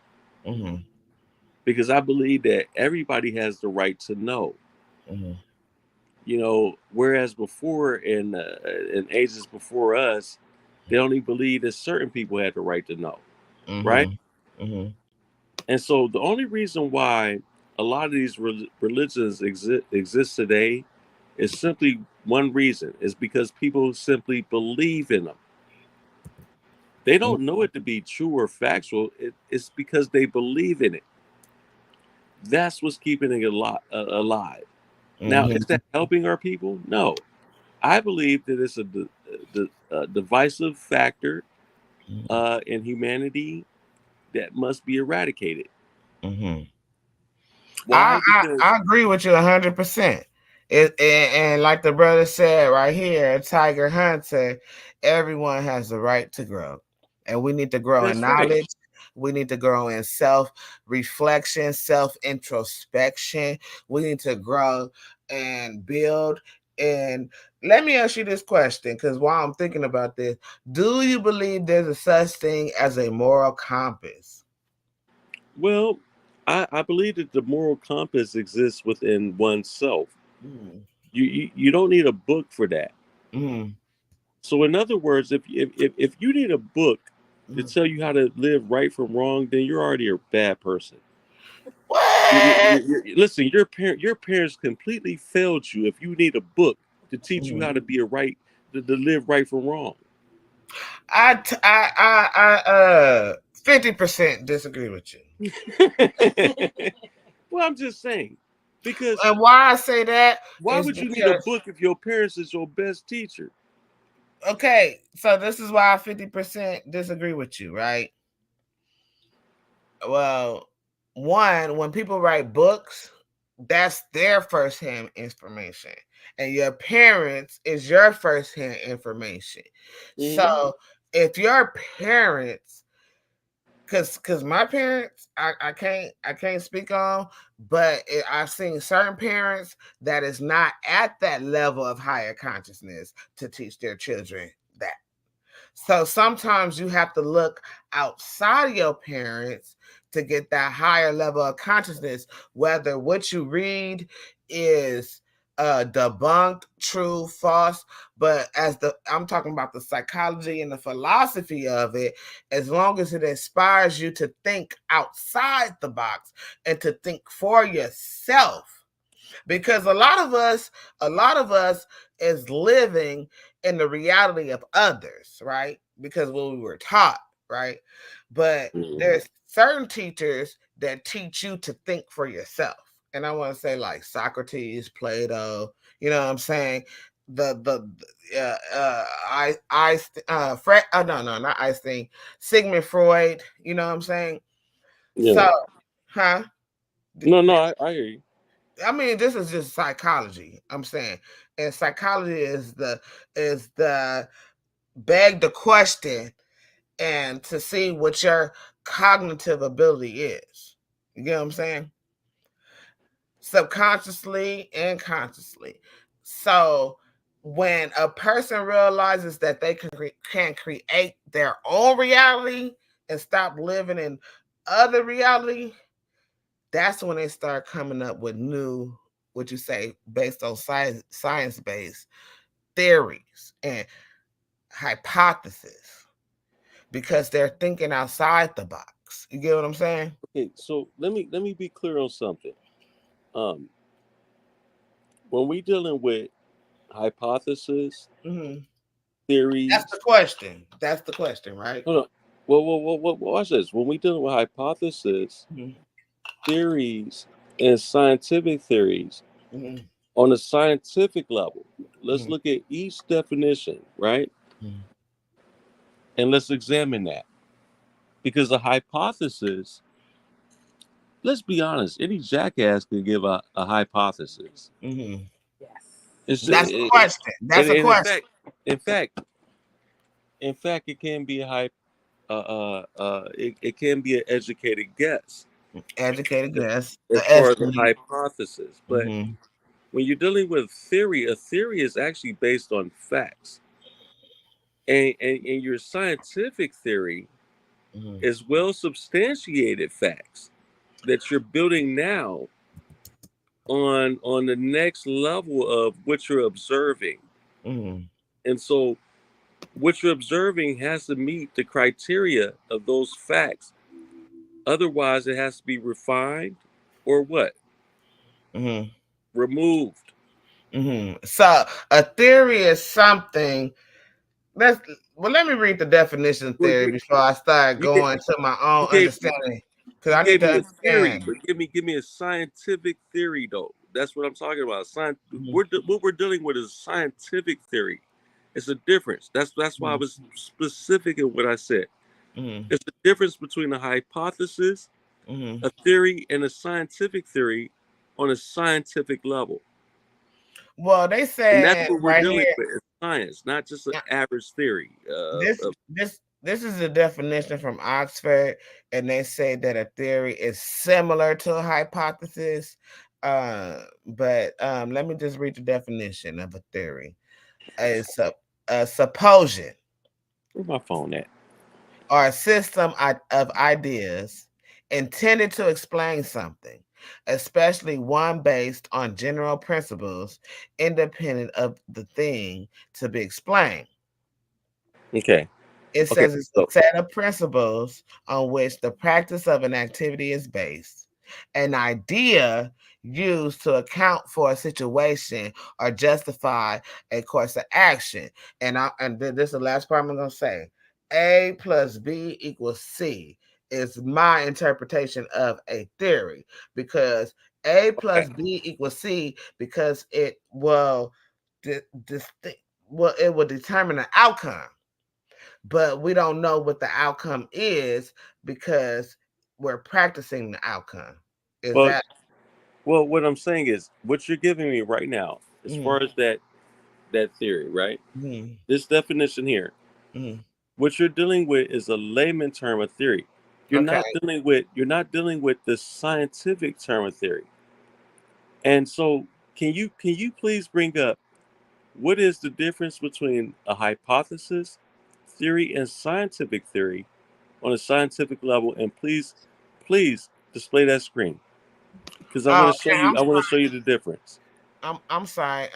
Because I believe that everybody has the right to know. Whereas before, in ages before us, they only believed that certain people had the right to know, right? And so the only reason why a lot of these religions exist today is simply one reason: is because people simply believe in them. They don't know it to be true or factual. It's because they believe in it. That's what's keeping it alive. Now, is that helping our people? No. I believe that it's a divisive factor in humanity that must be eradicated. Why? I agree with you 100%. And like the brother said right here, Tiger Hunt said, everyone has the right to grow. And we need to grow in knowledge. Right. We need to grow in self-reflection, self-introspection. We need to grow and build. And let me ask you this question, because while I'm thinking about this, do you believe there's a such thing as a moral compass? Well, I believe that the moral compass exists within oneself. You don't need a book for that. So in other words, if you need a book to tell you how to live right from wrong, then you're already a bad person. What? Listen, your parents completely failed you if you need a book to teach you how to be to live right from wrong. I 50% disagree with you. Well, I'm just saying, because, and why I say that, why would you need a book if your parents is your best teacher? Okay, so this is why I 50% disagree with you, right? Well, one, when people write books, that's their firsthand information, and your parents is your firsthand information. So if your parents, because my parents, I can't speak on, but I've seen certain parents that is not at that level of higher consciousness to teach their children that. So sometimes you have to look outside of your parents to get that higher level of consciousness, whether what you read is debunked, true, false. But I'm talking about the psychology and the philosophy of it, as long as it inspires you to think outside the box and to think for yourself. Because a lot of us is living in the reality of others, right? Because what we were taught, right? But there's certain teachers that teach you to think for yourself. And I want to say like Socrates, Plato, you know what I'm saying? Fred, not Einstein, Sigmund Freud, you know what I'm saying? Yeah. So, huh? No, I hear you. I mean, this is just psychology. I'm saying, and psychology is the beg the question and to see what your cognitive ability is. You get what I'm saying? Subconsciously and consciously. So when a person realizes that they can create their own reality and stop living in other reality, that's when they start coming up with new, what you say, based on science based theories and hypotheses, because they're thinking outside the box. You get what I'm saying? Okay, so let me be clear on something. When we dealing with hypothesis, theories. That's the question. That's the question, right? Hold on. Well, watch this. When we dealing with hypothesis, theories, and scientific theories, on a scientific level, let's look at each definition, right? And let's examine that. Because a hypothesis, let's be honest, any jackass can give a hypothesis. Yes. It's That's a question. That's a question. in fact, it can be it can be an educated guess. Educated guess. As The far as a estimate. hypothesis. But when you're dealing with theory, a theory is actually based on facts. And your scientific theory is well substantiated facts that you're building now on the next level of what you're observing. And so what you're observing has to meet the criteria of those facts. Otherwise, it has to be refined or what? Removed. So a theory is something. Let me read the definition of Well, theory before I start you get going to my own you gave understanding. Because you I need gave to me a theory, understand. but give me a scientific theory though. That's what I'm talking about. What we're dealing with is scientific theory. It's a difference. That's why I was specific in what I said. It's the difference between a hypothesis, a theory, and a scientific theory on a scientific level. Well, they And that's said what we're right dealing here. with is science, not just an average theory. This is a definition from Oxford, and they say that a theory is similar to a hypothesis. But let me just read the definition of a theory. It's a supposition. Where's my phone at? Or a system of ideas intended to explain something, especially one based on general principles independent of the thing to be explained. Okay. It Okay. says it's a So set of principles on which the practice of an activity is based. An idea used to account for a situation or justify a course of action. And this is the last part I'm going to say. A plus B equals C is my interpretation of a theory, because A plus B equals C, because it will it will determine the outcome, but we don't know what the outcome is because we're practicing the outcome. Is well, that what I'm saying is what you're giving me right now, as far as that theory, right? This definition here, what you're dealing with is a layman term of theory. okay? You're not dealing with the scientific term of theory. And so can you please bring up what is the difference between a hypothesis, theory and scientific theory on a scientific level, and please display that screen because I want to show Okay, you. I want to show you the difference. I'm sorry.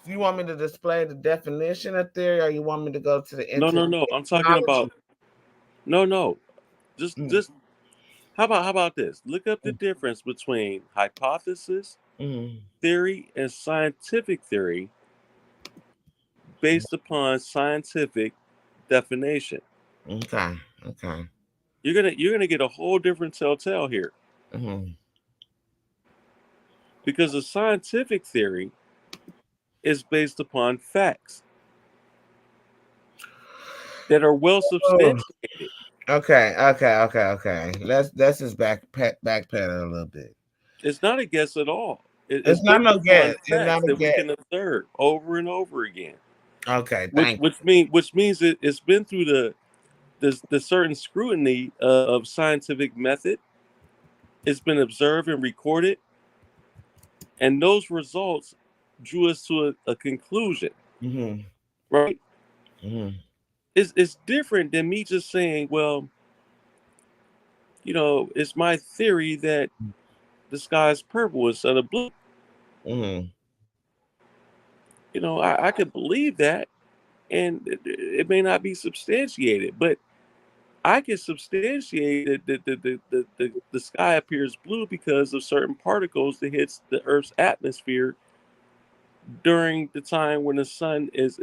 You want me to display the definition of theory, or you want me to go to the No. I'm talking about no. Just Mm. how about this? Look up the difference between hypothesis theory and scientific theory based upon scientific definition. Okay. You're gonna get a whole different telltale here because a scientific theory is based upon facts that are well substantiated. Okay. Let's just backpedal a little bit. It's not a guess at all. It's It's not based no upon guess. It's facts not a that we guess. can observe over and over again. Okay, Which means it's been through the certain scrutiny of scientific method. It's been observed and recorded, and those results drew us to a conclusion. Right? It's different than me just saying, well, it's my theory that the sky is purple instead of blue. I could believe that, and it may not be substantiated, but I can substantiate that the sky appears blue because of certain particles that hits the Earth's atmosphere during the time when the sun is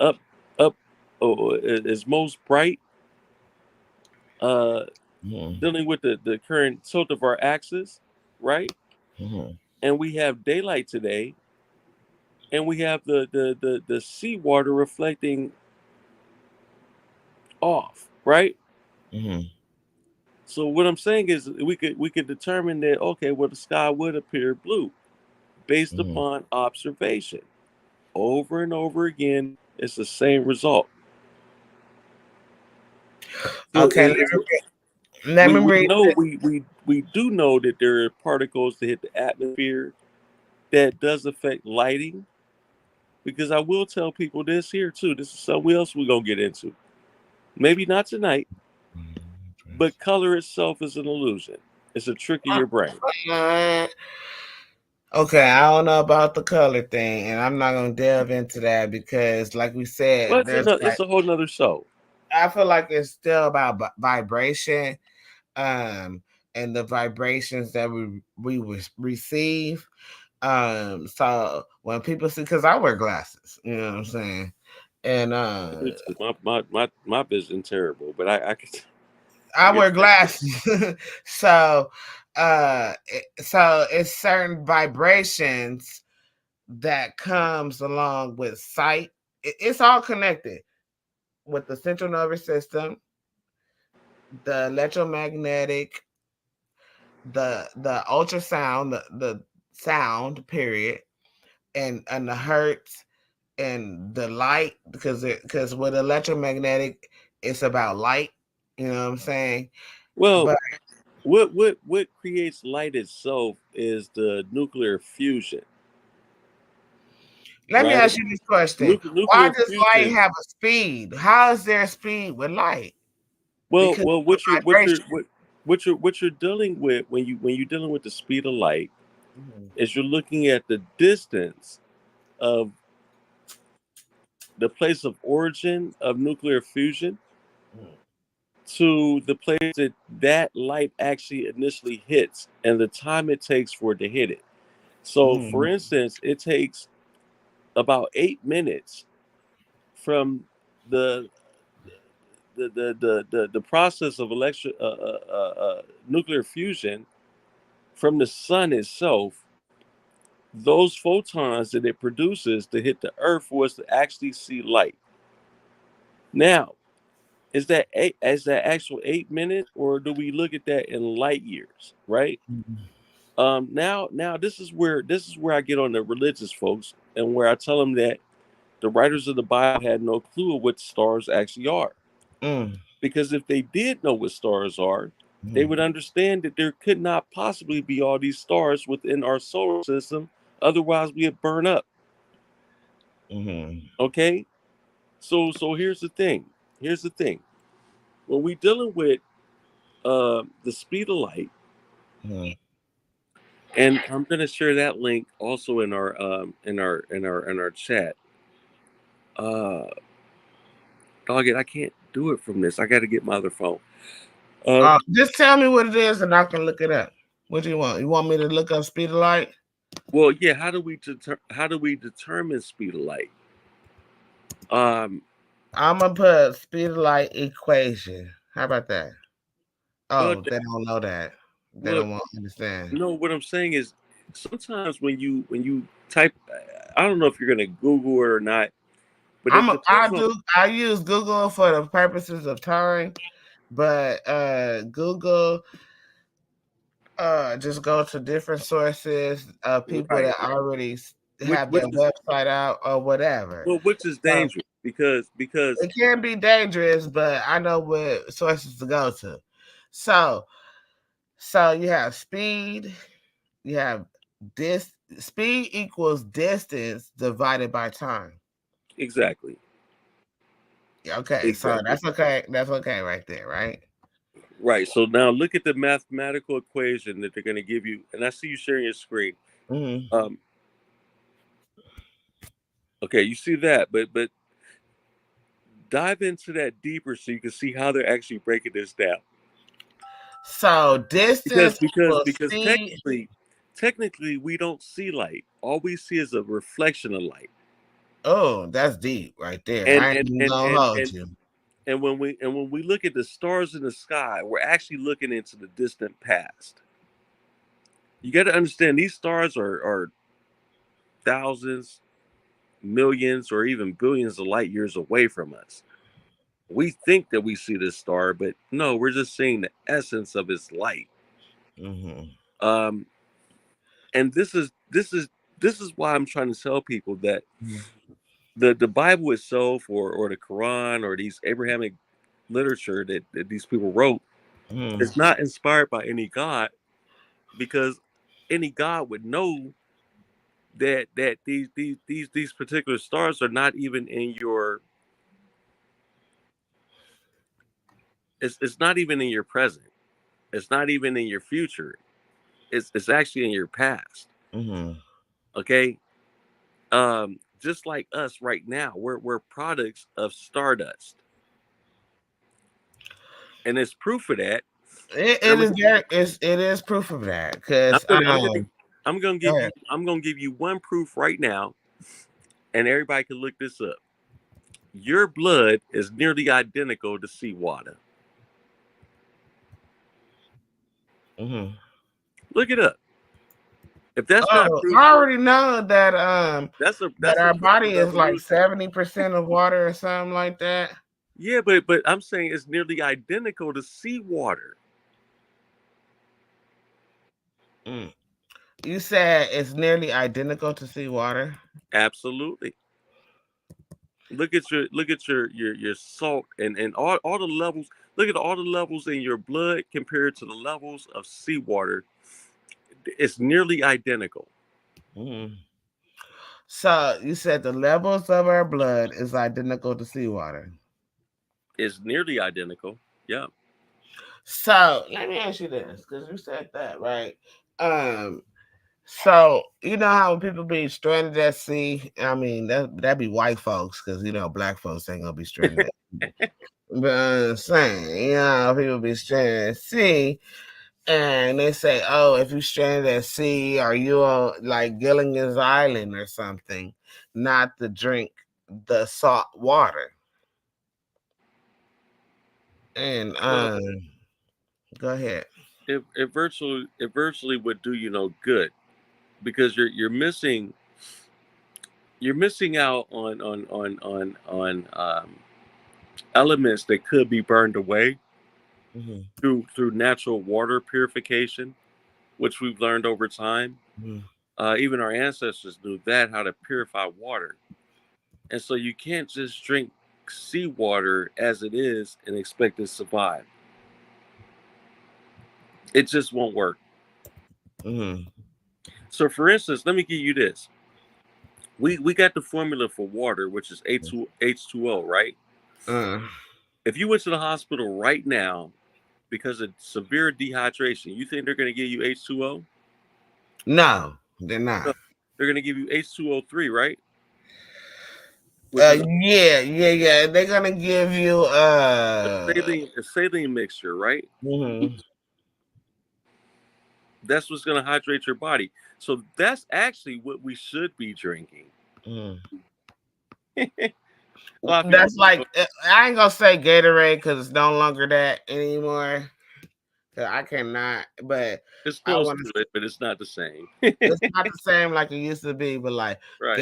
up is most bright, dealing with the current tilt of our axis, right? And we have daylight today, and we have the seawater reflecting off, right? So what I'm saying is we could determine that, okay, well, the sky would appear blue based upon observation. Over and over again, it's the same result. So Okay, let me read. we do know that there are particles that hit the atmosphere that does affect lighting, because I will tell people this here too. This is something else we're gonna get into. Maybe not tonight, but color itself is an illusion. It's a trick of your brain. Okay, I don't know about the color thing, and I'm not gonna delve into that because, like we said, Well, it's a whole nother show. I feel like it's still about vibration, and the vibrations that we receive. So when people see, because I wear glasses, you know what I'm saying, and my vision terrible, but I wear glasses. So it's certain vibrations that comes along with sight. It's all connected with the central nervous system, the electromagnetic, the ultrasound, the sound period, and the hertz and the light, because with electromagnetic it's about light, you know what I'm saying? Well, But what creates light itself is the nuclear fusion. let me Right? ask you this question. Why Nuclear does light fusion. have a speed? How is there a speed with light? Well, Because what of vibration. you're dealing with when you're dealing with the speed of light is you're looking at the distance of the place of origin of nuclear fusion to the place that light actually initially hits and the time it takes for it to hit it. So, for instance, it takes about 8 minutes from the the process of nuclear fusion from the sun itself. Those photons that it produces to hit the earth for us to actually see light. Now, is that actual 8 minutes, or do we look at that in light years? Right. Now this is where I get on the religious folks, and where I tell them that the writers of the Bible had no clue of what stars actually are. Because if they did know what stars are, they would understand that there could not possibly be all these stars within our solar system. Otherwise, we'd burn up. Okay, so here's the thing. Here's the thing. When we dealing with the speed of light, and I'm gonna share that link also in our chat. Dog it, I can't do it from this. I got to get my other phone. Just tell me what it is, and I can look it up. What do you want? You want me to look up speed of light? Well, yeah. How do we determine speed of light? I'm gonna put speed of light equation. How about that? Oh, they don't know that. They don't want to understand. No, what I'm saying is sometimes when you type, I don't know if you're gonna Google it or not, but I use Google for the purposes of time, but Google just go to different sources of people that already have their website out or whatever. Well, which is dangerous because it can be dangerous, but I know what sources to go to. So you have speed, you have this speed equals distance divided by time. Exactly. Okay, so that's okay. That's okay right there, right? Right. So now look at the mathematical equation that they're going to give you, and I see you sharing your screen. Okay, you see that, but dive into that deeper so you can see how they're actually breaking this down. So distance because technically we don't see light. All we see is a reflection of light. Oh, that's deep right there. And when we look at the stars in the sky, we're actually looking into the distant past. You got to understand these stars are thousands, millions, or even billions of light years away from us. We think that we see this star, but no, we're just seeing the essence of its light. And this is why I'm trying to tell people that the Bible itself, or the Quran, or these Abrahamic literature that these people wrote, is not inspired by any God, because any God would know that these particular stars are not even in your. It's not even in your present. It's not even in your future. It's actually in your past. Okay. Just like us right now, we're products of stardust, and it's proof of that. It is proof of that, because I'm gonna give you one proof right now, and everybody can look this up. Your blood is nearly identical to seawater. Look it up. If that's not proof, I already know that that's our body is like 70% of water or something like that. Yeah, but I'm saying it's nearly identical to seawater. You said it's nearly identical to seawater? Absolutely. Look at your salt and all the levels. Look at all the levels in your blood compared to the levels of seawater. It's nearly identical. So you said the levels of our blood is identical to seawater. It's nearly identical. Yeah. So let me ask you this, because you said that, right? So you know how people be stranded at sea? I mean, that'd be white folks, because black folks ain't gonna be stranded. But I'm saying, people be stranded at sea, and they say, "Oh, if you stranded at sea, are you on like Gilligan's Island or something, not to drink the salt water?" And go ahead. It virtually would do you no good, because you're missing out on elements that could be burned away through natural water purification, which we've learned over time. Even our ancestors knew that, how to purify water. And so you can't just drink seawater as it is and expect to survive. It just won't work. So for instance, let me give you this. We got the formula for water, which is H2O, right? If you went to the hospital right now because of severe dehydration, you think they're going to give you H2O? No, they're not. No, they're going to give you H2O3, right? Which is yeah. They're gonna give you a saline mixture, right? mhm. That's what's going to hydrate your body. So that's actually what we should be drinking. Mm. A lot of people That's like I ain't gonna say Gatorade because it's no longer that anymore. 'Cause I cannot, but it's I close want to to. it, but it's not the same. It's not the same like it used to be, but like Right.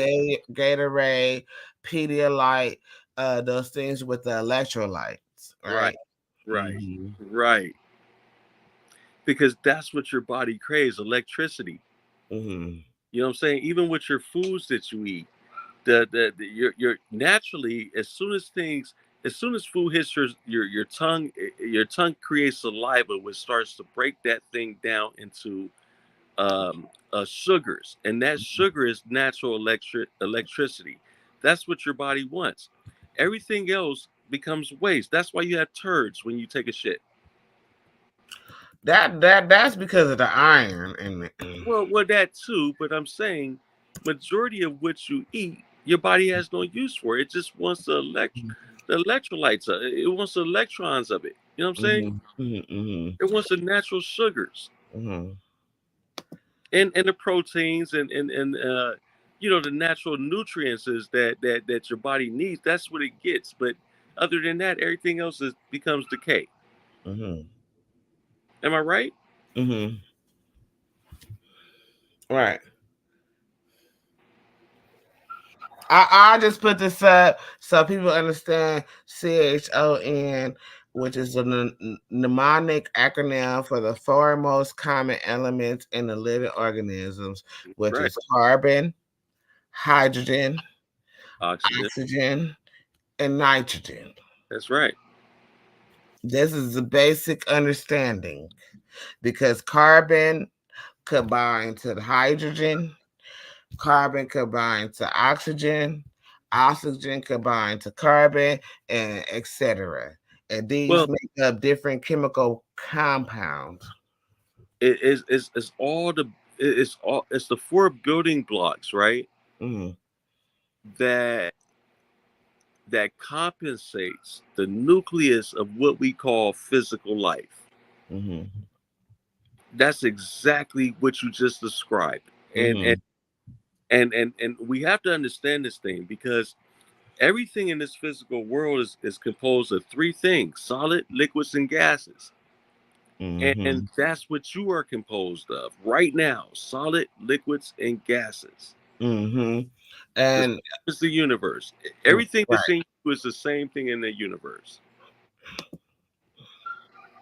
Gatorade, Pedialyte, those things with the electrolytes, right? Right. Mhm. Right. Because that's what your body craves, electricity. Mhm. You know what I'm saying? Even with your foods that you eat, your naturally, as soon as food hits your tongue creates saliva, which starts to break that thing down into sugars, and that sugar is natural electricity. That's what your body wants. Everything else becomes waste. That's why you have turds when you take a shit. That's because of the iron in it. Well, that too, but I'm saying majority of what you eat, your body has no use for. It just wants the electrolytes. It wants the electrons of it. You know what I'm saying? It wants the natural sugars and the proteins and the natural nutrients is that your body needs. That's what it gets. But other than that, everything else becomes decay. Am I right? Right. I just put this up so people understand CHON, which is a mnemonic acronym for the four most common elements in the living organisms, which Right. is carbon, hydrogen, Oxygen. oxygen, and nitrogen. That's right. This is the basic understanding because carbon combined to the hydrogen, carbon combined to oxygen, oxygen combined to carbon, and etc. And these Well, make up different chemical compounds. it's all it's the four building blocks, right? Mm-hmm. That compensates the nucleus of what we call physical life. Mm-hmm. That's exactly what you just described. And Mm-hmm. and we have to understand this thing because everything in this physical world is composed of three things: solid, liquids, and gases. And Mm-hmm. that's what you are composed of right now: solid, liquids, and gases. Mm-hmm. The And same is the universe. Everything right, that's in you is the same thing in the universe.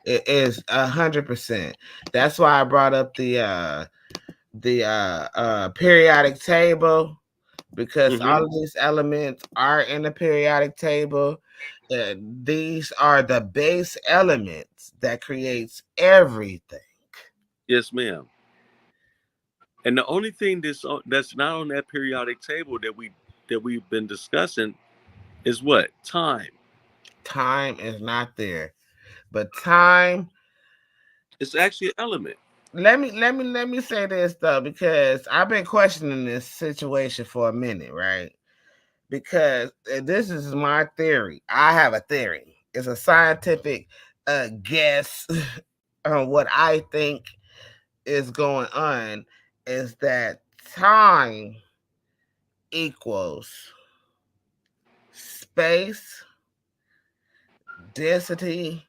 it is 100%. That's why I brought up the periodic table because all Mm-hmm. of these elements are in the periodic table. These are the base elements that creates everything. Yes, ma'am. And the only thing that's not on that periodic table that we've been discussing is what? Time. Time is not there, but time. It's actually an element. Let me say this though, because I've been questioning this situation for a minute, right? Because this is my theory. I have a theory. It's a scientific guess on what I think is going on. Is that time equals space, density,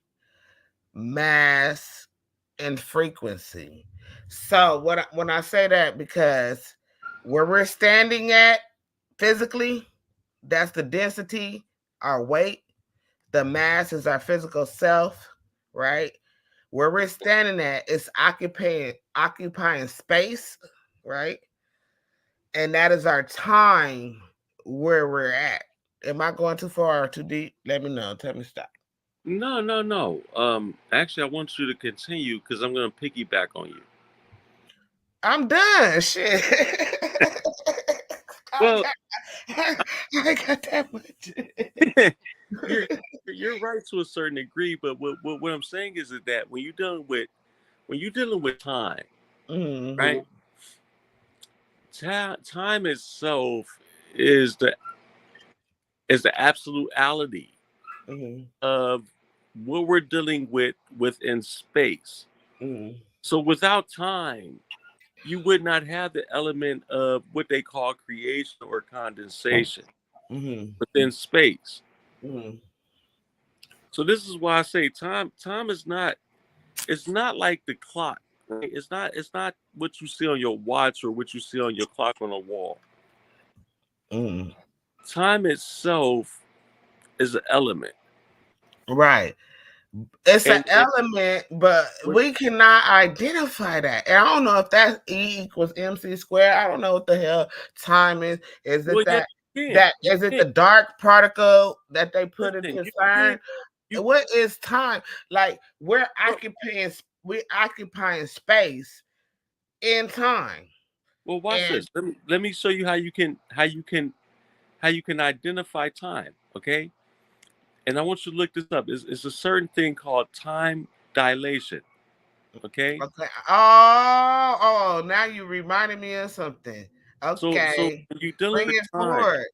mass, and frequency. So when I say that, because where we're standing at physically, that's the density, our weight. The mass is our physical self, right? Where we're standing at is occupying space, right? And that is our time where we're at. Am I going too far or too deep? Let me know. Tell me stop. No, no, no. Actually, I want you to continue because I'm going to piggyback on you. I'm done. Shit. Well, I got that much. you're right to a certain degree, but what I'm saying is that when you're dealing with time, Mm-hmm. right? Time itself is the absolutality Mm-hmm. of what we're dealing with within space. Mm-hmm. So without time, you would not have the element of what they call creation or condensation Mm-hmm. within space. Mm-hmm. So this is why I say time is not, it's not like the clock, right? It's not what you see on your watch or what you see on your clock on the wall. Mm-hmm. Time itself is an element. Right. It's an And element, but what, we cannot identify that. And I don't know if that's E equals MC squared. I don't know what the hell time is. Is it well, yeah, that you can. You is it can. the dark particle that they put Listen, into you can. CERN? You What is time? Like we're occupying space in time. well, watch And this. Let me show you how you can identify time. Okay, and I want you to look this up. It's a certain thing called time dilation. Okay, okay. Oh, now you reminded me of something. so Okay. when you're dealing Bring with it time, forward.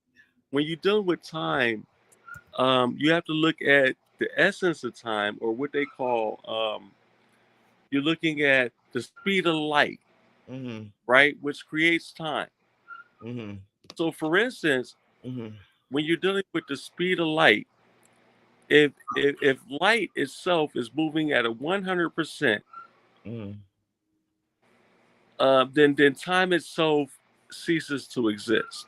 you have to look at the essence of time, or what they call you're looking at the speed of light, Mm-hmm. right, which creates time. Mm-hmm. So, for instance, Mm-hmm. when you're dealing with the speed of light, if light itself is moving at a 100%, Mm-hmm. then time itself ceases to exist.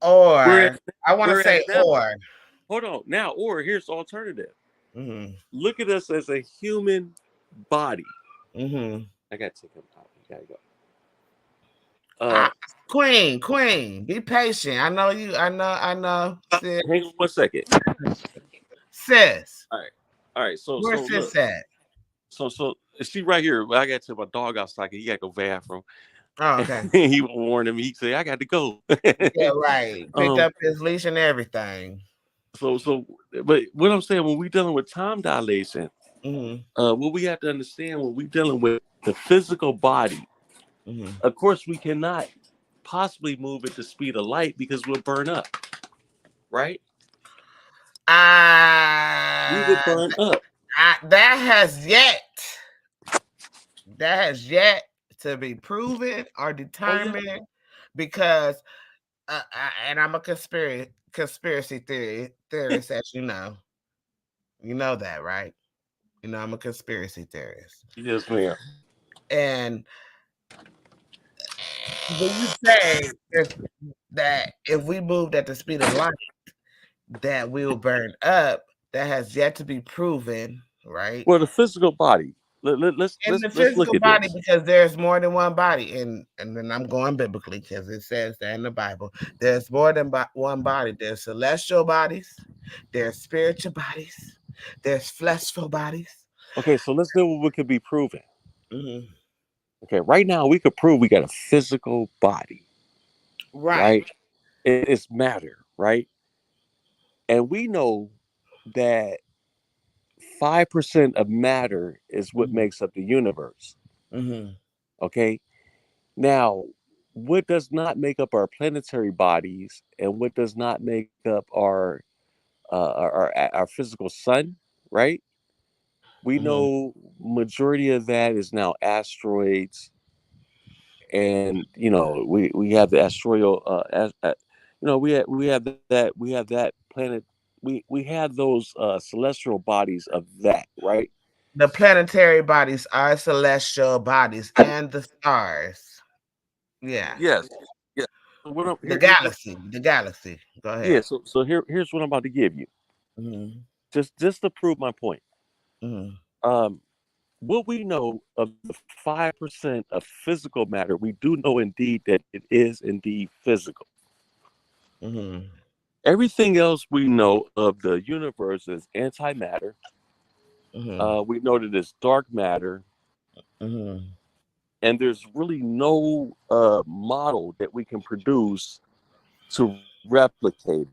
Whereas Or I want to whereas say now, or. hold on, now, or here's the alternative. Mm-hmm. Look at us as a human body. Mm-hmm. I gotta take him out. You gotta go. Uh, Ah, Queen, be patient. I know you. I know. Sis, hang on 1 second. sis, All right, all right. So where's look, sis at? so see right here. I gotta take my dog outside. He gotta go bathroom. Oh, okay. He warned him. He said, "I got to go." Yeah, right. Picked um. up his leash and everything. So, but what I'm saying, when we dealing with time dilation, Mm-hmm. what we have to understand when we dealing with the physical body, Mm-hmm. of course, we cannot possibly move at the speed of light because we'll burn up, right? We will Ah, burn up. that has yet to be proven or Oh yeah. determined because and I'm a conspiracy theorist, as you know. You know that, right? You know I'm a conspiracy theorist. Yes, ma'am. And when you say that if we moved at the speed of light, that we will burn up, that has yet to be proven, right? Well, the physical body. In the Let's look physical at body, this. because there's more than one body, and then I'm going biblically because it says that in the Bible. There's more than one body. There's celestial bodies, there's spiritual bodies, there's fleshful bodies. Okay, so let's do what could be proven. Mm-hmm. Okay, right now we could prove we got a physical body, Right. right? It's matter, right? And we know that 5% of matter is what Mm-hmm. makes up the universe. Mm-hmm. Okay. Now, what does not make up our planetary bodies and what does not make up our physical sun, right? We Mm-hmm. know majority of that is now asteroids, and we have the asteroidal, we have that planet. We have those celestial bodies of that, right? The planetary bodies are celestial bodies and the stars. Yeah. Yes. Yeah. So The galaxy. The galaxy. Go yeah. ahead. So here's what I'm about to give you, Mm-hmm. just to prove my point. Mm-hmm. Um, what we know of the 5% of physical matter, we do know indeed that it is indeed physical. Mm-hmm. Everything else we know of the universe is antimatter. Mm-hmm. We know that it's dark matter, Mm-hmm. and there's really no model that we can produce to replicate.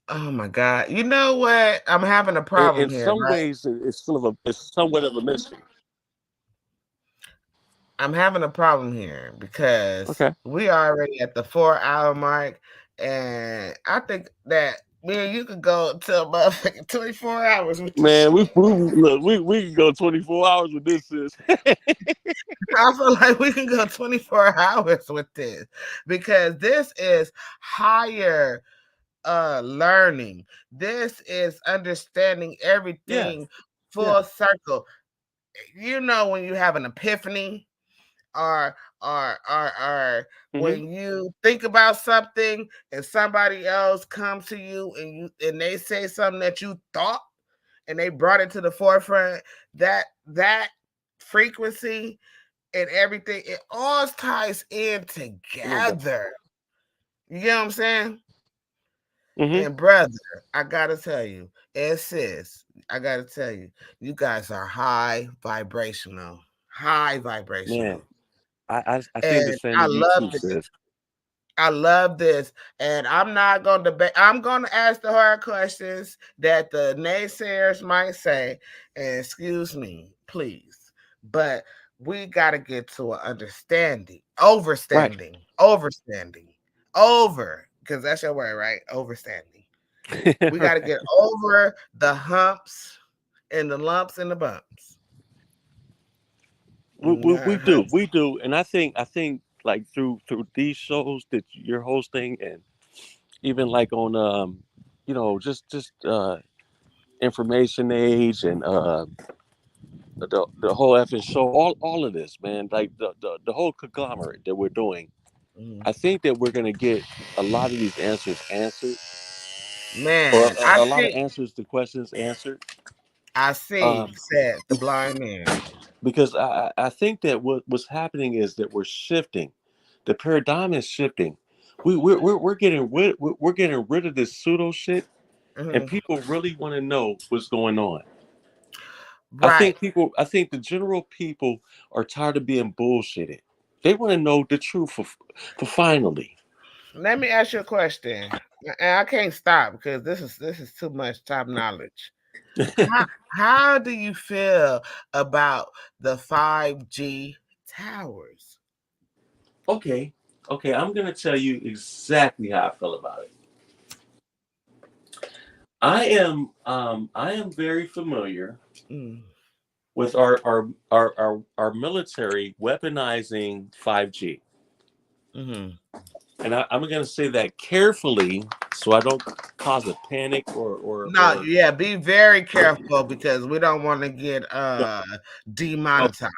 Oh my God. You know what? I'm having a problem In here, some right? ways, it's somewhat of a mystery. I'm having a problem here because Okay, we are already at the 4 hour mark, and I think that me and you could go to a motherfucking 24 hours with this man, shit. we can go 24 hours with this. Sis. I feel like we can go 24 hours with this because this is higher learning. This is understanding Yeah, everything yeah. full circle. You know, when you have an epiphany, or Hmm. when you think about something and somebody else comes to you and they say something that you thought and they brought it to the forefront, that frequency and everything, it all ties in Come on, bro. together. You get what I'm saying? Hmm. And brother, I gotta tell you, and sis, I gotta tell you, you guys are high vibrational. High Man, vibrational. I think the And same I with you love too, this. sis. I love this. And I'm not gonna debate. I'm gonna ask the hard questions that the naysayers might say. And excuse me, please. But we gotta get to an understanding. Right. Overstanding. Over. Because that's your word, right? Overstanding. We got to Right. get over the humps and the lumps and the bumps. We do, and I think like through these shows that you're hosting, and even like on just information age and the whole effing show, all of this, man, like the whole conglomerate that we're doing. I think that we're gonna get a lot of these answers answered, or Man, a lot of answers to questions answered. I Um, see, said the blind man. because I think that what's happening is that we're shifting. The paradigm is shifting. We're getting we're getting rid of this pseudo shit, and Mhm. people really want to know what's going on. Right. I think the general people are tired of being bullshitted. They want to know the truth for finally. Let me ask you a question. And I can't stop because this is too much top knowledge. How do you feel about the 5G towers? Okay, okay, I'm gonna tell you exactly how I feel about it. I am very familiar Mm, with our military weaponizing 5G. mhm. And I'm going to say that carefully so I don't cause a panic No, or yeah, be very careful because we don't want to get no, no. demonetized.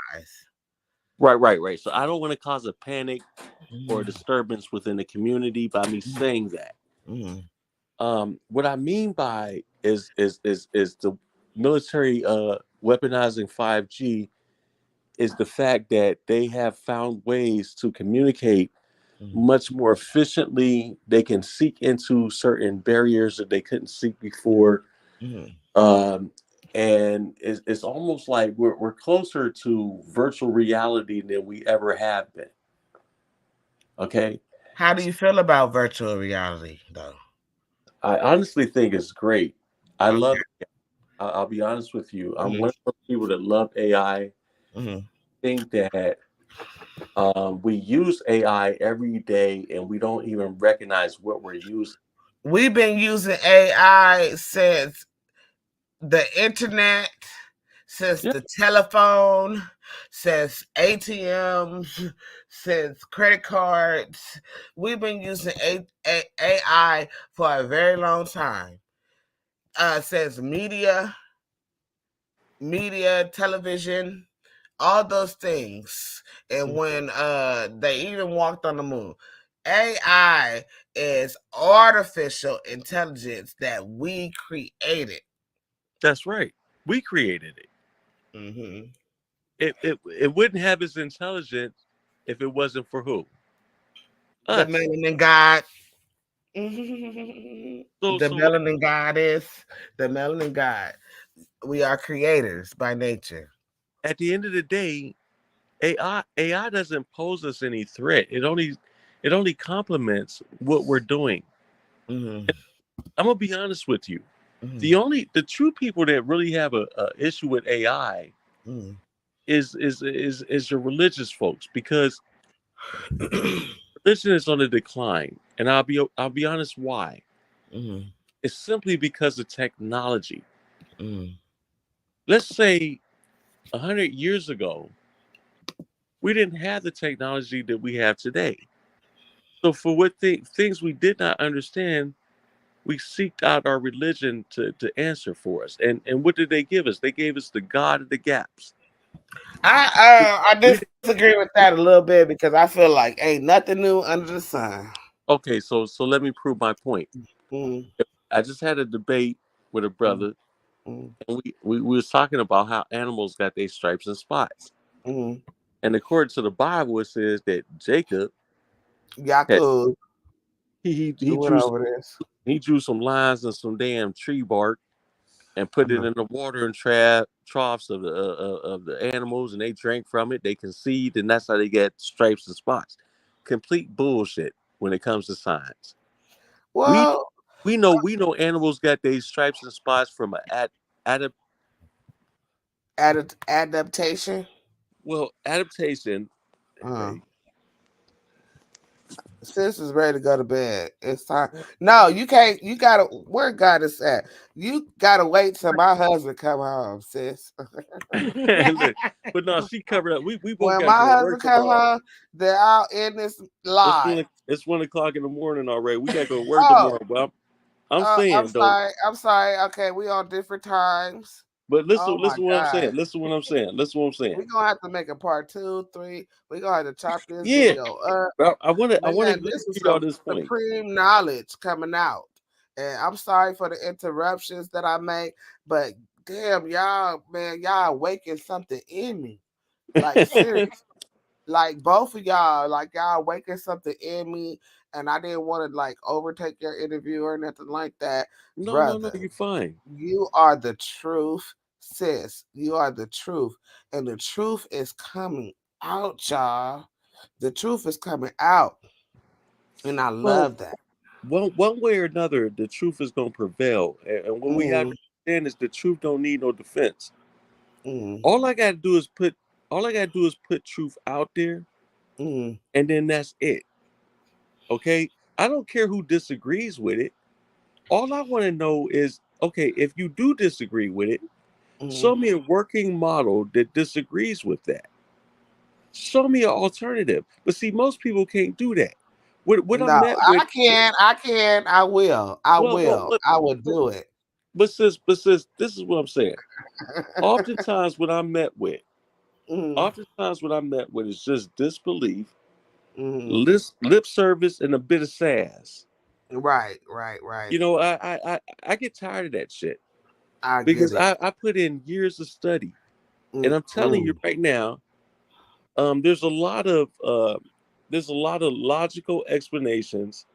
Right. So I don't want to cause a panic or a Mhm, disturbance within the community by me saying that. mhm, What I mean by is the military weaponizing 5G is the fact that they have found ways to communicate mhm, much more efficiently. They can seek into certain barriers that they couldn't seek before. mhm. Um, and it's almost like we're closer to virtual reality than we ever have been. Okay. How do you feel about virtual reality, though? I honestly think it's great. I Okay. love it. I'll be honest with you. I'm Mhm, one of those people that love AI. I mhm. think that we use AI every day and we don't even recognize what we're using. We've been using AI since the internet, since Yeah, the telephone, since ATMs, since credit cards. We've been using AI for a very long time. Since media, television, all those things. And when they even walked on the moon. AI is artificial intelligence that we created. that's right. We created it. Mm-hmm. It wouldn't have its intelligence if it wasn't for who? The Us. Melanin Gawd. The So what, Melanin Goddess. The Melanin God. We are creators by nature. at the end of the day, AI doesn't pose us any threat. It only complements what we're doing. Mm-hmm. I'm gonna be honest with you. Mm-hmm. The true people that really have a issue with AI Mm-hmm. is your religious folks, because religion is on the decline. And I'll be honest why. Mm-hmm. It's simply because of technology. Mm-hmm. Let's say 100 years ago, we didn't have the technology that we have today. So for what things we did not understand, we seeked out our religion to answer for us. And what did they give us? They gave us the God of the gaps. I We disagree with that a little bit because I feel like ain't nothing new under the sun. Okay, so let me prove my point. Mm-hmm. I just had a debate with a brother, Mm-hmm. and we was talking about how animals got their stripes and spots. Mm-hmm. And according to the Bible, it says that Jacob had Yaku, he we went drew some, over this. he drew some lines and some damn tree bark and put it Uh-huh. in the water and troughs of the animals, and they drank from it. They conceived, and that's how they get stripes and spots. Complete bullshit when it comes to science. We Well, we know animals got their stripes and spots from a ad, adaptation. adaptation. Uh, Hey, sis is ready to go to bed. It's time. No, you can't. You gotta. Where God is at? You gotta wait till my husband come home, sis. look, but no, she covered up. We both When got to my go to work husband come tomorrow. home, they're out in this live. It's 1 o'clock in the morning already. We got to go to work Oh, tomorrow. But I'm I'm saying though. sorry. I'm sorry. Okay, we on different times. But Oh my listen what I'm God. saying. Listen what I'm saying. Listen what I'm saying. We're gonna have to make a part 2, 3. We're gonna have to chop this Yeah, video up. but I want to Man, let me this is give y'all some this point. supreme knowledge coming out. And I'm sorry for the interruptions that I make, but damn, y'all, man, y'all awakened something in me. Like, serious. Like, both of y'all, like, y'all awakened something in me. And I didn't want to, like, overtake your interview or nothing like that. No, Brother, you're fine. you are the truth, sis. You are the truth. And the truth is coming out, y'all. The truth is coming out. And I Well, love that. one way or another, the truth is gonna prevail. And what we have Mm, to understand is the truth don't need no defense. mm, All I gotta do is put truth out there, mm, and then that's it. Okay? I don't care who disagrees with it. All I want to know is, okay, if you do disagree with it, mm. show me a working model that disagrees with that. Show me an alternative. But see, most people can't do that. What I'm No, met with, I can. I can. I will. I well, will. I will do it. but sis, this is what I'm saying. Oftentimes, what I'm met with, Mm, oftentimes what I'm met with is just disbelief, mm. lip service, and a bit of sass. Right, right, right. You know, I get tired of that shit I get because it. I put in years of study, and Mm, I'm telling you mm, right now, there's a lot of logical explanations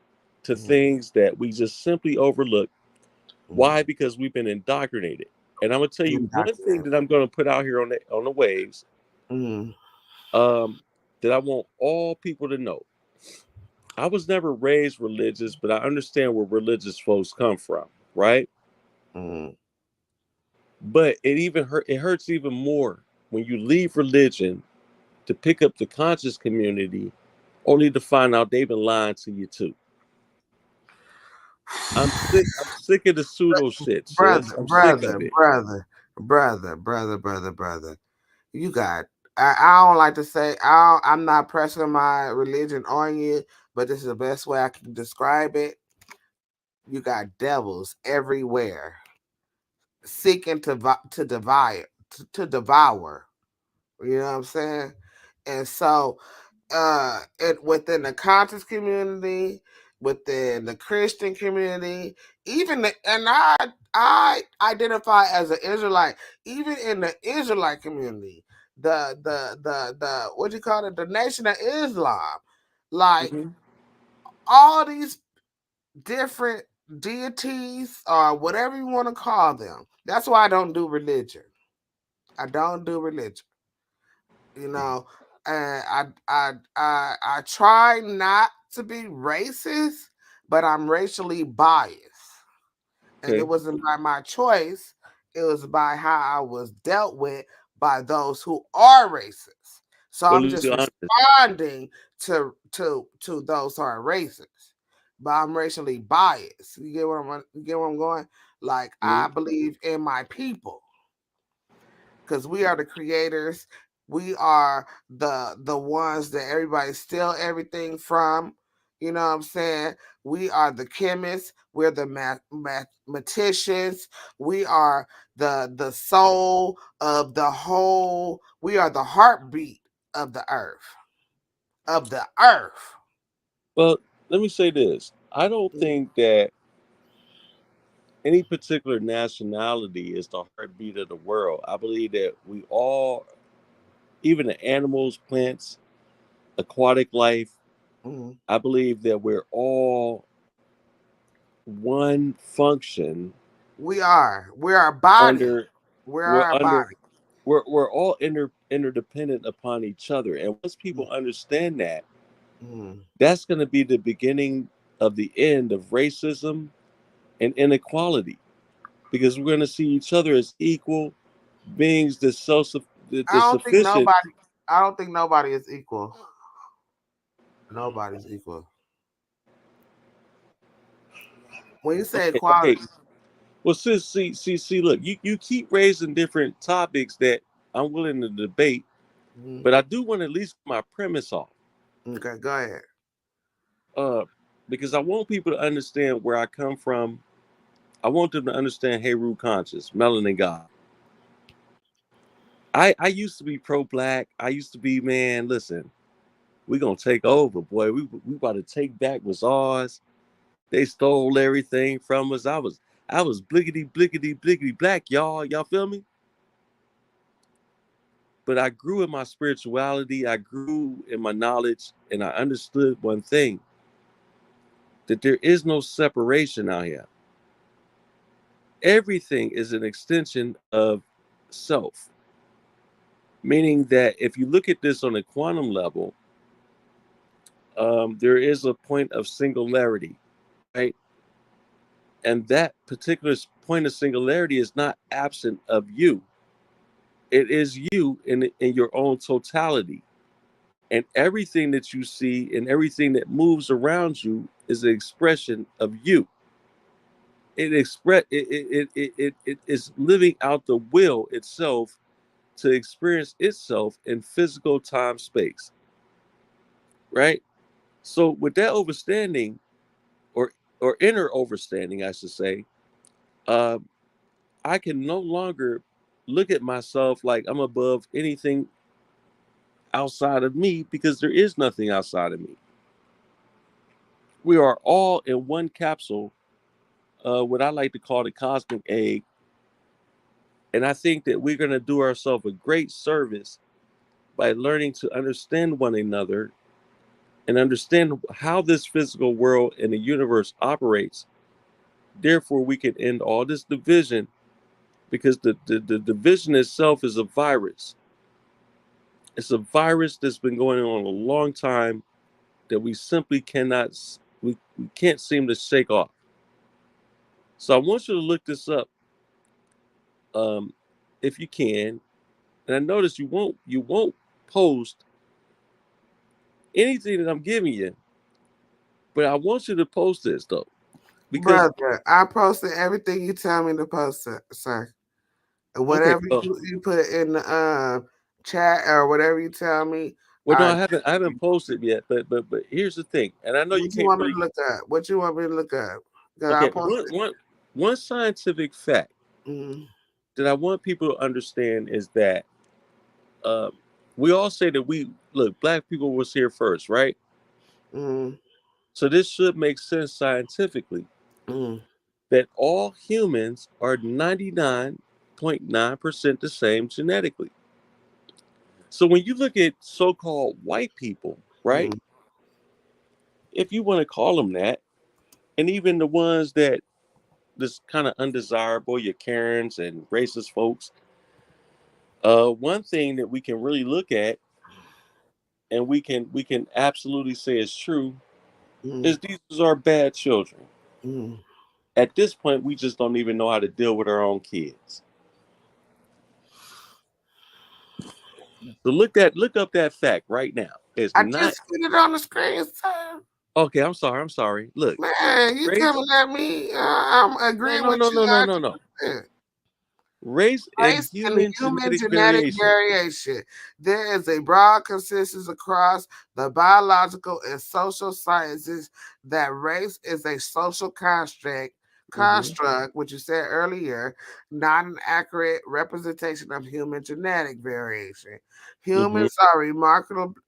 to mm, things that we just simply overlook. mm. Why? Because we've been indoctrinated. And I'm gonna tell you one thing Indoctrinated. that I'm gonna put out here on the waves, Mm, um, that I want all people to know. I was never raised religious, but I understand where religious folks come from, right? mm. But it hurts even more when you leave religion to pick up the conscious community, only to find out they've been lying to you too. I'm sick of the pseudo shit, sis. Brother, I'm sick of brother, it. brother, brother. You got. I don't like to say. I'm not pressing my religion on you, but this is the best way I can describe it. You got devils everywhere seeking to devour. You know what I'm saying? And so, it within the conscious community, within the Christian community, I identify as an Israelite. Even in the Israelite community, the what do you call it? The Nation of Islam, like Hmm. all these different deities or whatever you want to call them. That's why I don't do religion. I don't do religion. You know, I try not to be racist, but I'm racially biased. And Okay. it wasn't by my choice, it was by how I was dealt with by those who are racist. So Well, I'm let's just be honest. responding to those who are racist. But I'm racially biased. You get where I'm going? Like I believe in my people because we are the creators. We are the ones that everybody steal everything from. You know what I'm saying? We are the chemists. We're the mathematicians. We are the soul of the whole. We are the heartbeat of the earth. Of the earth. Well, let me say this. I don't think that any particular nationality is the heartbeat of the world. I believe that we all, even the animals, plants, aquatic life, Mhm. I believe that we're all one function We are. We're our body. under We're we're our under body. we're all interdependent upon each other. And once Mm, people understand that, mm. that's going to be the beginning of the end of racism and inequality, because we're going to see each other as equal beings that I the don't think sufficient. nobody. I don't think nobody is equal. Nobody's equal. When you say Okay, okay. equality, Well, sis, see, look, you keep raising different topics that I'm willing to debate, mhm. but I do want to at least get my premise off, Okay, go ahead. uh, because I want people to understand where I come from. I want them to understand Heru conscious, Melanin Gawd. I used to be pro-black. I used to be, man, listen, we gonna take over, boy. We about to take back what's ours. They stole everything from us. I was blickety blickety blickety black, y'all. Y'all feel me? But I grew in my spirituality. I grew in my knowledge, and I understood one thing: that there is no separation out here. Everything is an extension of self. Meaning that if you look at this on a quantum level, there is a point of singularity, right? And that particular point of singularity is not absent of you. It is you in your own totality. And everything that you see and everything that moves around you is an expression of you. It is living out the will itself to experience itself in physical time space, right? So with that overstanding, or inner overstanding, I should say, uh, I can no longer look at myself like I'm above anything outside of me, because there is nothing outside of me. We are all in one capsule, what I like to call the cosmic egg. And I think that we're going to do ourselves a great service by learning to understand one another and understand how this physical world and the universe operates. Therefore, we can end all this division, because the division itself is a virus. It's a virus that's been going on a long time that we simply we can't seem to shake off. So I want you to look this up, um, if you can. And I notice you won't post anything that I'm giving you, but I want you to post this though, because Brother, I posted everything you tell me to post, sir. okay, Whatever you put in the chat or whatever you tell me, well, no, I haven't posted yet, but here's the thing, and I know you what you can't want me really. to look up? What you want me to look up? Because I Okay, posted. one scientific fact Mm, that I want people to understand is that, uh, we all say that we look, black people was here first, right? mm, So this should make sense scientifically, mm, that all humans are 99.9% the same genetically. So when you look at so-called white people, right? mm. If you want to call them that, and even the ones that this kind of undesirable, your Karens and racist folks, one thing that we can really look at and we can absolutely say it's true, is these are bad children. At this point, we just don't even know how to deal with our own kids. So look up that fact right now. It's I not just put it on the screen, sir. okay. I'm sorry. Look, Man, you race. coming at me? I'm No, agreeing no, with no, you no, no, no, no. 100%. Race and Race and human human genetic genetic variation. variation. There is a broad consensus across the biological and social sciences that race is a social construct, which you said earlier, not an accurate representation of human genetic variation. Humans are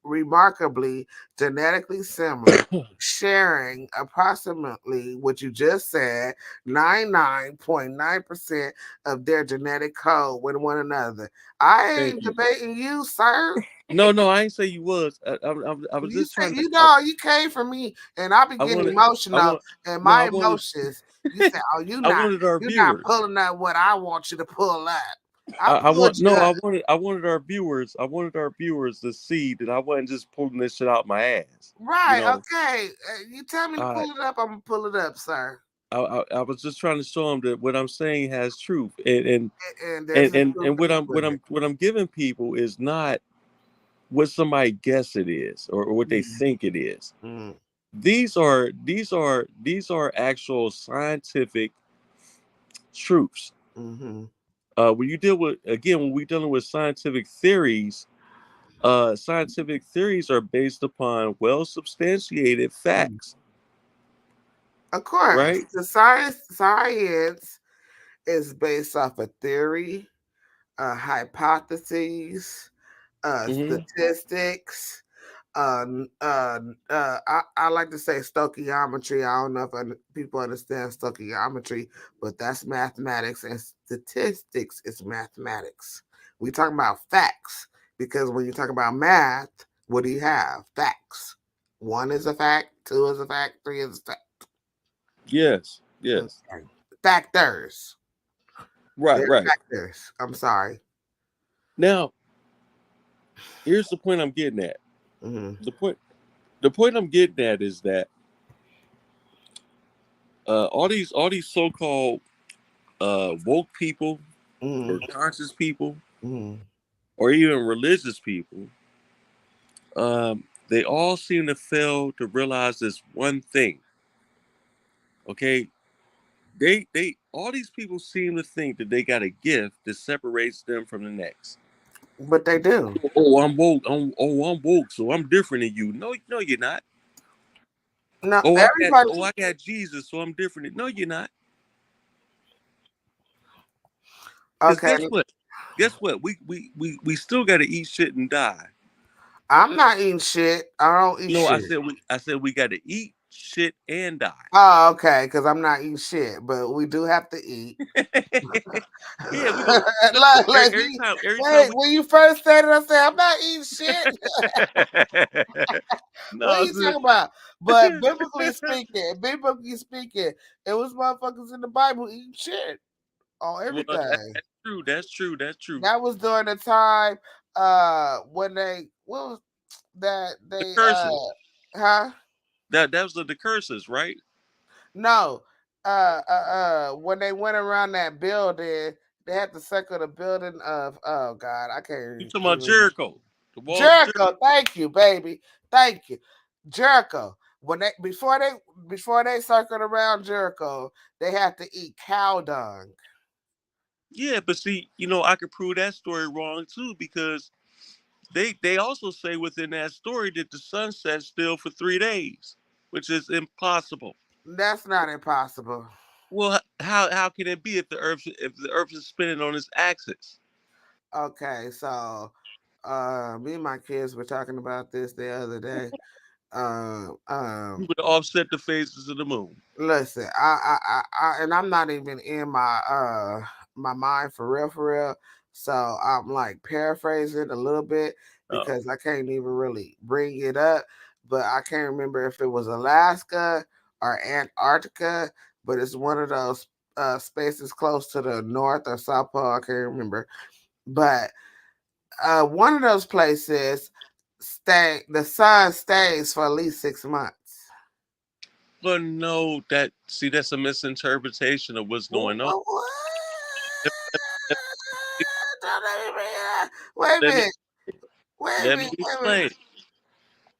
remarkably genetically similar, sharing approximately what you just said, 99.9% of their genetic code with one another. I ain't debating you, sir. No, I ain't say you was. I was You just said trying to. you came for me, and I be I getting wanted. I emotional, want. and No, my I wanted. emotions. You said, "Oh, I wanted our you're not viewers. pulling up what I want you to pull up." I I pulled want you no. up, I wanted our viewers. I wanted our viewers to see that I wasn't just pulling this shit out my ass. You right? know. Okay, you tell me to I pull it up. I'm gonna pull it up, sir. I was just trying to show them that what I'm saying has truth, and And there's the truth what in it. I'm giving people is not what somebody guess it is or what they think it is. These are actual scientific truths. When you deal with when we're dealing with scientific theories are based upon well substantiated facts, Of course, right? the science is based off of theory, hypotheses, Mm-hmm. statistics. I like to say stoichiometry. I don't know if people understand stoichiometry, but that's mathematics, and statistics is mathematics. We talking about facts because when you talk about math, what do you have? Facts. One is a fact, two is a fact, three is a fact. Yes. Okay. Factors. Right. They're factors. I'm sorry. Now, here's the point I'm getting at. The point I'm getting at is that all these so-called woke people or conscious people or even religious people, they all seem to fail to realize this one thing. Okay, they all these people seem to think that they got a gift that separates them from the next. But they do. Oh, I'm woke. I'm woke, so I'm different than you. No, you're not. No, Oh, everybody. I got Jesus, so I'm different. No, you're not. Because Okay, guess what? Guess what? We still got to eat shit and die. I'm not eating shit. I don't eat No, shit. I said we got to eat shit and die. Oh, okay, because I'm not eating shit, but we do have to eat. Yeah, we go every time wait, when you first said it, I said I'm not eating shit. What are no, you talking about? But biblically speaking, it was motherfuckers in the Bible eating shit on well, everything. that's true. That's true. That's true. That was during the time when they what was that The they curses. huh? That was the curses, right? No. When they went around that building, they had to circle the building of oh god, I You can't talking about even Jericho? The walls of Jericho. Jericho, thank you, baby. Thank you. Jericho. When they before they circled around Jericho, they had to eat cow dung. Yeah, but see, I could prove that story wrong too because they also say within that story that the sun sets still for 3 days, which is impossible. That's not impossible. Well, how can it be if the Earth is spinning on its axis? Okay, so me and my kids were talking about this the other day. You would offset the phases of the moon. Listen, and I'm not even in my mind for real. So I'm like paraphrasing a little bit Oh, because I can't even really bring it up. But I can't remember if it was Alaska or Antarctica, but it's one of those spaces close to the North or South Pole. I can't remember. But one of those places, the sun stays for at least 6 months. But no, that's a misinterpretation of what's going on. What? Let, let- Don't let me read that. Wait a let me minute. Wait a let me minute. Wait a minute. explain.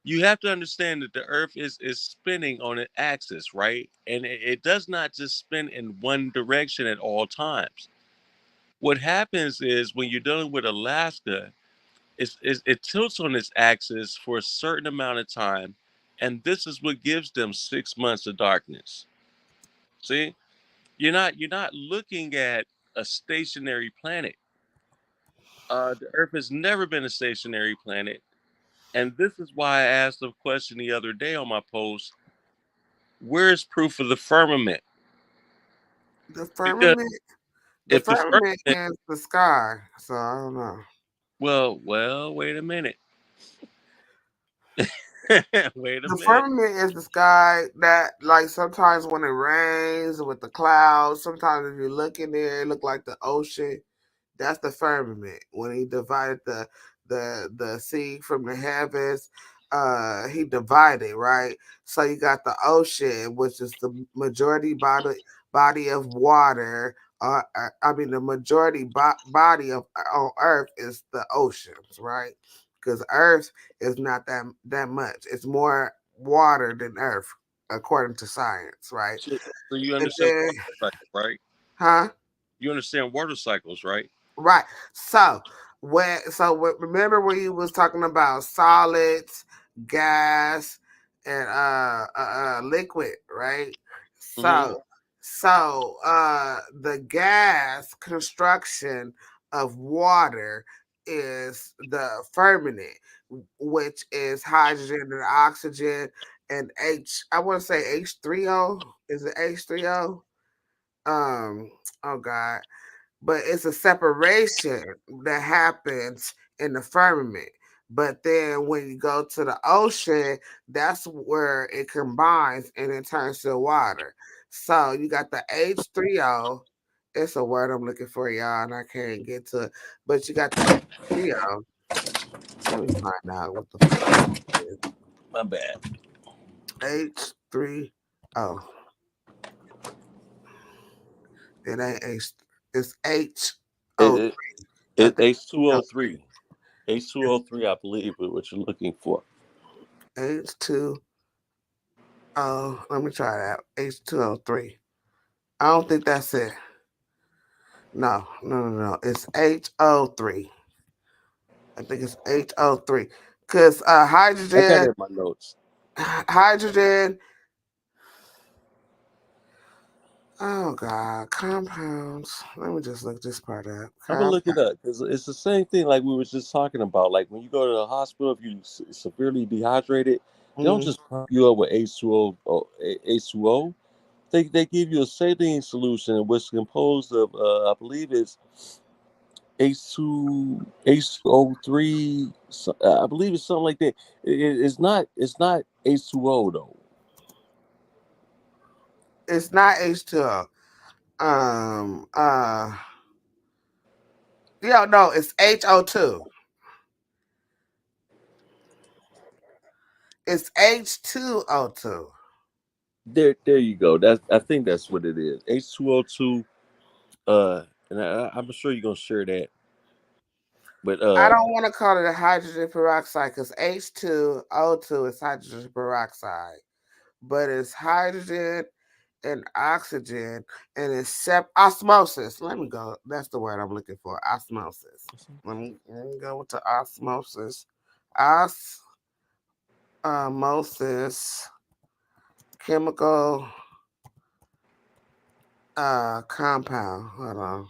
You have to understand that the Earth is spinning on an axis, right? And it does not just spin in one direction at all times. What happens is when you're dealing with Alaska, it tilts on its axis for a certain amount of time, and this is what gives them 6 months of darkness. See, you're not looking at a stationary planet. The Earth has never been a stationary planet, and this is why I asked a question the other day on my post: where is proof of the firmament? The Because firmament. The if the firmament firmament, is the sky. So I don't know. well, wait a minute. Wait a The minute. firmament is the sky that, like, sometimes when it rains with the clouds, sometimes if you look in there, it look like the ocean. That's the firmament. When he divided the sea from the heavens, he divided, right? So you got the ocean, which is the majority body of water. I mean, the majority body of on Earth is the oceans, right? Because Earth is not that much. It's more water than Earth, according to science, right? So you And understand then, water cycles, right? huh? You understand water cycles, right? Right. Remember when you was talking about solids, gas, and liquid, right? Hmm. The gas construction of water is the firmament, which is hydrogen and oxygen and I want to say H3O. Is it H3O? Oh God, but it's a separation that happens in the firmament. But then when you go to the ocean, that's where it combines and it turns to water. So you got the H3O. It's a word I'm looking for, y'all, and I can't get to it. But you got the H3O. Let me find out what the fuck it is. My bad. H3O. It ain't H. It's H O. It, I it think H2O3. H2O3, I believe, is what you're looking for. H2. Oh, let me try that. H2O3. I don't think that's it. No. It's HO3. I think it's HO3. Because I got hydrogen, it in my notes. hydrogen, oh God, compounds. Let me just look this part up. I'm gonna Compound. look it up because it's the same thing like we were just talking about. Like when you go to the hospital, if you severely dehydrated, they don't Mm, just pump you up with H2O. H2O. They give you a saline solution, which is composed of I believe it's H2O3. I believe it's something like that. It's not H2O though. it's not H2O. Um, uh, yeah, no, it's HO2. It's H2O2. There you go. I think that's what it is. H2O2. And I'm sure you're gonna share that. But I don't want to call it a hydrogen peroxide because H2O2 is hydrogen peroxide, but it's hydrogen and oxygen and it's osmosis. Let me go. That's the word I'm looking for. Osmosis. Let me go with the osmosis. Osmosis, chemical compound. Hold on.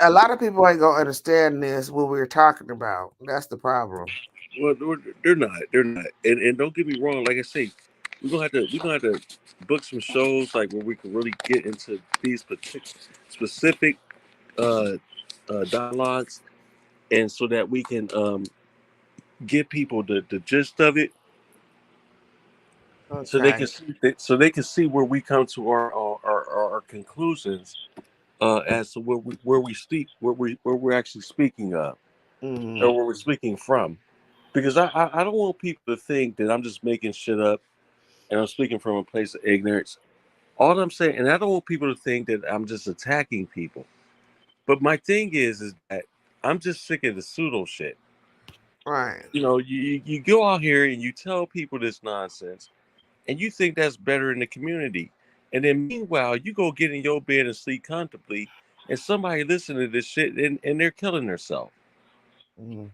A lot of people ain't gonna understand this what we're talking about. That's the problem. well, they're not. They're not. And don't get me wrong. Like I say, we're gonna have to book some shows like where we can really get into these specific uh, dialogues, and so that we can give people the gist of it, so they Okay. can see where we come to our conclusions, as to where we speak, where we're actually speaking of, or where we're speaking from. Because I don't want people to think that I'm just making shit up and I'm speaking from a place of ignorance. All I'm saying, and I don't want people to think that I'm just attacking people. But my thing is that I'm just sick of the pseudo shit. Right. You know, you go out here and you tell people this nonsense, and you think that's better in the community. And then meanwhile, you go get in your bed and sleep comfortably, and somebody listening to this shit and they're killing themselves. Mm-hmm.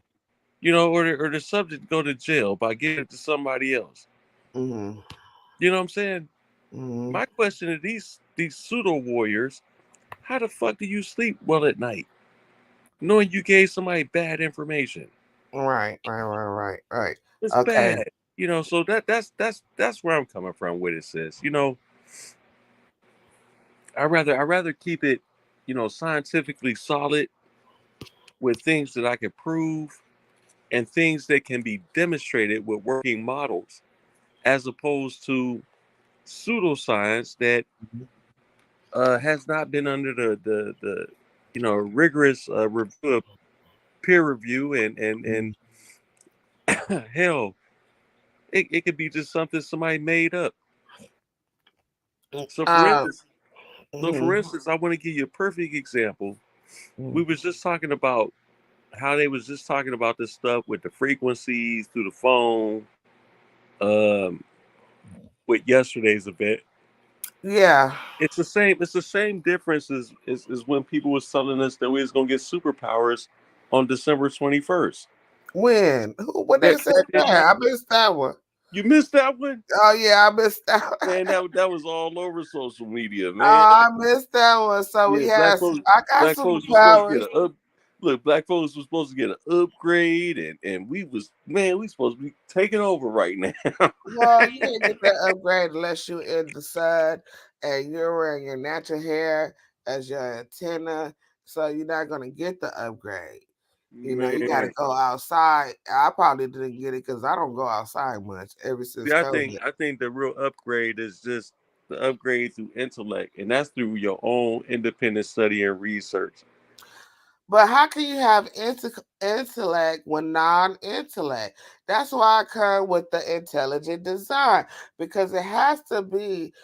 You know, or the subject go to jail by giving it to somebody else. Mm-hmm. You know what I'm saying? Mm-hmm. My question to these pseudo warriors: how the fuck do you sleep well at night, knowing you gave somebody bad information? Right. It's Okay. bad. You know, so that's where I'm coming from with it, sis. You know, I rather keep it, you know, scientifically solid with things that I can prove and things that can be demonstrated with working models, as opposed to pseudoscience that has not been under the you know, rigorous review of peer review and hell, it could be just something somebody made up. So for Um. instance, Mm-hmm. I want to give you a perfect example. We was just talking about how they was just talking about this stuff with the frequencies through the phone, um, with yesterday's event. Yeah. It's the same. It's the same difference as when people was telling us that we was gonna get superpowers on December 21st. When? Who? When they That said that that? didn't I happen. missed that one. You missed that one, Oh yeah, I missed that one. man. That was all over social media, man. Oh, I missed that one. So Yeah, we had. I got black folks was supposed to superpowers. get a up. Look, black folks was supposed to get an upgrade, and we was, man, we supposed to be taking over right now. Well, you can't get that upgrade unless you in the sun and you're wearing your natural hair as your antenna. So you're not gonna get the upgrade. You know, you gotta Man, go outside. I probably didn't get it because I don't go outside much ever since see, COVID. I think the real upgrade is just the upgrade through intellect, and that's through your own independent study and research. But how can you have intellect when non-intellect? That's why I come with the intelligent design because it has to be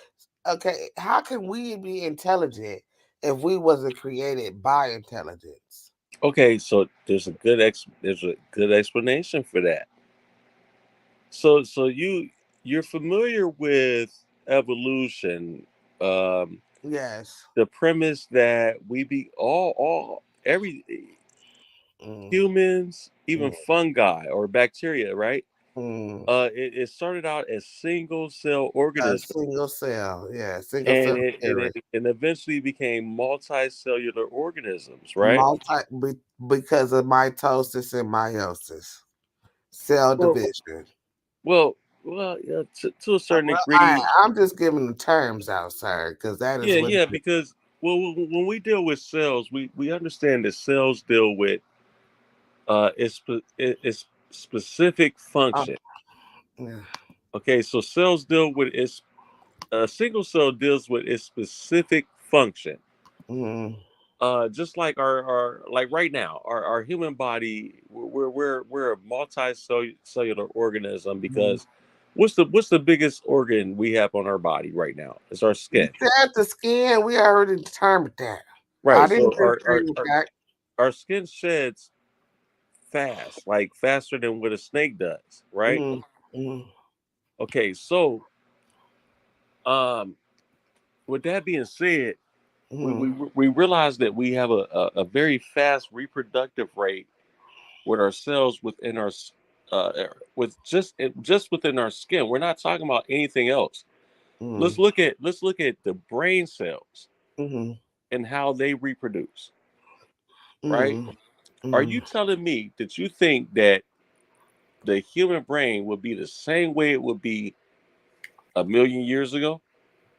okay. How can we be intelligent if we wasn't created by intelligence? Okay, so there's a good explanation for that. So you're familiar with evolution, um, Yes. the premise that we be all every Mm, humans, even mm, fungi or bacteria, right? mm. It started out as single cell A organisms, single cell, yeah, single and cell theory. it eventually became multicellular organisms, right? Because of mitosis and meiosis, cell Well, division. yeah, to a certain Well, degree, I'm just giving the terms out, sir, because that is yeah, what. yeah. Because when we deal with cells, we understand that cells deal with its specific Oh, function. yeah. Okay, so cells deal with its a single cell deals with its specific function. Mm, Just like our like right now, our human body, we're a multicellular organism mm. because what's the biggest organ we have on our body right now? It's our You skin, said the skin. We already determined that. I right? didn't So disagree with that. our skin sheds fast, like faster than what a snake does, right? Mm, mm, Okay, so um, with that being said, mm, we realize that we have a very fast reproductive rate with our cells within our with just within our skin. We're not talking about anything else. mm, Let's look at the brain cells mm, and how they reproduce, right? mm, Are mm. you telling me that you think that the human brain would be the same way it would be a million years ago?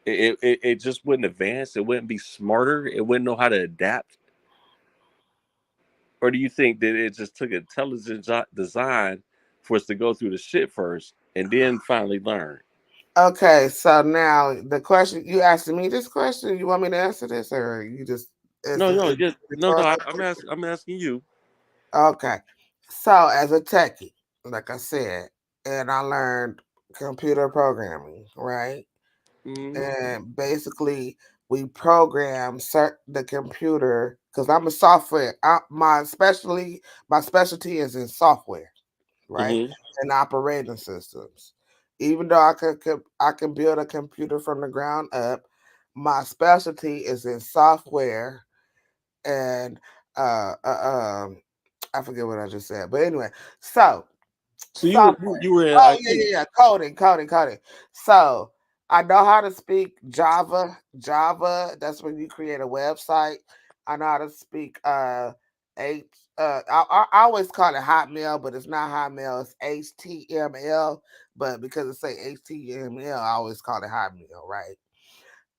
It just wouldn't advance. It wouldn't be smarter. It wouldn't know how to adapt. Or do you think that it just took intelligent design for us to go through the shit first and then finally learn? Okay, so now the question you asking me this question, you want me to answer this, or you just No, just no. recording? I'm asking you. Okay. So as a techie, like I said, and I learned computer programming, right? Mm-hmm. And basically we program the computer because I'm a software. My specialty is in software, right? Mm-hmm. And operating systems. Even though I can build a computer from the ground up, my specialty is in software and I forget what I just said, but anyway, so So software. you were in Oh yeah, IT. yeah, yeah. Coding. So I know how to speak Java. Java. That's when you create a website. I know how to speak H. I always call it Hotmail, but it's not Hotmail. It's HTML. But because it say HTML, I always call it Hotmail, right?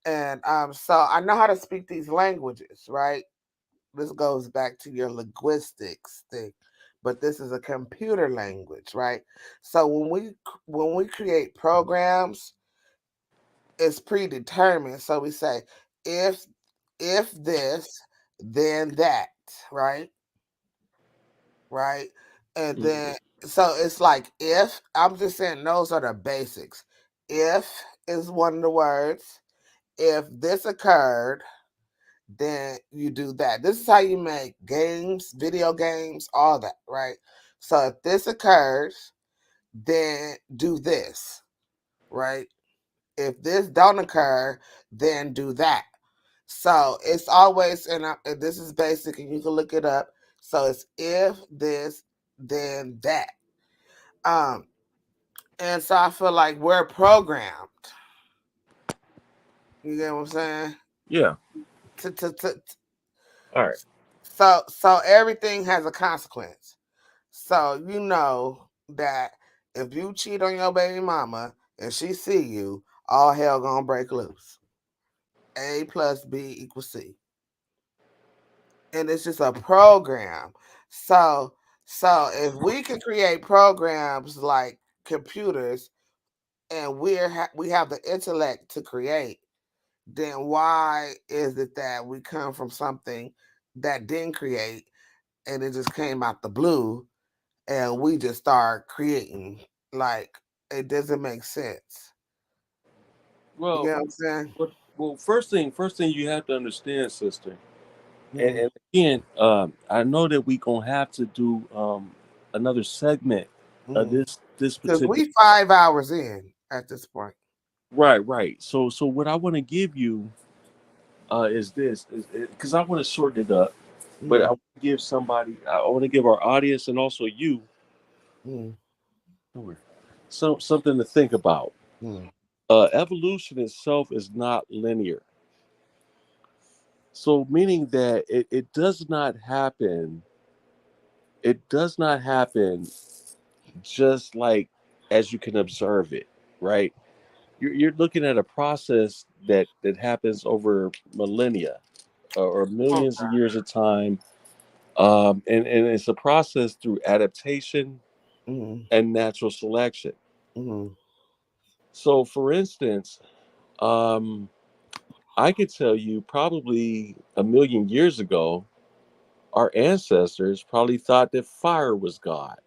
And so I know how to speak these languages, right? This goes back to your linguistics thing, but this is a computer language, right? So when we create programs, it's predetermined. So we say if this, then that, right? Right? And Mm-hmm. then so it's like if I'm just saying those are the basics. If is one of the words. If this occurred, then you do that. This is how you make games, video games, all that, right? So if this occurs, then do this, right? If this don't occur, then do that. So it's always, and this is basic, and you can look it up. So it's if this, then that. Um, and so I feel like we're programmed. You get what I'm saying? Yeah. To All right. so everything has a consequence. So you know that if you cheat on your baby mama and she see you, all hell gonna break loose. A plus B equals C. And it's just a program. So if we can create programs like computers and we have the intellect to create, then why is it that we come from something that didn't create and it just came out the blue and we just start creating? Like, it doesn't make sense. You Well, know what I'm saying? first thing you have to understand, sister. Mm. And again, I know that we gonna have to do another segment of Mm. this Because particular. we 5 hours in at this point. Right. So what I want to give you is this, is because I want to shorten it up, but I Mm. want to give somebody, I want to give our audience and also you Mm. something to think about. Mm. Evolution itself is not linear, so meaning that it does not happen. It does not happen just like as you can observe it, right? You're looking at a process that happens over millennia or millions of years of time, and it's a process through adaptation Mm. and natural selection. Mm. So, for instance, um, I could tell you probably a million years ago, our ancestors probably thought that fire was God.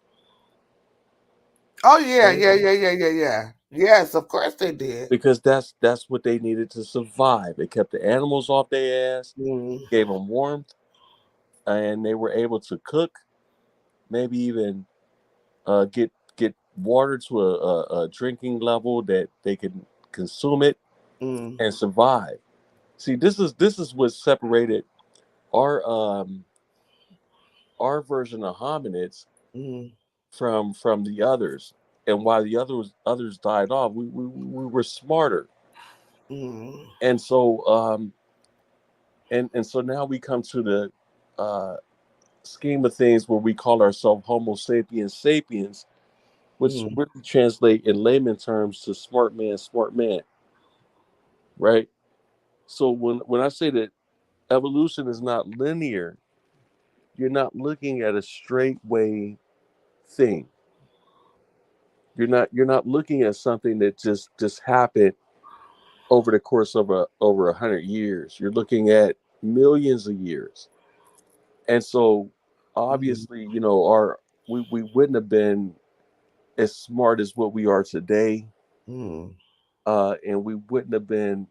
Oh yeah, Right? yeah. Yes, of course they did. Because that's what they needed to survive. It kept the animals off their ass, Mm. gave them warmth, and they were able to cook, maybe even get water to a drinking level that they can consume it Mm. and survive. See, this is what separated our our version of hominids Mm. from the others, and why the others died off. We were smarter, Mm. and so and so now we come to the uh, scheme of things where we call ourselves Homo sapiens sapiens, which Mm. really translate in layman terms to smart man, right? So when I say that evolution is not linear, you're not looking at a straight way thing. You're not looking at something that just happened over the course of over 100 years. You're looking at millions of years. And so obviously, you know, we wouldn't have been as smart as what we are today. Mm. And we wouldn't have been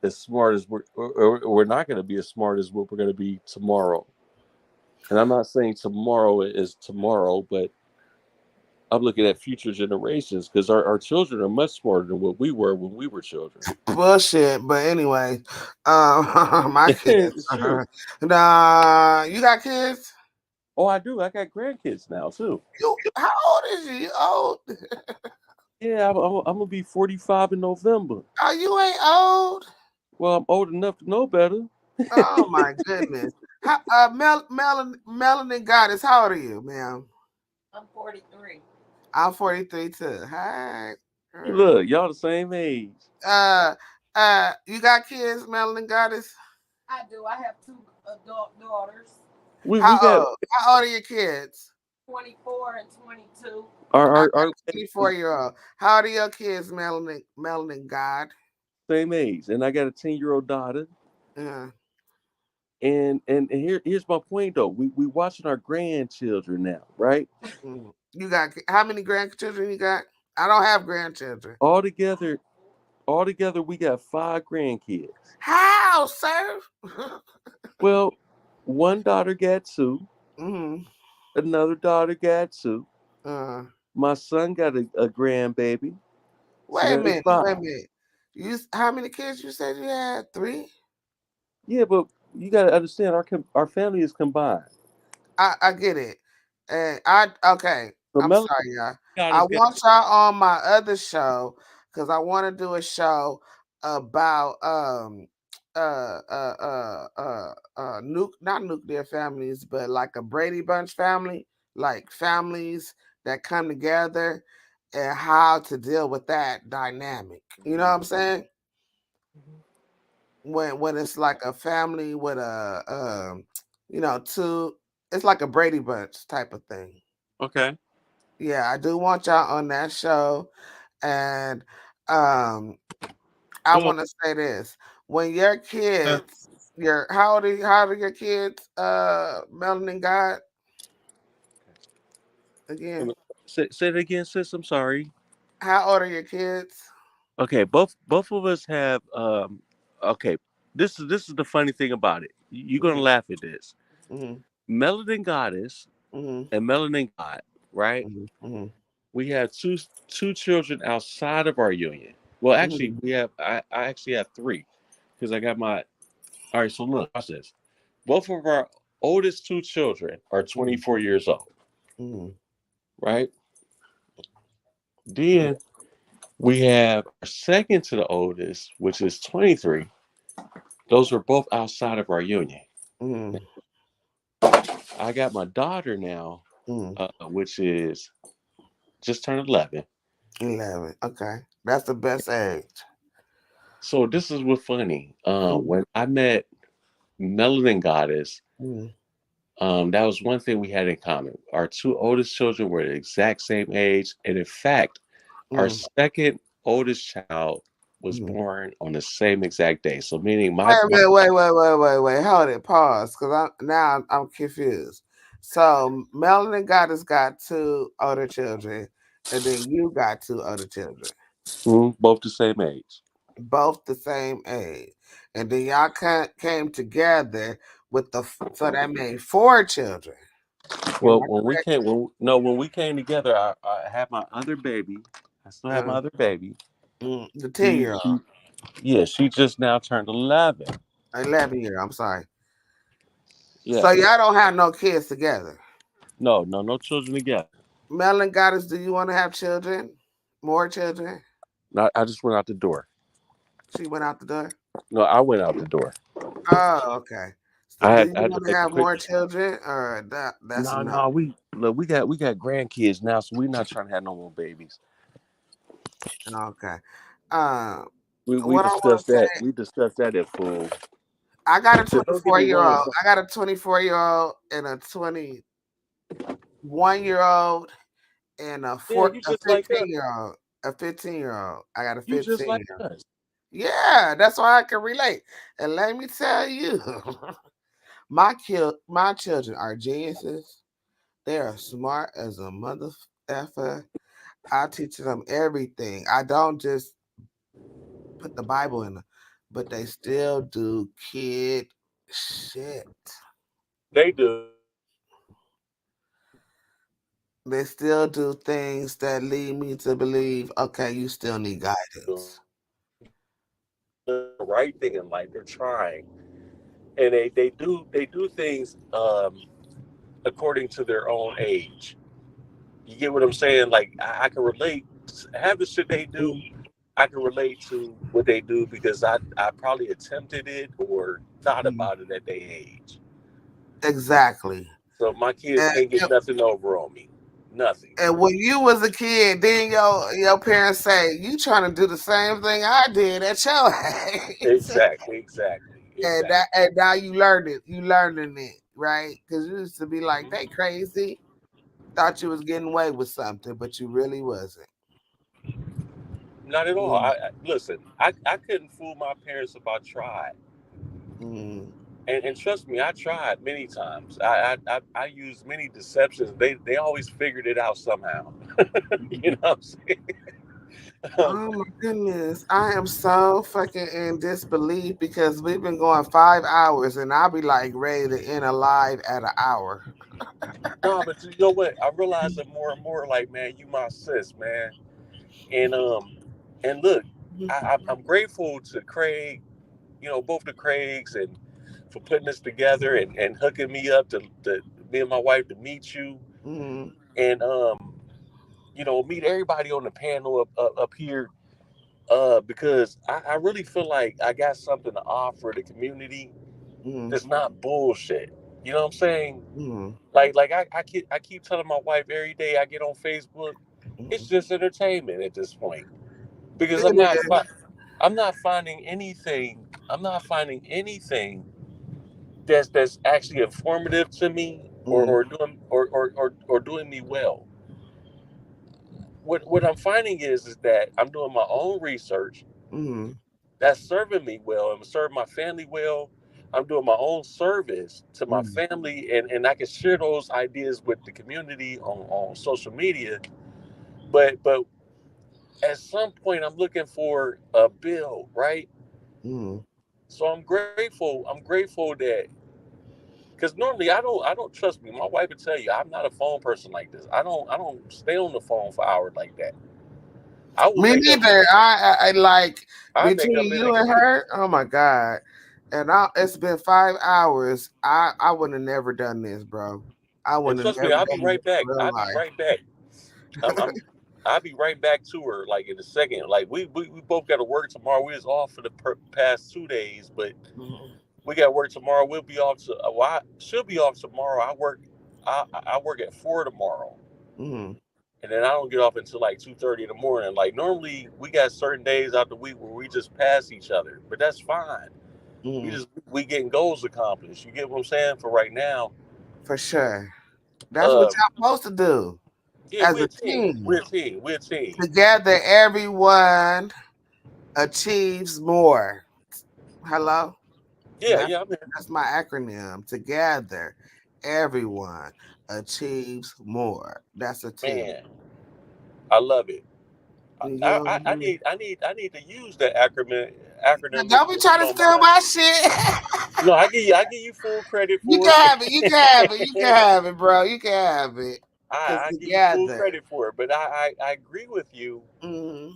as smart as we're not going to be as smart as what we're going to be tomorrow. And I'm not saying tomorrow is tomorrow, but I'm looking at future generations because our children are much smarter than what we were when we were children. Bullshit. But anyway, my kids. It's true. Nah, you got kids? Oh, I do. I got grandkids now too. How old is you? You old? Yeah, I'm gonna be 45 in November. Oh, you ain't old. Well, I'm old enough to know better. Oh my goodness. How, Melanin Gawdess, how old are you, ma'am? I'm 43. I'm 43 too. Hi. Look, y'all the same age. You got kids, Melanin Gawdess? I do. I have 2 adult daughters. We How got old? How old are your kids? 24 and 22. I our got a 24-year-old. How old are your kids, Melanin Gawd? same age, and I got a 10-year-old daughter. Uh, And here's my point though. We watching our grandchildren now, right? you got how many grandchildren you got? I don't have grandchildren. All together, we got 5 grandkids. How, sir? Well, one daughter got 2, Mm-hmm. another daughter got 2. Uh, My son got a grandbaby. So wait a now it's minute. 5. Wait a minute. How many kids you said you had? 3? Yeah, but you got to understand our family is combined. I get it. And okay. So I'm Melanie sorry, y'all. got I his got want y'all on my other show because I want to do a show about not nuclear families, but like a Brady Bunch family, like families that come together and how to deal with that dynamic. You know what I'm saying? When it's like a family with a two, it's like a Brady Bunch type of thing. Okay. Yeah, I do want y'all on that show. And I Well, want to say this. When your kids, how old are your kids, Melanin Gawd? Again. say it again, sis. I'm sorry. How old are your kids? Okay, both of us have okay. This is the funny thing about it. You're gonna laugh at this. Mm-hmm. Melanin Goddess Mm-hmm. and Melanin God, right? Mm-hmm. We have two children outside of our union. Well, actually, Mm-hmm. I actually have 3 because I got my. All right, so look, watch this. Both of our oldest 2 children are 24 years old, Mm-hmm. right? Then we have our second to the oldest, which is 23. Those are both outside of our union. Mm-hmm. I got my daughter now, Mm-hmm. which is just turned 11. 11. Okay. That's the best age. So this is what's funny. Mm-hmm. When I met Melanin Goddess, Mm-hmm. that was one thing we had in common. Our 2 oldest children were the exact same age, and in fact, our second oldest child was Mm-hmm. born on the same exact day. So meaning Wait a minute, wait. Hold it. Pause. Because I'm confused. So Melanin Gawdess got 2 older children, and then you got 2 older children. both the same age. Both the same age. And then y'all came together with so that made 4 children. Am Well, I when we correct? came, when we came together, I had my other baby. I still have my other baby. The She, 10-year-old. she, yeah, she just now turned 11. 11-year. I'm sorry. Yeah, So y'all don't have no kids together. no children together. Melanin Gawdess, do you want to have children? More children? I just went out the door. She went out the door. No, I went out the door. Oh, okay. So I do had, you I had to want to make a have quick. more children or that's No, enough? no, we got grandkids now, so we're not trying to have no more babies. Okay. Uh, We what I want discussed to say, that. We discussed that at full. I got a Don't get me 24-year-old. wrong. I got a 24-year-old and a 21-year-old and a Yeah, you just like us. 15-year-old. A 15-year-old. I got a You just like 15-year-old. us. Yeah, that's why I can relate. And let me tell you, my children are geniuses. They are smart as a mother effer. I teach them everything. I don't just put the Bible in them, but they still do kid shit. They do. They still do things that lead me to believe, okay, you still need guidance. The right thing in life. They're trying, and they do things according to their own age. You get what I'm saying? Like I can relate. Have the shit they do. I can relate to what they do because I probably attempted it or thought Mm, about it at their age. exactly. So my kids And, can't get nothing over on me. Nothing. and when you was a kid, then your parents say you trying to do the same thing I did at your age. Exactly. Exactly. Exactly. And now you learned it. You learning it, right? Because you used to be like, they crazy. Thought you was getting away with something, but you really wasn't. Not at all. Mm, I listen. I couldn't fool my parents if I tried. mm, And trust me, I tried many times. I used many deceptions. They always figured it out somehow. You know what I'm saying? oh my goodness. I am so fucking in disbelief because we've been going 5 hours and I'll be like ready to end alive at an hour. No, but you know what? I realize it more and more. Like, man, you my sis, man. And and look, I'm grateful to Craig. You know, both the Craigs and for putting this together and hooking me up to me and my wife to meet you Mm, and meet everybody on the panel up here because I really feel like I got something to offer the community mm, that's not bullshit. You know what I'm saying? mm, I keep telling my wife every day I get on Facebook, it's mm. just entertainment at this point because It is. I'm not finding anything. I'm not finding anything that's actually informative to me Mm, or doing me well. What I'm finding is that I'm doing my own research mm, that's serving me well and serving my family well. I'm doing my own service to my mm, family and I can share those ideas with the community on social media. But at some point I'm looking for a bill, right? mm, So I'm grateful that because normally I don't trust me. My wife would tell you I'm not a phone person like this. I don't stay on the phone for hours like that. I will me make a neither. I like I make a between you minute. and her. Oh my god! And it's been 5 hours. I would have never done this, bro. I And would have trust me, never I'll be done right this in back. real I'll be life. right back. I'll be right back to her like in a second. Like we both got to work tomorrow. We was off for the past 2 days, but Mhm, we got to work tomorrow. We'll be off to. She'll be off tomorrow. I work at 4 tomorrow, mhm, and then I don't get off until like 2:30 in the morning. Like normally we got certain days out the week where we just pass each other, but that's fine. mhm. We getting goals accomplished. You get what I'm saying? For right now, For sure. That's what uh, y'all supposed to do yeah, as we're a a team. team. We're a team. We're a team. Together, everyone achieves more. Hello? Yeah, That's yeah. I mean, that's my acronym. Together, everyone achieves more. That's a team. man, I love it. I, You get what I, I I mean? need I need I need to use that acronym Don't be if you trying to don't steal mind. my shit. No, I give you full credit You for can have it. You can have it. You can it. have it, bro. You can have it. Cause I give you full together. credit for it. But I agree with you Mm-hmm.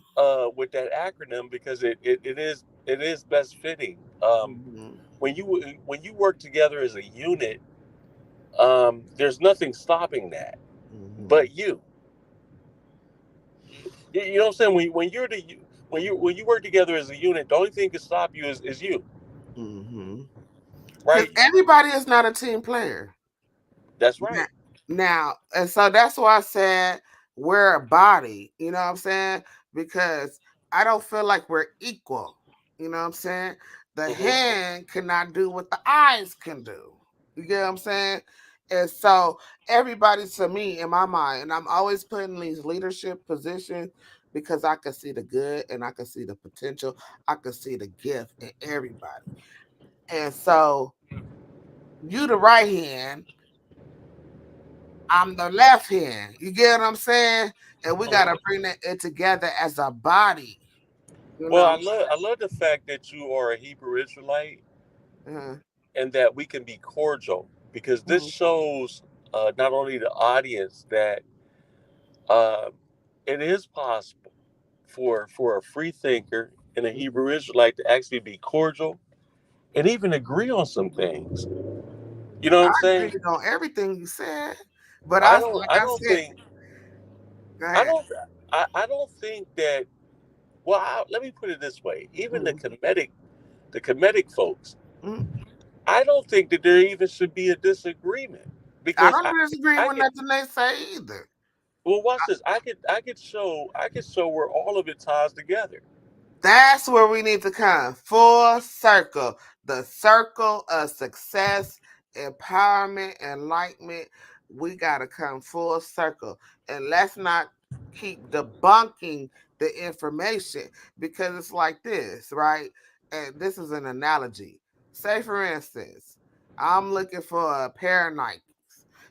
with that acronym because it is best fitting. Mm-hmm. When you work together as a unit, there's nothing stopping that Mm-hmm. but you. You know what I'm saying? When you work together as a unit, the only thing can stop you is you, Mm-hmm. Because right? everybody is not a team player. That's Now, right. and so that's why I said we're a body, you know what I'm saying? Because I don't feel like we're equal, you know what I'm saying? The Hmm. hand cannot do what the eyes can do. You get what I'm saying? And so everybody to me in my mind, and I'm always putting these leadership positions, because I can see the good and I can see the potential. I can see the gift in everybody. And so you the right hand, I'm the left hand. You get what I'm saying? And we gotta bring it together as a body. You Well, know. I love the fact that you are a Hebrew Israelite Uh-huh. and that we can be cordial because this Mhm. shows not only the audience that uh, it is possible for a free thinker and a Mhm. Hebrew Israelite to actually be cordial and even agree on some things. You know what I I'm saying? agreed on everything you said, but I like don't I I don't said, think go I ahead. don't I don't think that well let me put it this way. Even Mhm. the comedic folks, Mhm. I don't think that there even should be a disagreement I because don't disagree I with could nothing they say either. well watch this. I could show where all of it ties together. That's where we need to come full circle. The circle of success, empowerment, enlightenment. We got to come full circle. And let's not keep debunking the information because it's like this, right? And this is an analogy. Say, for instance, I'm looking for a pair of Nikes.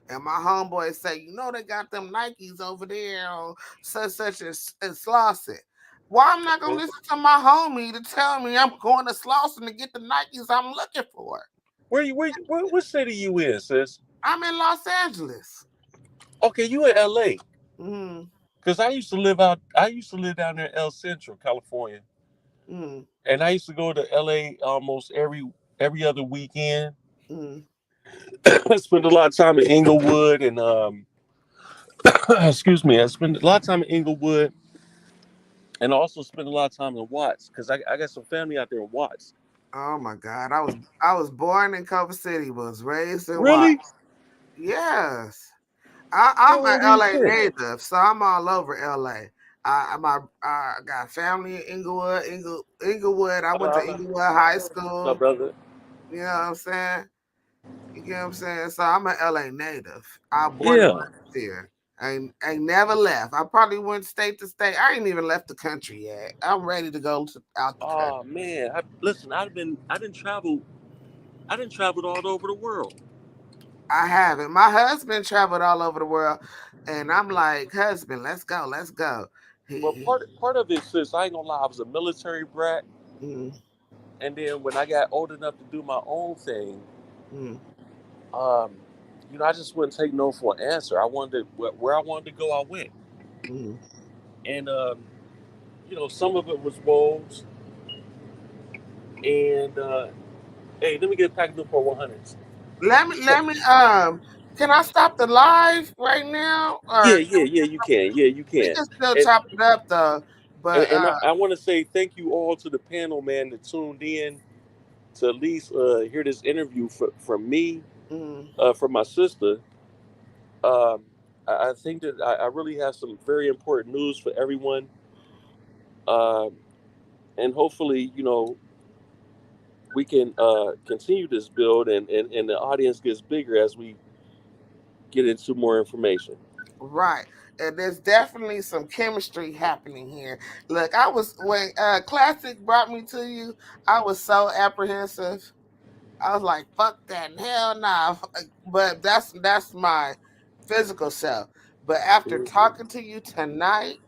And my homeboy say, you know, they got them Nikes over there on such and Slauson. Why I'm not gonna listen to my homie to tell me I'm going to Slauson to get the Nikes I'm looking for? What city you in, sis? I'm in Los Angeles. Okay, you in LA. Mm, Cause I used to live down there in El Centro, California. mm, And I used to go to LA almost every other weekend. mm. I spent a lot of time in Inglewood and excuse me, I spent a lot of time in Inglewood and also spent a lot of time in Watts because I got some family out there in Watts. Oh my God. I was born in Culver City, was raised in Watts. Really? Yes. I'm an Holy LA shit. native, so I'm all over LA. I got family in Inglewood. I went to Inglewood High What's up, School. brother? You know what I'm saying? You get what I'm saying? So I'm an LA native. I born and Yeah. raised here. I ain't never left. I probably went state to state. I ain't even left the country yet. I'm ready to go out the country. Oh man. Listen, I didn't traveled all over the world. I haven't. My husband traveled all over the world, and I'm like, husband, let's go, let's go. Well, He part of it, sis, I ain't gonna lie, I was a military brat, mm, and then when I got old enough to do my own thing, mm, um, I just wouldn't take no for an answer. I wanted where I wanted to go, I went, mm. and some of it was woes, and hey, let me get a pack of Newport 100s. Let me. Can I stop the live right now, Yeah, or you we can, can still and chop it up though? But I want to say thank you all to the panel, man, that tuned in to at least hear this interview from me, mm, from my sister. Um, I think that I really have some very important news for everyone, um, and hopefully, we can continue this build, and the audience gets bigger as we get into more information. right. And there's definitely some chemistry happening here. Look, I was when Classic brought me to you, I was so apprehensive. I was like, fuck that, and hell nah. But that's my physical self. But after talking to you tonight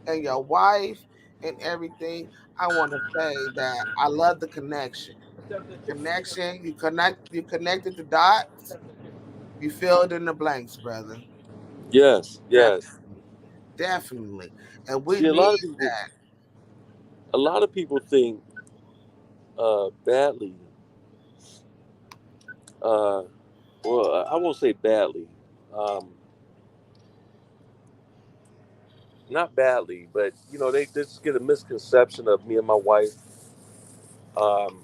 and your wife and everything, I want to say that I love the connection. Connection, you connected the dots, you filled in the blanks, brother. Yes, yes. Definitely. Definitely. And we See, need a lot of people think badly. Uh, well, I won't say badly. Um, Not badly, but they just get a misconception of me and my wife. Um,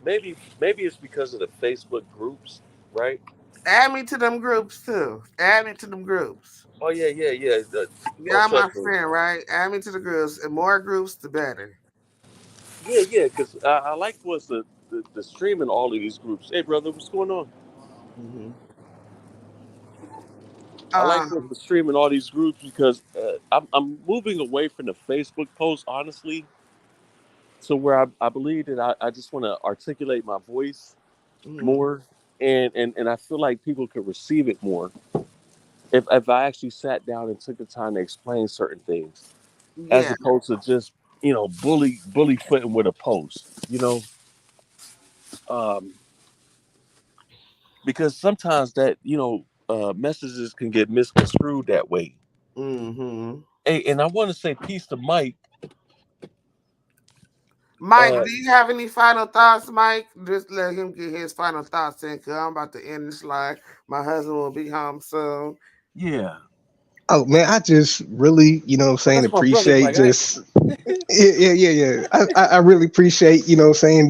maybe it's because of the Facebook groups, right? add me to them groups too. Add me to them groups. Oh yeah. Oh, Y'all my trust me. friend, right? Add me to the groups. And more groups, the better. Yeah. Because I like what's the stream in all of these groups. Hey, brother, what's going on? Hmm. I like the streaming all these groups because I'm moving away from the Facebook post, honestly, to where I believe that I just want to articulate my voice more, and I feel like people could receive it more if I actually sat down and took the time to explain certain things, as Yeah. opposed to just bully footing with a post, um, because sometimes that messages can get misconstrued that way. Mm-hmm. Hey, and I want to say peace to Mike. Mike, do you have any final thoughts, Mike? Just let him get his final thoughts in, because I'm about to end this live. My husband will be home soon. Yeah, Oh man, I just really, that's my brother, appreciate Mike. just yeah. I really appreciate,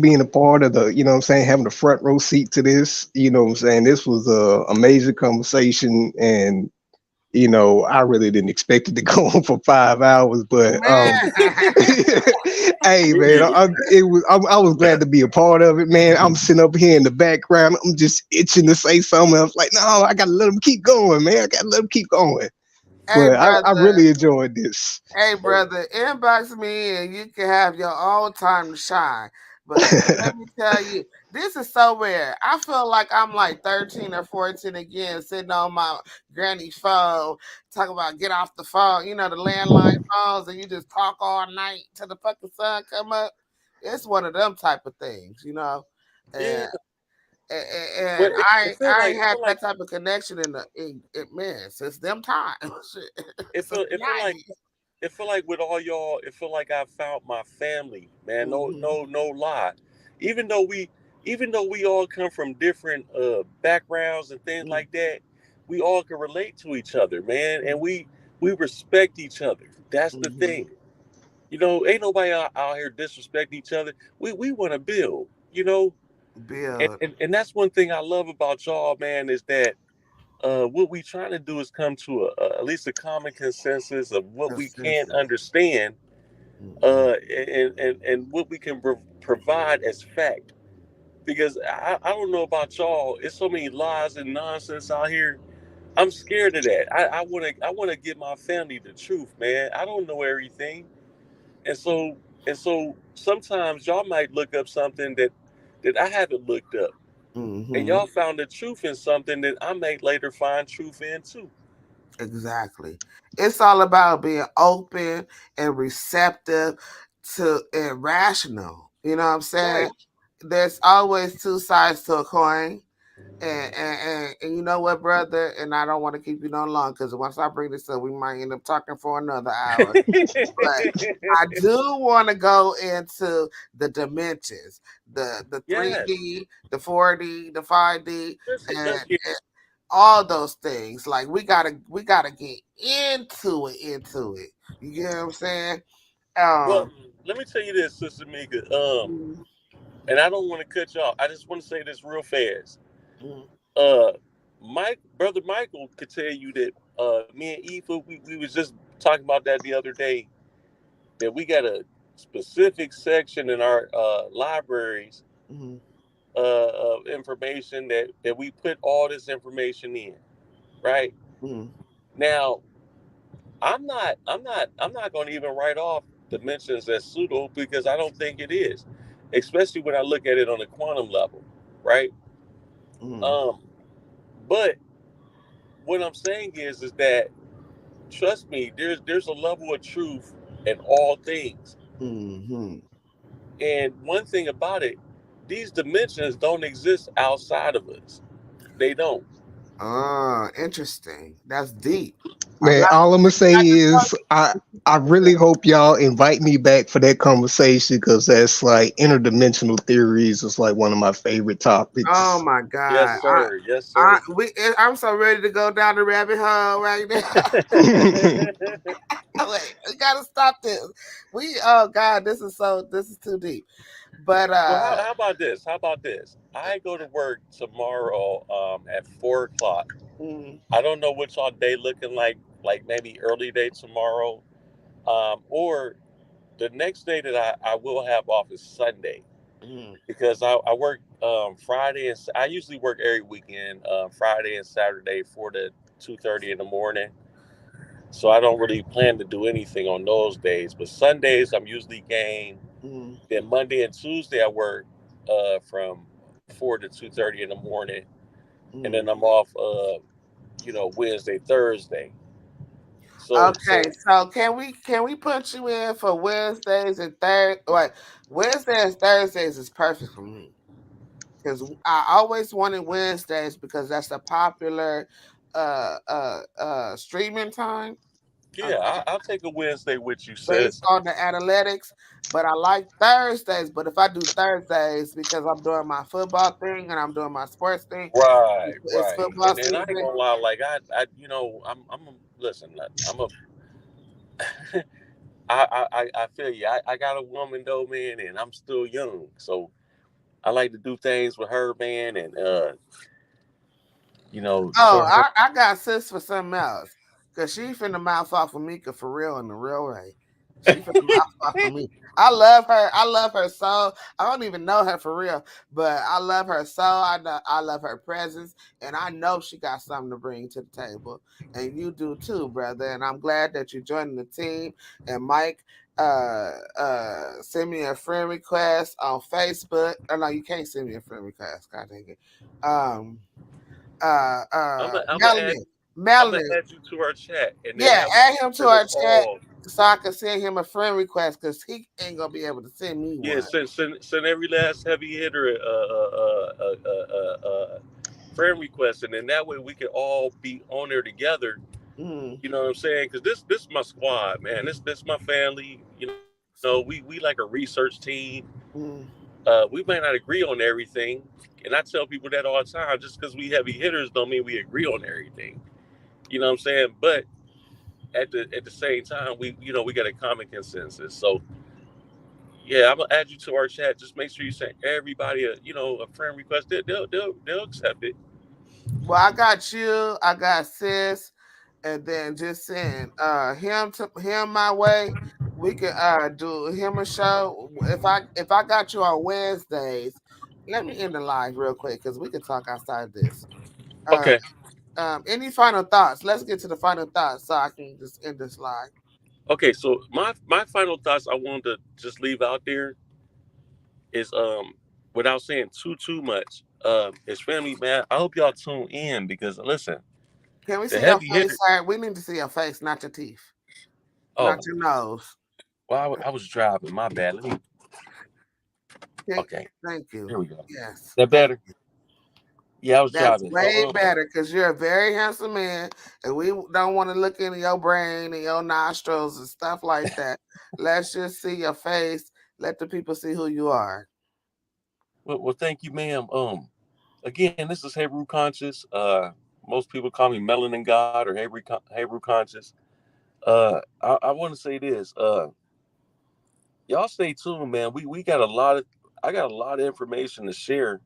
being a part of the, having the front row seat to this. This was a amazing conversation, and I really didn't expect it to go on for 5 hours, but Man. hey man, I was glad to be a part of it, man. I'm sitting up here in the background, I'm just itching to say something. I was like, no, I gotta let them keep going, man. I gotta let them keep going. Hey, But I brother. really enjoyed this. Hey, brother, inbox me and you can have your own time to shine. But let me tell you, this is so rare. I feel like I'm like 13 or 14 again, sitting on my granny's phone, talking about get off the phone, the landline phones, and you just talk all night till the fucking sun come up. It's one of them type of things, Yeah, And but and it feel I like ain't had that type of connection in man since them times. it Since feel the it feel like 90s. it feel like with all y'all, it feel like I found my family, man. No, Mhm. no, no lie. Even though we, even though we all come from different backgrounds and things Mm, like that, we all can relate to each other, man, and mm, we respect each other. That's the mhm. thing. Ain't nobody out here disrespecting each other. We want to build, and, Build and and that's one thing I love about y'all, man, is that what we trying to do is come to at least a common consensus of what we can consensus. understand, Mhm. and what we can provide as fact. Because I don't know about y'all, it's so many lies and nonsense out here. I'm scared of that. I wanna give my family the truth, man. I don't know everything, and so sometimes y'all might look up something that I haven't looked up, and Mhm. y'all found the truth in something that I may later find truth in too. Exactly. It's all about being open and receptive to and rational. You know what I'm saying? Right. There's always two sides to a coin. And you know what, brother? And I don't want to keep you no long because once I bring this up, we might end up talking for another hour. But I do want to go into the dimensions, the Yes. 3D, the 4D, the 5D, Let's and get. all those things. Like we gotta get into it. You get what I'm saying? Well, Um, let me tell you this, Sister Mika. mm, And I don't want to cut you off. I just want to say this real fast. mm, Uh, brother Michael could tell you that me and Eva, we was just talking about that the other day. That we got a specific section in our libraries mm, of information that we put all this information in. Right mm, now, I'm not going to even write off dimensions as pseudo because I don't think it is, especially when I look at it on a quantum level, right? mm, Um, but what I'm saying is that trust me, there's a level of truth in all things, mm. and one thing about it, these dimensions don't exist outside of us. They don't. Interesting. That's deep. I Man, got all I'm gonna say I just is I really hope y'all invite me back for that conversation because that's like interdimensional theories is like one of my favorite oh topics. my Yes, god. sir. Yes, sir. I'm so ready to go down the rabbit hole right now. Wait, we gotta stop this. Oh god, this is too deep. But Well, how about this? How about this? I go to work tomorrow at 4 o'clock. mm, I don't know what y'all day looking like maybe early day tomorrow, or the next day that I will have off is Sunday mm, because I work Friday and I usually work every weekend, Friday and Saturday 4 to 2:30 in the morning. So I don't really plan to do anything on those days. But Sundays I'm usually game. Mm. Then Monday and Tuesday I work from 4 to 2:30 in the morning, and then Mm. I'm off Wednesday, Thursday. So Okay, so can we put you in for Wednesdays and Wednesdays and Thursdays is perfect for me because I always wanted Wednesdays because that's a popular streaming time. yeah, Okay, I'll take a Wednesday with you, based sis. on the analytics. But I like Thursdays. But if I do Thursdays because I'm doing my football thing and I'm doing my sports thing, Right, it's right. football And I ain't season. gonna lie, like listen, I feel you. I got a woman though, man, and I'm still young, so I like to do things with her, man, and Oh, show her. I got sis for something else. Cause she finna mouth off of Meika for real in the real way. She finna mouth off of me. I love her. I love her so. I don't even know her for real, but I love her so. I love her presence, and I know she got something to bring to the table, and you do too, brother. And I'm glad that you're joining the team. And Mike, send me a friend request on Facebook. Oh no, you can't send me a friend request. God dang it. Um, I'm gonna add Melanin. I'm gonna Melanin. add you to our chat, and then Yeah, that way add him to send our us chat all. so I can send him a friend request because he ain't gonna be able to send me Yeah, one. send every last heavy hitter friend request, and then that way we can all be on there together. Mm, You know what I'm saying? Because this is my squad, man. This my family. We like a research team. mm. We may not agree on everything, and I tell people that all the time. Just because we heavy hitters don't mean we agree on everything. You know what I'm saying? But at the same time, we got a common consensus. So yeah, I'm gonna add you to our chat. Just make sure you send everybody a friend request. They'll accept it. Well, I got you. I got sis, and then just send him my way. We can do him a show. If I got you on Wednesdays, let me end the live real quick because we can talk outside this. Uh, Okay. any final thoughts? Let's get to the final thoughts so I can just end this live. Okay. So my final thoughts I wanted to just leave out there is without saying too much. Is family, man. I hope y'all tune in because listen, Can we the see your heavy face, hitter. sir? We need to see your face, not your teeth, Oh, not your nose. well, I was driving. My bad. Let me. Okay, Okay. thank you. Here we go. Yes, That thank better? you. Yeah, I was That's driving. way better because you're a very handsome man, and we don't want to look into your brain and your nostrils and stuff like that. Let's just see your face. Let the people see who you are. Well, thank you, ma'am. Again, this is Hebrew Conscious. Most people call me Melanin Gawd or Hebrew Conscious. I want to say this. Y'all stay tuned, man. We got a lot of. I got a lot of information to share.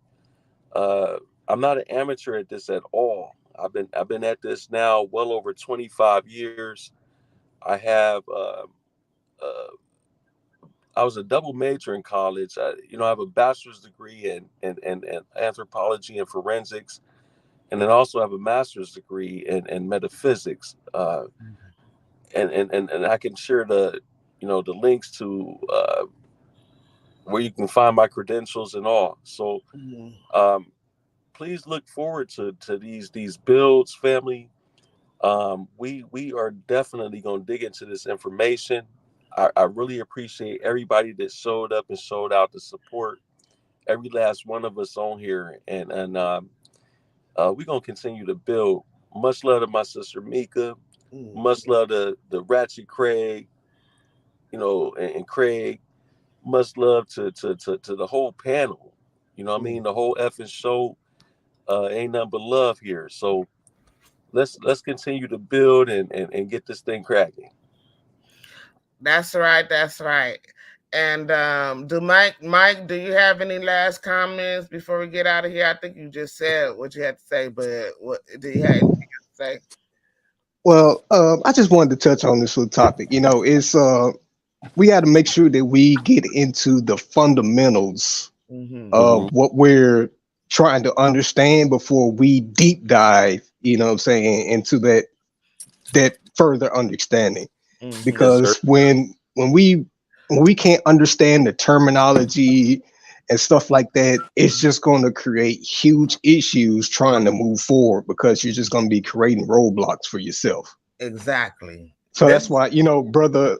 Uh, I'm not an amateur at this at all. I've been at this now well over 25 years. I have. Uh, I was a double major in college. I have a bachelor's degree in anthropology and forensics, and then also have a master's degree in metaphysics. And I can share the links to where you can find my credentials and all. So Mhm. um, please look forward to these builds, family. We are definitely going to dig into this information. I really appreciate everybody that showed up and showed out to support every last one of us on here, and we're gonna continue to build. Much love to my sister Meika. Mhm. Much love to the Ratchet Craig, and Craig. Much love to the whole panel. You know what I Mhm. mean? The whole effing show ain't nothing but love here. So let's continue to build and get this thing cracking. That's right. That's right. And do Mike, do you have any last comments before we get out of here? I think you just said what you had to say, but what do you have anything else to say? Well, I just wanted to touch on this little topic. It's we got to make sure that we get into the fundamentals Mm-hmm. of Hmm. what we're trying to understand before we deep dive, you know what I'm saying, into that further understanding. Mm-hmm. Yes, sir. Because when we can't understand the terminology and stuff like that, it's just going to create huge issues trying to move forward, because you're just going to be creating roadblocks for yourself. Exactly. So This that's why, brother,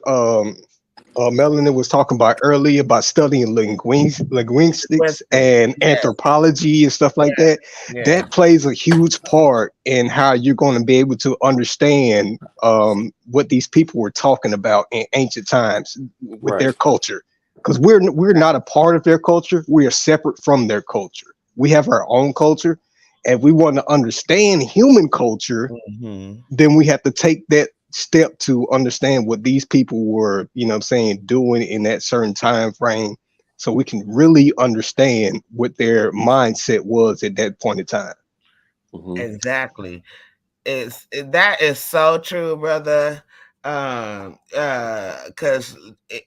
Melanin was talking about earlier about studying linguistics Wednesday. and Yes, anthropology and stuff like yes, that. yes. That plays a huge part in how you're going to be able to understand what these people were talking about in ancient times with Right. their culture. Because we're not a part of their culture. We are separate from their culture. We have our own culture. And we want to understand human culture, Mm-hmm. then we have to take that step to understand what these people were, you know what I'm saying, doing in that certain time frame, so we can really understand what their mindset was at that point in time. Hmm. Exactly. That is so true, brother. Because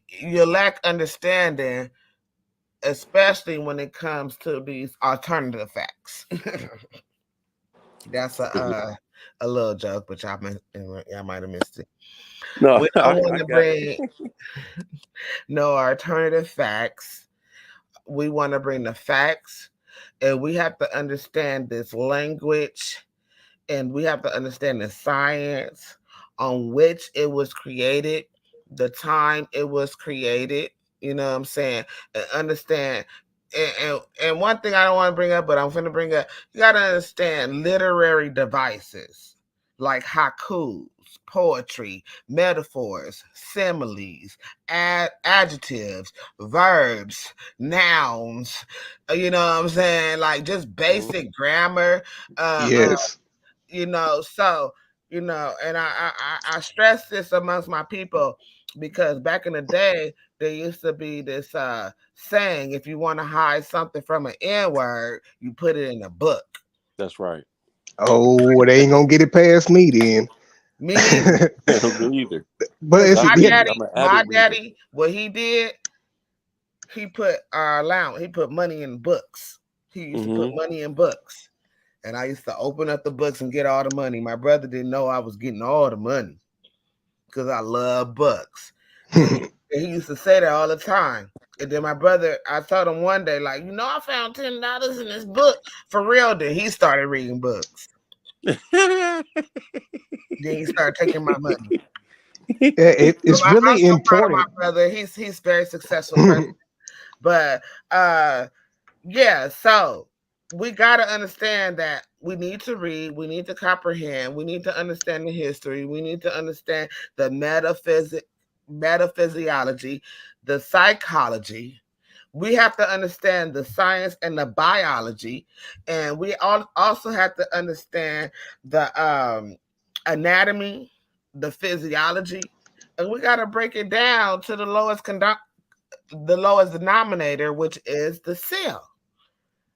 you lack understanding, especially when it comes to these alternative facts. That's a little joke, but y'all might have missed it. No, We don't want I to got it. bring no alternative facts. We want to bring the facts, and we have to understand this language, and we have to understand the science on which it was created, the time it was created. You know what I'm saying? And understand. And one thing I don't want to bring up, but I'm going to bring up, you got to understand literary devices like haikus, poetry, metaphors, similes, adjectives, verbs, nouns. You know what I'm saying? Like just Mhm. basic grammar. Uh, Yes. so and I stress this amongst my people, because back in the day there used to be this saying, if you want to hide something from an n-word, you put it in a book. That's right. Oh, they ain't gonna get it past me then. Me neither. Me either. But Because it's I my read yeah, it. daddy I'm an my avid reader. daddy what he did, he put our allowance, he put money in books. He used to put Hmm. money in books, and I used to open up the books and get all the money. My brother didn't know I was getting all the money, because I love books. And he used to say that all the time. And then my brother, I told him one day, like, I found $10 in this book. For real, then he started reading books. Then he started taking my money. it's I'm really so proud of my important. brother. He's a very successful person. But yeah, so we gotta understand that we need to read, we need to comprehend, we need to understand the history, we need to understand the metaphysiology, the psychology. We have to understand the science and the biology, and we also have to understand the anatomy, the physiology, and we got to break it down to the lowest denominator, which is the cell.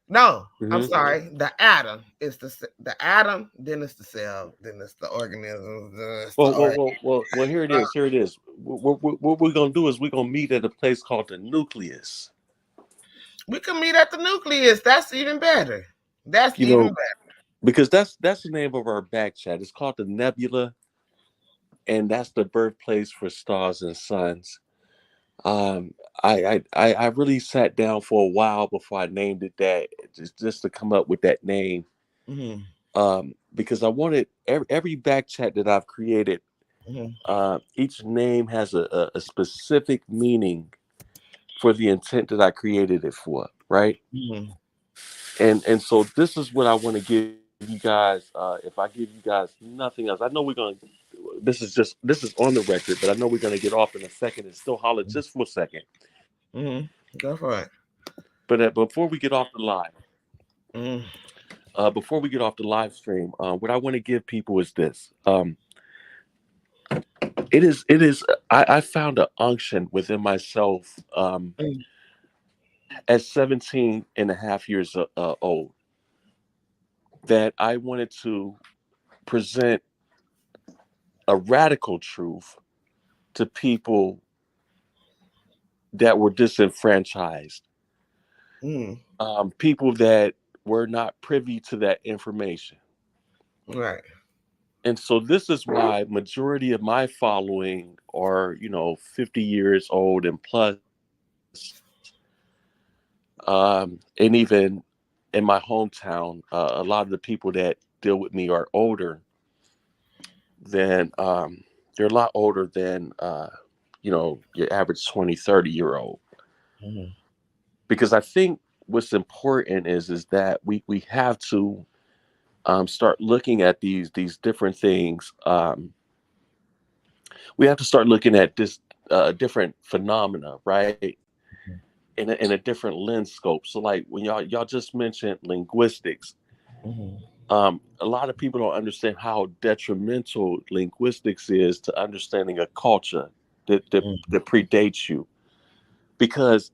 No, I'm Hmm. sorry. The atom is the atom, then it's the cell, then it's the organism, then it's the organ. Well. Here it is. Here it is. What we're gonna do is we're gonna meet at a place called the nucleus. We can meet at the nucleus. That's even better. That's You even know, better. because that's the name of our back chat. It's called the nebula, and that's the birthplace for stars and suns. Um, I really sat down for a while before I named it that, just to come up with that name. Mm-hmm. Because I wanted every back chat that I've created. Mm-hmm. Each name has a specific meaning for the intent that I created it for, right? Mm-hmm. And so this is what I want to give you guys. If I give you guys nothing else, I know we're gonna. This is on the record, but I know we're gonna get off in a second and still holler just for a second. Mm-hmm. Go for it. But before we get off the live, Mm-hmm. before we get off the live stream, what I want to give people is this. It is. I found an unction within myself at 17 and a half years old that I wanted to present a radical truth to people that were disenfranchised, Mm-hmm. people that were not privy to that information. Right. And so this is why majority of my following are, 50 years old and plus. And even in my hometown, a lot of the people that deal with me are older than, they're a lot older than, your average 20, 30-year-old. Mm-hmm. Because I think what's important is that we have to start looking at these different things. We have to start looking at this different phenomena, right? In a different lens scope. So, like when y'all just mentioned linguistics, Mm-hmm. a lot of people don't understand how detrimental linguistics is to understanding a culture that predates you, because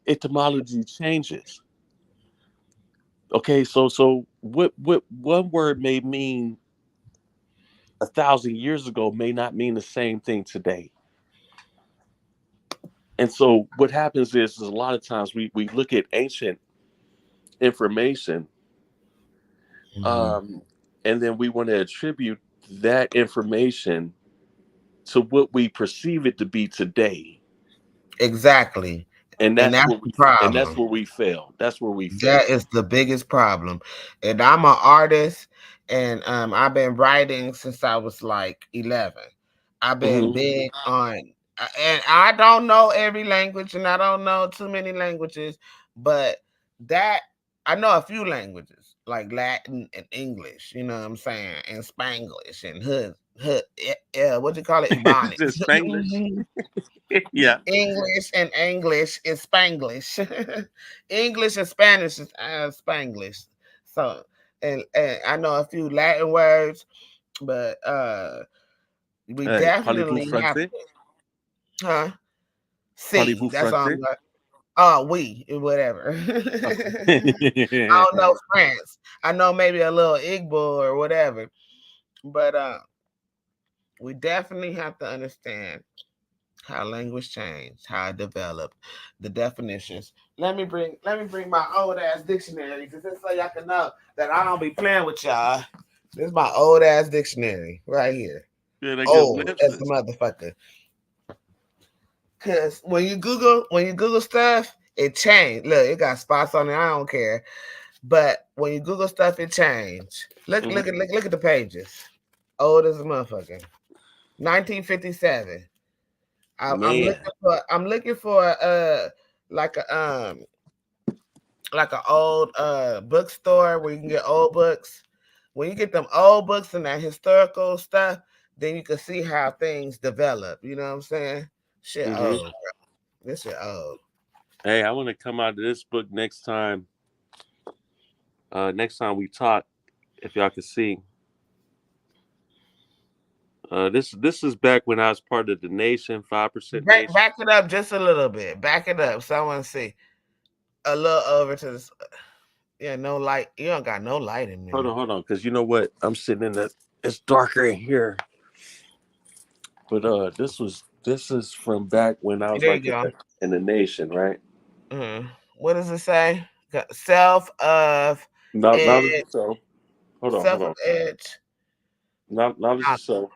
etymology changes. Okay, so what one word may mean 1,000 years ago may not mean the same thing today. And so what happens is a lot of times we look at ancient information, Mm-hmm. um, and then we want to attribute that information to what we perceive it to be today. Exactly. And And that's that's what the that's problem. where we fail. That's where we That fail. is the biggest problem. And I'm an artist, and I've been writing since I was like 11. I've been Hmm. big on, and I don't know every language, and I don't know too many languages, but that I know a few languages like Latin and English. You know what I'm saying, and Spanglish and what you call it, Just Ebonics. Spanglish. Yeah. English and English is Spanglish. English and Spanish is Spanglish. So, and I know a few Latin words, but we Parlez-vous definitely have français? to, huh? See, Parlez-vous that's all I'm français? like. Oh, we whatever. I don't know France. I know maybe a little Igbo or whatever, but we definitely have to understand how language changed, how it developed, the definitions. Let me bring my old ass dictionary, because this so y'all can know that I don't be playing with y'all. This is my old ass dictionary right here. Yeah, I guess Old as the Memphis. motherfucker. Cause when you Google stuff, it changed. Look, it got spots on it. I don't care. But when you Google stuff, it changed. Look, Hmm. look at the pages. Old as a motherfucker. 1957. Man. I'm looking for like a like an old bookstore where you can get old books. When you get them old books and that historical stuff, then you can see how things develop. You know what I'm saying? Shit Hmm. old, bro. This shit old. Hey, I want to come out of this book next time. Next time we talk, if y'all can see. This is back when I was part of the nation, 5% nation. Back it up just a little bit. Back it up so I want to see a little over to this. Yeah, no light. You don't got no light in there. Hold on, because you know what? I'm sitting in the. It's darker in here. But this is from back when I was There like you go. in the nation, right? What does it say? Self of Knowledge it. of self. Hold Self of on. it. Knowledge of self.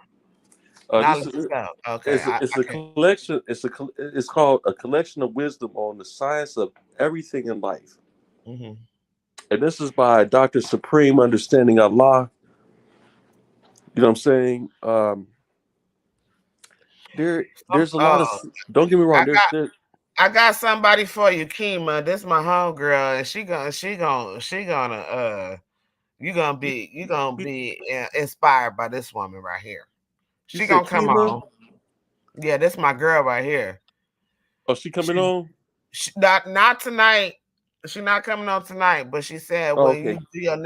This Knowledge is itself. Okay, it's I a can. collection. It's called a collection of wisdom on the science of everything in life. Mm-hmm. And this is by Dr. Supreme Understanding Allah. You know what I'm saying? There's a lot of. Oh, Don't get me I wrong. got I got somebody for you, Kima. This my homegirl, and you gonna be inspired by this woman right here. You She said gonna come Kima. on. Yeah, this my girl right here. Oh, she coming She, on? not tonight. She not coming on tonight, but she said Oh, when you okay. do your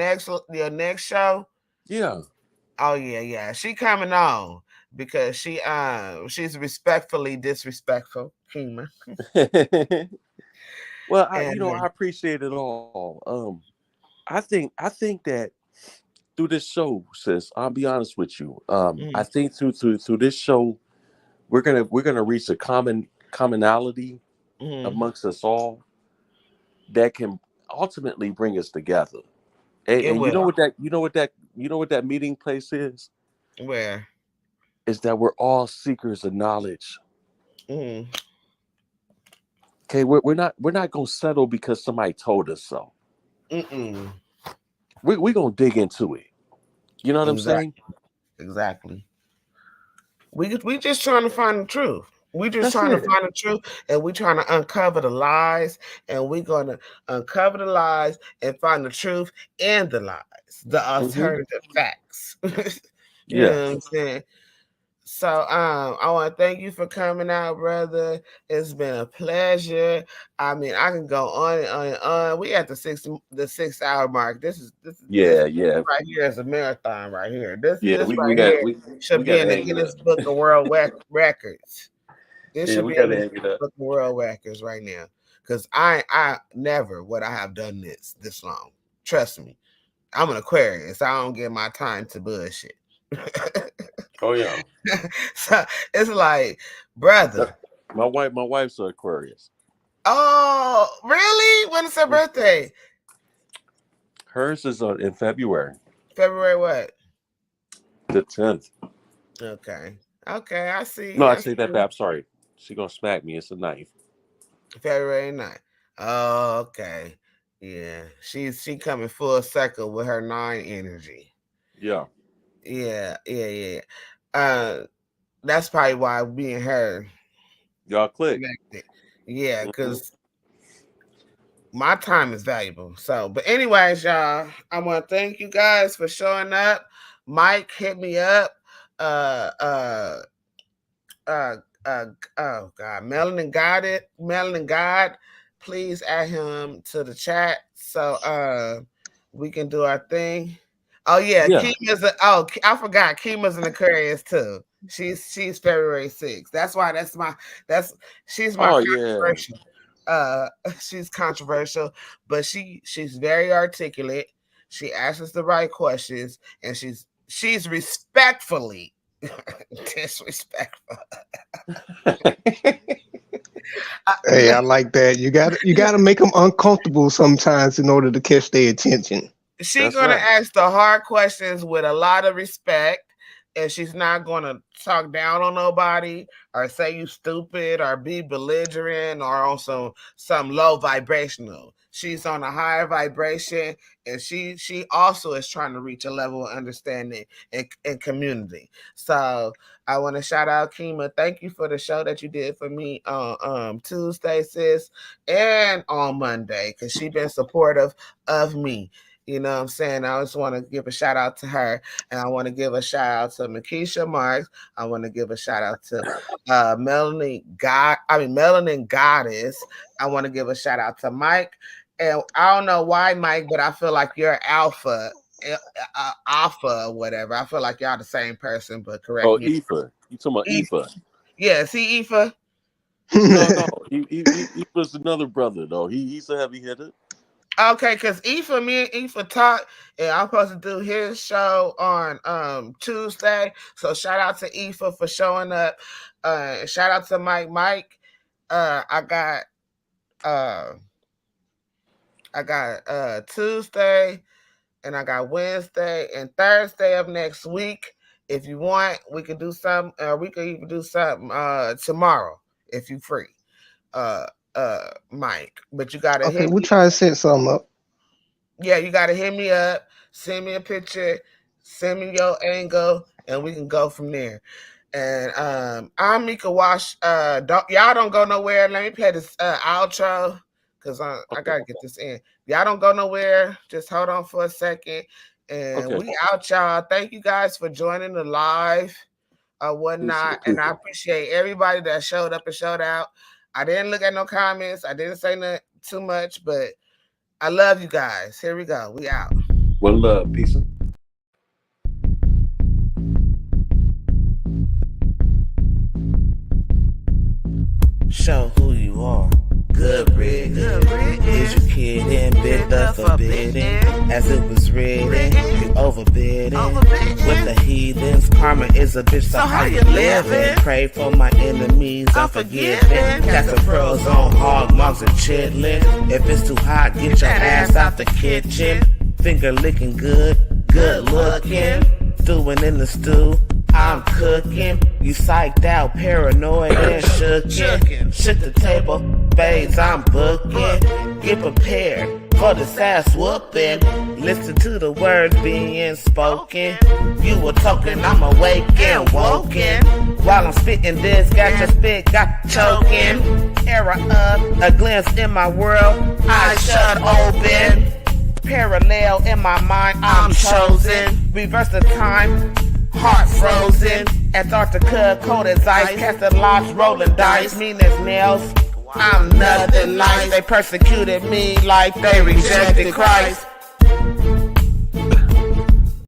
next show. Yeah. Oh yeah. She coming on because she's respectfully disrespectful, Kima. Well, And I appreciate it all. I think that through this show, sis, I'll be honest with you. I mm, think through this show, we're gonna reach a commonality mm, amongst us all that can ultimately bring us together. it And will. you know what You know what that meeting place is? Where? Is that we're all seekers of knowledge. Mm. Okay, we're not gonna settle because somebody told us so. Mm-mm. We're gonna dig into it. You know what I'm saying? Exactly. We just trying to find the truth. We just That's trying it. to find the truth, and we trying to uncover the lies, and we're gonna uncover the lies and find the truth and the lies, the alternative facts. You know Yeah. what I'm saying? So I want to thank you for coming out, brother. It's been a pleasure. I mean, I can go on and on and on. We at the 6 hour mark. This Yeah. right here is a marathon right here. This We right got here should be gotta in the hang it Guinness up. Book of World Records. This Yeah, should we be in gotta the hang it up. Book of World Records right now. Because I never would I have done this long. Trust me. I'm an Aquarius. I don't get my time to bullshit. Oh yeah. So it's like, brother. My wife's an Aquarius. Oh, really? When's her birthday? Hers is in February. February what? The 10th. Okay. I see. No, I say that back. I'm sorry. She gonna smack me. It's the 9th. February 9th. Oh, okay. Yeah. She coming full circle with her 9 energy. Yeah. Yeah. That's probably why me and her Y'all click. connected. Yeah, because my time is valuable. So, but anyways, y'all, I want to thank you guys for showing up. Mike hit me up. Oh God, Melanin Gawd. Please add him to the chat so we can do our thing. Oh yeah. Kima's I forgot Kima's an Aquarius too. She's February 6th. That's why she's my controversial. She's controversial, but she's very articulate. She asks us the right questions, and she's respectfully disrespectful. Hey, I like that. You got to make them uncomfortable sometimes in order to catch their attention. She's gonna ask the hard questions with a lot of respect, and she's not gonna talk down on nobody or say you stupid or be belligerent or on some low vibrational. She's on a higher vibration, and she also is trying to reach a level of understanding and community. So I want to shout out Kima. Thank you for the show that you did for me on Tuesday, sis, and on Monday, because she's been supportive of me. You know what I'm saying? I just want to give a shout out to her, and I want to give a shout out to Meika Marks. I want to give a shout out to Melanin Gawdess. I want to give a shout out to Mike. And I don't know why, Mike, but I feel like you're alpha or whatever. I feel like y'all the same person, but correct me. Oh, Aoife. You talking about Aoife? Yeah, see Aoife? No. He was another brother though. He's a heavy hitter. Okay, because me and Aoife talked, and I'm supposed to do his show on Tuesday. So shout out to Aoife for showing up. Shout out to Mike. I got Tuesday, and I got Wednesday and Thursday of next week. If you want, we could do something. We could even do something tomorrow if you free. Mike, but you gotta we'll try to set something up. Yeah, you gotta hit me up, send me a picture, send me your angle, and we can go from there. And I'm Meika Wash. Y'all don't go nowhere. Let me play this outro because I gotta get this in. Y'all don't go nowhere. Just hold on for a second, and we out, y'all. Thank you guys for joining the live or whatnot, and I appreciate everybody that showed up and showed out. I didn't look at no comments. I didn't say too much, but I love you guys. Here we go. We out. One love. Peace. Show who you are. Good riddance. Is you kidding? Bid the forbidden. As it was written, you overbidding. With the heathens, karma is a bitch, so how you living? Pray for my enemies, unforgiving. Cast the pearls on hog mugs and chitlin'. If it's too hot, get your ass out the kitchen. Finger licking good. good looking, stewing in the stew. I'm cooking, you psyched out, paranoid and shookin'. Shook the table, babes, I'm booking. Get prepared for this ass whooping. Listen to the words being spoken. You were talking, I'm awake and woken. While I'm spitting this, got your spit, got choking. Era of a glimpse in my world, eyes shut open. Parallel in my mind, I'm chosen. Reverse the time, heart frozen. Antarctica, cold as ice. Casting lots, rolling dice. Mean as nails, I'm nothing nice. They persecuted me like they rejected Christ.